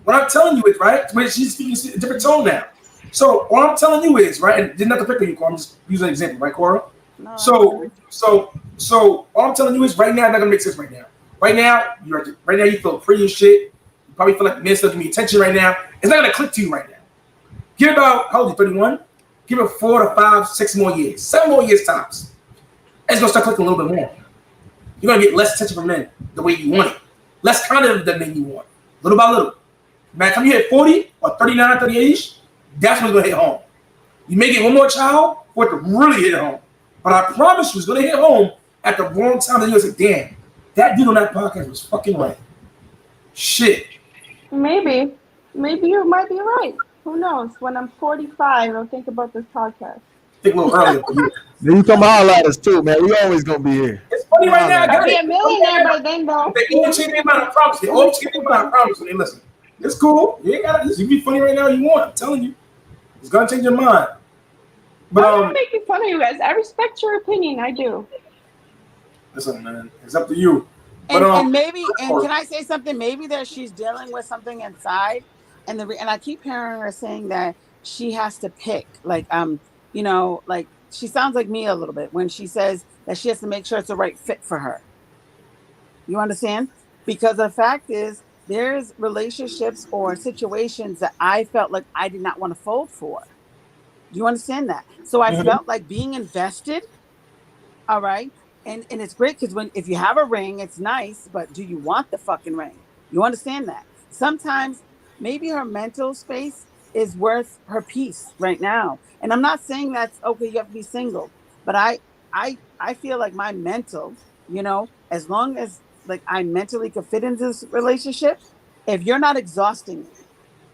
What I'm telling you is, right, where she's speaking a different tone now. So what I'm telling you is, right, and didn't have to pick on you, Cora. I'm just using an example, right, Cora? No, so all I'm telling you is right now, it's not gonna make sense right now. Right now, you feel pretty as shit. You probably feel like the man's still giving me attention right now. It's not gonna click to you right now. Give about, how old are you, 31? Give it 4 to 5, 6 more years, 7 more years tops. It's gonna start clicking a little bit more. You're gonna get less attention from men the way you want it. Less content than men you want. Little by little. Man, come you hit 40 or 39, 38-ish, that's when it's gonna hit home. You may get one more child for it to really hit home. But I promise you, it's gonna hit home at the wrong time. And you're gonna say, damn, that dude on that podcast was fucking right. Shit. Maybe you might be right. Who knows? When I'm 45, I'll think about this podcast. Think a little earlier for you. Then you come holler at us too, man. We always gonna be here. It's funny right now. I'll be a millionaire by then, though. They all change their mind, I promise. They all change their mind, I promise when they listen. It's cool. You ain't gotta. You can be funny right now. You want? I'm telling you, it's gonna change your mind. But I'm not making fun of you guys. I respect your opinion. I do. Listen, man. It's up to you. And maybe, and can I say something? Maybe that she's dealing with something inside, and I keep hearing her saying that she has to pick. Like like she sounds like me a little bit when she says that she has to make sure it's the right fit for her. You understand? Because the fact is, there's relationships or situations that I felt like I did not want to fold for. You understand that? So I felt like being invested. All right. And it's great because if you have a ring, it's nice, but do you want the fucking ring? You understand that? Sometimes maybe her mental space is worth her peace right now. And I'm not saying that's okay, you have to be single, but I feel like my mental, as long as like I mentally could fit into this relationship, if you're not exhausting me,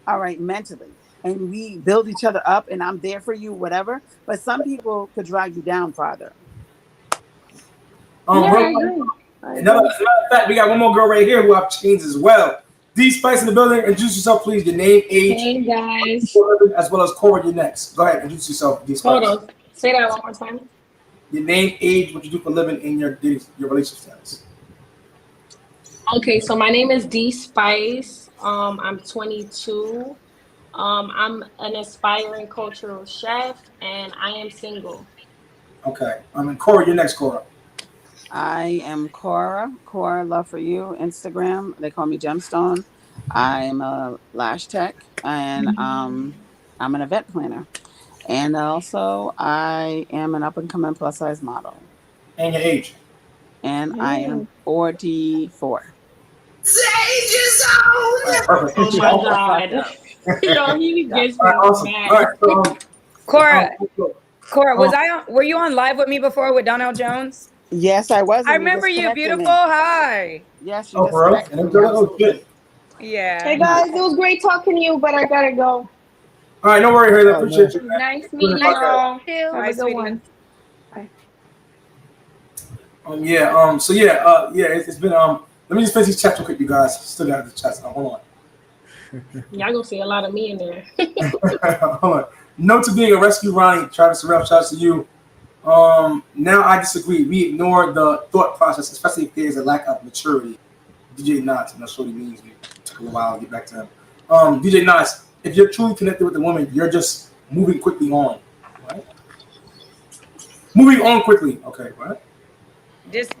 all right, mentally, and we build each other up and I'm there for you, whatever. But some people could drag you down farther. Another fact, we got one more girl right here who I've changed as well. D Spice in the building. Introduce yourself, please. Your name, age, hey guys, as well as Cora. You're next. Go ahead, introduce yourself, D Spice. Hold on. Say that one more time. Your name, age, what you do for a living, and your relationship status. Okay, so my name is D Spice. I'm 22. I'm an aspiring cultural chef, and I am single. Okay. And Cora, you're next, Cora. I am Cora. Cora, love for you. Instagram. They call me Gemstone. I'm a lash tech, and I'm an event planner. And also, I am an up-and-coming plus-size model. And your age? And I am 44. Perfect. Oh my God. Yo, he gets me awesome. mad. All right, Cora, were you on live with me before with Donnell Jones? Yes, I was. I remember you, beautiful. Hi. Yes, you good. Yeah. Hey guys, it was great talking to you, but I gotta go. All right, no worries, I appreciate you. Nice meeting you all. Have a good one. It's been let me just finish these chats real quick, you guys. Still got the chats. Hold Y'all gonna see a lot of me in there. on. Hold on. Note to being a rescue, Ronnie. Travis Sorrell, shout out to you. Now I disagree. We ignore the thought process, especially if there's a lack of maturity. DJ Knots, I'm not sure what he means. It took a while to get back to him. DJ Knots, if you're truly connected with the woman, you're just moving quickly on. Right? Moving on quickly. Okay, right?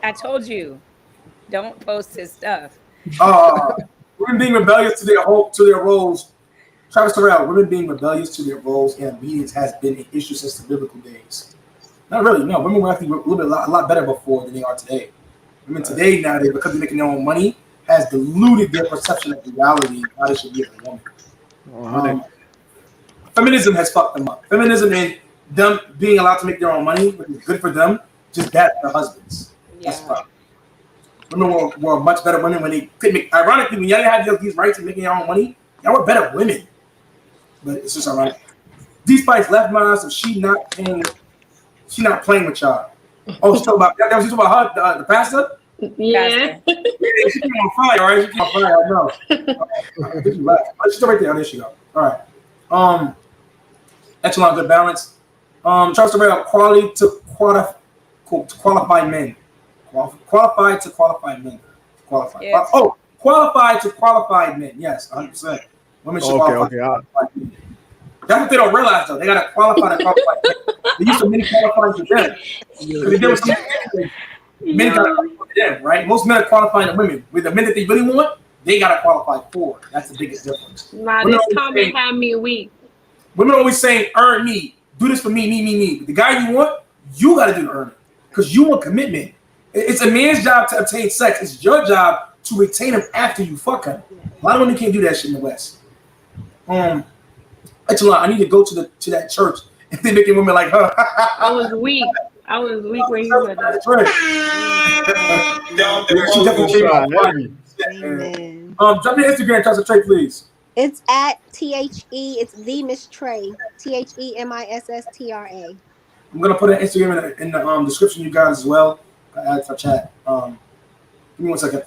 I told you, don't post his stuff. Women being rebellious to their roles. Travis Terrell, women being rebellious to their roles and obedience has been an issue since the biblical days. Not really, no. Women were actually a lot better before than they are today. Women today, nowadays, because they're making their own money, has diluted their perception of reality and how they should be as a woman. Feminism has fucked them up. Feminism and them being allowed to make their own money, which is good for them, just bad for their husbands. That's the problem. Women were much better women when they could make. Ironically, when y'all had these rights of making your own money, y'all were better women. But it's just ironic. D Spice left mine, so she not playing with y'all. Oh, she's talking about that. Was she talking about her, the pastor? Yeah. She came on fire, right? She came on fire. I know. She's still right there. Oh, there she go. All right. Echelon, good balance. Charles Terrell, quality to qualify men. Qualified to qualified men. Qualified. Yes. Qualified to qualified men. Yes, 100%. Women should qualify. Okay. That's what they don't realize, though. They got to qualify to qualify. They use so many qualifying for them. Men got to qualify for them, right? Most men are qualifying to women. With the men that they really want, they got to qualify for. That's the biggest difference. Nah, this comment had me weak. Women are always saying, earn me. Do this for me, me. But the guy you want, you got to do the earning. Because you want commitment. It's a man's job to obtain sex. It's your job to retain him after you fuck him. A lot of women can't do that shit in the West. Echelon, I need to go to that church and they making women like her. I was weak when you said that. She definitely changed. Drop your Instagram, concentrate, please. It's at THE. It's the Miss Trey. THEMISSTRA. I'm gonna put an Instagram in the description, you guys, as well. I add for chat. Give me 1 second.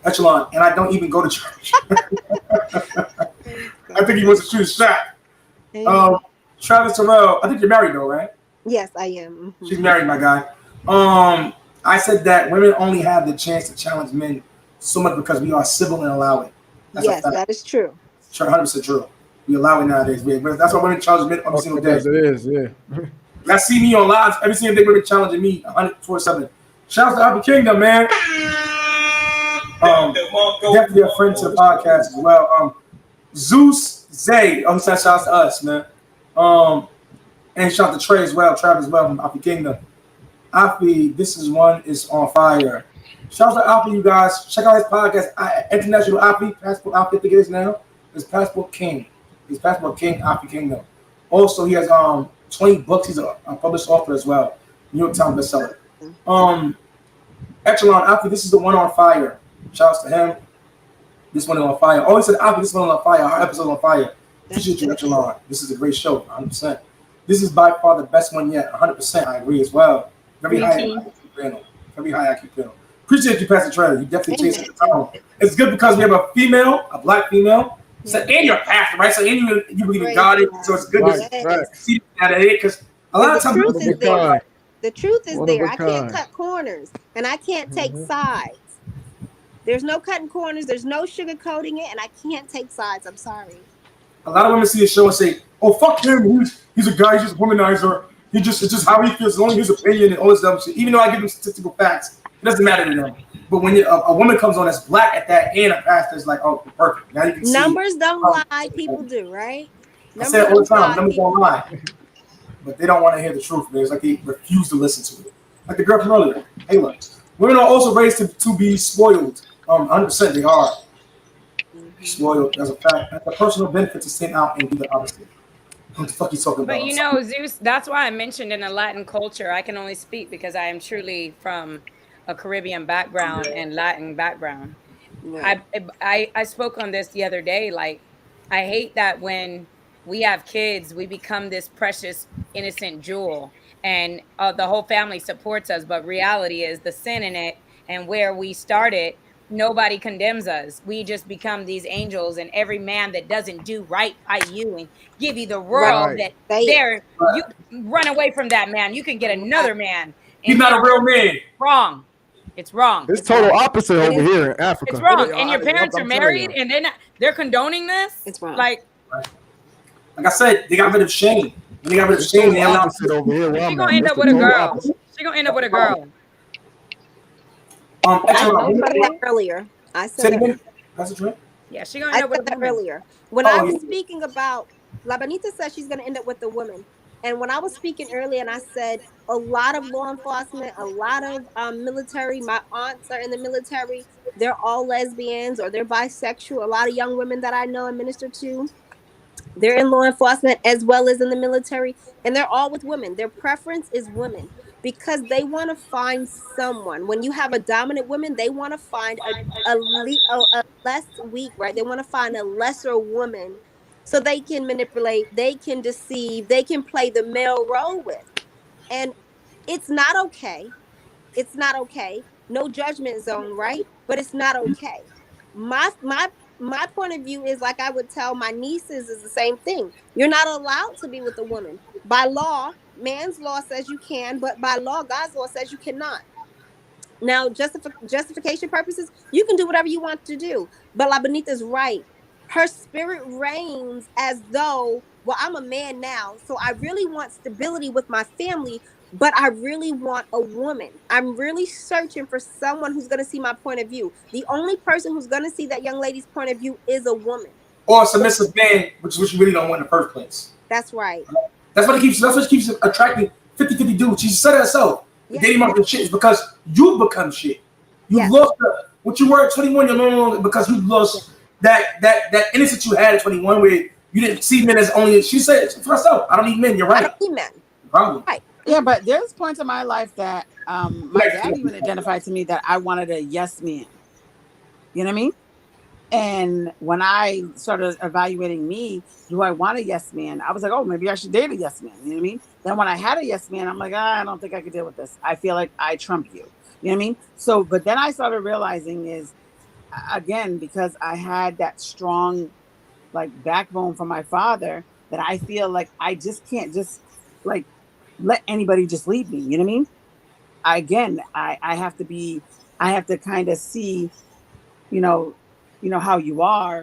Echelon, and I don't even go to church. I think he wants to shoot a shot. Travis Terrell, I think you're married though, right? Yes, I am. Mm-hmm. She's married, my guy. I said that women only have the chance to challenge men so much because we are civil and allow it. Yes, that is true. 100% true. We allow it nowadays. That's why women challenge men every single day. Yes, it is, yeah. Y'all see me on live every single day. Women challenging me 147. Shout out to Happy Kingdom, man. Definitely a friend to the podcast as well. Zeus Zay, he said shout out to us, man. And shout out to Trey as well, Travis as well from Happy Kingdom. Afi, this is on fire. Shout out to Afi, you guys. Check out his podcast, International Afi, Passport Afi, I think it is now. His passport king. His passport king, African Kingdom. Also, he has 20 books. He's a published author as well. New York Times bestseller. Echelon Alfie, this is the one on fire. Shouts to him. This one is on fire. Oh, he said Alfie, this one on fire. Our episode on fire. Appreciate you, Echelon. This is a great show, 100%. This is by far the best one yet. 100%. I agree as well. Very high IQ panel. Very high IQ panel. Appreciate you, Pastor Trailer. You definitely changed the tone. It's good because we have a female, a black female. So, and you're a pastor, right? So, and you believe in God. So, it's good to see that because a lot of times the truth is there. I can't cut corners and I can't take sides. There's no cutting corners. There's no sugarcoating it, and I can't take sides. I'm sorry. A lot of women see the show and say, "Oh, fuck him. He's a guy. He's just a womanizer. It's just how he feels. It's only his opinion and all this other shit." Even though I give them statistical facts, it doesn't matter to them. But when a woman comes on that's black at that and a pastor, it's like, oh, perfect. Now you can see. Numbers don't lie. People do, right? I say it all the time. Numbers don't lie. But they don't want to hear the truth, man. It's like they refuse to listen to it. Like the girl from earlier, Ayla. Women are also raised to be spoiled. 100% they are. Spoiled as a fact. As a personal benefit to stand out and do the opposite. What the fuck you talking about? But you know, Zeus, that's why I mentioned in the Latin culture, I can only speak because I am truly from a Caribbean background and Latin background. Right. I spoke on this the other day. Like, I hate that when we have kids, we become this precious, innocent jewel, and the whole family supports us. But reality is the sin in it, and where we started, nobody condemns us. We just become these angels, and every man that doesn't do right by you and give you the world that you run away from that man. You can get another man. He's not a real man. Wrong. It's wrong. It's total opposite over here in Africa. It's wrong. And your parents are married, and they're condoning this. It's wrong. Like I said, they got rid of shame. When they got rid of shame, they have opposite over here. She's gonna end up with a girl. She's gonna end up with a girl. I said that earlier. I said that. That's a trend. Yeah, she's gonna end up with that earlier. When I was speaking about La Benita said she's gonna end up with a woman. And when I was speaking earlier and I said a lot of law enforcement, a lot of military, my aunts are in the military, they're all lesbians or they're bisexual. A lot of young women that I know and minister to, they're in law enforcement as well as in the military, and they're all with women. Their preference is women because they want to find someone. When you have a dominant woman, they want to find a less weak, right? They want to find a lesser woman so they can manipulate, they can deceive, they can play the male role with. And it's not okay. It's not okay. No judgment zone, right? But it's not okay. My point of view is, like I would tell my nieces, is the same thing. You're not allowed to be with a woman. By law, man's law says you can, but by law, God's law says you cannot. Now, justification purposes, you can do whatever you want to do. But La Benita's right. Her spirit reigns as though, well, I'm a man now, so I really want stability with my family, but I really want a woman. I'm really searching for someone who's going to see my point of view. The only person who's going to see that young lady's point of view is a woman. Or a submissive man, which you really don't want in the first place. That's right. That's what keeps attracting 50-50 dudes. She said it herself. Yeah. Dating market shit is because you become shit. You lost what you were at 21, you're no longer because you lost that innocence you had at 21 where you didn't see men as only, she said it for herself. I don't need men. You're right. I don't need men. Probably. Right. Yeah, but there's points in my life that my dad even identified to me that I wanted a yes man. You know what I mean? And when I started evaluating me, do I want a yes man? I was like, oh, maybe I should date a yes man. You know what I mean? Then when I had a yes man, I'm like, I don't think I could deal with this. I feel like I trump you. You know what I mean? So, but then I started realizing is, again, because I had that strong, like, backbone from my father, that I feel like I just can't just, like, let anybody just lead me. You know what I mean? I have to kind of see, you know how you are,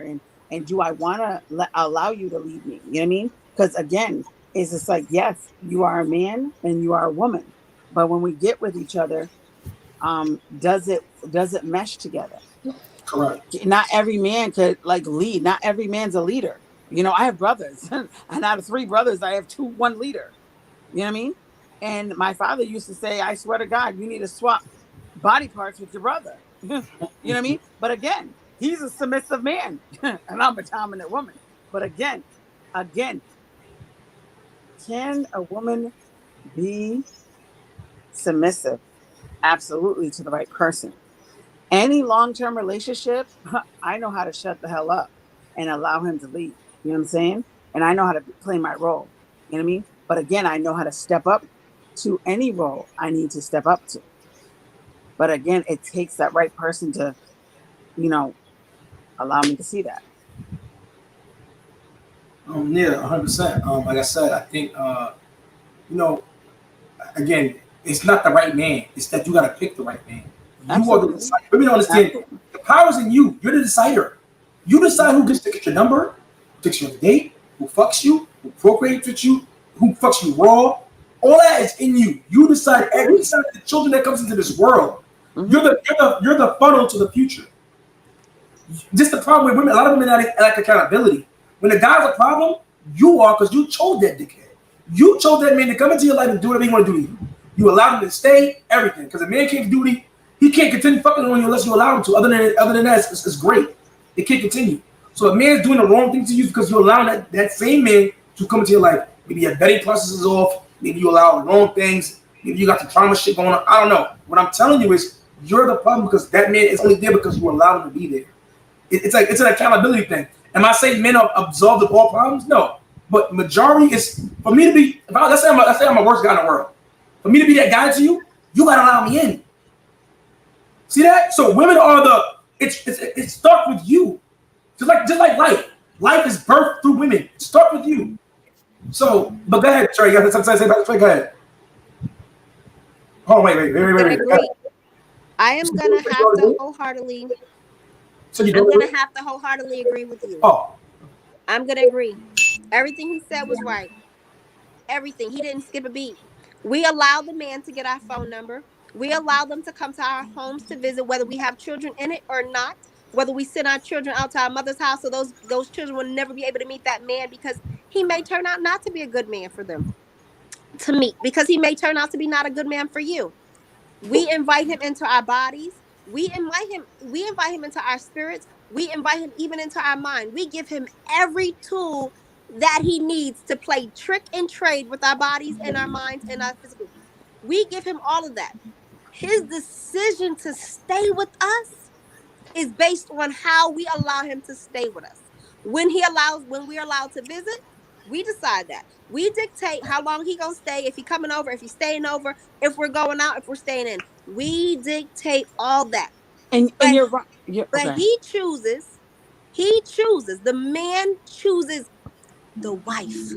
and do I want to allow you to lead me? You know what I mean? Because again, it's just like, yes, you are a man and you are a woman, but when we get with each other, does it mesh together? Correct. Not every man could like lead. Not every man's a leader. You know, I have brothers, and out of 3 brothers, I have 1 leader. You know what I mean? And my father used to say, I swear to God, you need to swap body parts with your brother. You know what I mean? But again, he's a submissive man and I'm a dominant woman. But again, can a woman be submissive? Absolutely, to the right person. Any long-term relationship, I know how to shut the hell up and allow him to lead. You know what I'm saying? And I know how to play my role. You know what I mean? But again, I know how to step up to any role I need to step up to. But again, it takes that right person to, allow me to see that. Yeah, 100%. Like I said, I think, again, it's not the right man. It's that you got to pick the right man. You are the decider. Let me understand. Absolutely. The power's in you. You're the decider. You decide who gets to get your number, who takes you on a date, who fucks you, who procreates with you, who fucks you raw. All that is in you. You decide. You decide the children that comes into this world. Mm-hmm. You're the funnel to the future. Just the problem with women. A lot of women lack accountability. When the guy's a problem, you are, because you chose that dickhead. You chose that man to come into your life and do whatever he want to do to you. You allowed him to stay, everything. Because a man can't do it. He can't continue fucking on you unless you allow him to. Other than that, it's great. It can't continue. So a man's doing the wrong thing to you because you're allowing that same man to come into your life. Maybe your vetting process is off. Maybe you allow the wrong things. Maybe you got the trauma shit going on. I don't know. What I'm telling you is you're the problem because that man is only there because you allowed him to be there. It's an accountability thing. Am I saying men are absolved of all problems? No. But majority is, for me to be, let's say I'm a worst guy in the world. For me to be that guy to you, you got to allow me in. See that? So women are it starts with you. Just like life. Life is birthed through women. It starts with you. So, but go ahead, Trey. You got something to say about it? Trey, go ahead. Oh, wait. I am going to have to wholeheartedly agree with you. Oh. I'm going to agree. Everything he said was right. Everything. He didn't skip a beat. We allow the man to get our phone number. We allow them to come to our homes to visit, whether we have children in it or not, whether we send our children out to our mother's house, so those children will never be able to meet that man because he may turn out not to be a good man for them to meet, because he may turn out to be not a good man for you. We invite him into our bodies. We invite him into our spirits. We invite him even into our mind. We give him every tool that he needs to play trick and trade with our bodies and our minds and our physical. We give him all of that. His decision to stay with us is based on how we allow him to stay with us. When we're allowed to visit, we decide that. We dictate how long he gonna stay, if he coming over, if he's staying over, if we're going out, if we're staying in. We dictate all that. And you're right. But okay. He chooses, the man chooses the wife.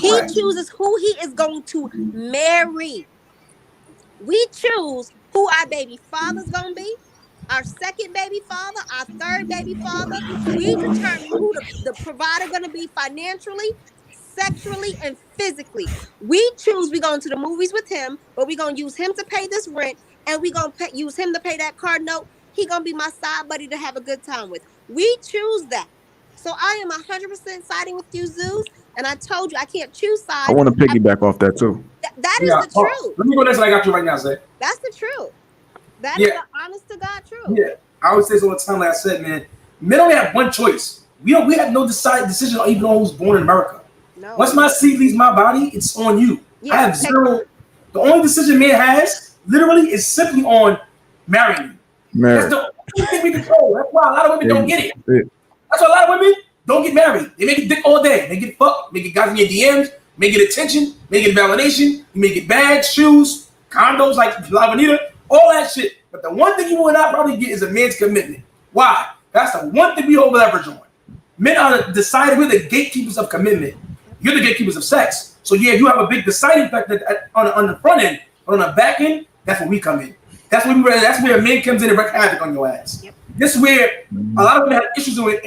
He chooses who he is going to marry. We choose who our baby father's gonna be, our second baby father, our third baby father. We determine who the provider gonna be financially, sexually, and physically. We choose we're going to the movies with him, but we're gonna use him to pay this rent, and we're gonna use him to pay that car note. He gonna be my side buddy to have a good time with. We choose that. So I am 100% siding with you, Zeus. And I told you I can't choose sides. I want to piggyback off that too. That is the truth. Let me go next. I got you right now, Zay. That's the truth. That is the honest to God truth. Yeah, I always say this all the time. Like I said, man, men only have one choice. We have no decision even on who's born in America. No. Once my seed leaves my body, it's on you. Yeah, I have zero. The only decision man has, literally, is simply on marrying you. That's the only thing we control. That's why a lot of women don't get it. That's why a lot of women don't get married. They make it dick all day. They get fucked. They get guys in your DMs. May get attention. May get validation. You may get bags, shoes, condos like Lavanita, all that shit. But the one thing you will not probably get is a man's commitment. Why? That's the one thing we over leverage on. Men are decided. We're the gatekeepers of commitment. You're the gatekeepers of sex. So yeah, you have a big deciding factor on the front end, but on the back end, that's where we come in. That's where men comes in and wreak havoc on your ass. Yep. This is where a lot of women have issues with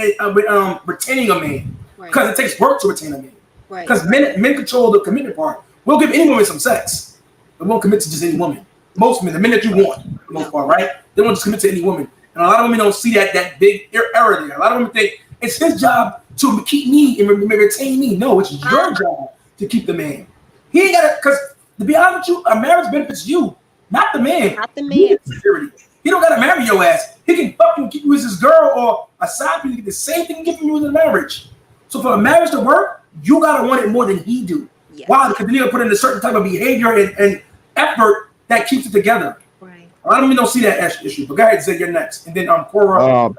retaining a man because it takes work to retain a man. Because men control the commitment part. We'll give any woman some sex, but we won't commit to just any woman. Most men, the men that you want, for the most part, right? They won't just commit to any woman. And a lot of women don't see that big error there. A lot of women think it's his job to keep me and retain me. No, it's your job to keep the man. He ain't got to, because to be honest with you, a marriage benefits you, not the man. Not the man. Security. He don't gotta marry your ass. He can fuck you, keep you as his girl or a side piece. Get the same thing give you in a marriage. So for a marriage to work, you gotta want it more than he do. Yes. Why? Because then you gotta put in a certain type of behavior and effort that keeps it together. Right. A lot of men don't see that issue. But go ahead, Zay, you're next, and then Cora,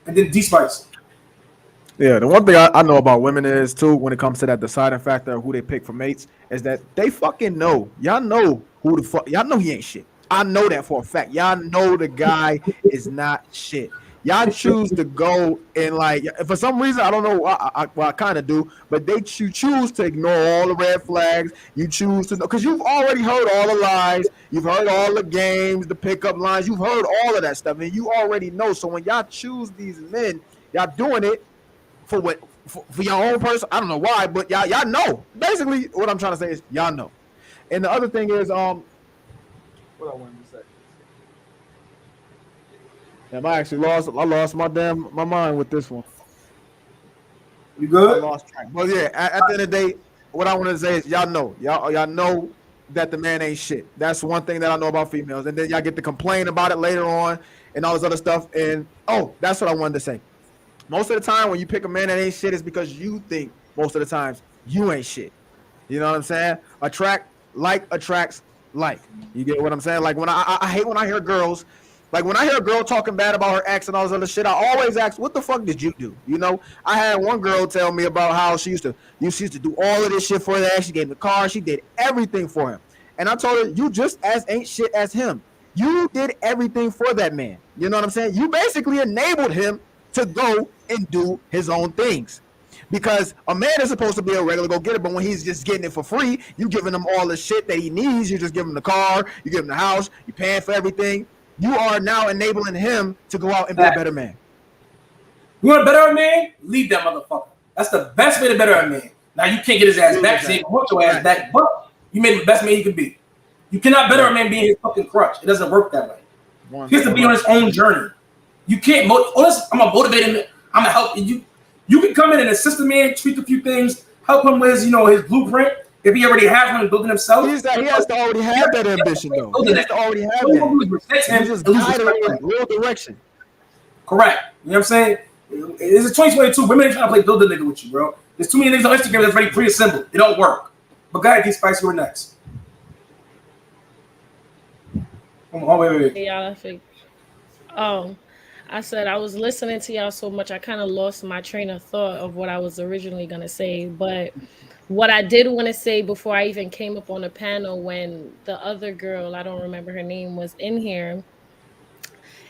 and then D Spice. Yeah, the one thing I know about women is too, when it comes to that deciding factor of who they pick for mates, is that they fucking know. Y'all know who the fuck. Y'all know he ain't shit. I know that for a fact. Y'all know the guy is not shit. Y'all choose to go and like, for some reason, I don't know. I kind of do, but you choose to ignore all the red flags. You choose to know because you've already heard all the lies. You've heard all the games, the pickup lines. You've heard all of that stuff, and you already know. So when y'all choose these men, y'all doing it for what? For your own person. I don't know why, but y'all know. Basically, what I'm trying to say is y'all know. And the other thing is, what I wanted to say. I actually lost my mind with this one. You good? I lost track. But yeah, at the end of the day, what I want to say is y'all know that the man ain't shit. That's one thing that I know about females. And then y'all get to complain about it later on and all this other stuff. And that's what I wanted to say. Most of the time when you pick a man that ain't shit is because you think most of the times you ain't shit. You know what I'm saying? Attracts like. You get what I'm saying? Like when I hate when I hear girls. Like when I hear a girl talking bad about her ex and all this other shit, I always ask, "What the fuck did you do?" You know, I had one girl tell me about how she used to do all of this shit for that. She gave him the car, she did everything for him, and I told her, "You just as ain't shit as him. You did everything for that man. You know what I'm saying? You basically enabled him to go and do his own things." Because a man is supposed to be a regular go-getter, but when he's just getting it for free, you giving him all the shit that he needs. You just give him the car, you give him the house, you paying for everything. You are now enabling him to go out and be a better man. You want to better a man? Leave that motherfucker. That's the best way to better a man. Now you can't get his ass back, so he can want your ass back, but you made the best man he could be. You cannot better a man being his fucking crutch. It doesn't work that way. He has to be on his own journey. You can't I'm gonna motivate him. I'm gonna help you. You can come in and assist the man, tweak a few things, help him with his blueprint. If he already has one and building himself, he has to already have that ambition, though. He has to already have that. He just guide him in real direction. Correct. You know what I'm saying? It's 2022. Women ain't trying to play build a nigga with you, bro. There's too many niggas on Instagram that's already pre-assembled. It don't work. But go ahead, D Spice, you're next. Wait. Hey, y'all, I said I was listening to y'all so much I kind of lost my train of thought of what I was originally gonna say, but what I did want to say before I even came up on the panel when the other girl, I don't remember her name, was in here.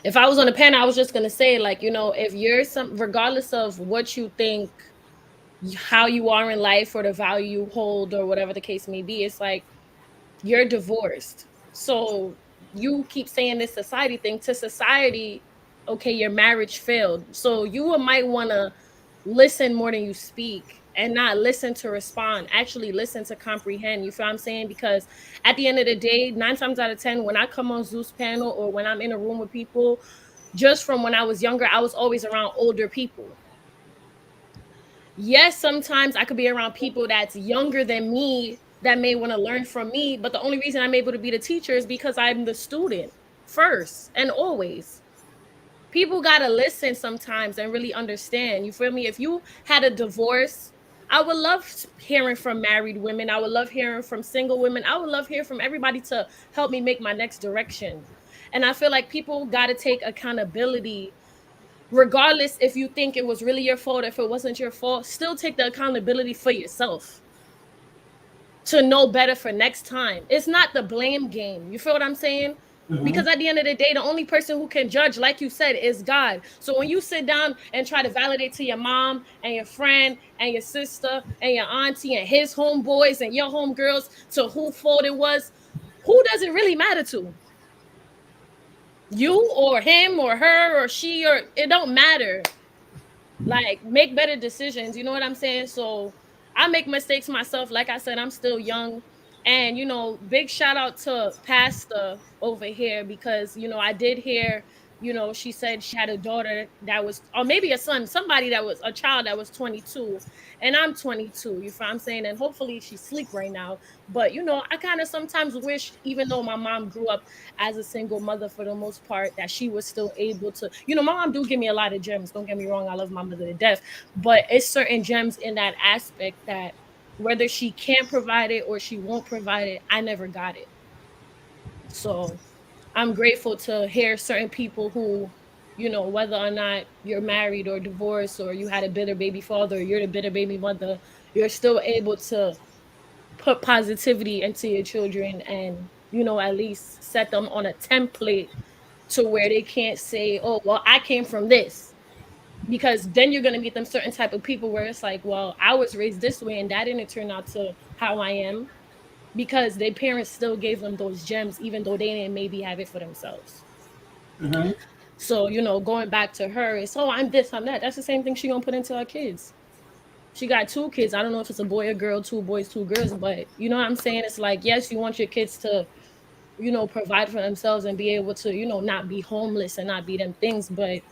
If I was on the panel, I was just going to say, like, if you're regardless of what you think, how you are in life or the value you hold or whatever the case may be, it's like you're divorced. So you keep saying this society thing to society. Okay, your marriage failed. So you might want to listen more than you speak. And not listen to respond, actually listen to comprehend. You feel what I'm saying? Because at the end of the day, 9 times out of 10, when I come on Zeus panel or when I'm in a room with people, just from when I was younger, I was always around older people. Yes, sometimes I could be around people that's younger than me that may want to learn from me. But the only reason I'm able to be the teacher is because I'm the student first and always. People got to listen sometimes and really understand. You feel me? If you had a divorce, I would love hearing from married women. I would love hearing from single women. I would love hearing from everybody to help me make my next direction. And I feel like people got to take accountability, regardless if you think it was really your fault, if it wasn't your fault, still take the accountability for yourself to know better for next time. It's not the blame game. You feel what I'm saying? Mm-hmm. Because at the end of the day, the only person who can judge, like you said, is God. So when you sit down and try to validate to your mom and your friend and your sister and your auntie and his homeboys and your homegirls to who fault it was, who does it really matter to? You or him or her or she, or it don't matter. Like, make better decisions. You know what I'm saying? So I make mistakes myself. Like I said, I'm still young. And, big shout out to Pastor over here because, I did hear You know, she said she had a daughter that was, or maybe a son, somebody that was a child that was 22, and I'm 22. You feel what I'm saying? And hopefully she's asleep right now. But you know, I kind of sometimes wish, even though my mom grew up as a single mother for the most part, that she was still able to. You know, my mom do give me a lot of gems. Don't get me wrong, I love my mother to death, but it's certain gems in that aspect that whether she can't provide it or she won't provide it, I never got it. So I'm grateful to hear certain people who, you know, whether or not you're married or divorced or you had a bitter baby father, or you're the bitter baby mother, you're still able to put positivity into your children and, you know, at least set them on a template to where they can't say, oh, well, I came from this. Because then you're going to meet them certain type of people where it's like, well, I was raised this way and that didn't turn out to how I am, because their parents still gave them those gems, even though they didn't maybe have it for themselves. Mm-hmm. So, you know, going back to her, it's, oh, I'm this, I'm that. That's the same thing she gonna put into her kids. She got 2 kids. I don't know if it's a boy or girl, 2 boys, 2 girls, but you know what I'm saying? It's like, yes, you want your kids to, you know, provide for themselves and be able to, you know, not be homeless and not be them things. But,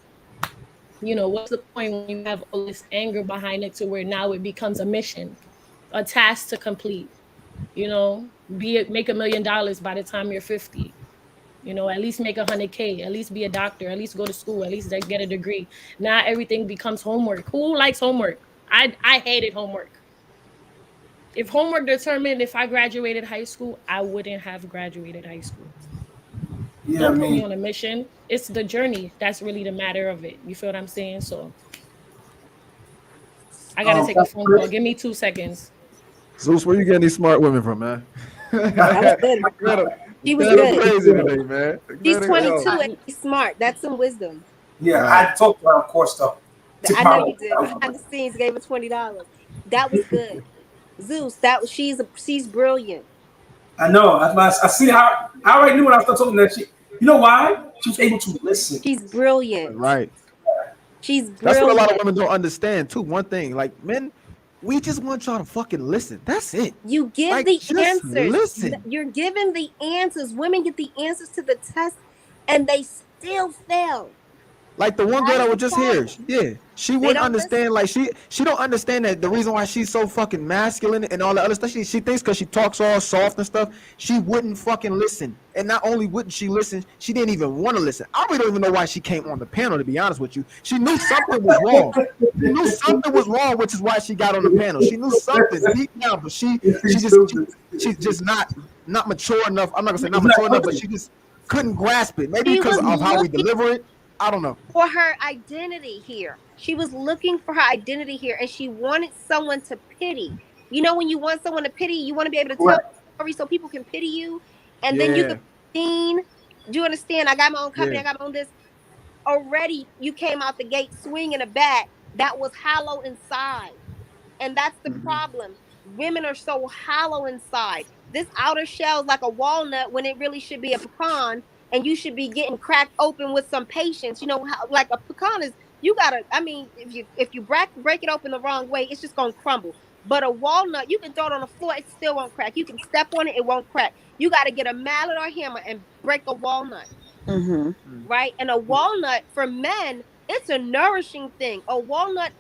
you know, what's the point when you have all this anger behind it to where now it becomes a mission, a task to complete? You know, make $1 million by the time you're 50. You know, at least make 100K, at least be a doctor, at least go to school, at least get a degree. Now everything becomes homework. Who likes homework? I hated homework. If homework determined if I graduated high school, I wouldn't have graduated high school. Yeah, Don't put me on a mission. It's the journey that's really the matter of it. You feel what I'm saying? So I gotta take a phone call. Give me 2 seconds. Zeus, where you getting these smart women from, man? That was good. She was good. Crazy today, man. She's 22 and she's smart. That's some wisdom. Yeah, I talked to her, of course, though. I know you did. Behind the scenes, gave her $20. That was good. Zeus, she's brilliant. I know. I see how I already knew when I started talking that shit. You know why? She was able to listen. She's brilliant. Right. She's brilliant. That's what a lot of women don't understand too. One thing, like men, we just want y'all to fucking listen. That's it. You give like, the just answers. Listen. You're giving the answers. Women get the answers to the test and they still fail. Like the one girl that was just here, yeah, she wouldn't understand. Like she don't understand that the reason why she's so fucking masculine and all the other stuff. She thinks because she talks all soft and stuff, she wouldn't fucking listen. And not only wouldn't she listen, she didn't even want to listen. I really don't even know why she came on the panel. To be honest with you, she knew something was wrong. She knew something was wrong, which is why she got on the panel. She knew something deep down, but she's just not mature enough. I'm not gonna say not mature enough, but she just couldn't grasp it. Maybe because of how we deliver it. I don't know. For her identity here. She was looking for her identity here and she wanted someone to pity. You know, when you want someone to pity, you want to be able to tell a story so people can pity you. And then you can be seen. Do you understand? I got my own company. I got my own this. Already, you came out the gate swinging a bat that was hollow inside. And that's the problem. Women are so hollow inside. This outer shell is like a walnut when it really should be a pecan. And you should be getting cracked open with some patience. You know, how, like a pecan is, you gotta, I mean, if you break it open the wrong way, it's just gonna crumble. But a walnut, you can throw it on the floor, it still won't crack. You can step on it, it won't crack. You gotta get a mallet or hammer and break a walnut. Right? And a walnut for men, it's a nourishing thing. A walnut,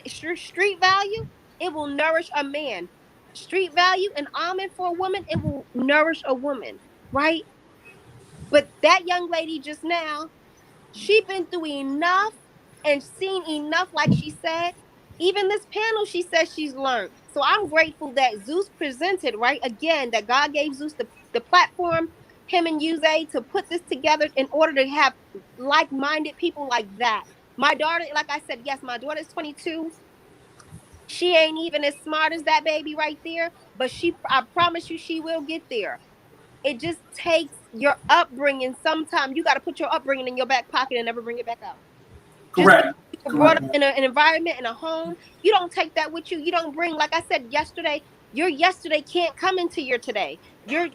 street value, it will nourish a man. Street value, an almond for a woman, it will nourish a woman. Right? But that young lady just now, she been through enough and seen enough, like she said. Even this panel, she says she's learned. So I'm grateful that Zeus presented, right? Again, that God gave Zeus the platform, him and Yuze, to put this together in order to have like-minded people like that. My daughter, like I said, yes, my daughter's 22. She ain't even as smart as that baby right there, but I promise you she will get there. It just takes your upbringing. Sometimes you got to put your upbringing in your back pocket and never bring it back out. Correct. Just you were brought up in an environment, in a home, you don't take that with you. You don't bring, like I said yesterday, your yesterday can't come into your today. Your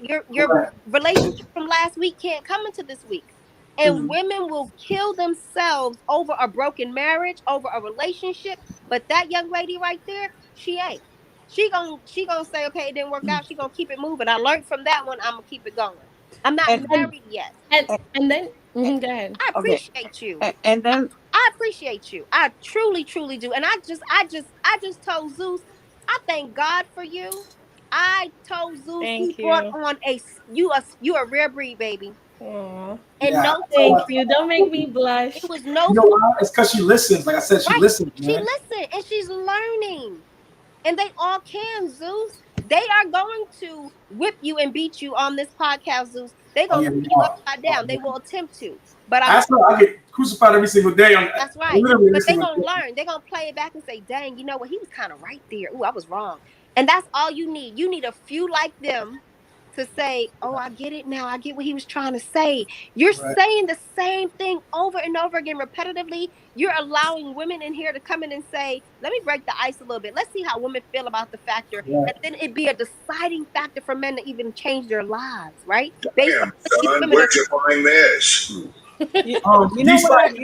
relationship from last week can't come into this week. And women will kill themselves over a broken marriage, over a relationship. But that young lady right there, she ain't. She gonna say, okay, it didn't work out. She gonna keep it moving. I learned from that one. I'm gonna keep it going. I'm not married yet. And then Go ahead. I appreciate you. And then I appreciate you. I truly, truly do. And I just told Zeus, I thank God for you. I told Zeus he Thank brought you. on you a rare breed, baby. Aw. And Yeah, no Thank fluke. you. Don't make me It blush. was no you know fluke. why? It's because she listens. Like I said, she Right. listens, She man. listened and she's learning. And they all can, Zeus. They are going to whip you and beat you on this podcast, Zeus. They're Oh gonna yeah, turn they you are. upside Oh, down. They yeah. will attempt to. But I'm I swear I get crucified every single day. That's right. Literally every But they're single gonna day. learn. They're gonna play it back and say, dang, you know what? He was kind of right there. Ooh, I was wrong. And that's all you need. You need a few like them to say, oh, I get it now. I get what he was trying to say. You're Right. saying the same thing over and over again repetitively. You're allowing women in here to come in and say, let me break the ice a little bit. Let's see how women feel about the factor. Right. And then it'd be a deciding factor for men to even change their lives, right? Based on Damn, what these son, women are where'd you find this? you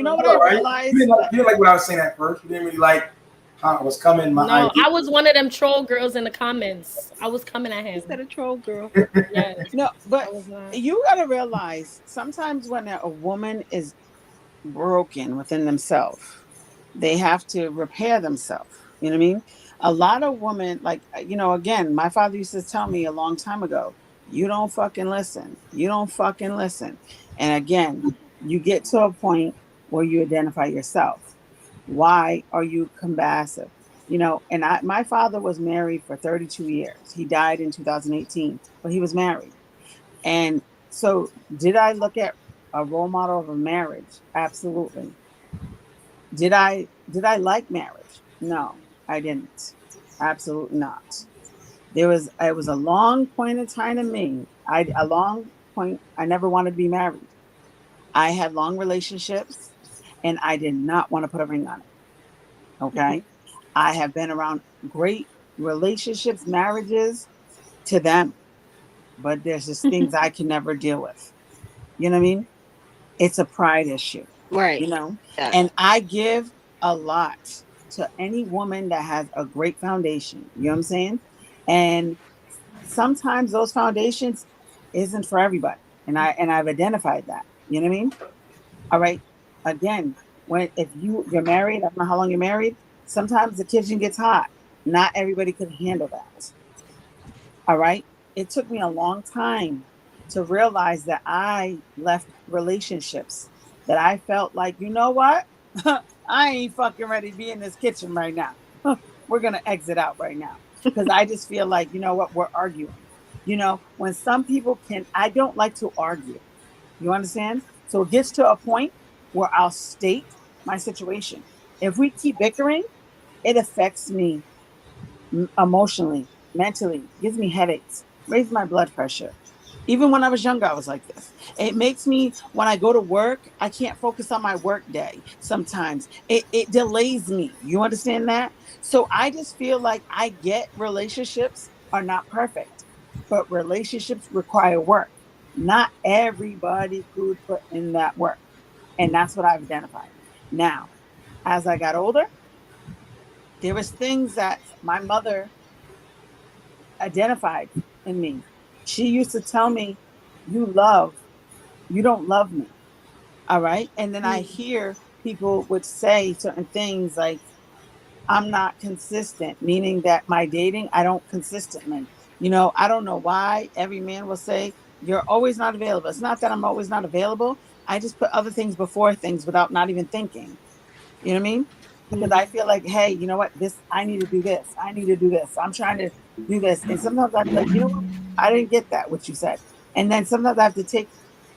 know what I right? realized? You didn't like what I was saying at first. You didn't really like how I was coming. My No, idea. I was one of them troll girls in the comments. I was coming at him. Instead of troll girl. Yes. No, but I was not. you got to realize sometimes when a woman is broken within themselves, they have to repair themselves. You know what I mean? A lot of women, like, again, my father used to tell me a long time ago, you don't fucking listen. You don't fucking listen. And again, you get to a point where you identify yourself. Why are you combative? And my father was married for 32 years. He died in 2018, but he was married. And so did I look at a role model of a marriage? Absolutely. Did I like marriage? No, I didn't. Absolutely not. It was a long point in time in me. A long point, I never wanted to be married. I had long relationships and I did not want to put a ring on it. Okay. I have been around great relationships, marriages to them, but there's just things I can never deal with. You know what I mean? It's a pride issue, Right. Yeah. And I give a lot to any woman that has a great foundation. You know what I'm saying? And sometimes those foundations isn't for everybody. And I've identified that. You know what I mean? All right. Again, if you're married, I don't know how long you're married, sometimes the kitchen gets hot. Not everybody can handle that. All right. It took me a long time to realize that I left relationships that I felt like, you know what? I ain't fucking ready to be in this kitchen right now. We're going to exit out right now. Because I just feel like, you know what? We're arguing. When some people I don't like to argue. You understand? So it gets to a point where I'll state my situation. If we keep bickering, it affects me emotionally, mentally, gives me headaches, raises my blood pressure. Even when I was younger, I was like this. It makes me, when I go to work, I can't focus on my work day. Sometimes it delays me. You understand that? So I just feel like I get relationships are not perfect, but relationships require work. Not everybody could put in that work. And that's what I've identified. Now, as I got older, there was things that my mother identified in me. She used to tell me, you don't love me. All right. And then I hear people would say certain things like, I'm not consistent, meaning that my dating, I don't consistently. I don't know why every man will say, you're always not available. It's not that I'm always not available. I just put other things before things without not even thinking. You know what I mean? Because I feel like, hey, you know what? I need to do this. I need to do this. I'm trying to do this. And sometimes I feel like, you know what? I didn't get that, what you said. And then sometimes I have to take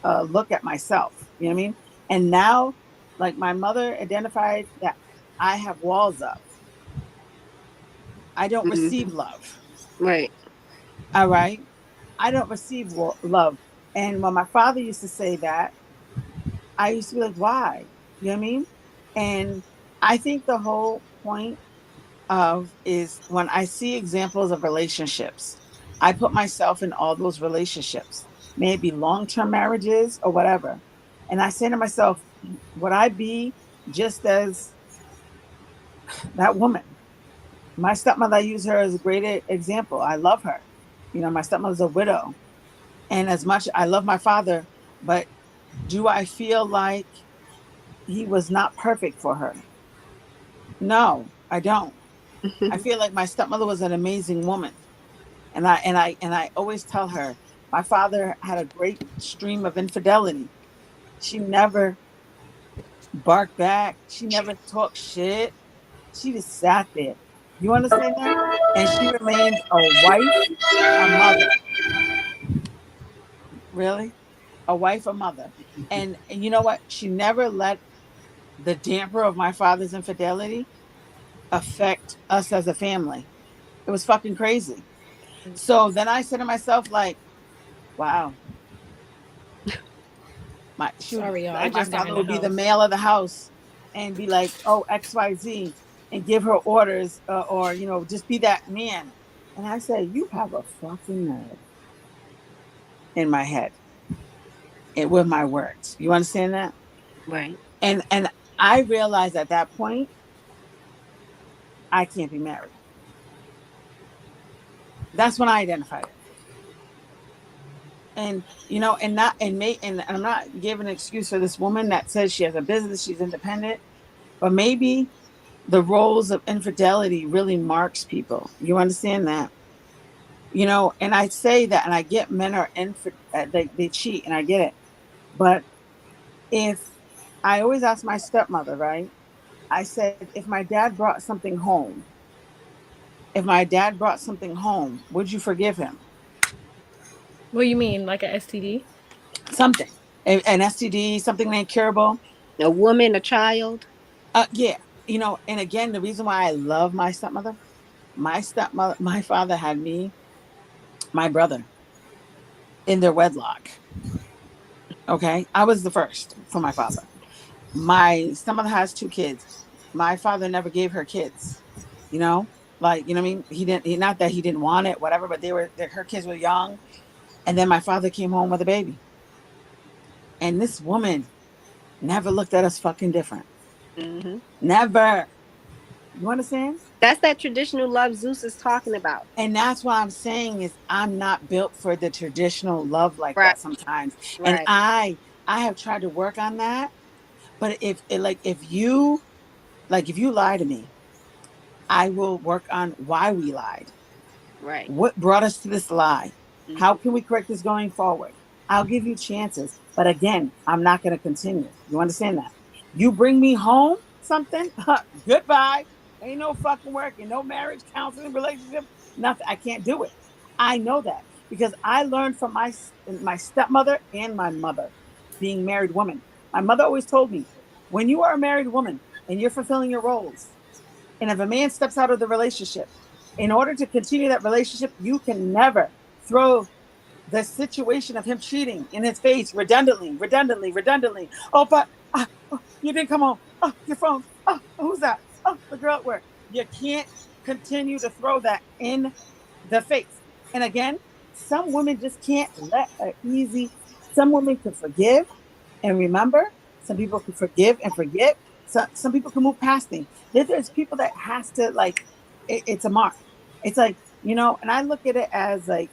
a look at myself. You know what I mean? And now, like my mother identified that I have walls up. I don't receive love. Right. All right. I don't receive love. And when my father used to say that, I used to be like, why? You know what I mean? And I think the whole point is when I see examples of relationships, I put myself in all those relationships, maybe long-term marriages or whatever. And I say to myself, would I be just as that woman? My stepmother, I use her as a great example. I love her. My stepmother's a widow. And as much I love my father, but Do I feel like he was not perfect for her? No, I don't. I feel like my stepmother was an amazing woman. And I always tell her my father had a great stream of infidelity. She never barked back. She never talked shit. She just sat there. You understand that? And she remained a wife, a mother. Really? A wife, a mother. And you know what? She never let the damper of my father's infidelity affect us as a family. It was fucking crazy. So then I said to myself, like, wow, Sorry, y'all. I my just got father in the would be the house. male of the house and be like, oh, XYZ, and give her orders, or just be that man. And I say, you have a fucking nerve, in my head and with my words. You understand that? Right. And I realized at that point I can't be married. That's when I identified it. And and not and may and I'm not giving an excuse for this woman that says she has a business, she's independent, but maybe the roles of infidelity really marks people. You understand that? And I say that, and I get men are they cheat, and I get it. But if I always ask my stepmother, right? I said, if my dad brought something home, would you forgive him? What do you mean, like a STD? Something, an STD, something incurable. A woman, a child. Yeah. And again, the reason why I love my father had me, my brother, in their wedlock. Okay. I was the first for my father. My stepmother has 2 kids. My father never gave her kids. Like, what I mean? Not that he didn't want it, whatever, but her kids were young. And then my father came home with a baby. And this woman never looked at us fucking different. Mm-hmm. Never. You understand? That's that traditional love Zeus is talking about. And that's what I'm saying is I'm not built for the traditional love like Right. that sometimes. Right. And I have tried to work on that. But if you lie to me, I will work on why we lied. Right. What brought us to this lie? Mm-hmm. How can we correct this going forward? I'll give you chances. But again, I'm not going to continue. You understand that? You bring me home something, goodbye. Ain't no fucking work and no marriage, counseling, relationship, nothing. I can't do it. I know that because I learned from my stepmother and my mother being married women. My mother always told me, when you are a married woman and you're fulfilling your roles, and if a man steps out of the relationship, in order to continue that relationship, you can never throw the situation of him cheating in his face redundantly. Oh, but you didn't come home. Oh, your phone. Oh, who's that? Oh, the girl at work. You can't continue to throw that in the face. And again, some women just can't let an easy. Some women can forgive and remember. Some people can forgive and forget. Some people can move past things. There's people that has to it's a mark. It's like, and I look at it as like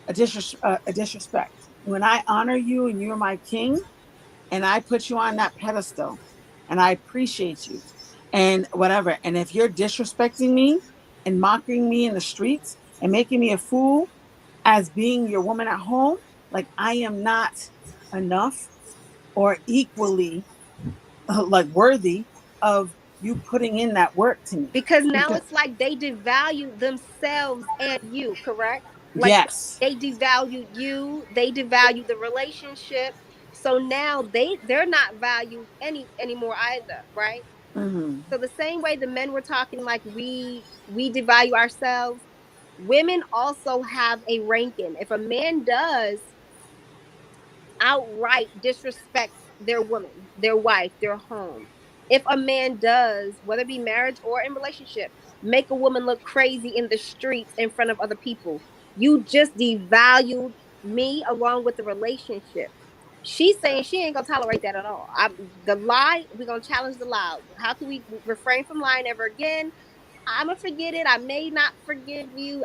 a disrespect. When I honor you and you're my king, and I put you on that pedestal, and I appreciate you, and whatever. And if you're disrespecting me and mocking me in the streets and making me a fool as being your woman at home, like I am not enough or equally worthy of you putting in that work to me. Because now it's like they devalue themselves and you, correct? Like, yes, they devalued you, they devalued the relationship. So now they're not valued anymore either, right? Mm-hmm. So the same way the men were talking, like we devalue ourselves, women also have a ranking. If a man does outright disrespect their woman, their wife, their home. If a man does, whether it be marriage or in relationship, make a woman look crazy in the streets in front of other people, you just devalued me along with the relationship. She's saying she ain't gonna tolerate that at all. The lie, we're gonna challenge the lie. How can we refrain from lying ever again? I'm gonna forget it. I may not forgive you.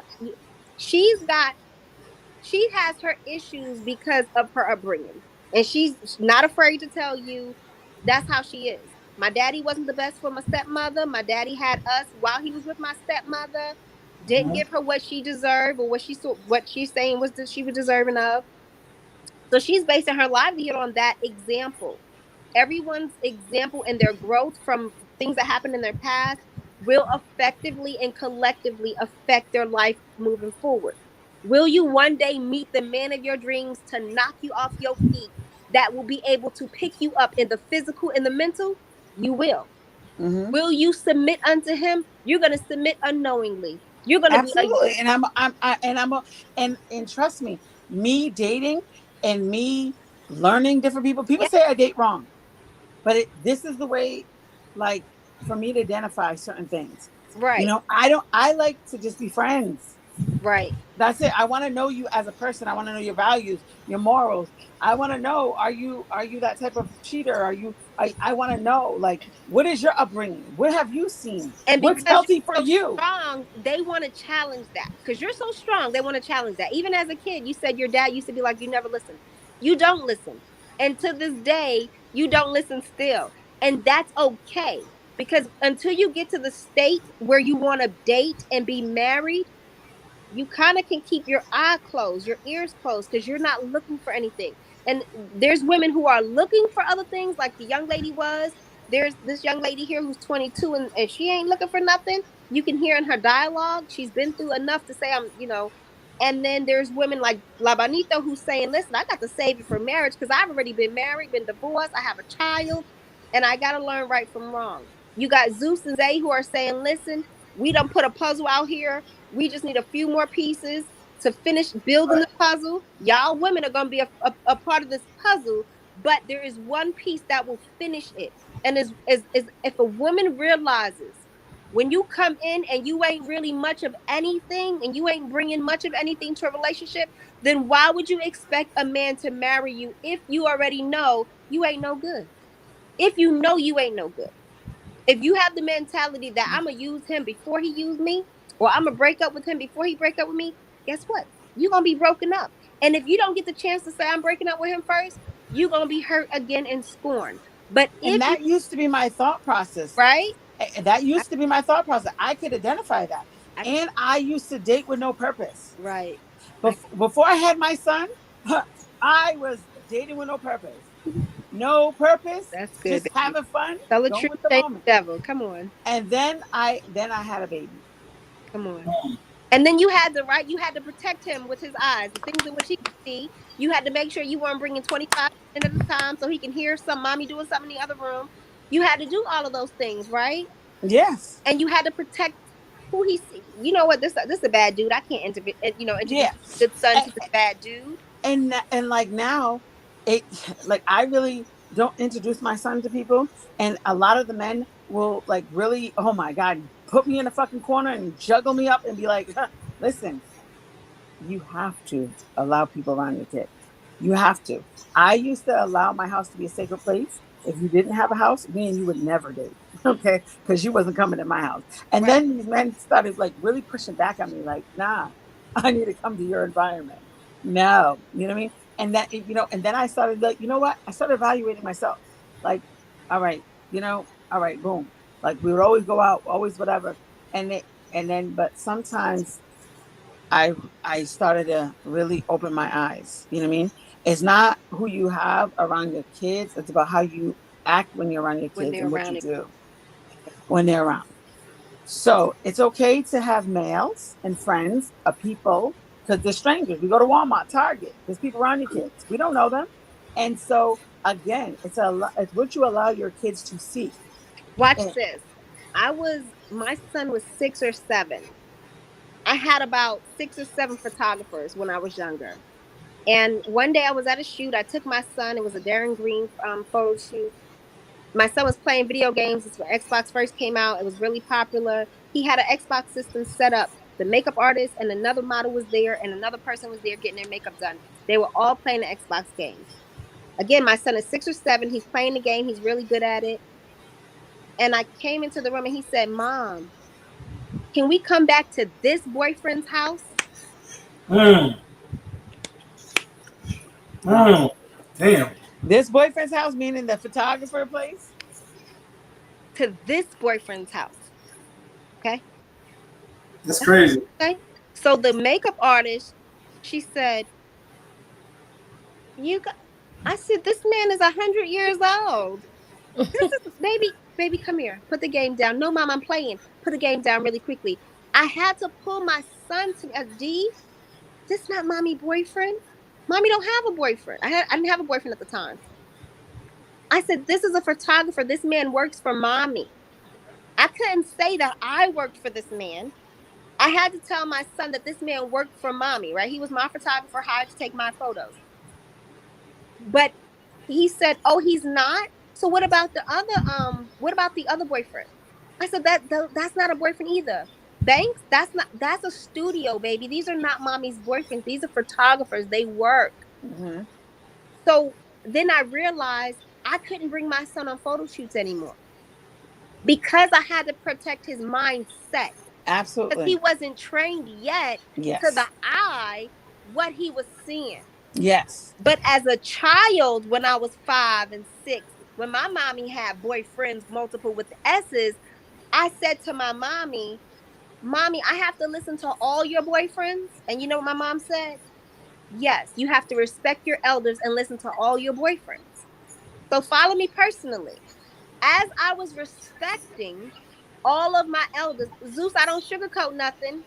She's got she has her issues because of her upbringing. And she's not afraid to tell you that's how she is. My daddy wasn't the best for my stepmother. My daddy had us while he was with my stepmother. Didn't give her what she deserved or what she's saying was that she was deserving of. So she's basing her livelihood on that example. Everyone's example and their growth from things that happened in their past will effectively and collectively affect their life moving forward. Will you one day meet the man of your dreams to knock you off your feet that will be able to pick you up in the physical and the mental? You will. Mm-hmm. Will you submit unto him? You're going to submit unknowingly. You're going to be absolutely. And trust me, me dating and me learning different people. People say I date wrong, but this is the way, like, for me to identify certain things. Right. You know, I like to just be friends. Right. That's it. I want to know you as a person. I want to know your values, your morals. I want to know, are you that type of cheater? I want to know, like, what is your upbringing? What have you seen? And what's healthy for so you? Strong, they want to challenge that because you're so strong. They want to challenge that. Even as a kid, you said your dad used to be like, you never listen. You don't listen. And to this day, you don't listen still. And that's okay. Because until you get to the state where you want to date and be married, you kind of can keep your eye closed, your ears closed, because you're not looking for anything. And there's women who are looking for other things, like the young lady was. There's this young lady here who's 22 and she ain't looking for nothing. You can hear in her dialogue, she's been through enough to say, And then there's women like La Bonita who's saying, listen, I got to save it for marriage because I've already been married, been divorced, I have a child, and I got to learn right from wrong. You got Zeus and Zay who are saying, listen, we done put a puzzle out here. We just need a few more pieces to finish building the puzzle. Y'all women are going to be a part of this puzzle, but there is one piece that will finish it. And is if a woman realizes when you come in and you ain't really much of anything and you ain't bringing much of anything to a relationship, then why would you expect a man to marry you if you already know you ain't no good? If you know you ain't no good. If you have the mentality that I'm going to use him before he used me, or I'm going to break up with him before he break up with me, guess what? You're going to be broken up. And if you don't get the chance to say I'm breaking up with him first, you're going to be hurt again and scorned. But that used to be my thought process. Right? That used to be my thought process. I could identify that. And I used to date with no purpose. Right. Before I had my son, I was dating with no purpose. No purpose. That's good. Just having fun. Tell the truth, the devil. Come on. And then I had a baby. Come on. And then you had to protect him with his eyes, the things in which he could see. You had to make sure you weren't bringing 25 at a time so he can hear some mommy doing something in the other room. You had to do all of those things, right? Yes. And you had to protect who he see. You know what? This is a bad dude. I can't introduce good son to the bad dude. And like now, I really don't introduce my son to people, and a lot of the men will like really, oh my God, put me in a fucking corner and juggle me up and be like, listen, you have to allow people around your kid. You have to. I used to allow my house to be a sacred place. If you didn't have a house, me and you would never date, okay? Because you wasn't coming to my house. And then these men started like really pushing back on me, like, nah, I need to come to your environment. No, you know what I mean? And that, and then I started like, you know what? I started evaluating myself. Like, all right, all right, boom. Like we would always go out, always whatever. But sometimes I started to really open my eyes. You know what I mean? It's not who you have around your kids. It's about how you act when you're around your kids and what you do when they're around. So it's okay to have males and friends of people, because they're strangers. We go to Walmart, Target. There's people around your kids. We don't know them. And so, again, it's what you allow your kids to see. Watch this. My son was 6 or 7. I had about 6 or 7 photographers when I was younger. And one day I was at a shoot. I took my son. It was a Darren Green photo shoot. My son was playing video games. This when Xbox first came out. It was really popular. He had an Xbox system set up. The makeup artist and another model was there, and another person was there getting their makeup done. They were all playing the Xbox game. Again, my son is 6 or 7. He's playing the game. He's really good at it. And I came into the room and he said, Mom, can we come back to this boyfriend's house? Damn. This boyfriend's house, meaning the photographer place? To this boyfriend's house. Okay. That's crazy. Okay. So the makeup artist, she said, "You got." I said, "This man is 100 years old. This is baby. Come here. Put the game down. No, mom, I'm playing. Put the game down really quickly." I had to pull my son to D. This not mommy boyfriend. Mommy don't have a boyfriend. I didn't have a boyfriend at the time. I said, "This is a photographer. This man works for mommy." I couldn't say that I worked for this man. I had to tell my son that this man worked for mommy, right? He was my photographer hired to take my photos. But he said, "Oh, he's not? So what about the other boyfriend?" I said, that's not a boyfriend either. Banks, that's a studio, baby. These are not mommy's boyfriends. These are photographers. They work. Mm-hmm. So then I realized I couldn't bring my son on photo shoots anymore because I had to protect his mindset. Absolutely. Because he wasn't trained yet to the eye what he was seeing. Yes. But as a child, when I was 5 and 6, when my mommy had boyfriends, multiple with S's, I said to my mommy, "Mommy, I have to listen to all your boyfriends." And you know what my mom said? "Yes, you have to respect your elders and listen to all your boyfriends." So follow me personally. As I was respecting all of my elders, Zeus, I don't sugarcoat nothing.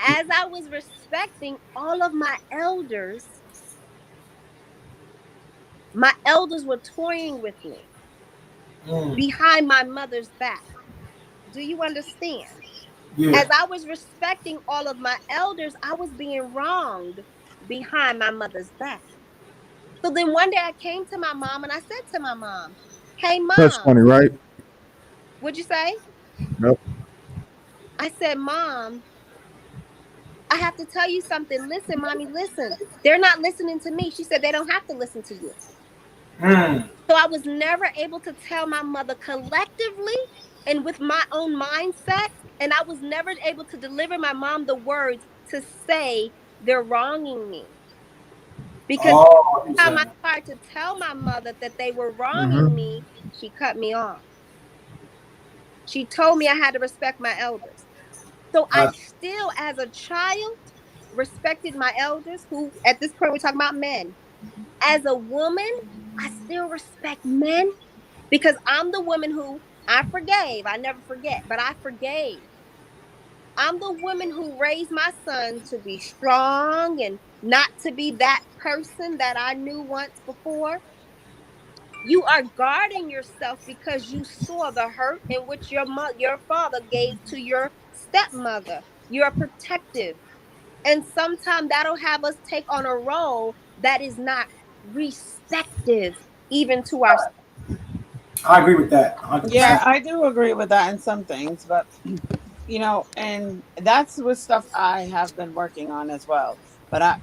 As I was respecting all of my elders were toying with me behind my mother's back. Do you understand? Yeah. As I was respecting all of my elders, I was being wronged behind my mother's back. So then one day I came to my mom and I said to my mom, "Hey, Mom." That's funny, right? What'd you say? Nope. I said, "Mom, I have to tell you something. Listen, Mommy, listen. They're not listening to me." She said, "They don't have to listen to you." So I was never able to tell my mother collectively and with my own mindset. And I was never able to deliver my mom the words to say they're wronging me. Because every time I tried to tell my mother that they were wronging me, she cut me off. She told me I had to respect my elders. So I still, as a child, respected my elders, who at this point we're talking about men. As a woman, I still respect men because I'm the woman who I forgave. I never forget, but I forgave. I'm the woman who raised my son to be strong and not to be that person that I knew once before. You are guarding yourself because you saw the hurt in which your father gave to your stepmother. You're protective. And sometimes that'll have us take on a role that is not respective even to ourselves. I agree with that. 100%. Yeah, I do agree with that in some things, but and that's with stuff I have been working on as well. But I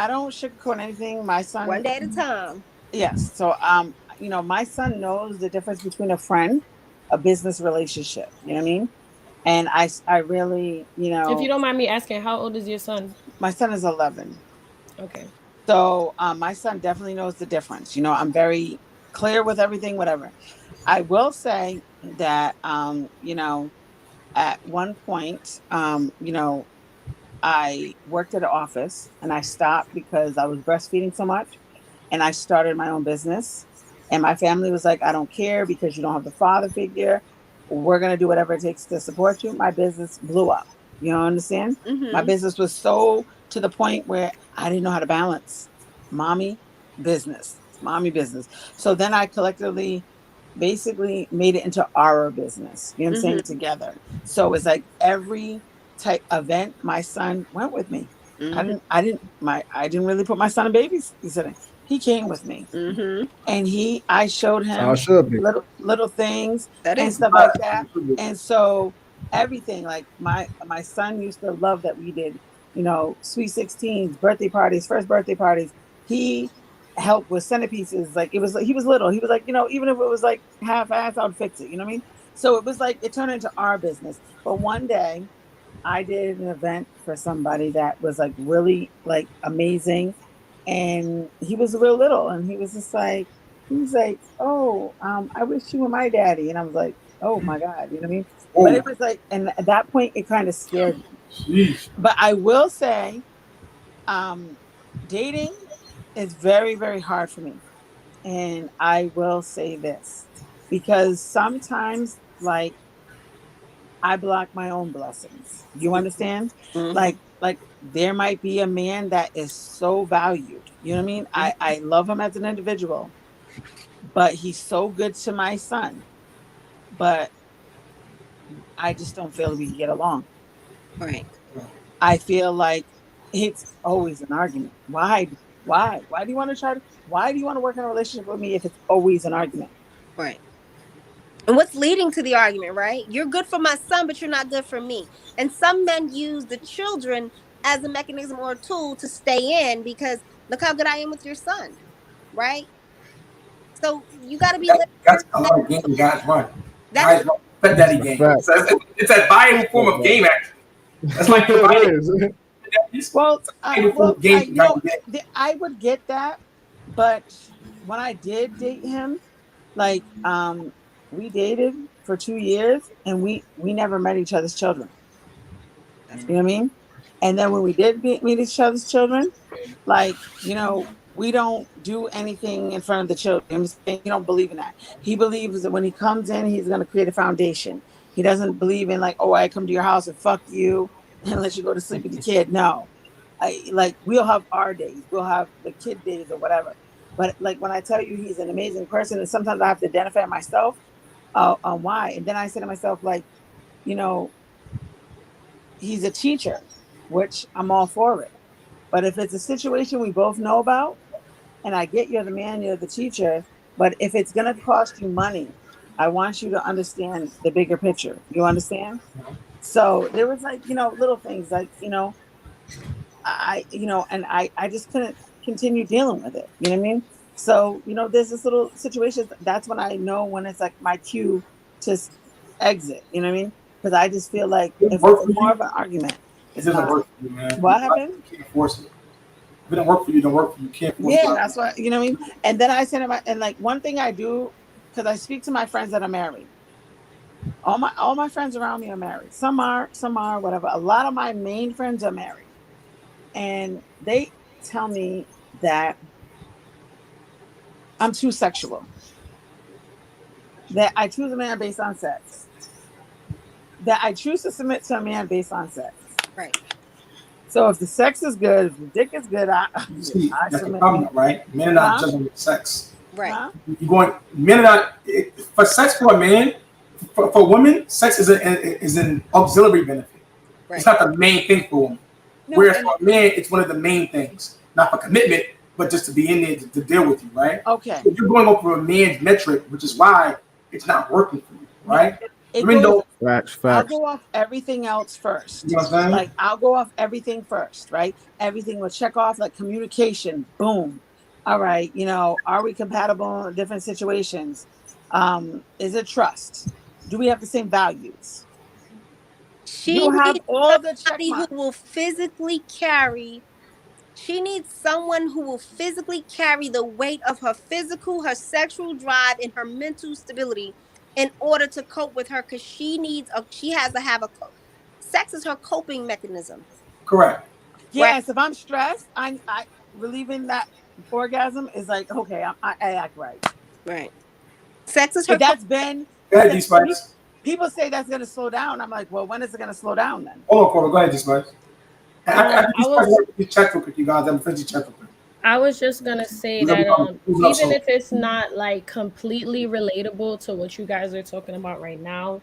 don't sugarcoat anything. My son, one day at a time. Yes. So my son knows the difference between a friend, a business relationship. You know what I mean? And I really, If you don't mind me asking, how old is your son? My son is 11. Okay. So my son definitely knows the difference. I'm very clear with everything, whatever. I will say that, at one point, I worked at an office and I stopped because I was breastfeeding so much, and I started my own business. And my family was like, "I don't care because you don't have the father figure. We're going to do whatever it takes to support you." My business blew up. You know, understand? Mm-hmm. My business was so to the point where I didn't know how to balance mommy business. So then I collectively basically made it into our business. You know what I'm saying? Together. So it's like every type event, my son went with me. Mm-hmm. I didn't really put my son in babysitting. He came with me, and I showed him little things and stuff like that. And so everything, like my son used to love that we did, sweet 16s, birthday parties, first birthday parties. He helped with centerpieces. Like he was little. He was like, even if it was like half-assed, I would fix it. You know what I mean? So it was like it turned into our business. But one day, I did an event for somebody that was like really like amazing. and he was real little, and he was like, oh, I wish you were my daddy, and I was like, oh my God, you know what I mean? But it was like, and at that point, it kind of scared me. Jeez. But I will say, dating is very, very hard for me. And I will say this, because sometimes, like, I block my own blessings. You understand? Mhm. Like there might be a man that is so valued. You know what I mean? I love him as an individual, but he's so good to my son. But I just don't feel we can get along. Right. I feel like it's always an argument. Why? Why do you want to why do you want to work in a relationship with me if it's always an argument? Right. And what's leading to the argument, right? You're good for my son, but you're not good for me. And some men use the children as a mechanism or a tool to stay in because look how good I am with your son, right? So you got to be. That's a lot of game guys run. That Guys run pet daddy game. It's a viable form of game action. That's like providing. Well, I would get that, but when I did date him, like we dated for 2 years and we never met each other's children. You know what I mean? And then when we did meet each other's children, like, you know, we don't do anything in front of the children. I'm just saying, he don't believe in that. He believes that when he comes in, he's going to create a foundation. He doesn't believe in like, oh, I come to your house and fuck you and let you go to sleep with the kid. No, we'll have our days. We'll have the kid days or whatever. But like when I tell you he's an amazing person, and sometimes I have to identify myself on why. And then I say to myself, like, you know, he's a teacher, which I'm all for it. But if it's a situation we both know about, and I get you're the man, you're the teacher, but if it's going to cost you money, I want you to understand the bigger picture. You understand? So there was like, you know, little things like, you know, I just couldn't continue dealing with it. You know what I mean? So, you know, there's this little situation. That's when I know when it's like my cue to exit. You know what I mean? Because I just feel like if it's more of an argument, it doesn't work for you, man. What happened? You can't force it. If it don't work for you, don't work for you. You can't force it. Yeah, that's what, you know what I mean? And then I said, and like one thing I do, because I speak to my friends that are married. All my friends around me are married. Some are, whatever. A lot of my main friends are married. And they tell me that I'm too sexual. That I choose a man based on sex. That I choose to submit to a man based on sex. Right. So if the sex is good, if the dick is good, I that's the problem, right? Men are not judging with sex. Right. You're going. Men are not for sex for a man. For women, sex is an auxiliary benefit. Right. It's not the main thing for women. No, whereas for a man, it's one of the main things. Not for commitment, but just to be in there to deal with you, right? Okay. So you're going over a man's metric, which is why it's not working for you, right? Facts. I'll go off everything else first. You know what I'm saying? Like I'll go off everything first, right? Everything will check off like communication. Boom. All right. You know, are we compatible in different situations? Is it trust? Do we have the same values? She needs somebody who will physically carry. She needs someone who will physically carry the weight of her physical, her sexual drive, and her mental stability in order to cope with her, because she has to have sex is her coping mechanism. Correct. Yes, right? If I'm stressed, I relieving that orgasm is like, okay, I act right. Right. Sex is her. That's been. Go ahead, D-Spice. People say that's going to slow down. I'm like, well, when is it going to slow down then? Hold on, Cora. Go ahead, D-Spice. I was just gonna say that even if it's not like completely relatable to what you guys are talking about right now,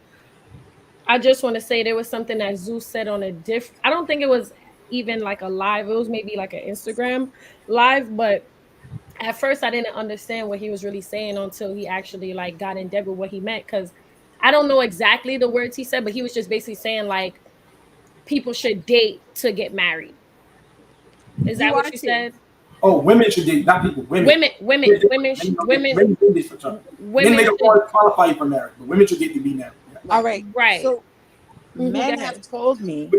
I just want to say there was something that Zeus said on a I don't think it was even like a live. It was maybe like an Instagram live, but at first I didn't understand what he was really saying until he actually like got in depth with what he meant, because I don't know exactly the words he said, but he was just basically saying like people should date to get married. Is that what you said? Oh, women should date, not people. Women make a hard qualify you for marriage, but women should get to be married. Yeah. All right. Right. So men have told me the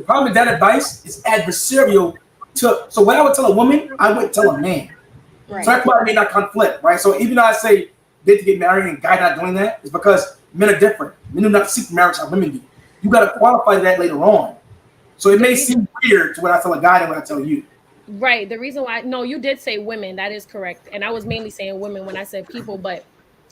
problem with that advice is adversarial So when I would tell a woman, I would tell a man. Right. So that's why I made that conflict, right? So even though I say date to get married and guy not doing that, it's because men are different. Men do not seek marriage like women do. You got to qualify that later on. So it may seem weird to when I tell a guy than when I tell you. Right. The reason why, no, you did say women. That is correct. And I was mainly saying women when I said people. But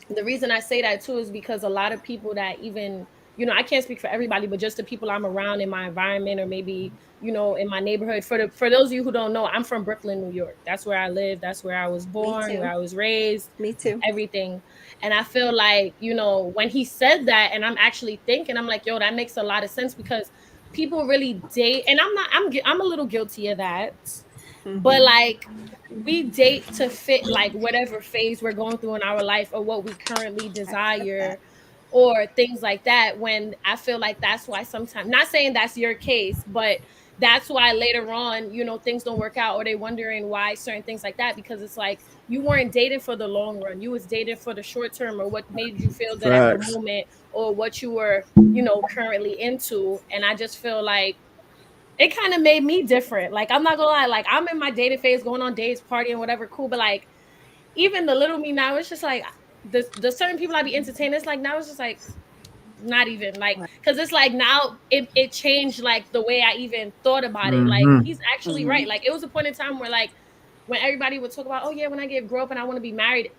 the reason I say that too is because a lot of people that even, I can't speak for everybody, but just the people I'm around in my environment or maybe, in my neighborhood. For those of you who don't know, I'm from Brooklyn, New York. That's where I live. That's where I was born, where I was raised. Me too. Everything. And I feel like, when he said that and I'm actually thinking, I'm like, yo, that makes a lot of sense because people really date. And I'm a little guilty of that. But like we date to fit like whatever phase we're going through in our life or what we currently desire or things like that. When I feel like that's why sometimes, not saying that's your case, but that's why later on, things don't work out or they wondering why certain things like that, because it's like you weren't dating for the long run. You was dating for the short term or what made you feel good at the moment or what you were, currently into. And I just feel like it kind of made me different. Like, I'm not gonna lie, like I'm in my dating phase, going on dates, partying, whatever, cool. But like, even the little me now, it's just like the certain people I be entertaining. It's like now it's just like not even like, because it's like now it changed like the way I even thought about it. Like he's actually right. Like it was a point in time where like when everybody would talk about, oh yeah, when I grow up and I want to be married,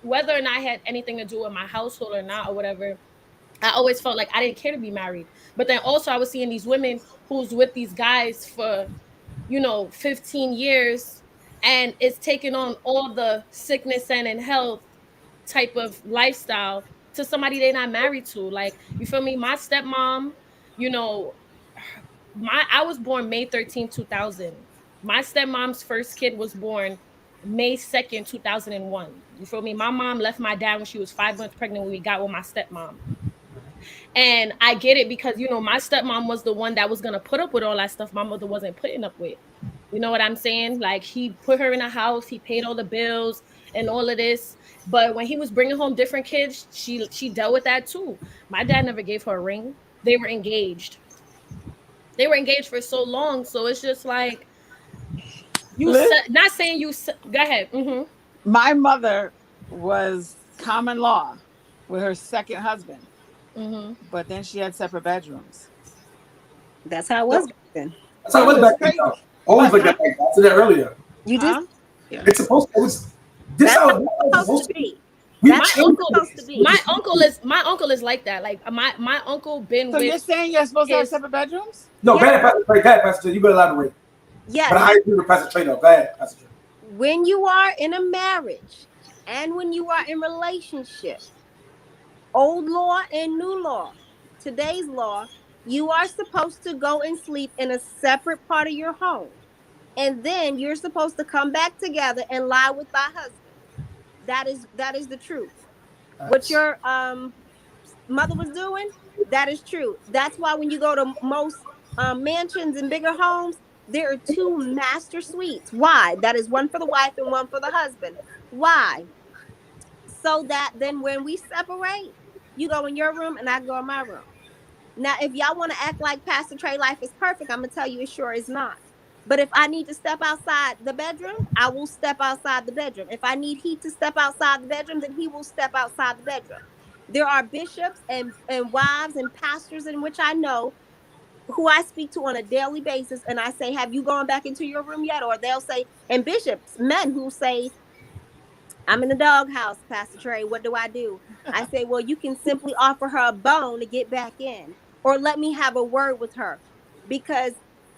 whether or not I had anything to do with my household or not or whatever, I always felt like I didn't care to be married. But then also I was seeing these women who's with these guys for, 15 years and it's taking on all the sickness and health type of lifestyle to somebody they're not married to. Like, you feel me? My stepmom, I was born May 13th, 2000. My stepmom's first kid was born May 2nd, 2001. You feel me? My mom left my dad when she was 5 months pregnant when we got with my stepmom. And I get it because, my stepmom was the one that was going to put up with all that stuff my mother wasn't putting up with. You know what I'm saying? Like, he put her in a house, he paid all the bills and all of this. But when he was bringing home different kids, she dealt with that too. My dad never gave her a ring. They were engaged. They were engaged for so long. So it's just like, not saying you, go ahead. My mother was common law with her second husband. But then she had separate bedrooms. That's how it was back then. That's how it was back then. Always like that. I said that earlier. You did? It's supposed to. This That's how it's supposed to be. My uncle is like that. Like my uncle been. So you're saying you're supposed to have separate bedrooms? No, go ahead, Pastor. You better elaborate. Yes. But I agree with Pastor Trey though. Go ahead, Pastor Trey. When you are in a marriage and when you are in relationship, old law and new law, today's law, you are supposed to go and sleep in a separate part of your home. And then you're supposed to come back together and lie with thy husband. That is the truth. What your mother was doing, that is true. That's why when you go to most mansions and bigger homes, there are two master suites. Why? That is one for the wife and one for the husband. Why? So that then when we separate, you go in your room and I go in my room. Now, if y'all want to act like Pastor Trey life is perfect, I'm going to tell you it sure is not. But if I need to step outside the bedroom, I will step outside the bedroom. If I need he to step outside the bedroom, then he will step outside the bedroom. There are bishops and wives and pastors in which I know who I speak to on a daily basis. And I say, have you gone back into your room yet? Or they'll say, and bishops, men who say, I'm in the doghouse, Pastor Trey. What do? I say, well, you can simply offer her a bone to get back in, or let me have a word with her, because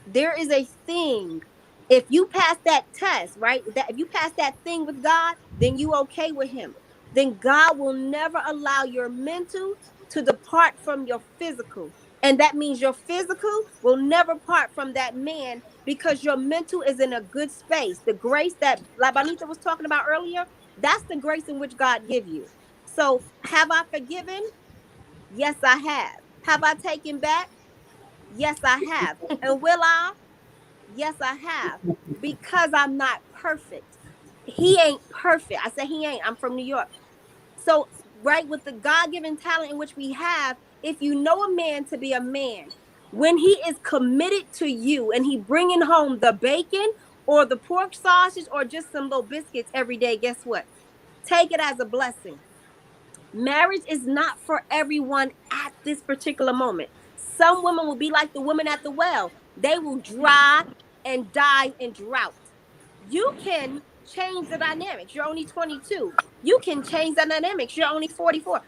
there is a thing. If you pass that test, right? That if you pass that thing with God, then you okay with him. Then God will never allow your mental to depart from your physical. And that means your physical will never part from that man because your mental is in a good space. The grace that Labanita was talking about earlier, that's the grace in which God give you. So have I forgiven? Yes, I have. Have I taken back? Yes, I have. And will I? Yes, I have. Because I'm not perfect. He ain't perfect. I said he ain't. I'm from New York. So, right, with the God-given talent in which we have, if you know a man to be a man, when he is committed to you and he bringing home the bacon or the pork sausage or just some little biscuits every day, guess what? Take it as a blessing. Marriage is not for everyone at this particular moment. Some women will be like the woman at the well. They will dry and die in drought. You can change the dynamics. You're only 22. You can change the dynamics. You're only 44.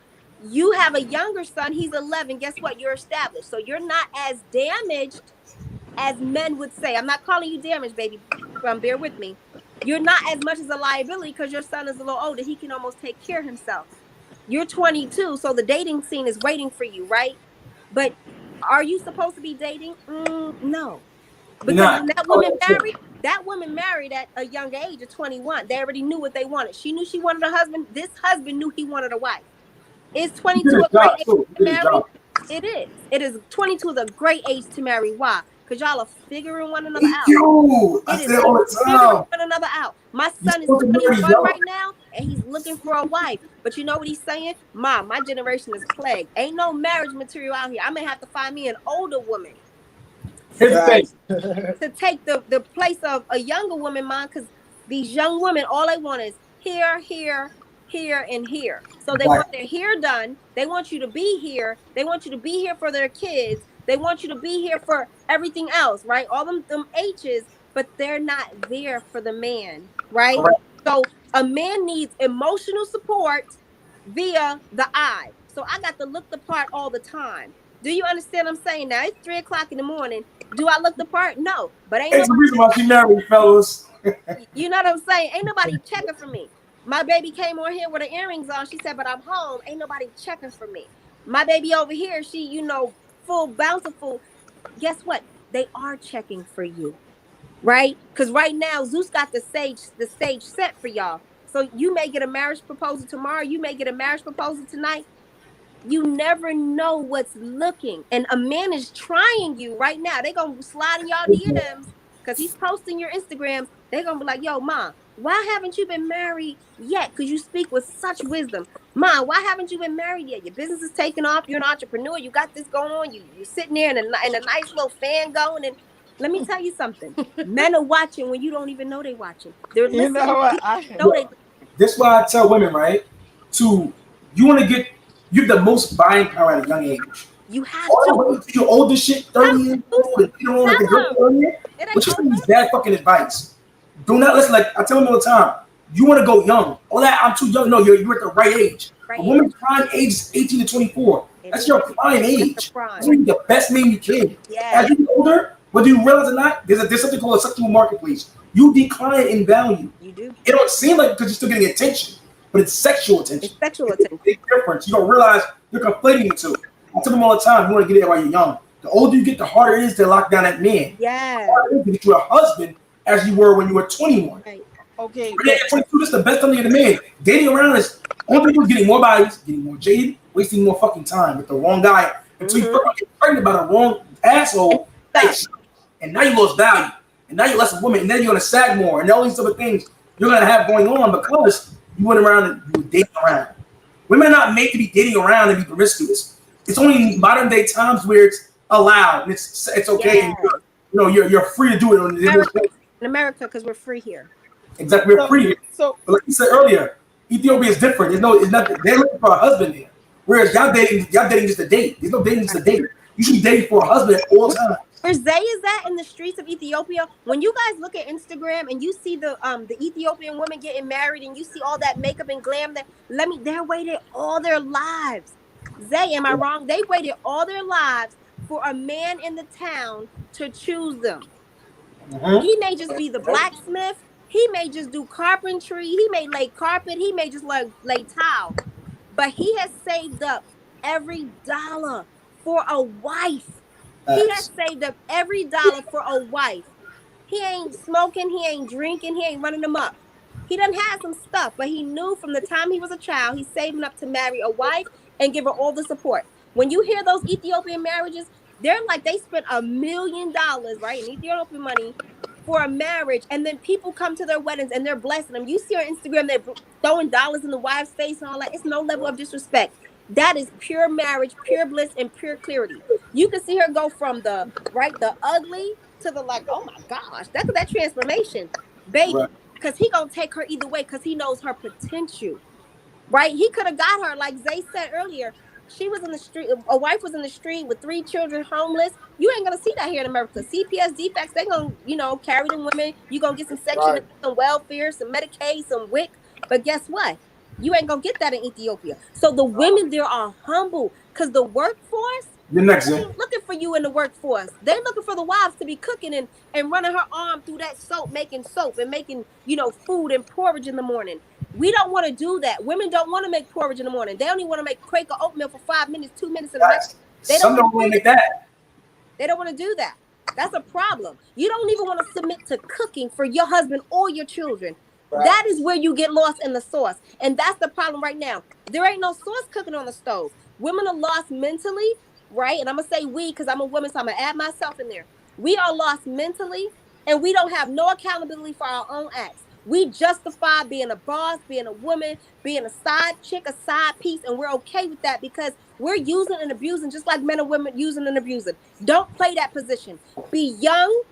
You have a younger son. He's 11. Guess what? You're established. So you're not as damaged as men would say. I'm not calling you damaged, baby. Bear with me. You're not as much as a liability because your son is a little older. He can almost take care of himself. You're 22, so the dating scene is waiting for you, right? But are you supposed to be dating? No. Because when that woman married at a young age of 21. They already knew what they wanted. She knew she wanted a husband. This husband knew he wanted a wife. Is 22 a great age to marry? It is. It is. 22 is a great age to marry. Why? Because y'all are figuring one another out. I say all the time. Figuring one another out. My son is 21 right now, and he's looking for a wife. But you know what he's saying? Mom, my generation is plagued. Ain't no marriage material out here. I may have to find me an older woman to take the place of a younger woman, Mom, because these young women, all they want is here, here, here, and here. So they want their hair done. They want you to be here. They want you to be here for their kids. They want you to be here for everything else, right? All them H's, but they're not there for the man, right? Correct. So a man needs emotional support via the I. So I got to look the part all the time. Do you understand what I'm saying? Now it's 3:00 in the morning. Do I look the part? No. But ain't it's the reason why she married, fellas. You know what I'm saying? Ain't nobody checking for me. My baby came on here with her earrings on. She said, but I'm home. Ain't nobody checking for me. My baby over here, she, full bountiful. Guess what? They are checking for you, right? Because right now Zeus got the stage set for y'all. So you may get a marriage proposal tomorrow. You may get a marriage proposal tonight. You never know what's looking, and a man is trying you right now. They gonna slide in y'all DMs because he's posting your Instagrams. They're gonna be like, yo, Mom, why haven't you been married yet? Because you speak with such wisdom. Mom, why haven't you been married yet? Your business is taking off. You're an entrepreneur. You got this going on. You're sitting there in a nice little fan going. And let me tell you something. Men are watching when you don't even know they're watching. They're listening. You know what? This is why I tell women, right? You want to get the most buying power at a young age. You have to. Your older shit, 30 years old, and you don't want to get earlier. Which is bad fucking advice. Do not listen. Like I tell them all the time, you want to go young. All that I'm too young. No, you're at the right age. A woman's prime age is 18 to 24. That's your prime age. That's when you're the best man you can. As you get older, whether you realize it or not, there's something called a sexual marketplace. You decline in value. You do. It don't seem like because you're still getting attention, but it's sexual attention. It's sexual attention. Big difference. You don't realize you're conflating the two. I tell them all the time, you want to get it while you're young. The older you get, the harder it is to lock down that man. Yeah. The harder it is to get you a husband as you were when you were 21. Right. Okay. But at 22, this is the best time to get a man. Dating around is only people getting more bodies, getting more jaded, wasting more fucking time with the wrong guy until you get pregnant by the wrong asshole. And now you lost value. And now you're less of a woman. And then you're going to sag more. And all these other things you're going to have going on because you went around and you were dating around. Women are not made to be dating around and be promiscuous. It's only in modern day times where it's allowed and it's okay. Yeah. And you're free to do it. In America, because we're free here. Exactly, we're free here. But like you said earlier, Ethiopia is different. It's nothing. They're looking for a husband there. Whereas y'all dating just a date. There's no dating just a date. You should be dating for a husband at all times. Where Zay is at in the streets of Ethiopia, when you guys look at Instagram and you see the Ethiopian women getting married and you see all that makeup and glam, they waited all their lives. Zay, am I wrong? They waited all their lives for a man in the town to choose them. Mm-hmm. He may just be the blacksmith. He may just do carpentry. He may lay carpet. He may just lay tile. But he has saved up every dollar for a wife. He has saved up every dollar for a wife. He ain't smoking. He ain't drinking. He ain't running them up. He done had some stuff, but he knew from the time he was a child, he's saving up to marry a wife and give her all the support. When you hear those Ethiopian marriages, they're like they spent $1 million, right, in Ethiopian money for a marriage, and then people come to their weddings and they're blessing them. You see on Instagram, they're throwing dollars in the wife's face and all that. It's no level of disrespect. That is pure marriage, pure bliss, and pure clarity. You can see her go from the ugly to the like, oh my gosh, that's that transformation, baby. Because he gonna take her either way because he knows her potential. Right? He could have got her, like Zay said earlier. She was in the street, a wife was in the street with 3 children, homeless. You ain't gonna see that here in America. CPS defects, they gonna, carry them women. You gonna get some section, some welfare, some Medicaid, some WIC. But guess what? You ain't gonna get that in Ethiopia. So the women there are humble because the workforce, You're next, they ain't looking for you in the workforce. They're looking for the wives to be cooking and running her arm through that soap and making, food and porridge in the morning. We don't want to do that. Women don't want to make porridge in the morning. They only want to make Quaker oatmeal for 5 minutes, 2 minutes in the night. They don't want to make that. They don't want to do that. That's a problem. You don't even want to submit to cooking for your husband or your children. Right. That is where you get lost in the sauce. And that's the problem right now. There ain't no sauce cooking on the stove. Women are lost mentally, right? And I'm going to say we because I'm a woman, so I'm going to add myself in there. We are lost mentally, and we don't have no accountability for our own acts. We justify being a boss, being a woman, being a side chick, a side piece, and we're okay with that because we're using and abusing just like men and women using and abusing. Don't play that position. Be young,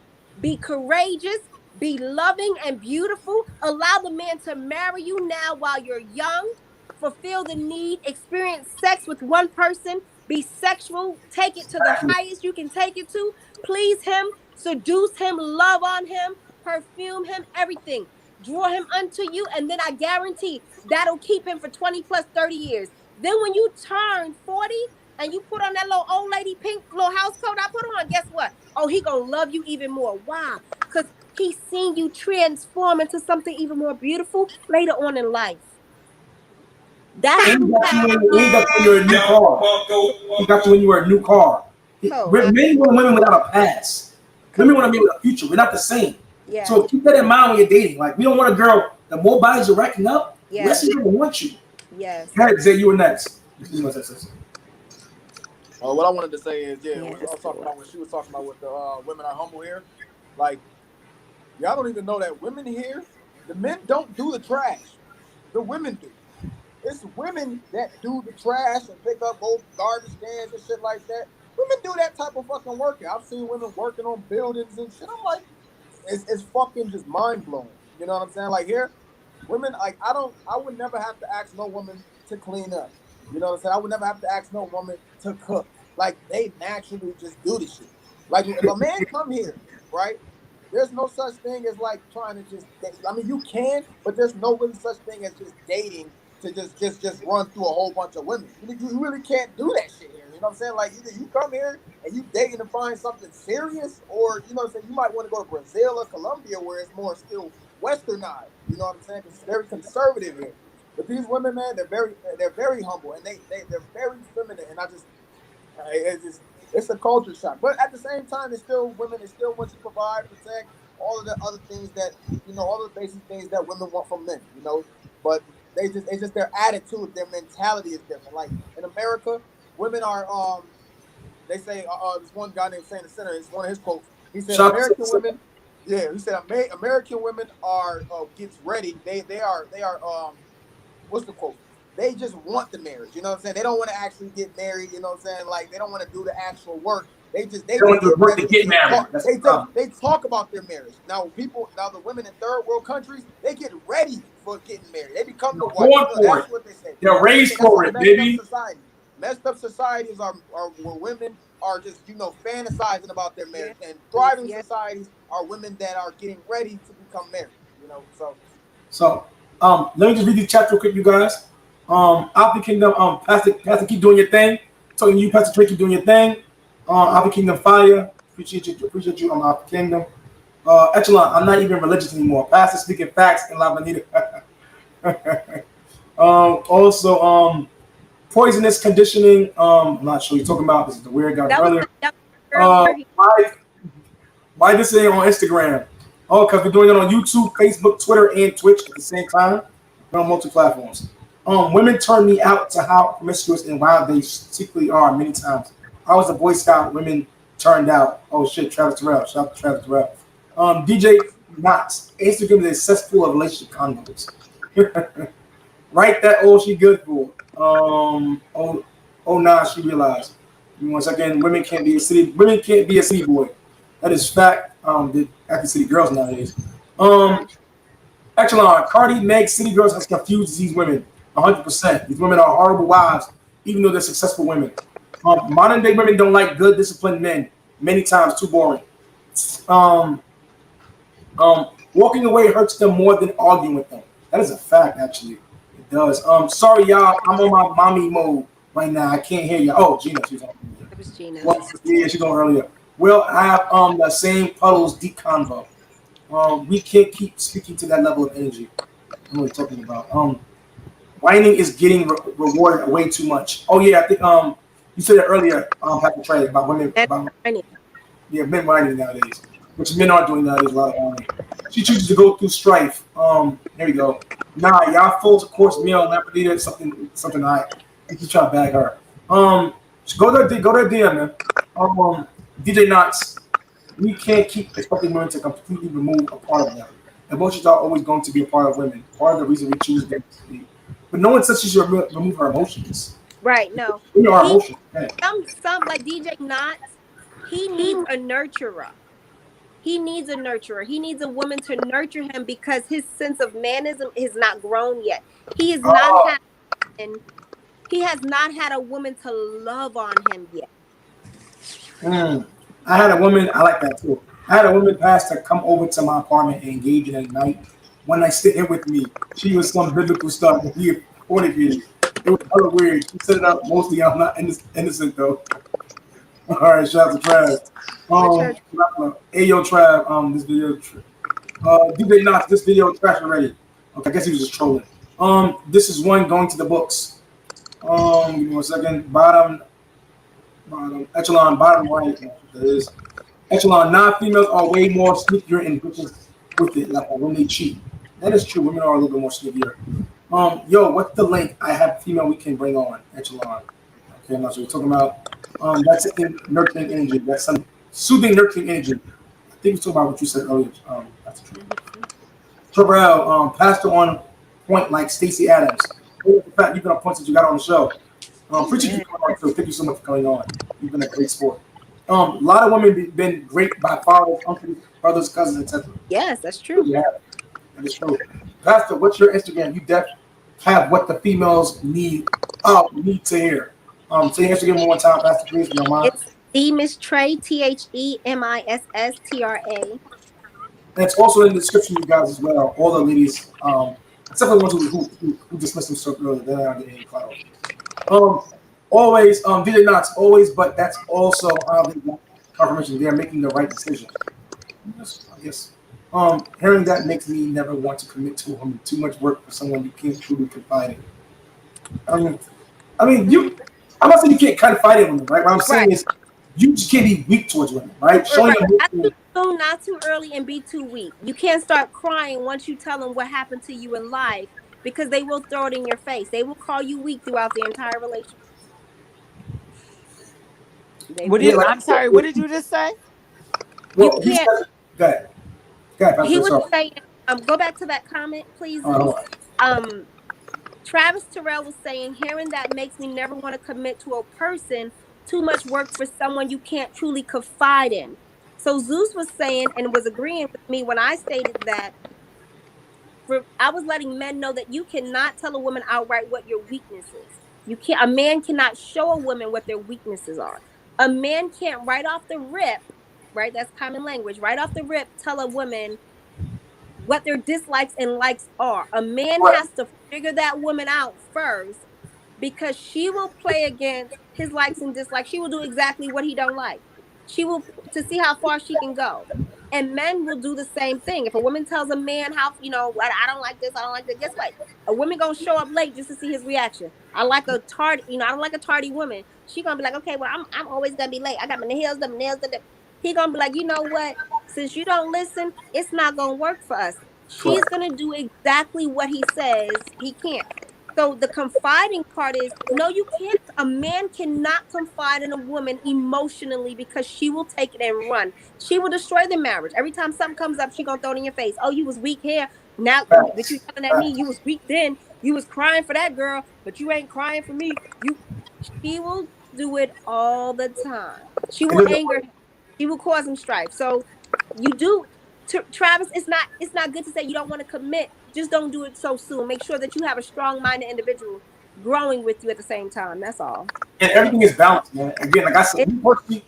be courageous, be loving and beautiful. Allow the man to marry you now while you're young. Fulfill the need, experience sex with one person, be sexual, take it to the highest you can take it to, please him, seduce him, love on him, perfume him, everything. Draw him unto you, and then I guarantee that'll keep him for 20 plus 30 years. Then when you turn 40 and you put on that little old lady pink little house coat I put on, guess what? Oh, he gonna love you even more. Why? Because he's seen you transform into something even more beautiful later on in life. That's he got you when you were a new car. He got you when you were a new car. Men want women without a past. Women want to be with a future. We're not the same. Yeah. So keep that in mind when you're dating. Like, we don't want a girl, the more bodies you're racking up, less she's gonna want you. Yes. Zay, you were next. What I wanted to say is, when I was talking about when she was talking about with the women are humble here, like, y'all don't even know that women here, the men don't do the trash. The women do. It's women that do the trash and pick up old garbage cans and shit like that. Women do that type of fucking work. I've seen women working on buildings and shit. I'm like, it's fucking just mind blowing. You know what I'm saying? Like here, women, like I would never have to ask no woman to clean up. You know what I'm saying? I would never have to ask no woman to cook. Like they naturally just do this shit. Like if a man come here, right? There's no such thing as like trying to just date. I mean, you can, but there's no really such thing as just dating to just run through a whole bunch of women. You really can't do that shit here. You know what I'm saying? Like either you come here and you dating to find something serious, or you know what I'm saying, you might want to go to Brazil or Colombia where it's more still westernized. You know what I'm saying? Because it's very conservative here. But these women, man, they're very humble and they're very feminine. And it's a culture shock. But at the same time, it's still women. They still want to provide, protect, all of the other things that all the basic things that women want from men. But it's just their attitude, their mentality is different. Like in America, women are they say this one guy named Saint Center, it's one of his quotes. He said American women, he said American women are gets ready. They are what's the quote? They just want the marriage. You know what I'm saying? They don't want to actually get married. You know what I'm saying? Like they don't want to do the actual work. They don't do work to get married. They talk about their marriage. Now the women in third world countries, they get ready for getting married. They become the wife. That's what they say. They're raised for it, baby. Messed up societies are where women are just fantasizing about their marriage, and thriving societies are women that are getting ready to become married. So let me just read the chat real quick, you guys. Alpha Kingdom, Pastor, keep doing your thing. Talking to you, Pastor Trey, keep doing your thing. Alpha Kingdom Fire, appreciate you on Alpha Kingdom. Echelon, I'm not even religious anymore. Pastor speaking facts in La Bonita. Also, poisonous conditioning. I'm not sure you're talking about. This is the weird guy earlier. Why this ain't on Instagram? Oh, because we're doing it on YouTube, Facebook, Twitter, and Twitch at the same time. We're on multi-platforms. Women turn me out to how promiscuous and wild they secretly are many times. I was a Boy Scout. Women turned out. Oh shit, Travis Terrell. Shout out to Travis Terrell. DJ Knox. Instagram is a cesspool of relationship condoms. Right, that all she good for. Nah, she realized. Once again, women can't be a city boy. That is fact. the acting city girls nowadays. Echelon, Cardi, Meg, city girls has confused these women 100%. These women are horrible wives, even though they're successful women. Modern day women don't like good, disciplined men. Many times, too boring. Walking away hurts them more than arguing with them. That is a fact, actually. It does. Sorry, y'all. I'm on my mommy mode right now. I can't hear you. Oh, Gina, she's on. It was Gina. Well, yeah, she's on earlier. We'll have the same puddles deep convo. We can't keep speaking to that level of energy. I'm really talking about. Whining is getting rewarded way too much. Oh yeah, I think you said it earlier, Patrick Trey, about women. Yeah, men whining nowadays, which men are doing nowadays. A lot of whining. She chooses to go through strife. There we go. Nah, y'all fools, of course, male, Lamborghini, something I think you try to bag her. Go to DM, man. DJ Knots. We can't keep expecting women to completely remove a part of them. Emotions are always going to be a part of women. Part of the reason we choose them to be. But no one says she should remove her emotions. Right, no. Our emotions. Hey. Some like DJ Knots, he needs a nurturer. He needs a nurturer. He needs a woman to nurture him because his sense of manism is not grown yet. He has not had a woman to love on him yet. I had a woman, I like that too. I had a woman pass to come over to my apartment and engage in a night. When I sit here with me, she was some biblical stuff. He reported me. It was hella weird. She set it up mostly. I'm not innocent though. All right, shout out to Trav. Hey yo, Trav. This video. DJ Knox. This video trash already. Okay, I guess he was just trolling. This is one going to the books. Give me 1 second. Bottom echelon, bottom right. There is echelon. Non-females are way more sneakier and bitches with it, like when they cheat. That is true. Women are a little bit more sneakier. Yo, what's the link? I have female we can bring on echelon. Okay, I'm not sure what you're talking about. That's nurturing energy. That's some soothing nurturing energy. I think you're talking about what you said earlier. That's true. Terrell, pastor on point like Stacey Adams. In fact, you've been on points that you got on the show. Appreciate you coming on. So thank you so much for coming on. You've been a great sport. A lot of women been great by fathers, uncles, brothers, cousins, etc. Yes, that's true. Yeah, that is true. Pastor, what's your Instagram? You definitely have what the females need to hear. Say your Instagram one more time, Pastor, please. Your mind. It's Miss Trey, TheMissTra. And it's also in the description, you guys, as well. All the ladies, except for the ones who dismissed themselves earlier, they're not getting any clout. Always, DJ Knox, always, but that's also confirmation. They are making the right decision. I guess. Hearing that makes me never want to commit to a woman. Too much work for someone you can't truly confide in. I'm not saying you can't confide in women, right? What I'm saying is you just can't be weak towards women, right? Not too early and be too weak. You can't start crying once you tell them what happened to you in life because they will throw it in your face. They will call you weak throughout the entire relationship. I'm sorry, what did you just say? Well, you can't. Go ahead. He was saying, go back to that comment, please. Travis Terrell was saying, hearing that makes me never want to commit to a person. Too much work for someone you can't truly confide in. So Zeus was saying and was agreeing with me when I stated that I was letting men know that you cannot tell a woman outright what your weakness is. A man cannot show a woman what their weaknesses are. A man can't right off the rip, right? That's common language. Right off the rip, tell a woman what their dislikes and likes are. A man has to figure that woman out first because she will play against his likes and dislikes. She will do exactly what he don't like. She will to see how far she can go. And men will do the same thing. If a woman tells a man how, I don't like this, I don't like that, guess what? A woman gonna show up late just to see his reaction. I like a tardy, I don't like a tardy woman. She gonna be like, okay, well, I'm always gonna be late. I got my nails done. He gonna be like, you know what? Since you don't listen, it's not gonna work for us. She's gonna do exactly what he says he can't. So the confiding part is, no, you can't. A man cannot confide in a woman emotionally because she will take it and run. She will destroy the marriage. Every time something comes up, she gonna throw it in your face. Oh, you was weak here. Now, but you telling at me you was weak then. You was crying for that girl, but you ain't crying for me. She will do it all the time. She will anger him. She will cause him strife. So You do, Travis. It's not good to say you don't want to commit. Just don't do it so soon. Make sure that you have a strong-minded individual growing with you at the same time. That's all. And everything is balanced, man. Again, like I said, me personally,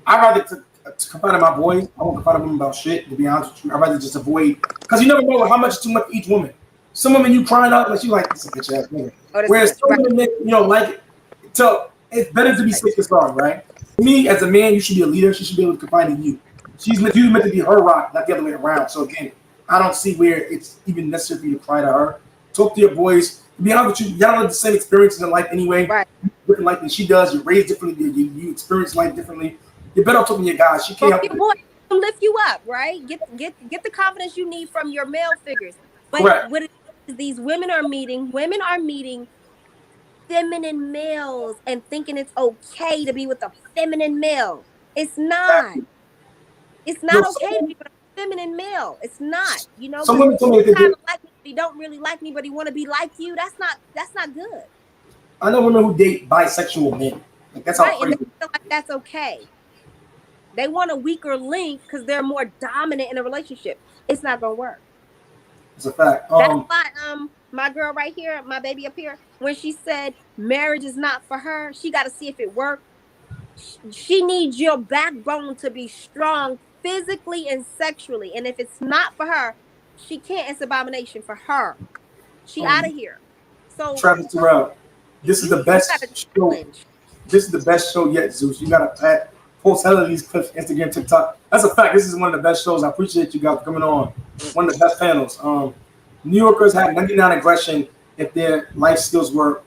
I'd rather to confide in my boys. I won't confide in them about shit, to be honest with you. I'd rather just avoid, because you never know how much is too much for each woman. Some women you crying out, like, you like, this a bitch ass nigga. Whereas some women, you don't like it. So it's better to be safe than sorry, right? Me, as a man, you should be a leader. She should be able to confide in you. You meant to be her rock, not the other way around. So again, I don't see where it's even necessary for you to cry to her. Talk to your boys. To be honest with you, y'all have the same experiences in life anyway. Right. Different life than she does. You're raised differently. You experience life differently. You're better off talking to your guys. She can't help your boy lift you up, right? Get the confidence you need from your male figures. But Correct. what it is, these women are meeting feminine males and thinking it's okay to be with a feminine male. It's not. It's not okay to be with a feminine male. It's not. You know, some women told me kind of like me, but he don't really like me, but he want to be like you. That's not good. I know women who date bisexual men. Like, that's how right, crazy. and they feel like that's okay. They want a weaker link because they're more dominant in a relationship. It's not gonna work. It's a fact. That's why my girl right here, my baby up here, when she said marriage is not for her, she got to see if it works. She needs your backbone to be strong physically and sexually, and if it's not for her, she can't. It's abomination for her. She out of here. So Travis Terrell, this is the best show. This is the best show yet, Zeus. You gotta post hell of these clips, Instagram, TikTok. That's a fact. This is one of the best shows. I appreciate you guys coming on. One of the best panels. New Yorkers have 99 aggression if their life skills were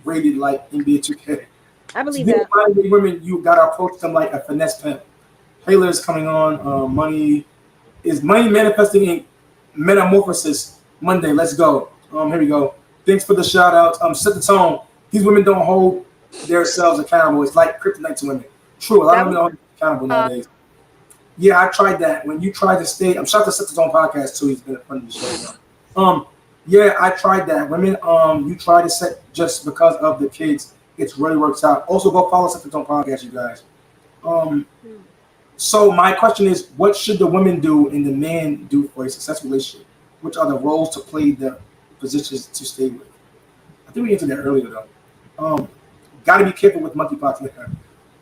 rated like NBA 2K. I believe that. Women, you gotta approach them like a finesse pimp. Taylor is coming on. Money manifesting in metamorphosis Monday. Let's go. Here we go. Thanks for the shout out. Set the tone. These women don't hold themselves accountable. It's like kryptonite to women. True. A lot of women don't hold accountable nowadays. Yeah, I tried that. When you try to stay, I'm shout out to Set the Tone podcast too. He's been a friend of the show. Yeah, I tried that. Women, you try to set just because of the kids. It really works out. Also, go follow Set the Tone podcast, you guys. So my question is, what should the women do and the man do for a successful relationship? Which are the roles to play, the positions to stay with? I think we answered that earlier though. Got to be careful with monkeypox.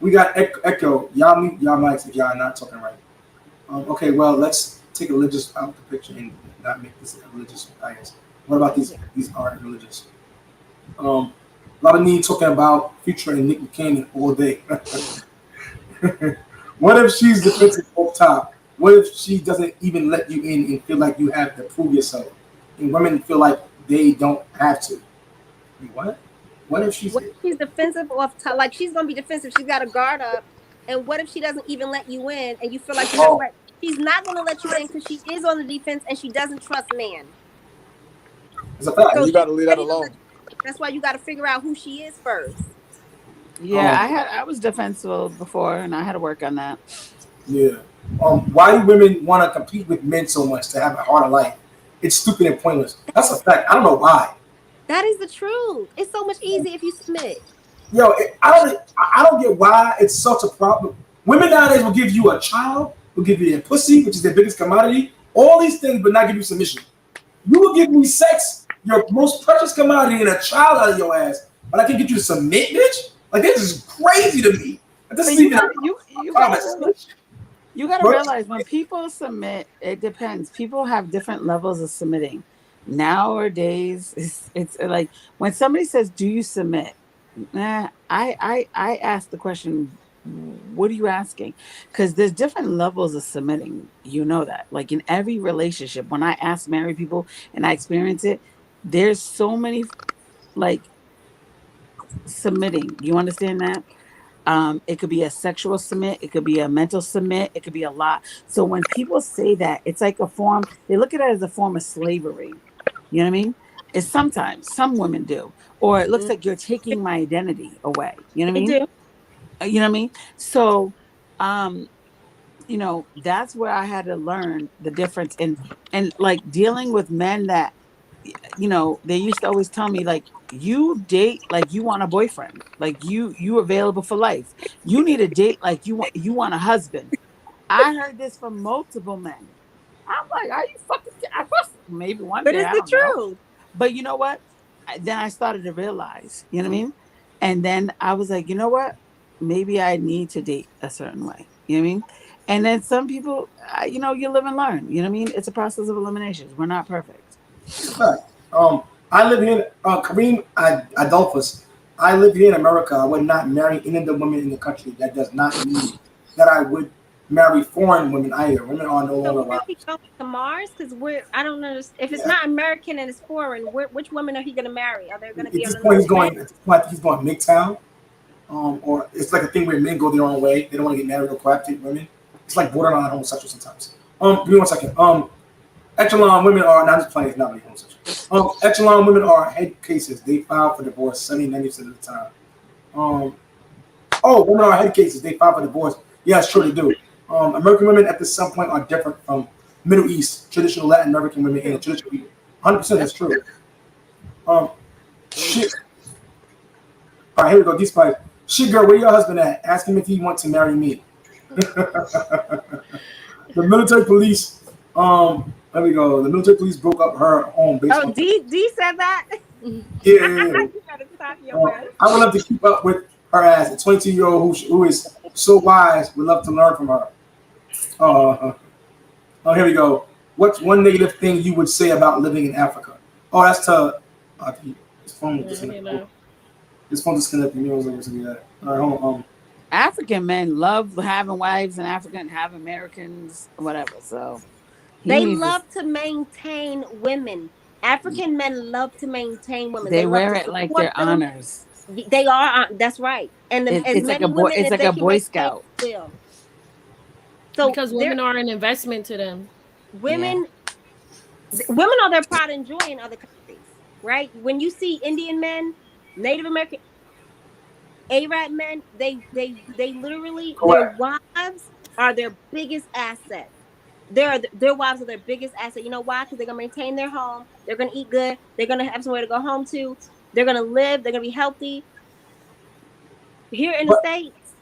We got echo. Y'all mute y'all mics if y'all are not talking right. Okay, well, let's take religious out the picture and not make this a religious bias. What about these aren't religious? A lot of need talking about Future and Nick Cannon all day. What if she's defensive off top? What if she doesn't even let you in and feel like you have to prove yourself? And women feel like they don't have to. What? What if she's defensive off top? Like, she's gonna be defensive. She's got a guard up. And what if she doesn't even let you in and you feel like you're right? She's not gonna let you in because she is on the defense and she doesn't trust man. It's a fact. So you gotta leave that alone. That's why you gotta figure out who she is first. Yeah, I was defensive before and I had to work on that. Yeah. Why do women want to compete with men so much to have a harder life? It's stupid and pointless. That's a fact. I don't know why. That is the truth. It's so much easier if you submit. Yo, I don't get why it's such a problem. Women nowadays will give you a child, will give you their pussy, which is their biggest commodity, all these things, but not give you submission. You will give me sex, your most precious commodity, and a child out of your ass, but I can get you to submit, bitch? Like, this is crazy to me. This is even you gotta realize when people submit, it depends. People have different levels of submitting. Nowadays, it's like when somebody says, "Do you submit?" I ask the question, "What are you asking?" Because there's different levels of submitting. You know that. Like in every relationship, when I ask married people and I experience it, there's so many like submitting. You understand that? It could be a sexual submit, it could be a mental submit, it could be a lot. So when people say that, it's like a form, they look at it as a form of slavery. You know what I mean? It's sometimes some women do, or it looks like you're taking my identity away. You know what I mean? You know what I mean? So, you know, that's where I had to learn the difference and like dealing with men that, you know, they used to always tell me like, you date like you want a boyfriend, like you available for life. You need a date like you want a husband. I heard this from multiple men. I'm like, are you fucking? I guess maybe one But day. it's I the don't know. truth. But you know what? Then I started to realize, you know what I mean? And then I was like, you know what? Maybe I need to date a certain way. You know what I mean? And then some people, you know, you live and learn. You know what I mean? It's a process of eliminations. We're not perfect. I live here, Kareem Adolphus. I live here in America. I would not marry any of the women in the country. That does not mean that I would marry foreign women either. Women are no So longer where allowed. is he going to Mars? Because I don't understand. If it's not American and it's foreign, which women are he going to marry? Are they going to be At on this the point, he's planet? going. At this point, he's going Midtown, or it's like a thing where men go their own way. They don't want to get married or cohabitate women. It's like borderline homosexual sometimes. Give me 1 second. Echelon women are not just playing. It's not really homosexual. Echelon women are head cases. They file for divorce 70-90% of the time. Women are head cases. They file for divorce. Yeah, it's true they do. American women at this some point are different from Middle East, traditional Latin American women, and traditional people. 100% that's true. Shit. All right, here we go. These guys. Shit, girl, where your husband at? Ask him if he wants to marry me. The military police. There we go. The military police broke up her home based on. D said that. Yeah. You gotta stop your mouth. I would love to keep up with her as a 22-year-old who is so wise. Would love to learn from her. Here we go. What's one negative thing you would say about living in Africa? Oh, that's to. His phone disconnected. His phone disconnected. Me, I was able to do that. All right, hold on. African men love having wives in Africa and have Americans, whatever. So they love to maintain women. African men love to maintain women. They wear it like their honors. They are. That's right. And it's like a boy. It's like a Boy Scout. So because women are an investment to them. Women are their pride and joy in other countries, right? When you see Indian men, Native American, Arab men, they literally their wives are their biggest asset. Their wives are their biggest asset. You know why? Because they're gonna maintain their home. They're gonna eat good. They're gonna have somewhere to go home to. They're gonna live. They're gonna be healthy. Here in the States,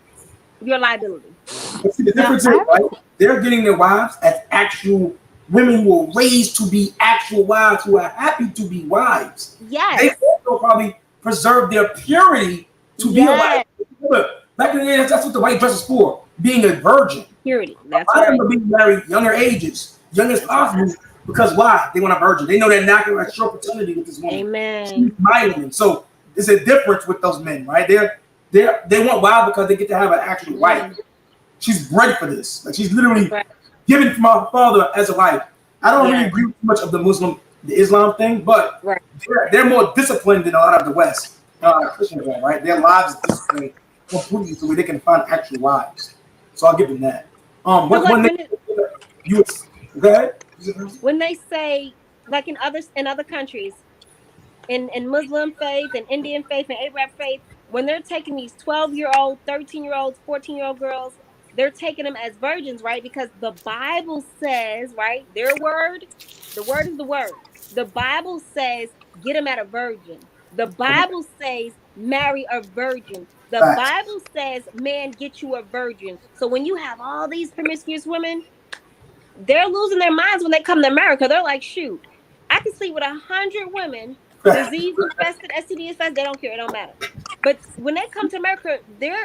you're a liability. See, the difference is, right? They're getting their wives as actual women who were raised to be actual wives, who are happy to be wives. Yes. They also probably preserve their purity to be a wife. Back in the day, that's what the white dress is for, being a virgin. Purity. That's right. Them being married younger ages, young as possible, because why? They want a virgin. They know they're not going to have short paternity with this woman. Amen. She's my woman. So there's a difference with those men, right? They want wives because they get to have an actual wife. She's bred for this. Like she's literally given from our father as a wife. I don't really agree with much of the Islam thing, but they're more disciplined than a lot of the West Christians are, right? Their lives are disciplined completely so they can find actual wives. So I'll give them that. When they say, like in other countries, in Muslim faith and Indian faith and Arab faith, when they're taking these 12-year-old, 13-year-olds, 14-year-old girls, they're taking them as virgins, right? Because the Bible says, right? Their word, the word is the word. The Bible says, get them at a virgin. The Bible says, marry a virgin. The Bible says, man, get you a virgin. So when you have all these promiscuous women, they're losing their minds when they come to America. They're like, shoot, I can sleep with 100 women, disease infested, STD infested. They don't care. It don't matter. But when they come to America,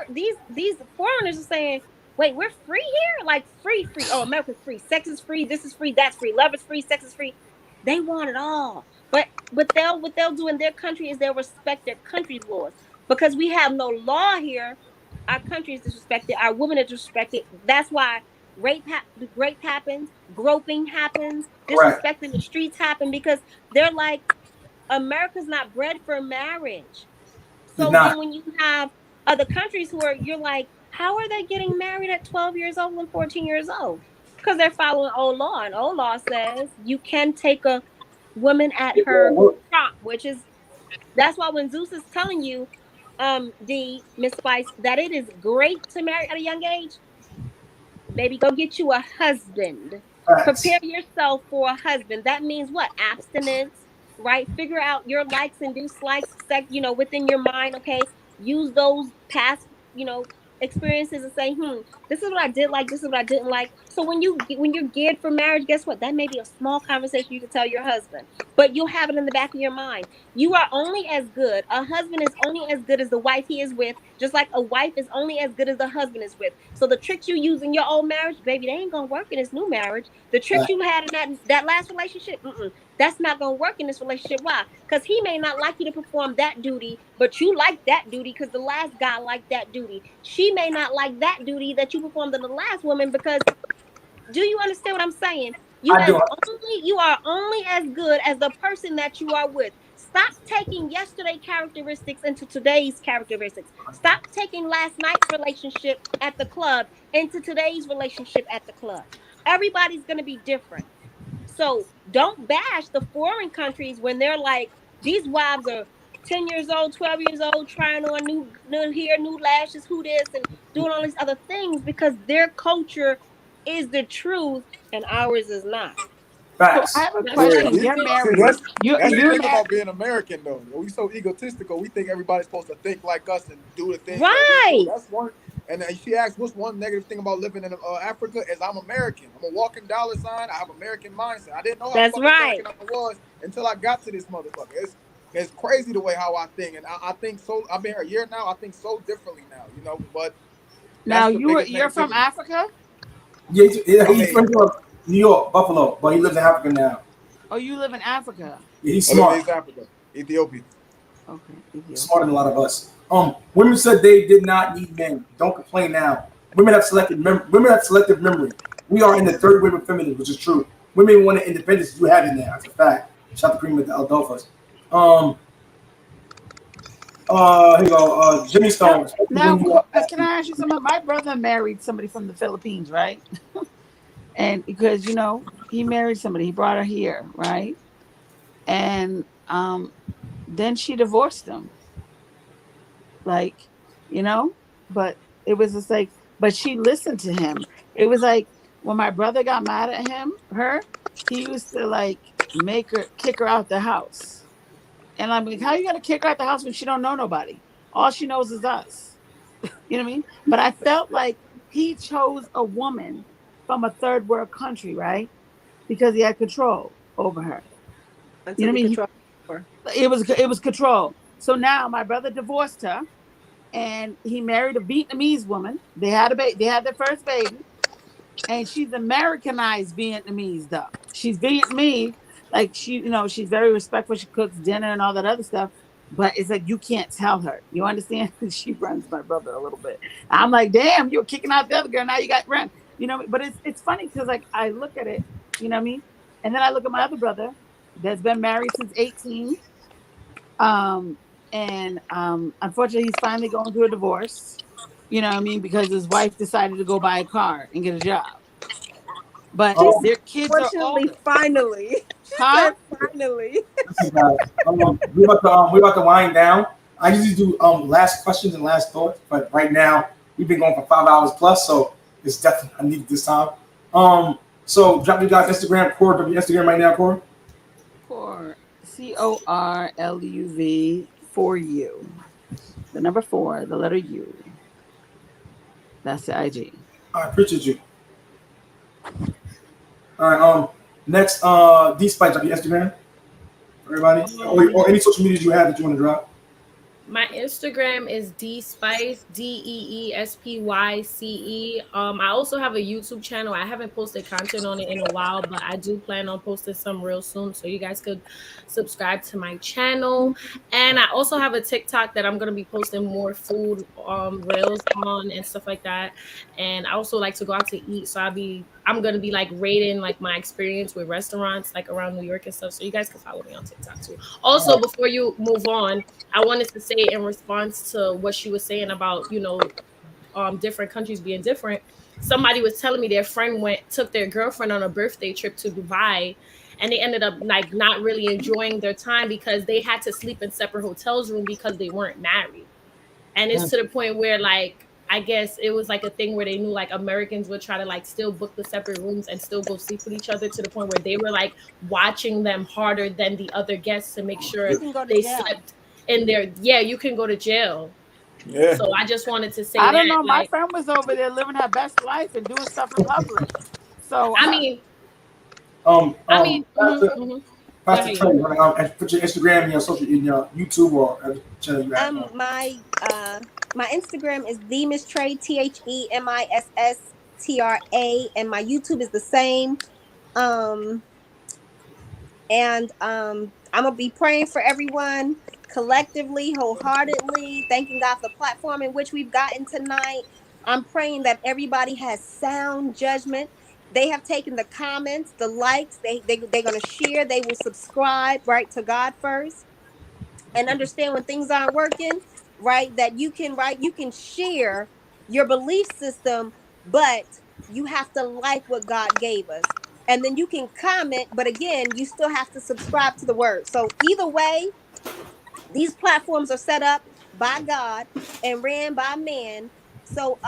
these foreigners are saying, wait, we're free here? Like free. Oh, America's free. Sex is free. This is free. That's free. Love is free. Sex is free. They want it all. But what they'll do in their country is they'll respect their country's laws. Because we have no law here, our country is disrespected. Our women are disrespected. That's why rape happens, groping happens, disrespect in the streets happen, because they're like, America's not bred for marriage. So then when you have other countries you're like, how are they getting married at 12 years old and 14 years old? Because they're following old law, and old law says you can take a woman at her prop, that's why when Zeus is telling you, Miss Spice, that it is great to marry at a young age, baby, go get you a husband. Prepare yourself for a husband. That means what? Abstinence, right? Figure out your likes and dislikes, within your mind. Okay, use those past, experiences and say, this is what I did like, this is what I didn't like. So when you're geared for marriage, guess what? That may be a small conversation you can tell your husband, but you'll have it in the back of your mind. You are only as good. A husband is only as good as the wife he is with, just like a wife is only as good as the husband is with. So the tricks you use in your old marriage, baby, they ain't gonna work in this new marriage. The tricks you had in that last relationship, that's not gonna work in this relationship. Why? Because he may not like you to perform that duty, but you like that duty because the last guy liked that duty. She may not like that duty that you performed in the last woman because, do you understand what I'm saying? You are only as good as the person that you are with. Stop taking yesterday characteristics into today's characteristics. Stop taking last night's relationship at the club into today's relationship at the club. Everybody's going to be different. So don't bash the foreign countries when they're like, these wives are 10 years old, 12 years old, trying on new hair, new lashes, who this, and doing all these other things because their culture is the truth and ours is not. Facts. So I have a question. You're married. That's the You're thing about being American, though. We so egotistical. We think everybody's supposed to think like us and do the things. Right. That we do. That's one. And then she asked, "What's one negative thing about living in Africa?" Is I'm American. I'm a walking dollar sign. I have American mindset. I didn't know how American I was until I got to this motherfucker. It's crazy the way how I think, and I think so. I've been here a year now. I think so differently now, you know. But now you're from Africa. Yeah, he's from New York, Buffalo, but he lives in Africa now. Oh, you live in Africa? Yeah, he's smart. He's Africa, Ethiopia. Okay, Ethiopia. Smarter than a lot of us. Women said they did not need men. Don't complain now. Women have selective memory. We are in the third wave of feminism, which is true. Women want independence. You have it now. That's a fact. Shout out to Cream with the Adolphus. Here you go. Jimmy Stone. Now, can I ask you something? My brother married somebody from the Philippines, right? And because he married somebody, he brought her here, right? And then she divorced him. But it was just like, but she listened to him. It was like when my brother got mad at he used to kick her out the house. And I'm like, how you gonna kick her out the house when she don't know nobody? All she knows is us. You know what I mean? But I felt like he chose a woman from a third world country, right? Because he had control over her. You know what I mean? It was control. So now my brother divorced her, and he married a Vietnamese woman. They had their first baby, and she's Americanized Vietnamese though. She's Vietnamese, she's very respectful. She cooks dinner and all that other stuff. But it's like you can't tell her. You understand? She runs my brother a little bit. I'm like, damn, you were kicking out the other girl. Now you got run. But it's funny because I look at it, you know what I mean? And then I look at my other brother that's been married since 18. Unfortunately he's finally going through a divorce, you know what I mean? Because his wife decided to go buy a car and get a job. But their kids are older. Finally. Huh? Finally. We're about to wind down. I usually do last questions and last thoughts, but right now we've been going for 5 hours plus, so it's definitely I needed this time. So drop your guys Instagram, Core. Drop your Instagram right now, Core. Core, CORLUV 4U. The number 4, the letter U. That's the IG. I appreciate you. All right. Next, D Spice, drop your Instagram. Everybody, or any social media you have that you want to drop. My Instagram is DSpice, DEESPYCE. I also have a YouTube channel. I haven't posted content on it in a while, but I do plan on posting some real soon. So you guys could subscribe to my channel. And I also have a TikTok that I'm going to be posting more food reels on and stuff like that. And I also like to go out to eat. So I'm going to be rating my experience with restaurants around New York and stuff. So you guys can follow me on TikTok too. Also, before you move on, I wanted to say in response to what she was saying about, different countries being different. Somebody was telling me their friend took their girlfriend on a birthday trip to Dubai, and they ended up not really enjoying their time because they had to sleep in separate hotels room because they weren't married. And it's to the point where I guess it was a thing where they knew Americans would try to still book the separate rooms and still go sleep with each other, to the point where they were watching them harder than the other guests to make sure they slept in there. Yeah, you can go to jail. Yeah. So I just wanted to say I that. don't know. My Like, friend was over there living her best life and doing stuff in public. So I mean, Pastor, Pastor ahead. Trey, put your Instagram and your social, in your YouTube or every channel you have. My Instagram is the Miss Trey, TheMissTra, and my YouTube is the same. I'm gonna be praying for everyone collectively, wholeheartedly, thanking God for the platform in which we've gotten tonight. I'm praying that everybody has sound judgment. They have taken the comments, the likes, they're gonna share, they will subscribe right to God first and understand when things aren't working, right? That you can, right? You can share your belief system, but you have to like what God gave us. And then you can comment, but again, you still have to subscribe to the word. So either way, these platforms are set up by God and ran by man. So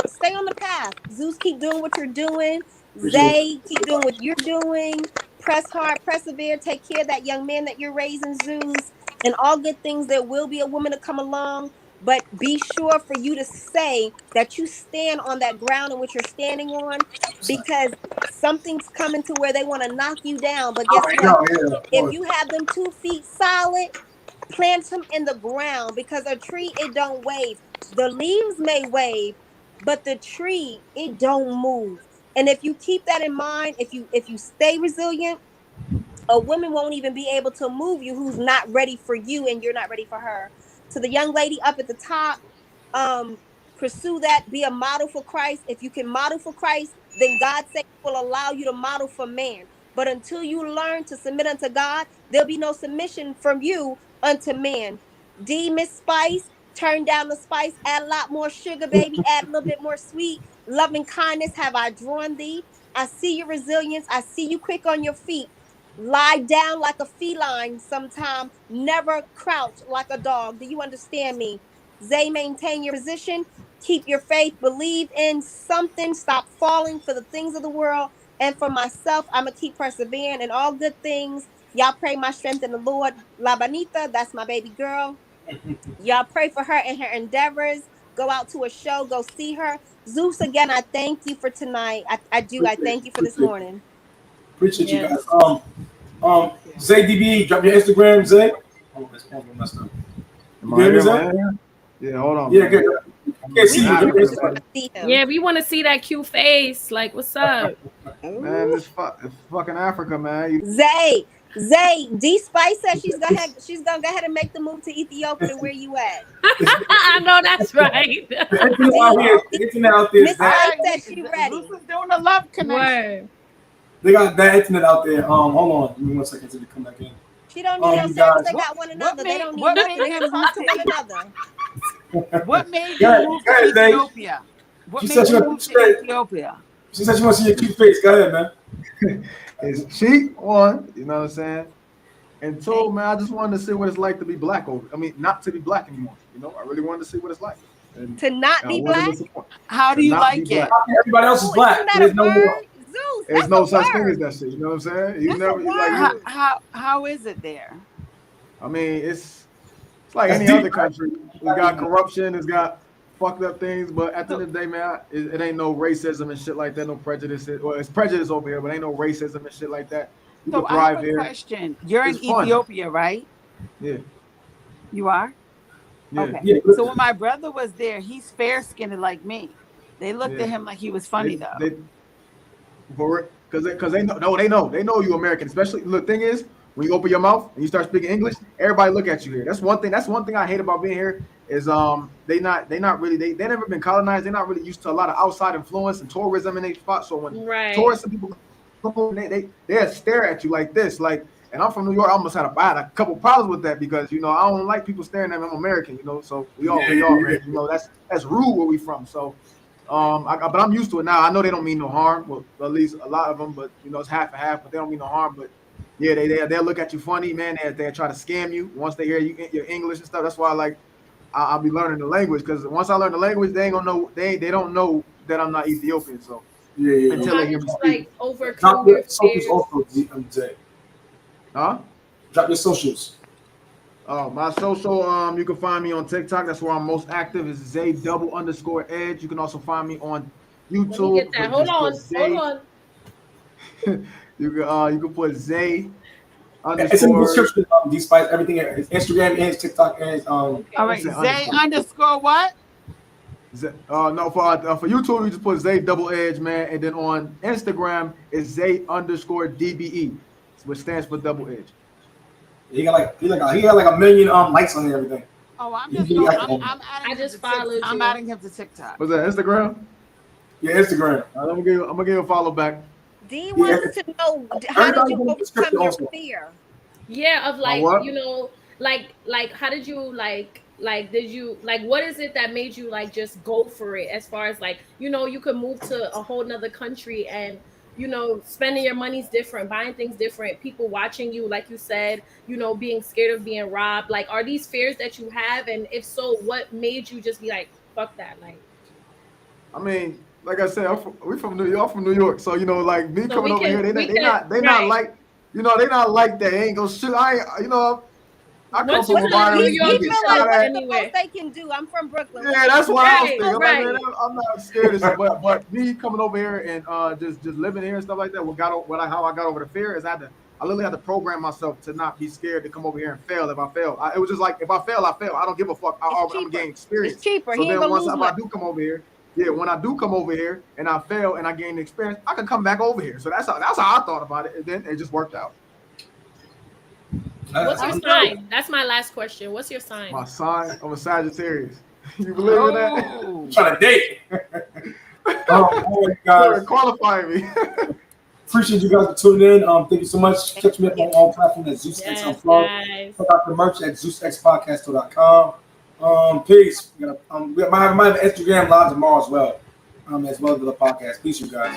stay on the path. Zeus, keep doing what you're doing. Zay, keep doing what you're doing. Press hard, persevere, take care of that young man that you're raising, Zeus. And all good things, there will be a woman to come along. But be sure for you to say that you stand on that ground in which you're standing on, because something's coming to where they want to knock you down. But guess what? If you have them 2 feet solid, plant them in the ground, because a tree, it don't wave. The leaves may wave, but the tree, it don't move. And if you keep that in mind, if you stay resilient, a woman won't even be able to move you who's not ready for you and you're not ready for her. To the young lady up at the top, pursue that, be a model for Christ. If you can model for Christ, then God said He will allow you to model for man. But until you learn to submit unto God, there'll be no submission from you unto man. D, Miss Spice, turn down the spice, add a lot more sugar, baby, add a little bit more sweet. Loving kindness have I drawn thee. I see your resilience. I see you quick on your feet. Lie down like a feline sometime, never crouch like a dog. Do you understand me? Zay, maintain your position. Keep your faith. Believe in something. Stop falling for the things of the world. And for myself, I'm going to keep persevering in all good things. Y'all pray my strength in the Lord. La Bonita, that's my baby girl. Y'all pray for her and her endeavors. Go out to a show. Go see her. Zeus, again, I thank you for tonight. I do. I thank you for this morning. Appreciate you guys. Zay DB, drop your Instagram, Zay. Oh, this phone messed up. You hear me, Zay? Yeah, hold on. Yeah, good. Can't see you. Yeah, we want to see that cute face. Like, what's up? Man, this fucking Africa, man. Zay, D Spice says she's gonna go ahead and make the move to Ethiopia. Where you at? I know that's right. The internet out there. Miss Spice said she ready. Zeus is doing a love connection. They got that internet out there. Hold on, give me 1 second till they come back in. She don't need no service. They got one another. They don't need what nothing. made They him can talk to one another. What made you move to Ethiopia? What made you move to Ethiopia? She said she wants to see your cute face. Go ahead, man. It's cheap, one, you know what I'm saying? And two, man, I just wanted to see what it's like to be black. Not to be black anymore. You know, I really wanted to see what it's like. And to not be black? How do you like it? Everybody else is black. There's no more. Zeus, there's no such thing as that shit. You know what I'm saying? You never like. How is it there? I mean, it's like any other country. It's got corruption. It's got fucked up things. But at the end of the day, man, it ain't no racism and shit like that. No prejudice. Well, it's prejudice over here, but ain't no racism and shit like that. You So can I have thrive a here. question. You're in It's fun. Ethiopia, right? Yeah. You are? Yeah. Okay. Yeah. So when my brother was there, he's fair-skinned like me. They looked at him like he was funny though. Because they know you American. Especially, look, thing is, when you open your mouth and you start speaking English, everybody look at you here. That's one thing I hate about being here is they never been colonized. They're not really used to a lot of outside influence and tourism in their spot. So when tourists and people come, they stare at you like this, like. And I'm from New York. I almost had a couple problems with that because I don't like people staring at me. I'm American, so we all American. That's rude where we from. So, but I'm used to it now. I know they don't mean no harm. Well, at least a lot of them, but it's half and half. But they don't mean no harm. But yeah, they'll look at you funny, man. They try to scam you once they hear your English and stuff. That's why I'll be learning the language because once I learn the language, they ain't gonna know. They don't know that I'm not Ethiopian. So until they hear me speak. Drop your socials also, Jay. Huh? Drop your socials. My social, you can find me on TikTok. That's where I'm most active. Is Zay_Edge. You can also find me on YouTube. Let me get that. Hold on. You can put Zay It's in the underscore. description. Despite everything, Instagram and TikTok and All right, Zay underscore what? No, for YouTube, you just put Zay_Edge, man, and then on Instagram is Zay_DBE, which stands for double edge. He got like a million likes on everything. Oh, I'm adding him to TikTok. Was that Instagram? Yeah, Instagram. I'm gonna give you a follow back. Dean wants to know, how did you overcome your fear? Yeah, of like, what? you know, like how did you did you what is it that made you like just go for it, as far as like, you know, you could move to a whole nother country and, you know, spending your money's different, buying things different, people watching you, like you said, you know, being scared of being robbed. Like, are these fears that you have? And if so, what made you just be like, fuck that? Like, I mean, like I said, we from New York. I'm from New York, so you know, like me So coming over here, they not right. like, you know, they not like that. They ain't gonna shoot. You know, I come Once from you a come to New environment. York, He you feel show like up what's the anywhere. most they can do? I'm from Brooklyn. Yeah, that's what I was thinking. Right. I'm not scared of shit, but me coming over here and just living here and stuff like that. How I got over the fear is I literally had to program myself to not be scared to come over here and fail. If I fail, it was just like, if I fail, I fail. I don't give a fuck. I'm gonna gain experience. It's cheaper. So He ain't then gonna once lose I do come over here, when I do come over here and I fail and I gain experience, I can come back over here. So that's how I thought about it, and then it just worked out. What's your sign? That's my last question. What's your sign? My sign, I'm a Sagittarius. You believe in that? Trying to date. Guys, qualify me. Appreciate you guys for tuning in. Thank you so much. Catch me up on all platforms at Zeus X Unplugged. Check out the merch at ZeusXPodcast.com. Peace. We might have Instagram live tomorrow as well as the podcast. Peace, you guys.